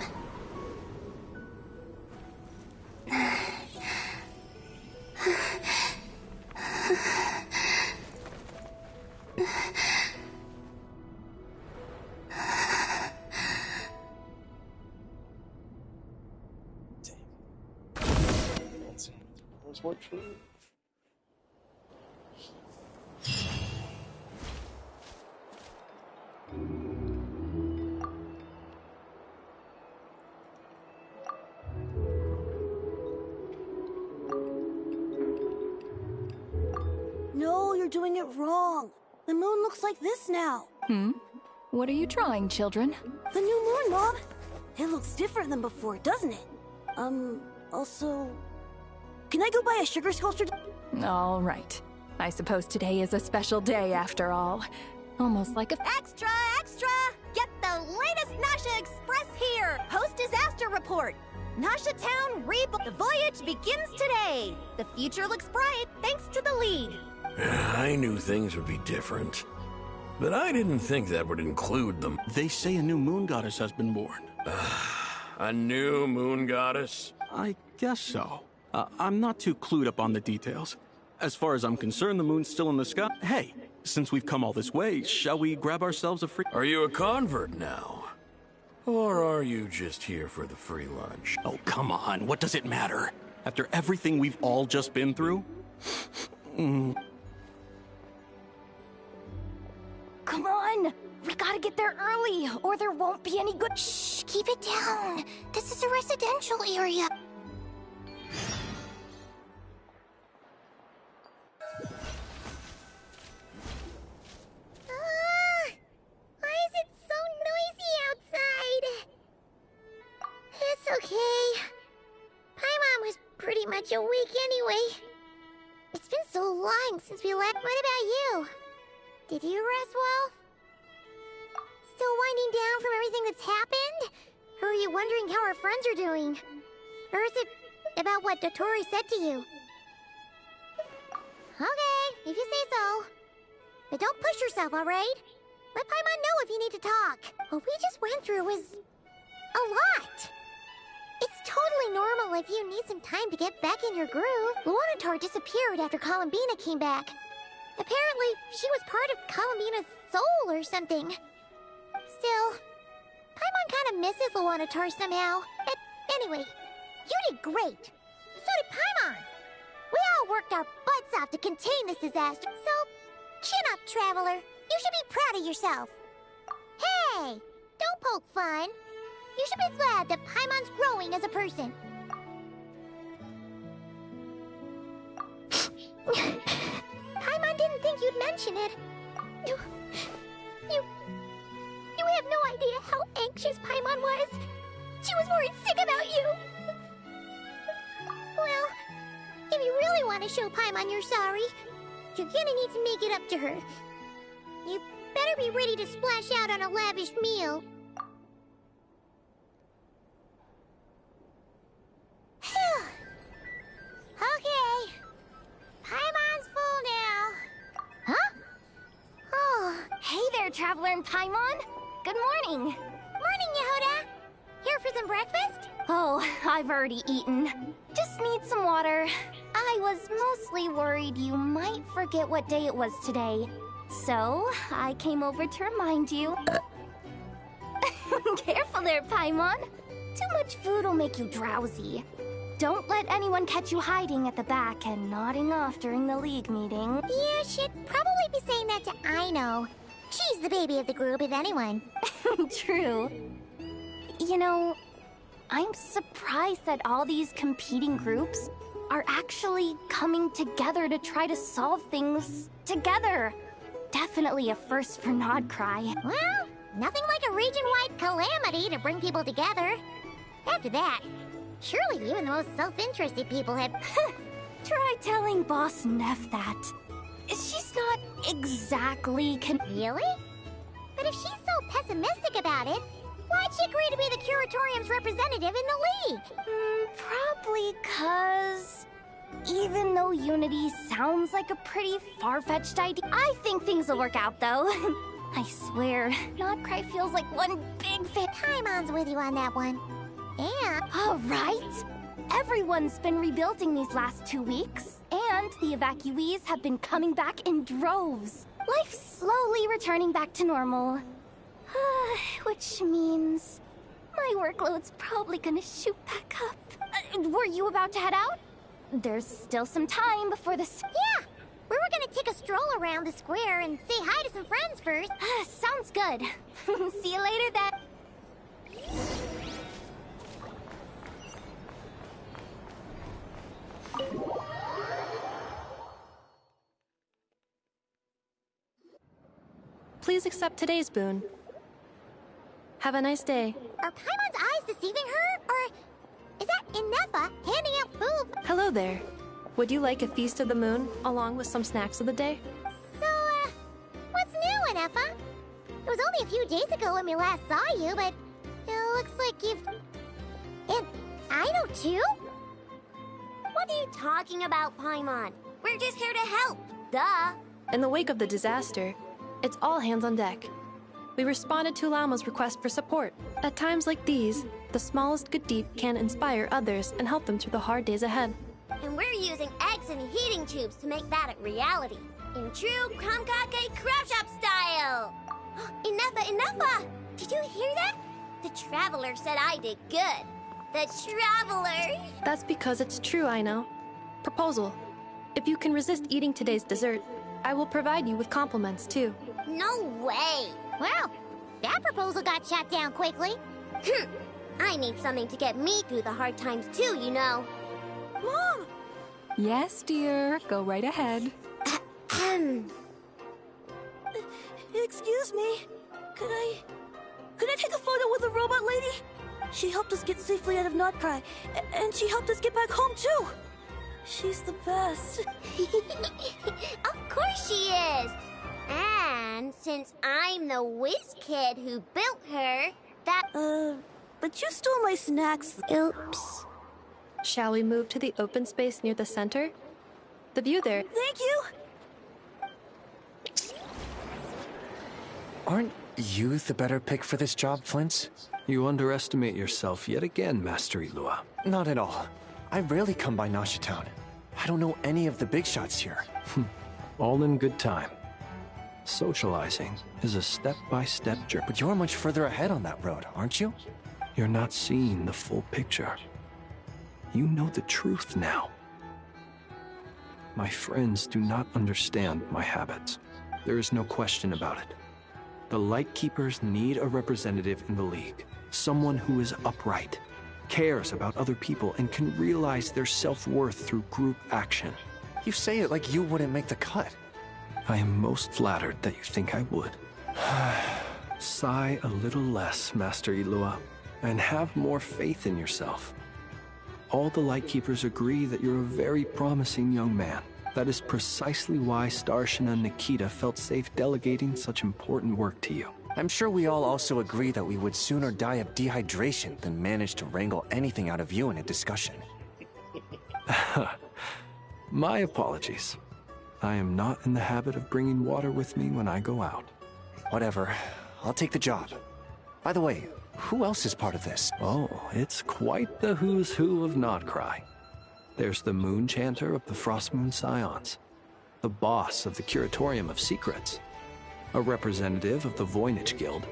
More true.
No, you're doing it wrong. The moon looks like this now.
What are you drawing, children?
The new moon, Mom. It looks different than before, doesn't it? Also... Can I go buy a sugar sculpture?
All right. I suppose today is a special day after all. Almost like a...
Extra, extra! Get the latest Nasha Express here! Post-disaster report! Nasha Town rebuilt. The voyage begins today! The future looks bright thanks to the League.
I knew things would be different. But I didn't think that would include them.
They say a new moon goddess has been born.
A new moon goddess?
I guess so. I'm not too clued up on the details. As far as I'm concerned, the moon's still in the sky. Hey, since we've come all this way, shall we grab ourselves a free...
Are you a convert now? Or are you just here for the free lunch?
Oh, come on. What does it matter? After everything we've all just been through?
Come on! We gotta get there early, or there won't be any good—
Shh, keep it down. This is a residential area. Why is it so noisy outside? It's okay. Paimon was pretty much awake anyway. It's been so long since we left. What about you? Did you rest well? Still winding down from everything that's happened? Or are you wondering how our friends are doing? Or is it about what Dotori said to you? Okay, if you say so. But don't push yourself, alright? Let Paimon know if you need to talk. What we just went through was a lot. It's totally normal if you need some time to get back in your groove. Luanatar disappeared after Columbina came back. Apparently, she was part of Columbina's soul or something. Still, Paimon kind of misses Luanatar somehow. But anyway, you did great. So did Paimon. We all worked our butts off to contain this disaster. So, chin up, Traveler. You should be proud of yourself. Hey, don't poke fun. You should be glad that Paimon's growing as a person. Paimon didn't think you'd mention it. You have no idea how anxious Paimon was. She was worried sick about you. Well, if you really want to show Paimon you're sorry, you're gonna need to make it up to her. You better be ready to splash out on a lavish meal. Okay. Paimon's full now. Huh? Oh.
Hey there, Traveler and Paimon. Good morning.
Morning, Yehuda. Here for some breakfast?
Oh, I've already eaten. Just need some water. I was mostly worried you might forget what day it was today. So, I came over to remind you. Careful there, Paimon. Too much food will make you drowsy. Don't let anyone catch you hiding at the back and nodding off during the League meeting.
You should probably be saying that to Aino. She's the baby of the group, if anyone.
True. You know, I'm surprised that all these competing groups are actually coming together to try to solve things together. Definitely a first for Nodcry.
Well, nothing like a region-wide calamity to bring people together. After that, surely even the most self-interested people have...
Try telling Boss Neff that. She's not exactly
Really? But if she's so pessimistic about it, why'd she agree to be the Curatorium's representative in the League?
Probably 'cause
Even though unity sounds like a pretty far-fetched idea, I think things will work out, though. I swear, Notcry feels like one big fan.
Paimon's with you on that one. And...
All right. Everyone's been rebuilding these last 2 weeks, and the evacuees have been coming back in droves. Life's slowly returning back to normal. Which means my workload's probably gonna shoot back up. Were you about to head out? There's still some time before this.
Yeah! We were gonna take a stroll around the square and say hi to some friends first.
Sounds good. See you later then.
Please accept today's boon. Have a nice day.
Are Paimon's eyes deceiving her? Or is that Inefa handing out food?
Hello there. Would you like a feast of the moon, along with some snacks of the day?
So, what's new, Inefa? It was only a few days ago when we last saw you, but it looks like you've... And I know too? What are you talking about, Paimon? We're just here to help. Duh.
In the wake of the disaster, it's all hands on deck. We responded to Lama's request for support. At times like these, the smallest good deed can inspire others and help them through the hard days ahead.
And we're using eggs and heating tubes to make that a reality. In true Kromkake Craft Shop style! Inefa! Did you hear that? The Traveler said I did good. The Traveler!
That's because it's true, I know. Proposal. If you can resist eating today's dessert, I will provide you with compliments, too.
No way! Well, that proposal got shot down quickly. I need something to get me through the hard times too, you know.
Mom!
Yes, dear. Go right ahead.
Excuse me. Could I take a photo with the robot lady? She helped us get safely out of Notcry, and she helped us get back home too. She's the best.
Of course she is. And since I'm the whiz kid who built her, that...
but you stole my snacks.
Oops.
Shall we move to the open space near the center? The view there...
Thank you!
Aren't you the better pick for this job, Flint?
You underestimate yourself yet again, Master Ilua.
Not at all. I rarely come by Nasha Town. I don't know any of the big shots here.
All in good time. Socializing is a step-by-step journey.
But you're much further ahead on that road, aren't you?
You're not seeing the full picture. You know the truth now. My friends do not understand my habits. There is no question about it. The Lightkeepers need a representative in the League. Someone who is upright, cares about other people, and can realize their self-worth through group action.
You say it like you wouldn't make the cut.
I am most flattered that you think I would. Sigh a little less, Master Ilua, and have more faith in yourself. All the Lightkeepers agree that you're a very promising young man. That is precisely why Starshina Nikita felt safe delegating such important work to you.
I'm sure we all also agree that we would sooner die of dehydration than manage to wrangle anything out of you in a discussion.
My apologies. I am not in the habit of bringing water with me when I go out.
Whatever. I'll take the job. By the way, who else is part of this?
Oh, it's quite the who's who of Notcry. There's the Moon Chanter of the Frostmoon Scions, the boss of the Curatorium of Secrets, a representative of the Voynich Guild,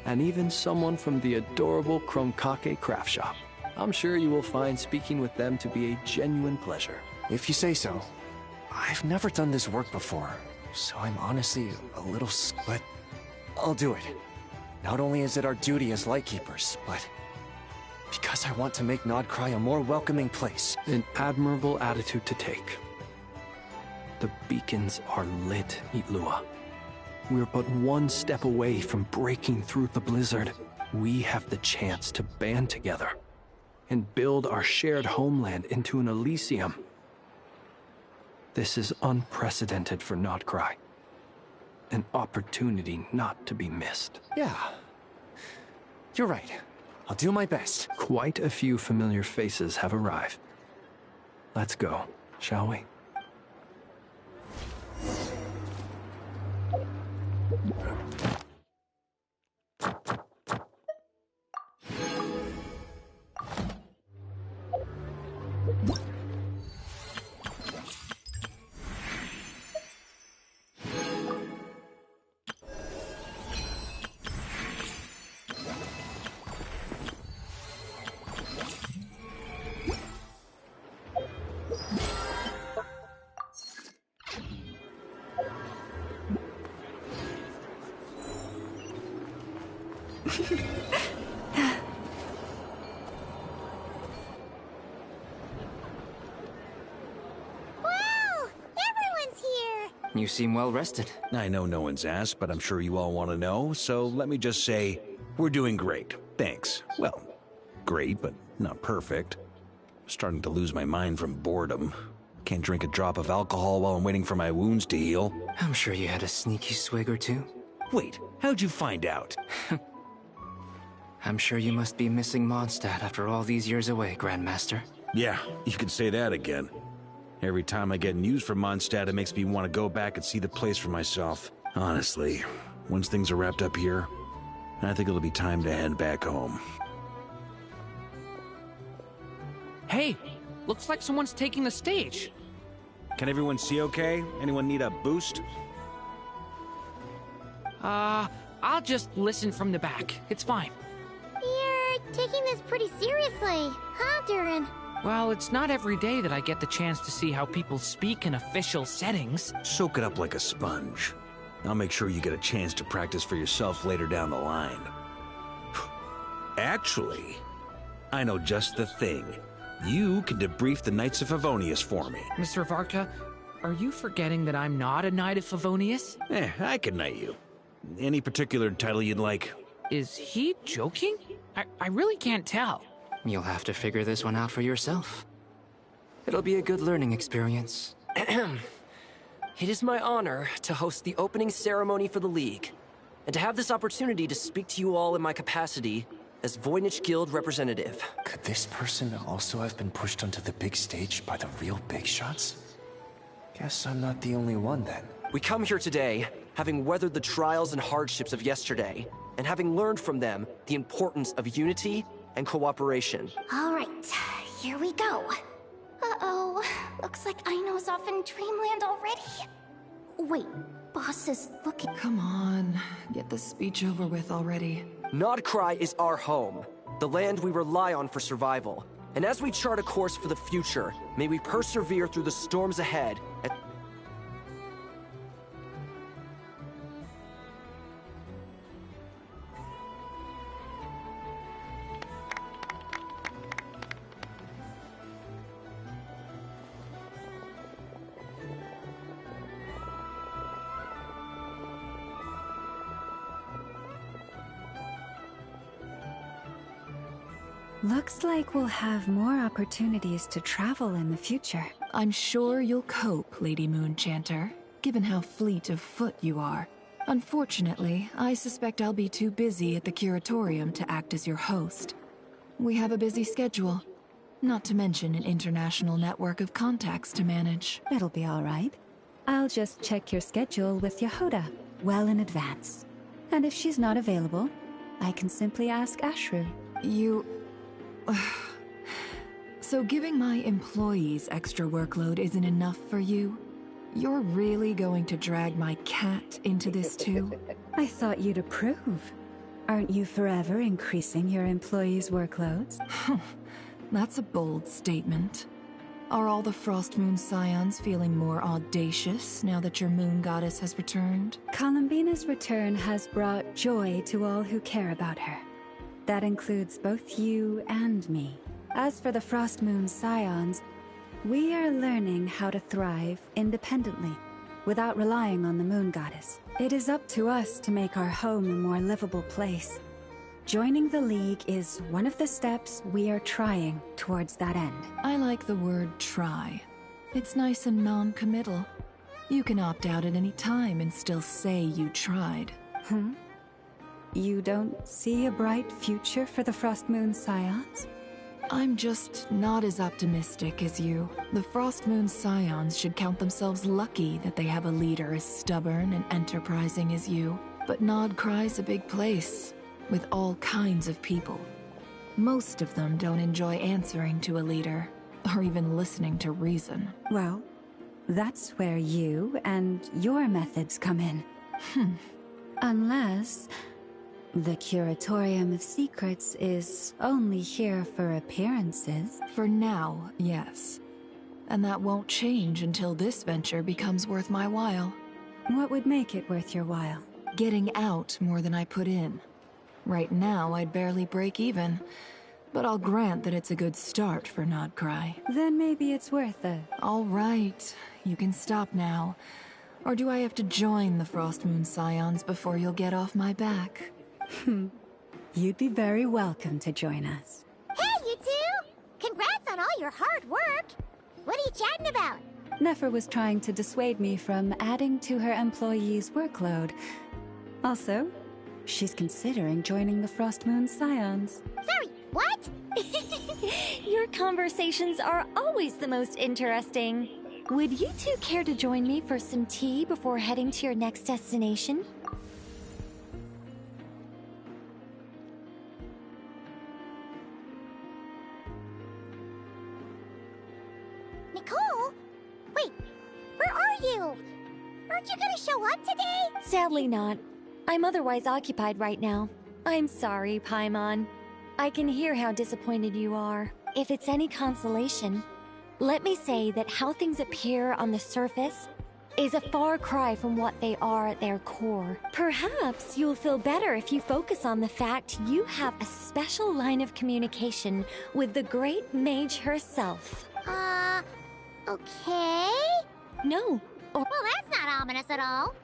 and even someone from the adorable Kromkake Craft Shop. I'm sure you will find speaking with them to be a genuine pleasure.
If you say so. I've never done this work before, so I'm honestly a little but I'll do it. Not only is it our duty as Lightkeepers, but because I want to make Notcry a more welcoming place.
An admirable attitude to take. The beacons are lit, Ilua. We're but one step away from breaking through the blizzard. We have the chance to band together and build our shared homeland into an Elysium. This is unprecedented for Notcry. An opportunity not to be missed.
Yeah. You're right. I'll do my best.
Quite a few familiar faces have arrived. Let's go. shall we?
You seem well rested.
I know no one's asked, but I'm sure you all want to know, so let me just say, we're doing great. Thanks. Well, great, but not perfect. Starting to lose my mind from boredom. Can't drink a drop of alcohol while I'm waiting for my wounds to heal.
I'm sure you had a sneaky swig or two.
Wait, how'd you find out?
I'm sure you must be missing Mondstadt after all these years away, Grandmaster.
Yeah, you could say that again. Every time I get news from Mondstadt, it makes me want to go back and see the place for myself. Honestly, once things are wrapped up here, I think it'll be time to head back home.
Hey, looks like someone's taking the stage.
Can everyone see okay? Anyone need a boost?
I'll just listen from the back. It's fine.
You're taking this pretty seriously, huh, Durin?
Well, it's not every day that I get the chance to see how people speak in official settings.
Soak it up like a sponge. I'll make sure you get a chance to practice for yourself later down the line. Actually, I know just the thing. You can debrief the Knights of Favonius for me.
Mr. Varka, are you forgetting that I'm not a Knight of Favonius?
I can knight you. Any particular title you'd like?
Is he joking? I really can't tell.
You'll have to figure this one out for yourself. It'll be a good learning experience.
It is my honor to host the opening ceremony for the League, and to have this opportunity to speak to you all in my capacity as Voynich Guild representative.
Could this person also have been pushed onto the big stage by the real big shots? Guess I'm not the only one then.
We come here today, having weathered the trials and hardships of yesterday, and having learned from them the importance of unity and cooperation.
All right, here we go. Uh-oh, looks like Aino's off in Dreamland already. Wait, boss is looking...
Come on, get the speech over with already.
Nodcry is our home, the land we rely on for survival. And as we chart a course for the future, may we persevere through the storms ahead.
Looks like we'll have more opportunities to travel in the future.
I'm sure you'll cope, Lady Moonchanter, given how fleet of foot you are. Unfortunately, I suspect I'll be too busy at the Curatorium to act as your host. We have a busy schedule, not to mention an international network of contacts to manage.
It'll be all right. I'll just check your schedule with Yehuda well in advance. And if she's not available, I can simply ask Ashru.
So giving my employees extra workload isn't enough for you? You're really going to drag my cat into this too?
I thought you'd approve. Aren't you forever increasing your employees' workloads?
That's a bold statement. Are all the Frostmoon Scions feeling more audacious now that your moon goddess has returned?
Columbina's return has brought joy to all who care about her. That includes both you and me. As for the Frostmoon Scions, we are learning how to thrive independently, without relying on the moon goddess. It is up to us to make our home a more livable place. Joining the League is one of the steps we are trying towards that end.
I like the word try. It's nice and non-committal. You can opt out at any time and still say you tried.
You don't see a bright future for the Frostmoon Scions?
I'm just not as optimistic as you. The Frost Moon Scions should count themselves lucky that they have a leader as stubborn and enterprising as you. But Nod Cry's a big place, with all kinds of people. Most of them don't enjoy answering to a leader, or even listening to reason.
Well, that's where you and your methods come in. Unless the Curatorium of Secrets is only here for appearances.
For now, yes. And that won't change until this venture becomes worth my while.
What would make it worth your while?
Getting out more than I put in. Right now, I'd barely break even. But I'll grant that it's a good start for Nod Cry.
Then maybe it's worth it.
All right. You can stop now. Or do I have to join the Frost Moon Scions before you'll get off my back?
You'd be very welcome to join us.
Hey, you two! Congrats on all your hard work! What are you chatting about?
Nefer was trying to dissuade me from adding to her employees' workload. Also, she's considering joining the Frost Moon Scions.
Sorry, what?
Your conversations are always the most interesting. Would you two care to join me for some tea before heading to your next destination?
Nicole? Wait, where are you? Aren't you gonna show up today?
Sadly not. I'm otherwise occupied right now. I'm sorry, Paimon. I can hear how disappointed you are. If it's any consolation, let me say that how things appear on the surface is a far cry from what they are at their core. Perhaps you'll feel better if you focus on the fact you have a special line of communication with the great mage herself.
Okay?
No.
Well, that's not ominous at all.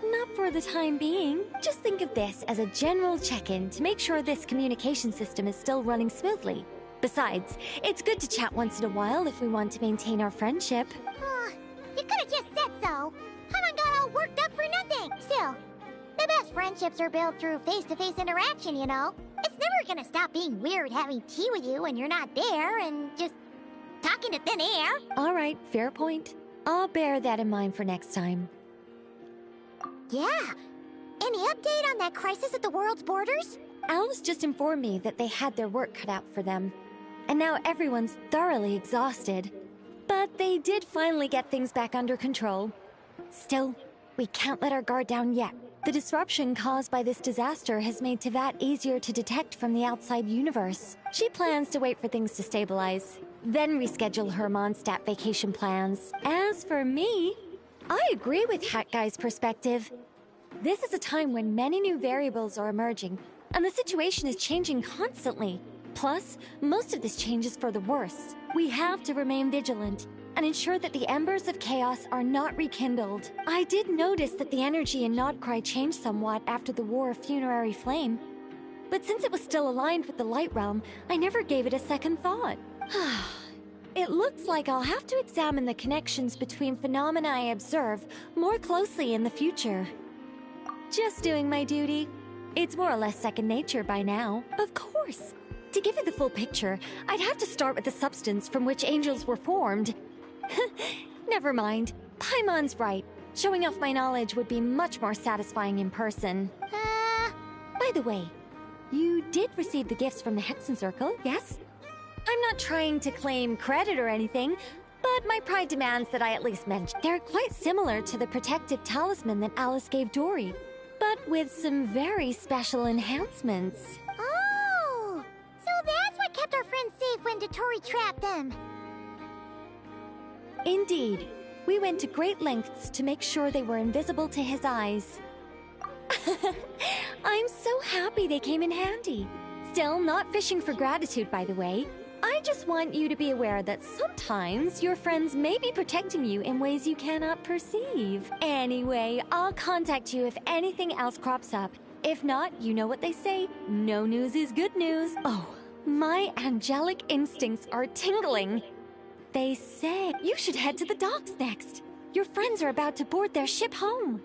Not for the time being. Just think of this as a general check-in to make sure this communication system is still running smoothly. Besides, it's good to chat once in a while if we want to maintain our friendship.
You could have just said so. Paimon got all worked up for nothing. Still, the best friendships are built through face-to-face interaction, you know? It's never gonna stop being weird having tea with you when you're not there and just talking to thin air.
All right, fair point. I'll bear that in mind for next time.
Yeah. Any update on that crisis at the world's borders?
Alice just informed me that they had their work cut out for them. And now everyone's thoroughly exhausted. But they did finally get things back under control. Still, we can't let our guard down yet. The disruption caused by this disaster has made Teyvat easier to detect from the outside universe. She plans to wait for things to stabilize, then reschedule her Mondstadt vacation plans. As for me, I agree with Hat Guy's perspective. This is a time when many new variables are emerging, and the situation is changing constantly. Plus, most of this change is for the worse. We have to remain vigilant and ensure that the embers of chaos are not rekindled. I did notice that the energy in Nod Cry changed somewhat after the War of Funerary Flame. But since it was still aligned with the Light Realm, I never gave it a second thought. It looks like I'll have to examine the connections between phenomena I observe more closely in the future. Just doing my duty. It's more or less second nature by now. Of course. To give you the full picture, I'd have to start with the substance from which angels were formed. Never mind. Paimon's right. Showing off my knowledge would be much more satisfying in person. By the way, you did receive the gifts from the Hexen Circle, yes? I'm not trying to claim credit or anything, but my pride demands that I at least mention. They're quite similar to the protective talisman that Alice gave Dory, but with some very special enhancements.
Oh! So that's what kept our friends safe when Dotori trapped them.
Indeed. We went to great lengths to make sure they were invisible to his eyes. I'm so happy they came in handy. Still, not fishing for gratitude, by the way. I just want you to be aware that sometimes your friends may be protecting you in ways you cannot perceive. Anyway, I'll contact you if anything else crops up. If not, you know what they say, no news is good news. Oh, my angelic instincts are tingling. They say you should head to the docks next. Your friends are about to board their ship home.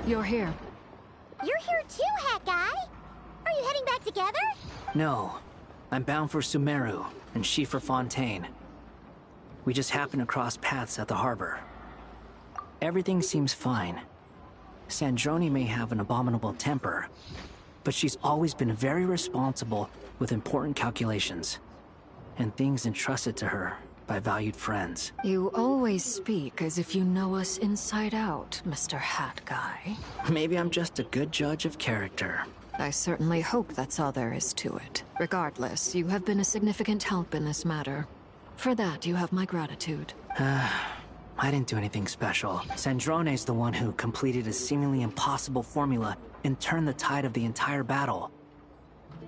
You're here.
You're here too, Hat Guy. Are you heading back together?
No. I'm bound for Sumeru, and she for Fontaine. We just happened to cross paths at the harbor. Everything seems fine. Sandrone may have an abominable temper, but she's always been very responsible with important calculations, and things entrusted to her by valued friends.
You always speak as if you know us inside out, Mr. Hat Guy.
Maybe I'm just a good judge of character.
I certainly hope that's all there is to it. Regardless, you have been a significant help in this matter. For that, you have my gratitude.
I didn't do anything special. Sandrone's the one who completed a seemingly impossible formula and turned the tide of the entire battle,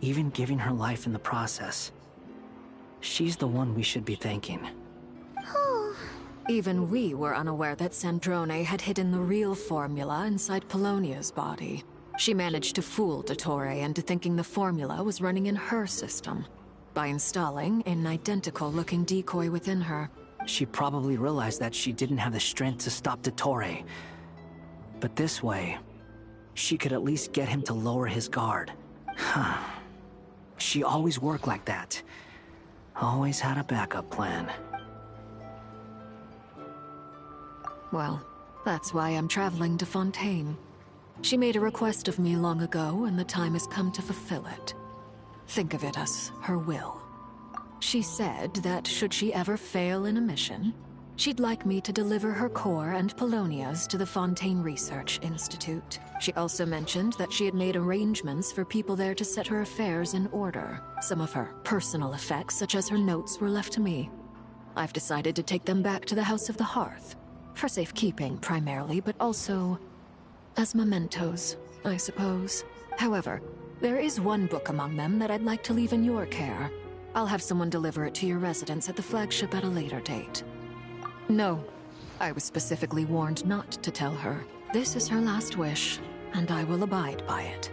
even giving her life in the process. She's the one we should be thanking.
Even we were unaware that Sandrone had hidden the real formula inside Polonia's body. She managed to fool Dottore into thinking the formula was running in her system by installing an identical-looking decoy within her.
She probably realized that she didn't have the strength to stop Dottore. But this way, she could at least get him to lower his guard. She always worked like that. Always had a backup plan.
Well, that's why I'm traveling to Fontaine. She made a request of me long ago, and the time has come to fulfill it. Think of it as her will. She said that should she ever fail in a mission, she'd like me to deliver her core and Polonia's to the Fontaine Research Institute. She also mentioned that she had made arrangements for people there to set her affairs in order. Some of her personal effects, such as her notes, were left to me. I've decided to take them back to the House of the Hearth. For safekeeping, primarily, but also as mementos, I suppose. However, there is one book among them that I'd like to leave in your care. I'll have someone deliver it to your residence at the flagship at a later date. No, I was specifically warned not to tell her. This is her last wish, and I will abide by it.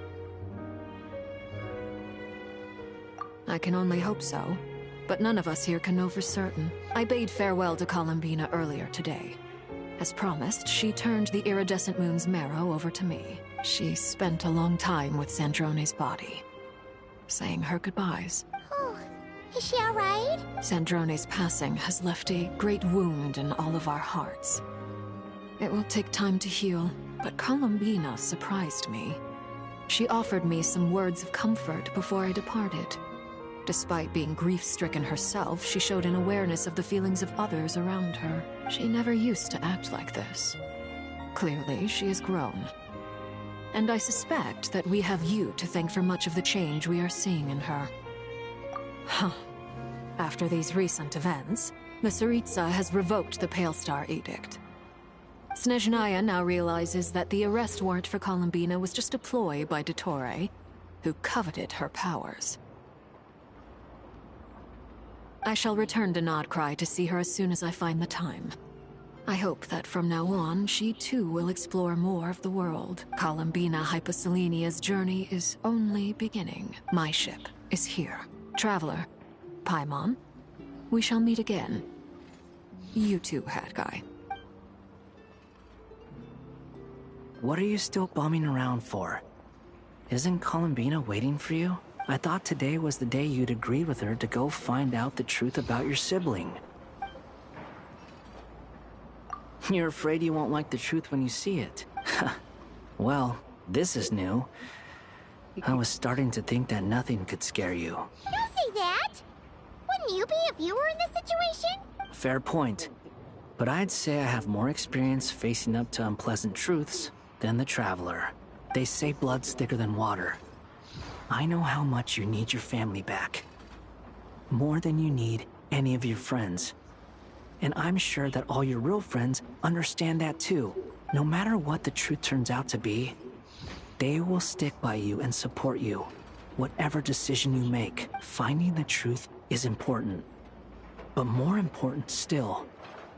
I can only hope so, but none of us here can know for certain. I bade farewell to Columbina earlier today. As promised, she turned the iridescent moon's marrow over to me. She spent a long time with Sandrone's body, saying her goodbyes.
Is she alright?
Sandrone's passing has left a great wound in all of our hearts. It will take time to heal, but Columbina surprised me. She offered me some words of comfort before I departed. Despite being grief-stricken herself, she showed an awareness of the feelings of others around her. She never used to act like this. Clearly, she has grown. And I suspect that we have you to thank for much of the change we are seeing in her. After these recent events, the Tsaritsa has revoked the Pale Star Edict. Snezhnaya now realizes that the arrest warrant for Columbina was just a ploy by Dottore, who coveted her powers. I shall return to Nodcry to see her as soon as I find the time. I hope that from now on, she too will explore more of the world. Columbina Hyposelenia's journey is only beginning. My ship is here. Traveler, Paimon, we shall meet again. You too, Hat Guy.
What are you still bumming around for? Isn't Columbina waiting for you? I thought today was the day you'd agreed with her to go find out the truth about your sibling. You're afraid you won't like the truth when you see it. Well, this is new. I was starting to think that nothing could scare you.
Don't say that! Wouldn't you be if you were in this situation?
Fair point. But I'd say I have more experience facing up to unpleasant truths than the Traveler. They say blood's thicker than water. I know how much you need your family back. More than you need any of your friends. And I'm sure that all your real friends understand that too. No matter what the truth turns out to be, they will stick by you and support you. Whatever decision you make, finding the truth is important. But more important still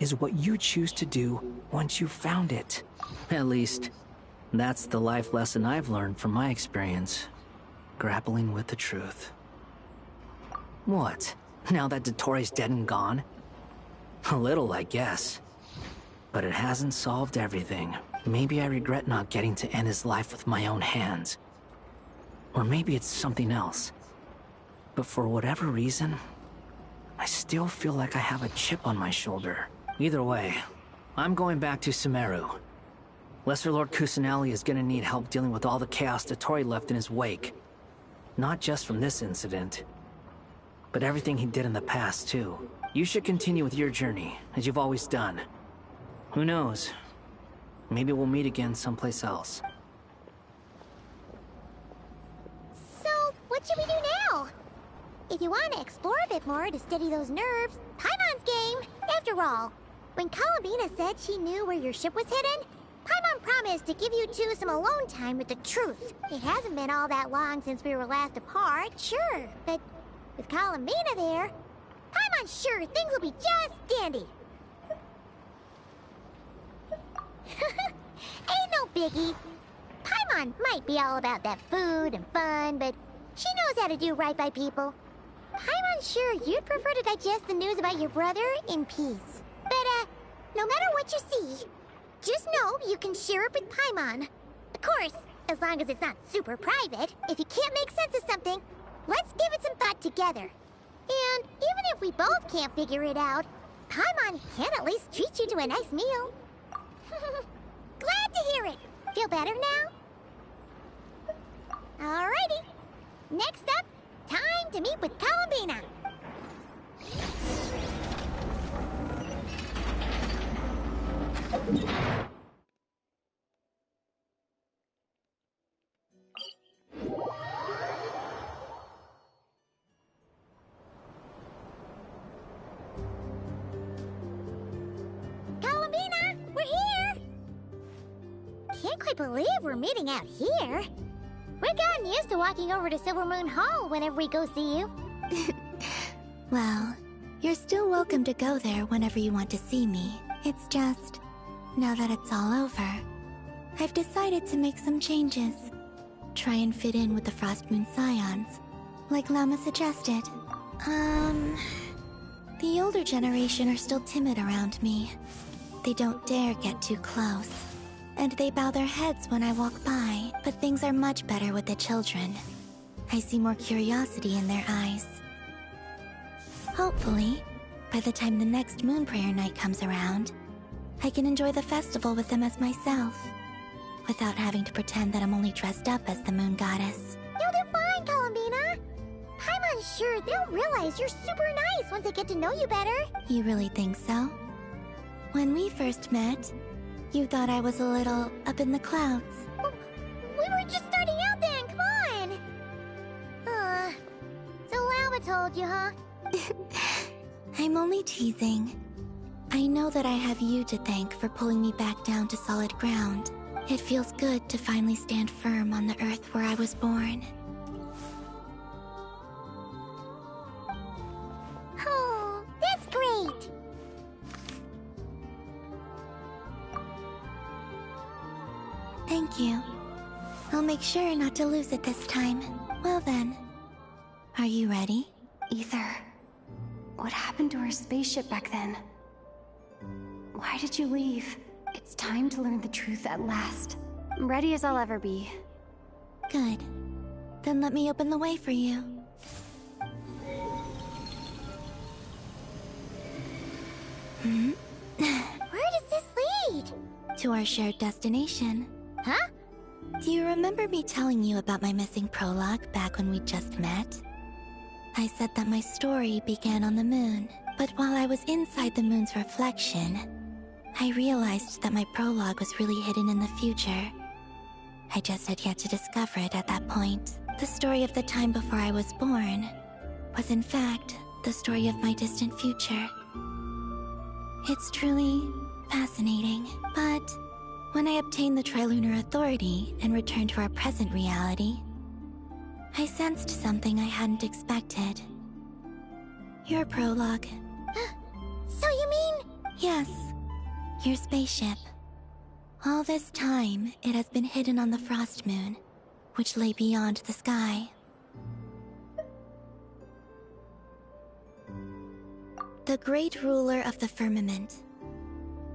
is what you choose to do once you've found it. At least, that's the life lesson I've learned from my experience, grappling with the truth. What? Now that Dottoro's dead and gone? A little, I guess. But it hasn't solved everything. Maybe I regret not getting to end his life with my own hands. Or maybe it's something else. But for whatever reason, I still feel like I have a chip on my shoulder. Either way, I'm going back to Sumeru. Lesser Lord Kusanali is gonna need help dealing with all the chaos Dottori left in his wake. Not just from this incident, but everything he did in the past, too. You should continue with your journey, as you've always done. Who knows? Maybe we'll meet again someplace else.
So, what should we do now? If you want to explore a bit more to steady those nerves, Paimon's game. After all, when Columbina said she knew where your ship was hidden, Paimon promised to give you two some alone time with the truth. It hasn't been all that long since we were last apart, sure, but with Columbina there, Paimon's sure things will be just dandy. Ain't no biggie. Paimon might be all about that food and fun, but she knows how to do right by people. Paimon's sure you'd prefer to digest the news about your brother in peace. But, no matter what you see, just know you can share it with Paimon. Of course, as long as it's not super private. If you can't make sense of something, let's give it some thought together. And even if we both can't figure it out, Paimon can at least treat you to a nice meal. Glad to hear it. Feel better now? Alrighty. Next up, time to meet with Columbina. Columbina, we're here! Can't quite believe we're meeting out here. We've gotten used to walking over to Silvermoon Hall whenever we go see you.
Well, you're still welcome to go there whenever you want to see me. It's just, now that it's all over, I've decided to make some changes. Try and fit in with the Frostmoon Scions, like Llama suggested. The older generation are still timid around me. They don't dare get too close, and they bow their heads when I walk by, but things are much better with the children. I see more curiosity in their eyes. Hopefully, by the time the next Moon Prayer night comes around, I can enjoy the festival with them as myself, without having to pretend that I'm only dressed up as the Moon Goddess.
You'll do fine, Columbina. Paimon's sure they'll realize you're super nice once they get to know you better.
You really think so? When we first met, you thought I was a little up in the clouds.
We were just starting out then, come on! So Llama told you, huh?
I'm only teasing. I know that I have you to thank for pulling me back down to solid ground. It feels good to finally stand firm on the earth where I was born.
Oh, that's great!
Thank you. I'll make sure not to lose it this time. Well then, are you ready?
Ether, what happened to our spaceship back then? Why did you leave? It's time to learn the truth at last. I'm ready as I'll ever be.
Good. Then let me open the way for you.
Where does this lead?
To our shared destination.
Huh?
Do you remember me telling you about my missing prologue back when we just met? I said that my story began on the moon, but while I was inside the moon's reflection, I realized that my prologue was really hidden in the future. I just had yet to discover it at that point. The story of the time before I was born was in fact the story of my distant future. It's truly fascinating, but when I obtained the Trilunar Authority and returned to our present reality, I sensed something I hadn't expected. Your prologue.
So you mean
Yes, your spaceship. All this time, it has been hidden on the Frost Moon, which lay beyond the sky. The great ruler of the firmament.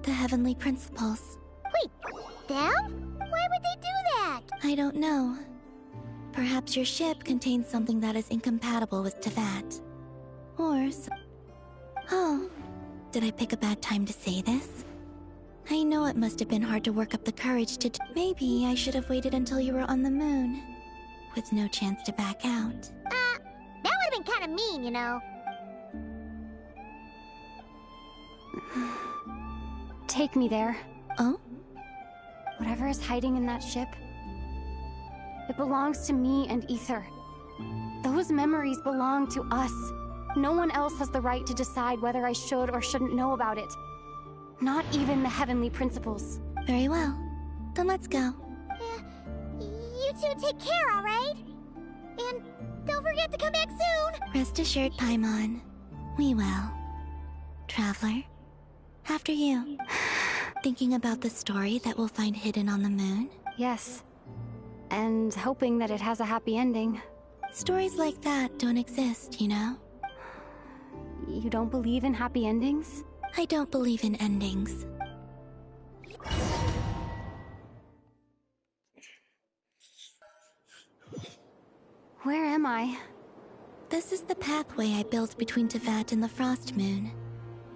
The heavenly principles.
Wait, them? Why would they do that?
I don't know. Perhaps your ship contains something that is incompatible with Teyvat. Or Oh, did I pick a bad time to say this? I know it must have been hard to work up the courage to maybe I should have waited until you were on the moon. With no chance to back out.
That would have been kind of mean, you know.
Take me there.
Oh?
Whatever is hiding in that ship, it belongs to me and Aether. Those memories belong to us. No one else has the right to decide whether I should or shouldn't know about it. Not even the heavenly principles.
Very well. Then let's go.
You two take care, alright? And don't forget to come back soon!
Rest assured, Paimon. We will. Traveler, after you. Thinking about the story that we'll find hidden on the moon?
Yes. And hoping that it has a happy ending.
Stories like that don't exist, you know?
You don't believe in happy endings?
I don't believe in endings.
Where am I?
This is the pathway I built between Teyvat and the Frost Moon.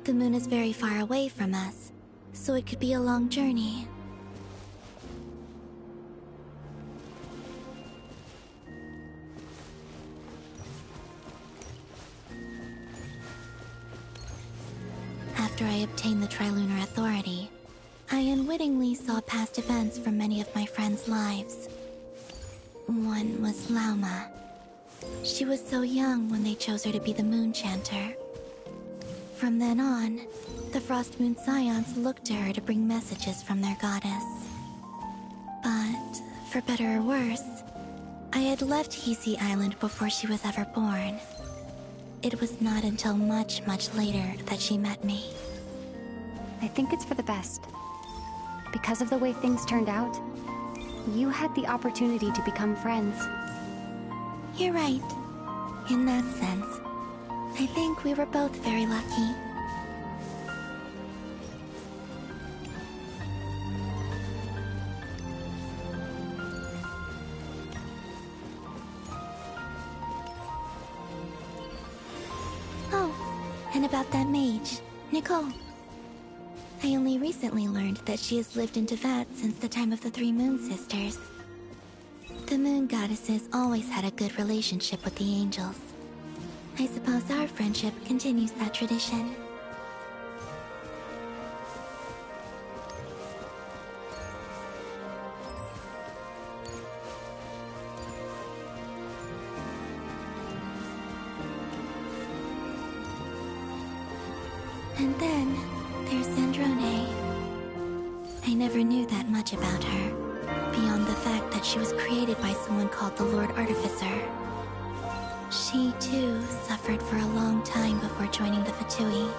The moon is very far away from us, so it could be a long journey. After I obtained the Trilunar Authority, I unwittingly saw past events from many of my friends' lives. One was Lauma. She was so young when they chose her to be the Moon Chanter. From then on, the Frost Moon Scions looked to her to bring messages from their goddess. But, for better or worse, I had left Hisi Island before she was ever born. It was not until much, much later that she met me.
I think it's for the best. Because of the way things turned out, you had the opportunity to become friends.
You're right. In that sense, I think we were both very lucky. Oh, and about that mage, Nicole. I only recently learned that she has lived in Teyvat since the time of the Three Moon Sisters. The Moon Goddesses always had a good relationship with the angels. I suppose our friendship continues that tradition. And then, there's Zandrone. I never knew that much about her, beyond the fact that she was created by someone called the Lord Artificer. She, too, suffered for a long time before joining the Fatui.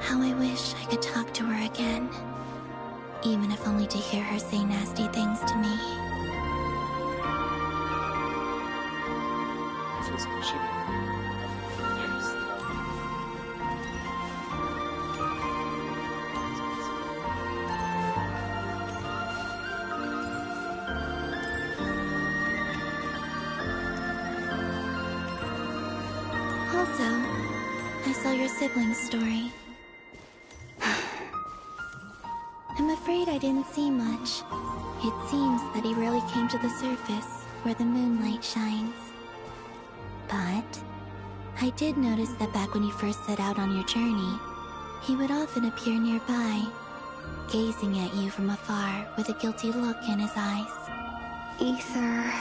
How I wish I could talk to her again. Even if only to hear her say nasty things to me. Also, I saw your sibling's story. I'm afraid I didn't see much. It seems that he rarely came to the surface, where the moonlight shines. But I did notice that back when you first set out on your journey, he would often appear nearby, gazing at you from afar with a guilty look in his eyes.
Aether...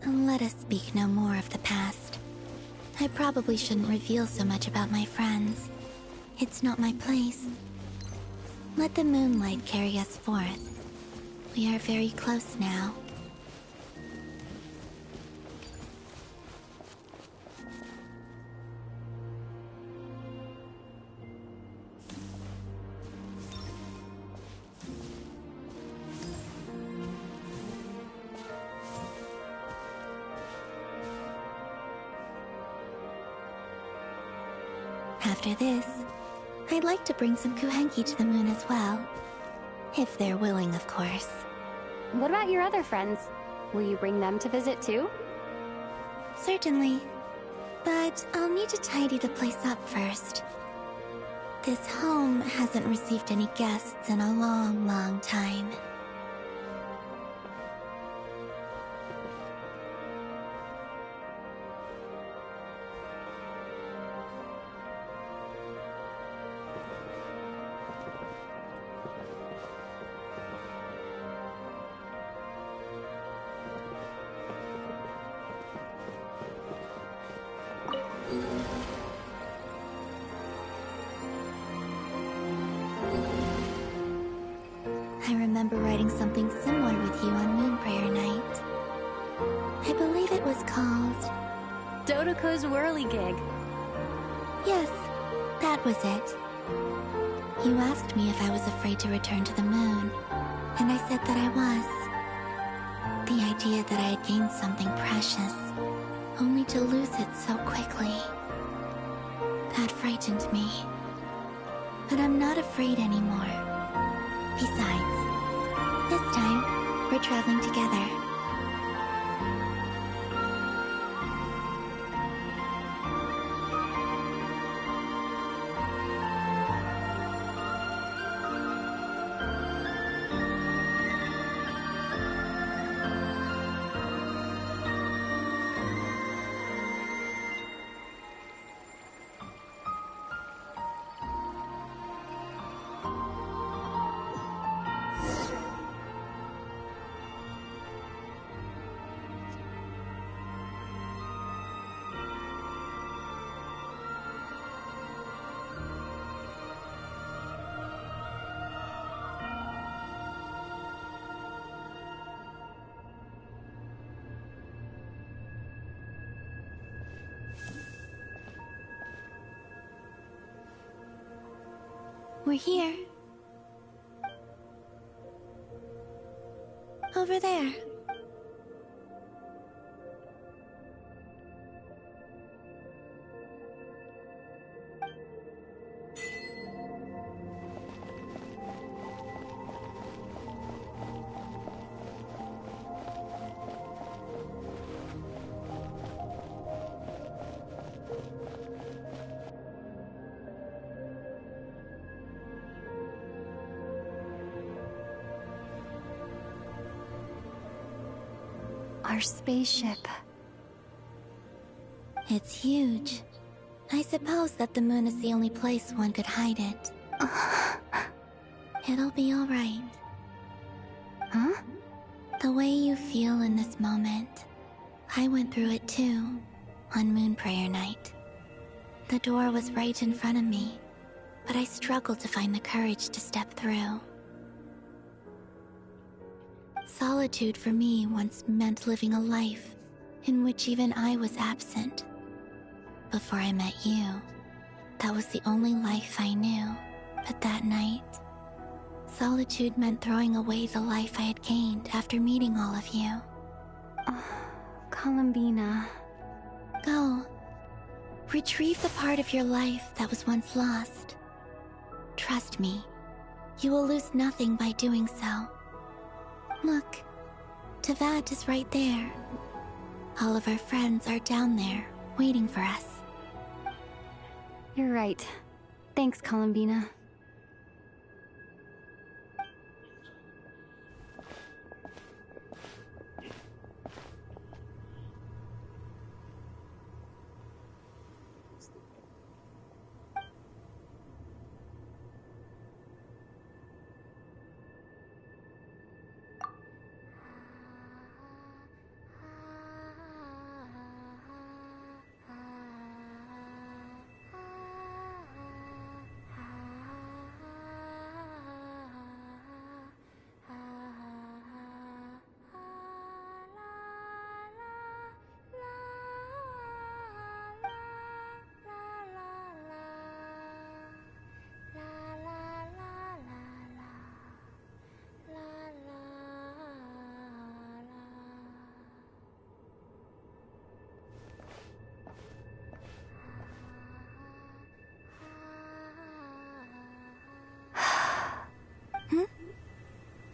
Let us speak no more of the past. I probably shouldn't reveal so much about my friends. It's not my place. Let the moonlight carry us forth. We are very close now. After this, I'd like to bring some Kuhenki to the moon as well. If they're willing, of course.
What about your other friends? Will you bring them to visit too?
Certainly. But I'll need to tidy the place up first. This home hasn't received any guests in a long, long time. I remember writing something similar with you on Moonprayer Night. I believe it was called...
Dodoko's Whirligig.
Yes, that was it. You asked me if I was afraid to return to the moon, and I said that I was. The idea that I had gained something precious, only to lose it so quickly. That frightened me. But I'm not afraid anymore. Besides, this time, we're traveling together. We're here. Over there.
Our spaceship.
It's huge. I suppose that the moon is the only place one could hide it. It'll be all right.
Huh?
The way you feel in this moment, I went through it too, on Moonprayer Night. The door was right in front of me, but I struggled to find the courage to step through. Solitude for me once meant living a life in which even I was absent. Before I met you, that was the only life I knew. But that night, solitude meant throwing away the life I had gained after meeting all of you.
Columbina.
Go. Retrieve the part of your life that was once lost. Trust me, you will lose nothing by doing so. Look, Teyvat is right there. All of our friends are down there, waiting for us.
You're right. Thanks, Columbina.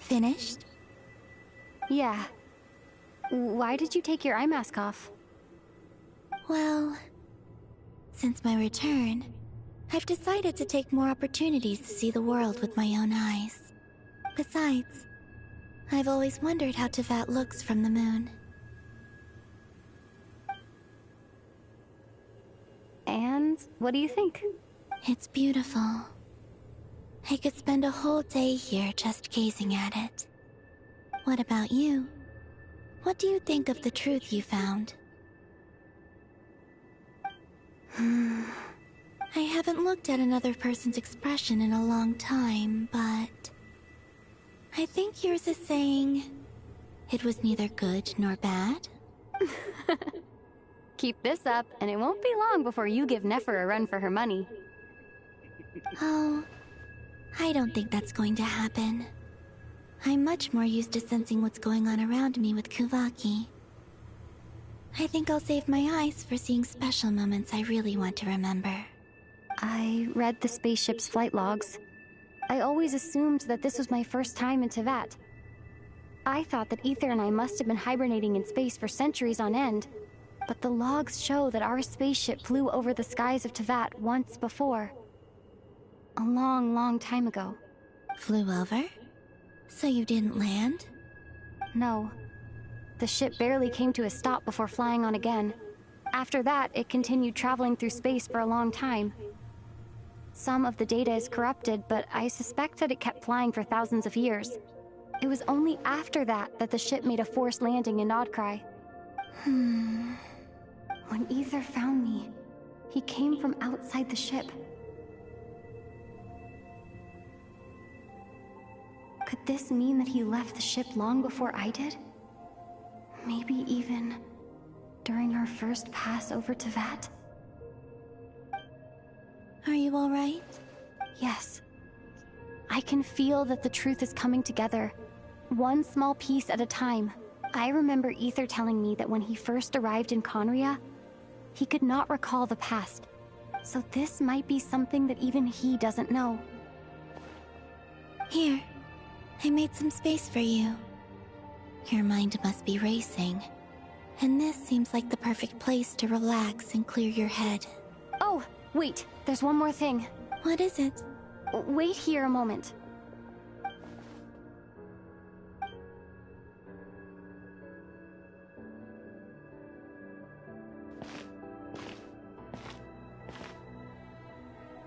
Finished?
Yeah. Why did you take your eye mask off?
Well, since my return, I've decided to take more opportunities to see the world with my own eyes. Besides, I've always wondered how Teyvat looks from the moon.
And what do you think?
It's beautiful. I could spend a whole day here just gazing at it. What about you? What do you think of the truth you found? I haven't looked at another person's expression in a long time, but I think yours is saying it was neither good nor bad.
Keep this up, and it won't be long before you give Nefer a run for her money.
Oh, I don't think that's going to happen. I'm much more used to sensing what's going on around me with Kuvaki. I think I'll save my eyes for seeing special moments I really want to remember.
I read the spaceship's flight logs. I always assumed that this was my first time in Teyvat. I thought that Aether and I must have been hibernating in space for centuries on end, but the logs show that our spaceship flew over the skies of Teyvat once before. A long, long time ago.
Flew over? So you didn't land?
No. The ship barely came to a stop before flying on again. After that, it continued traveling through space for a long time. Some of the data is corrupted, but I suspect that it kept flying for thousands of years. It was only after that that the ship made a forced landing in Nodcry. When Aether found me, he came from outside the ship. Could this mean that he left the ship long before I did? Maybe even during our first pass over Teyvat?
Are you all right?
Yes. I can feel that the truth is coming together, one small piece at a time. I remember Aether telling me that when he first arrived in Conria, he could not recall the past. So this might be something that even he doesn't know.
Here, I made some space for you. Your mind must be racing, and this seems like the perfect place to relax and clear your head.
Oh, wait, there's one more thing.
What is it?
Wait here a moment.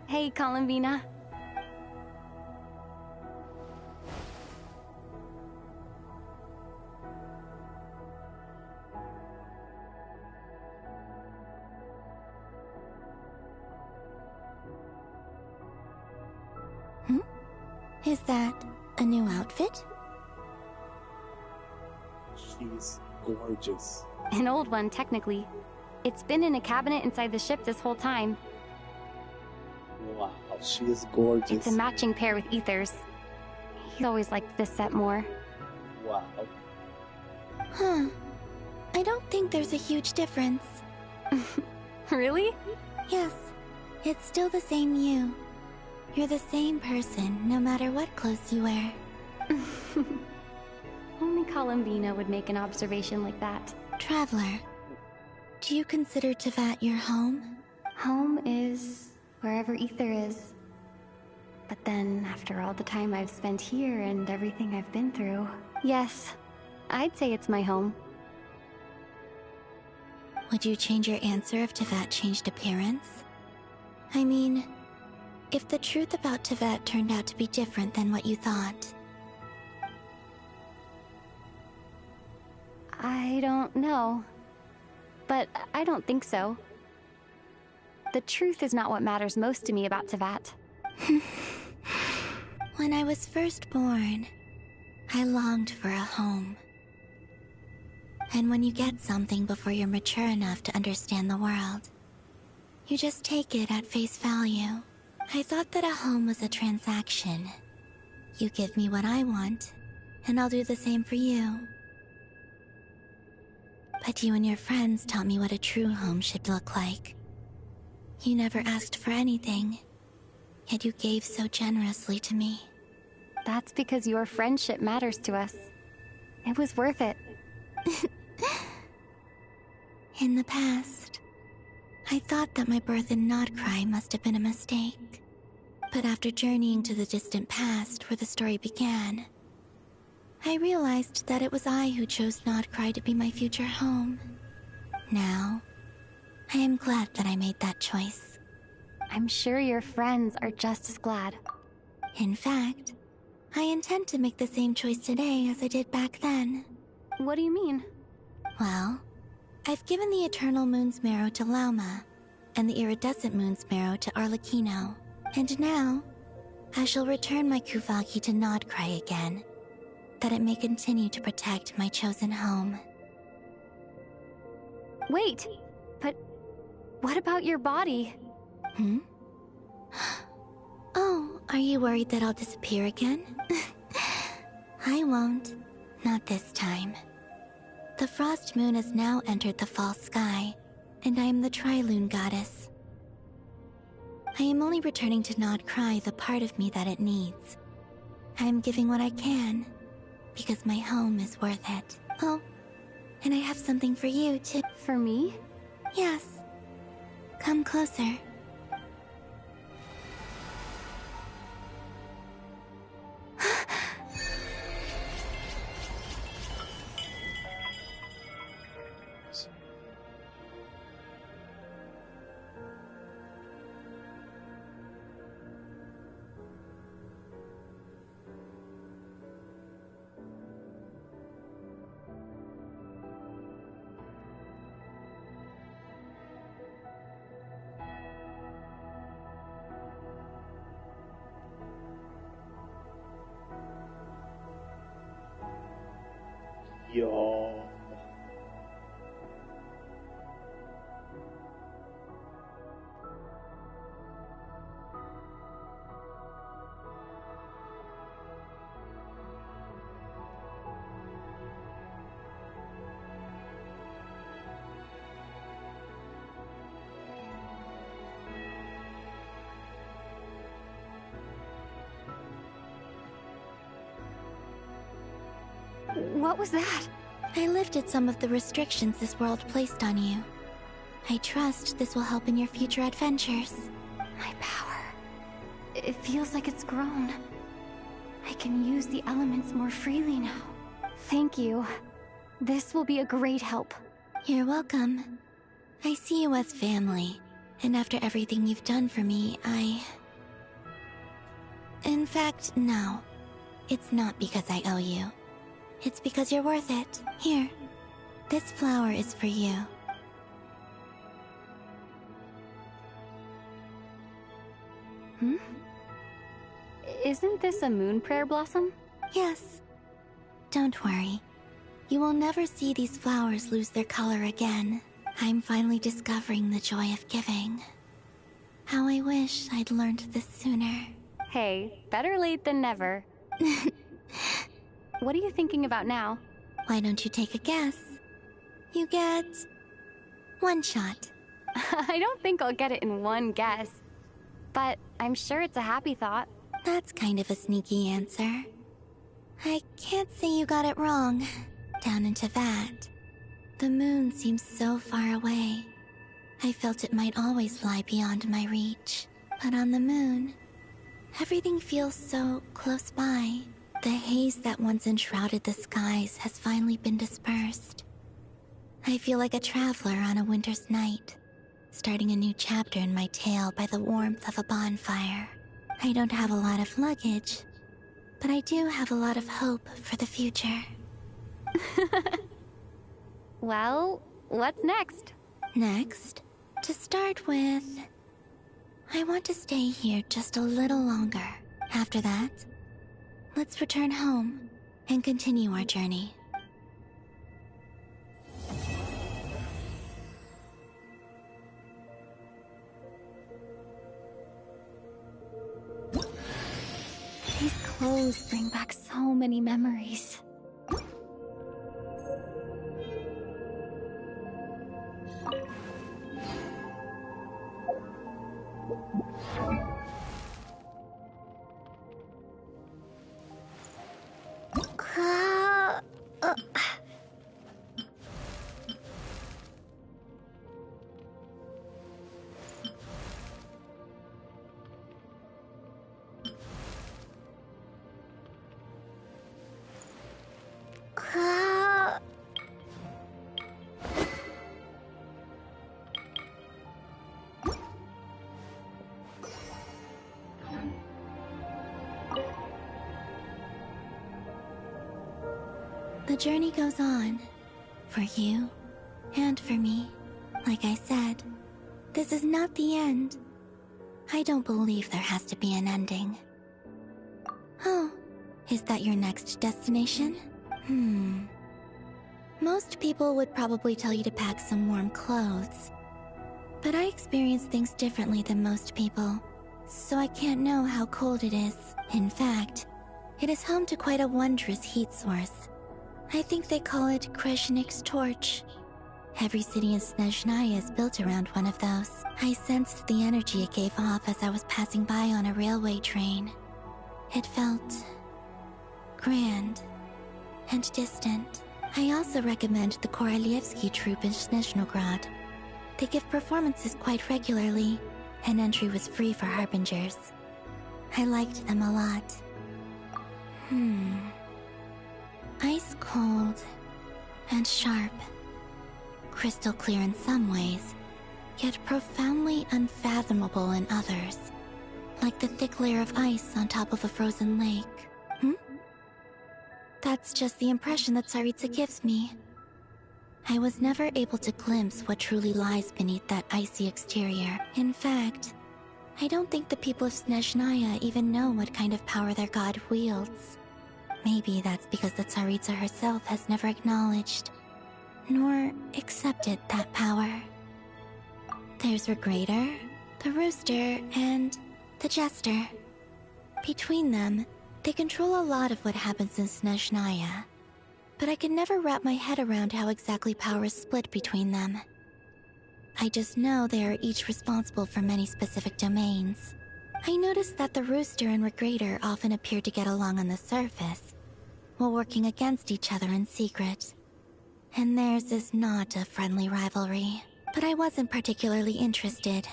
Hey, Columbina.
Is that a new outfit?
She's gorgeous.
An old one, technically. It's been in a cabinet inside the ship this whole time.
Wow, she is gorgeous.
It's a matching pair with Aether's. He always liked this set more.
Wow.
Huh. I don't think there's a huge difference.
Really?
Yes. It's still the same you. You're the same person, no matter what clothes you wear.
Only Columbina would make an observation like that.
Traveler, do you consider Teyvat your home?
Home is wherever Aether is. But then, after all the time I've spent here and everything I've been through, yes, I'd say it's my home.
Would you change your answer if Teyvat changed appearance? I mean, if the truth about Teyvat turned out to be different than what you thought.
I don't know. But I don't think so. The truth is not what matters most to me about Teyvat.
When I was first born, I longed for a home. And when you get something before you're mature enough to understand the world, you just take it at face value. I thought that a home was a transaction. You give me what I want, and I'll do the same for you. But you and your friends taught me what a true home should look like. You never asked for anything, yet you gave so generously to me.
That's because your friendship matters to us. It was worth it.
In the past, I thought that my birth in Nodcry must have been a mistake. But after journeying to the distant past where the story began, I realized that it was I who chose Nodcry to be my future home. Now, I am glad that I made that choice.
I'm sure your friends are just as glad.
In fact, I intend to make the same choice today as I did back then.
What do you mean?
Well, I've given the Eternal Moon's Marrow to Lauma, and the Iridescent Moon's Marrow to Arlecchino. And now, I shall return my Kuvagi to Nodcry again, that it may continue to protect my chosen home.
Wait, but what about your body?
Oh, are you worried that I'll disappear again? I won't. Not this time. The Frost Moon has now entered the Fall Sky, and I am the Trilune Goddess. I am only returning to Nodcry the part of me that it needs. I am giving what I can, because my home is worth it. Oh, and I have something for you, too.
For me?
Yes. Come closer.
Yo.
What was that?
I lifted some of the restrictions this world placed on you. I trust this will help in your future adventures.
My power. It feels like it's grown. I can use the elements more freely now. Thank you. This will be a great help.
You're welcome. I see you as family, and after everything you've done for me, In fact, no. It's not because I owe you. It's because you're worth it. Here. This flower is for you.
Isn't this a moon prayer blossom?
Yes. Don't worry. You will never see these flowers lose their color again. I'm finally discovering the joy of giving. How I wish I'd learned this sooner.
Hey, better late than never. What are you thinking about now?
Why don't you take a guess? You get... one shot.
I don't think I'll get it in one guess. But I'm sure it's a happy thought.
That's kind of a sneaky answer. I can't say you got it wrong. Down into that. The moon seems so far away. I felt it might always lie beyond my reach. But on the moon, everything feels so close by. The haze that once enshrouded the skies has finally been dispersed. I feel like a traveler on a winter's night, starting a new chapter in my tale by the warmth of a bonfire. I don't have a lot of luggage, but I do have a lot of hope for the future.
Well, what's next?
Next, to start with, I want to stay here just a little longer. After that, let's return home and continue our journey.
These clothes bring back so many memories.
The journey goes on. For you, and for me. Like I said, this is not the end. I don't believe there has to be an ending. Oh, is that your next destination? Most people would probably tell you to pack some warm clothes. But I experience things differently than most people, so I can't know how cold it is. In fact, it is home to quite a wondrous heat source. I think they call it Kreshnik's torch. Every city in Snezhnaya is built around one of those. I sensed the energy it gave off as I was passing by on a railway train. It felt grand and distant. I also recommend the Korolievsky troupe in Snezhnograd. They give performances quite regularly, and entry was free for Harbingers. I liked them a lot. Ice cold and sharp. Crystal clear in some ways, yet profoundly unfathomable in others. Like the thick layer of ice on top of a frozen lake. That's just the impression that Tsaritsa gives me. I was never able to glimpse what truly lies beneath that icy exterior. In fact, I don't think the people of Snezhnaya even know what kind of power their god wields. Maybe that's because the Tsaritsa herself has never acknowledged, nor accepted that power. There's Regrator, the Rooster, and the Jester. Between them, they control a lot of what happens in Snezhnaya. But I can never wrap my head around how exactly power is split between them. I just know they are each responsible for many specific domains. I noticed that the Rooster and Regrator often appear to get along on the surface, while working against each other in secret. And theirs is not a friendly rivalry. But I wasn't particularly interested,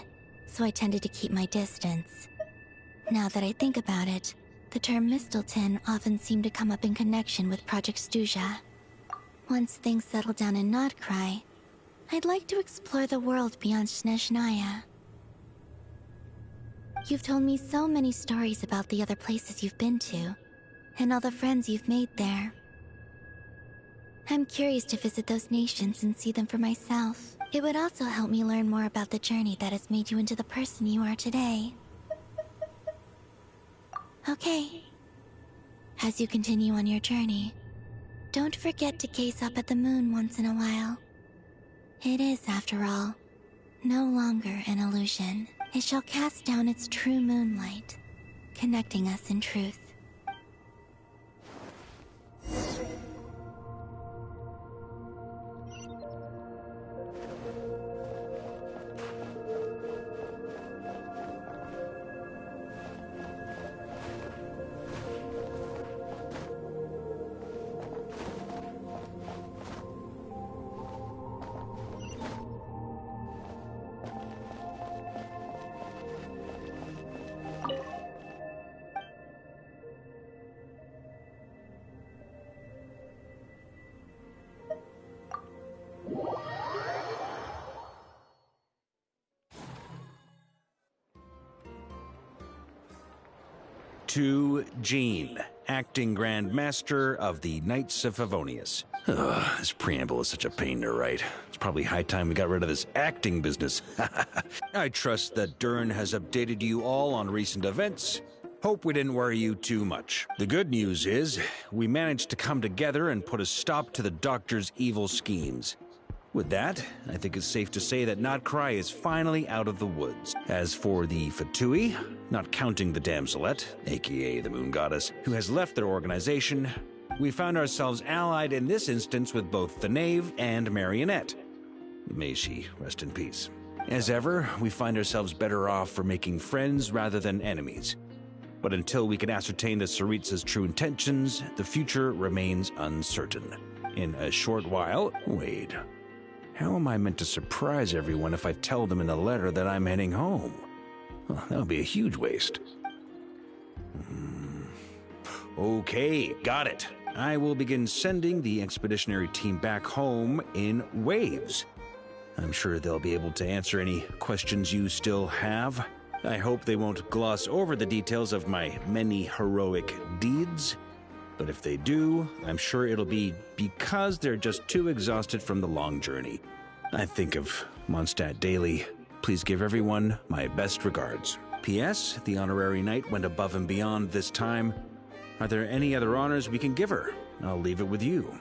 so I tended to keep my distance. Now that I think about it, the term Mistelton often seemed to come up in connection with Project Stuja. Once things settle down in Notcry, I'd like to explore the world beyond Snezhnaya. You've told me so many stories about the other places you've been to, and all the friends you've made there. I'm curious to visit those nations and see them for myself. It would also help me learn more about the journey that has made you into the person you are today. Okay. As you continue on your journey, don't forget to gaze up at the moon once in a while. It is, after all, no longer an illusion. It shall cast down its true moonlight, connecting us in truth.
To Jean, acting Grand Master of the Knights of Favonius. This preamble is such a pain to write. It's probably high time we got rid of this acting business. I trust that Dern has updated you all on recent events. Hope we didn't worry you too much. The good news is, we managed to come together and put a stop to the Doctor's evil schemes. With that, I think it's safe to say that Notcry is finally out of the woods. As for the Fatui, not counting the Damselette, aka the Moon Goddess, who has left their organization, we found ourselves allied in this instance with both the Knave and Marionette. May she rest in peace. As ever, we find ourselves better off for making friends rather than enemies. But until we can ascertain the Tsaritsa's true intentions, the future remains uncertain. In a short while, wait. How am I meant to surprise everyone if I tell them in a letter that I'm heading home? Well, that would be a huge waste. Okay, got it. I will begin sending the expeditionary team back home in waves. I'm sure they'll be able to answer any questions you still have. I hope they won't gloss over the details of my many heroic deeds. But if they do, I'm sure it'll be because they're just too exhausted from the long journey. I think of Mondstadt daily. Please give everyone my best regards. P.S. The honorary knight went above and beyond this time. Are there any other honors we can give her? I'll leave it with you.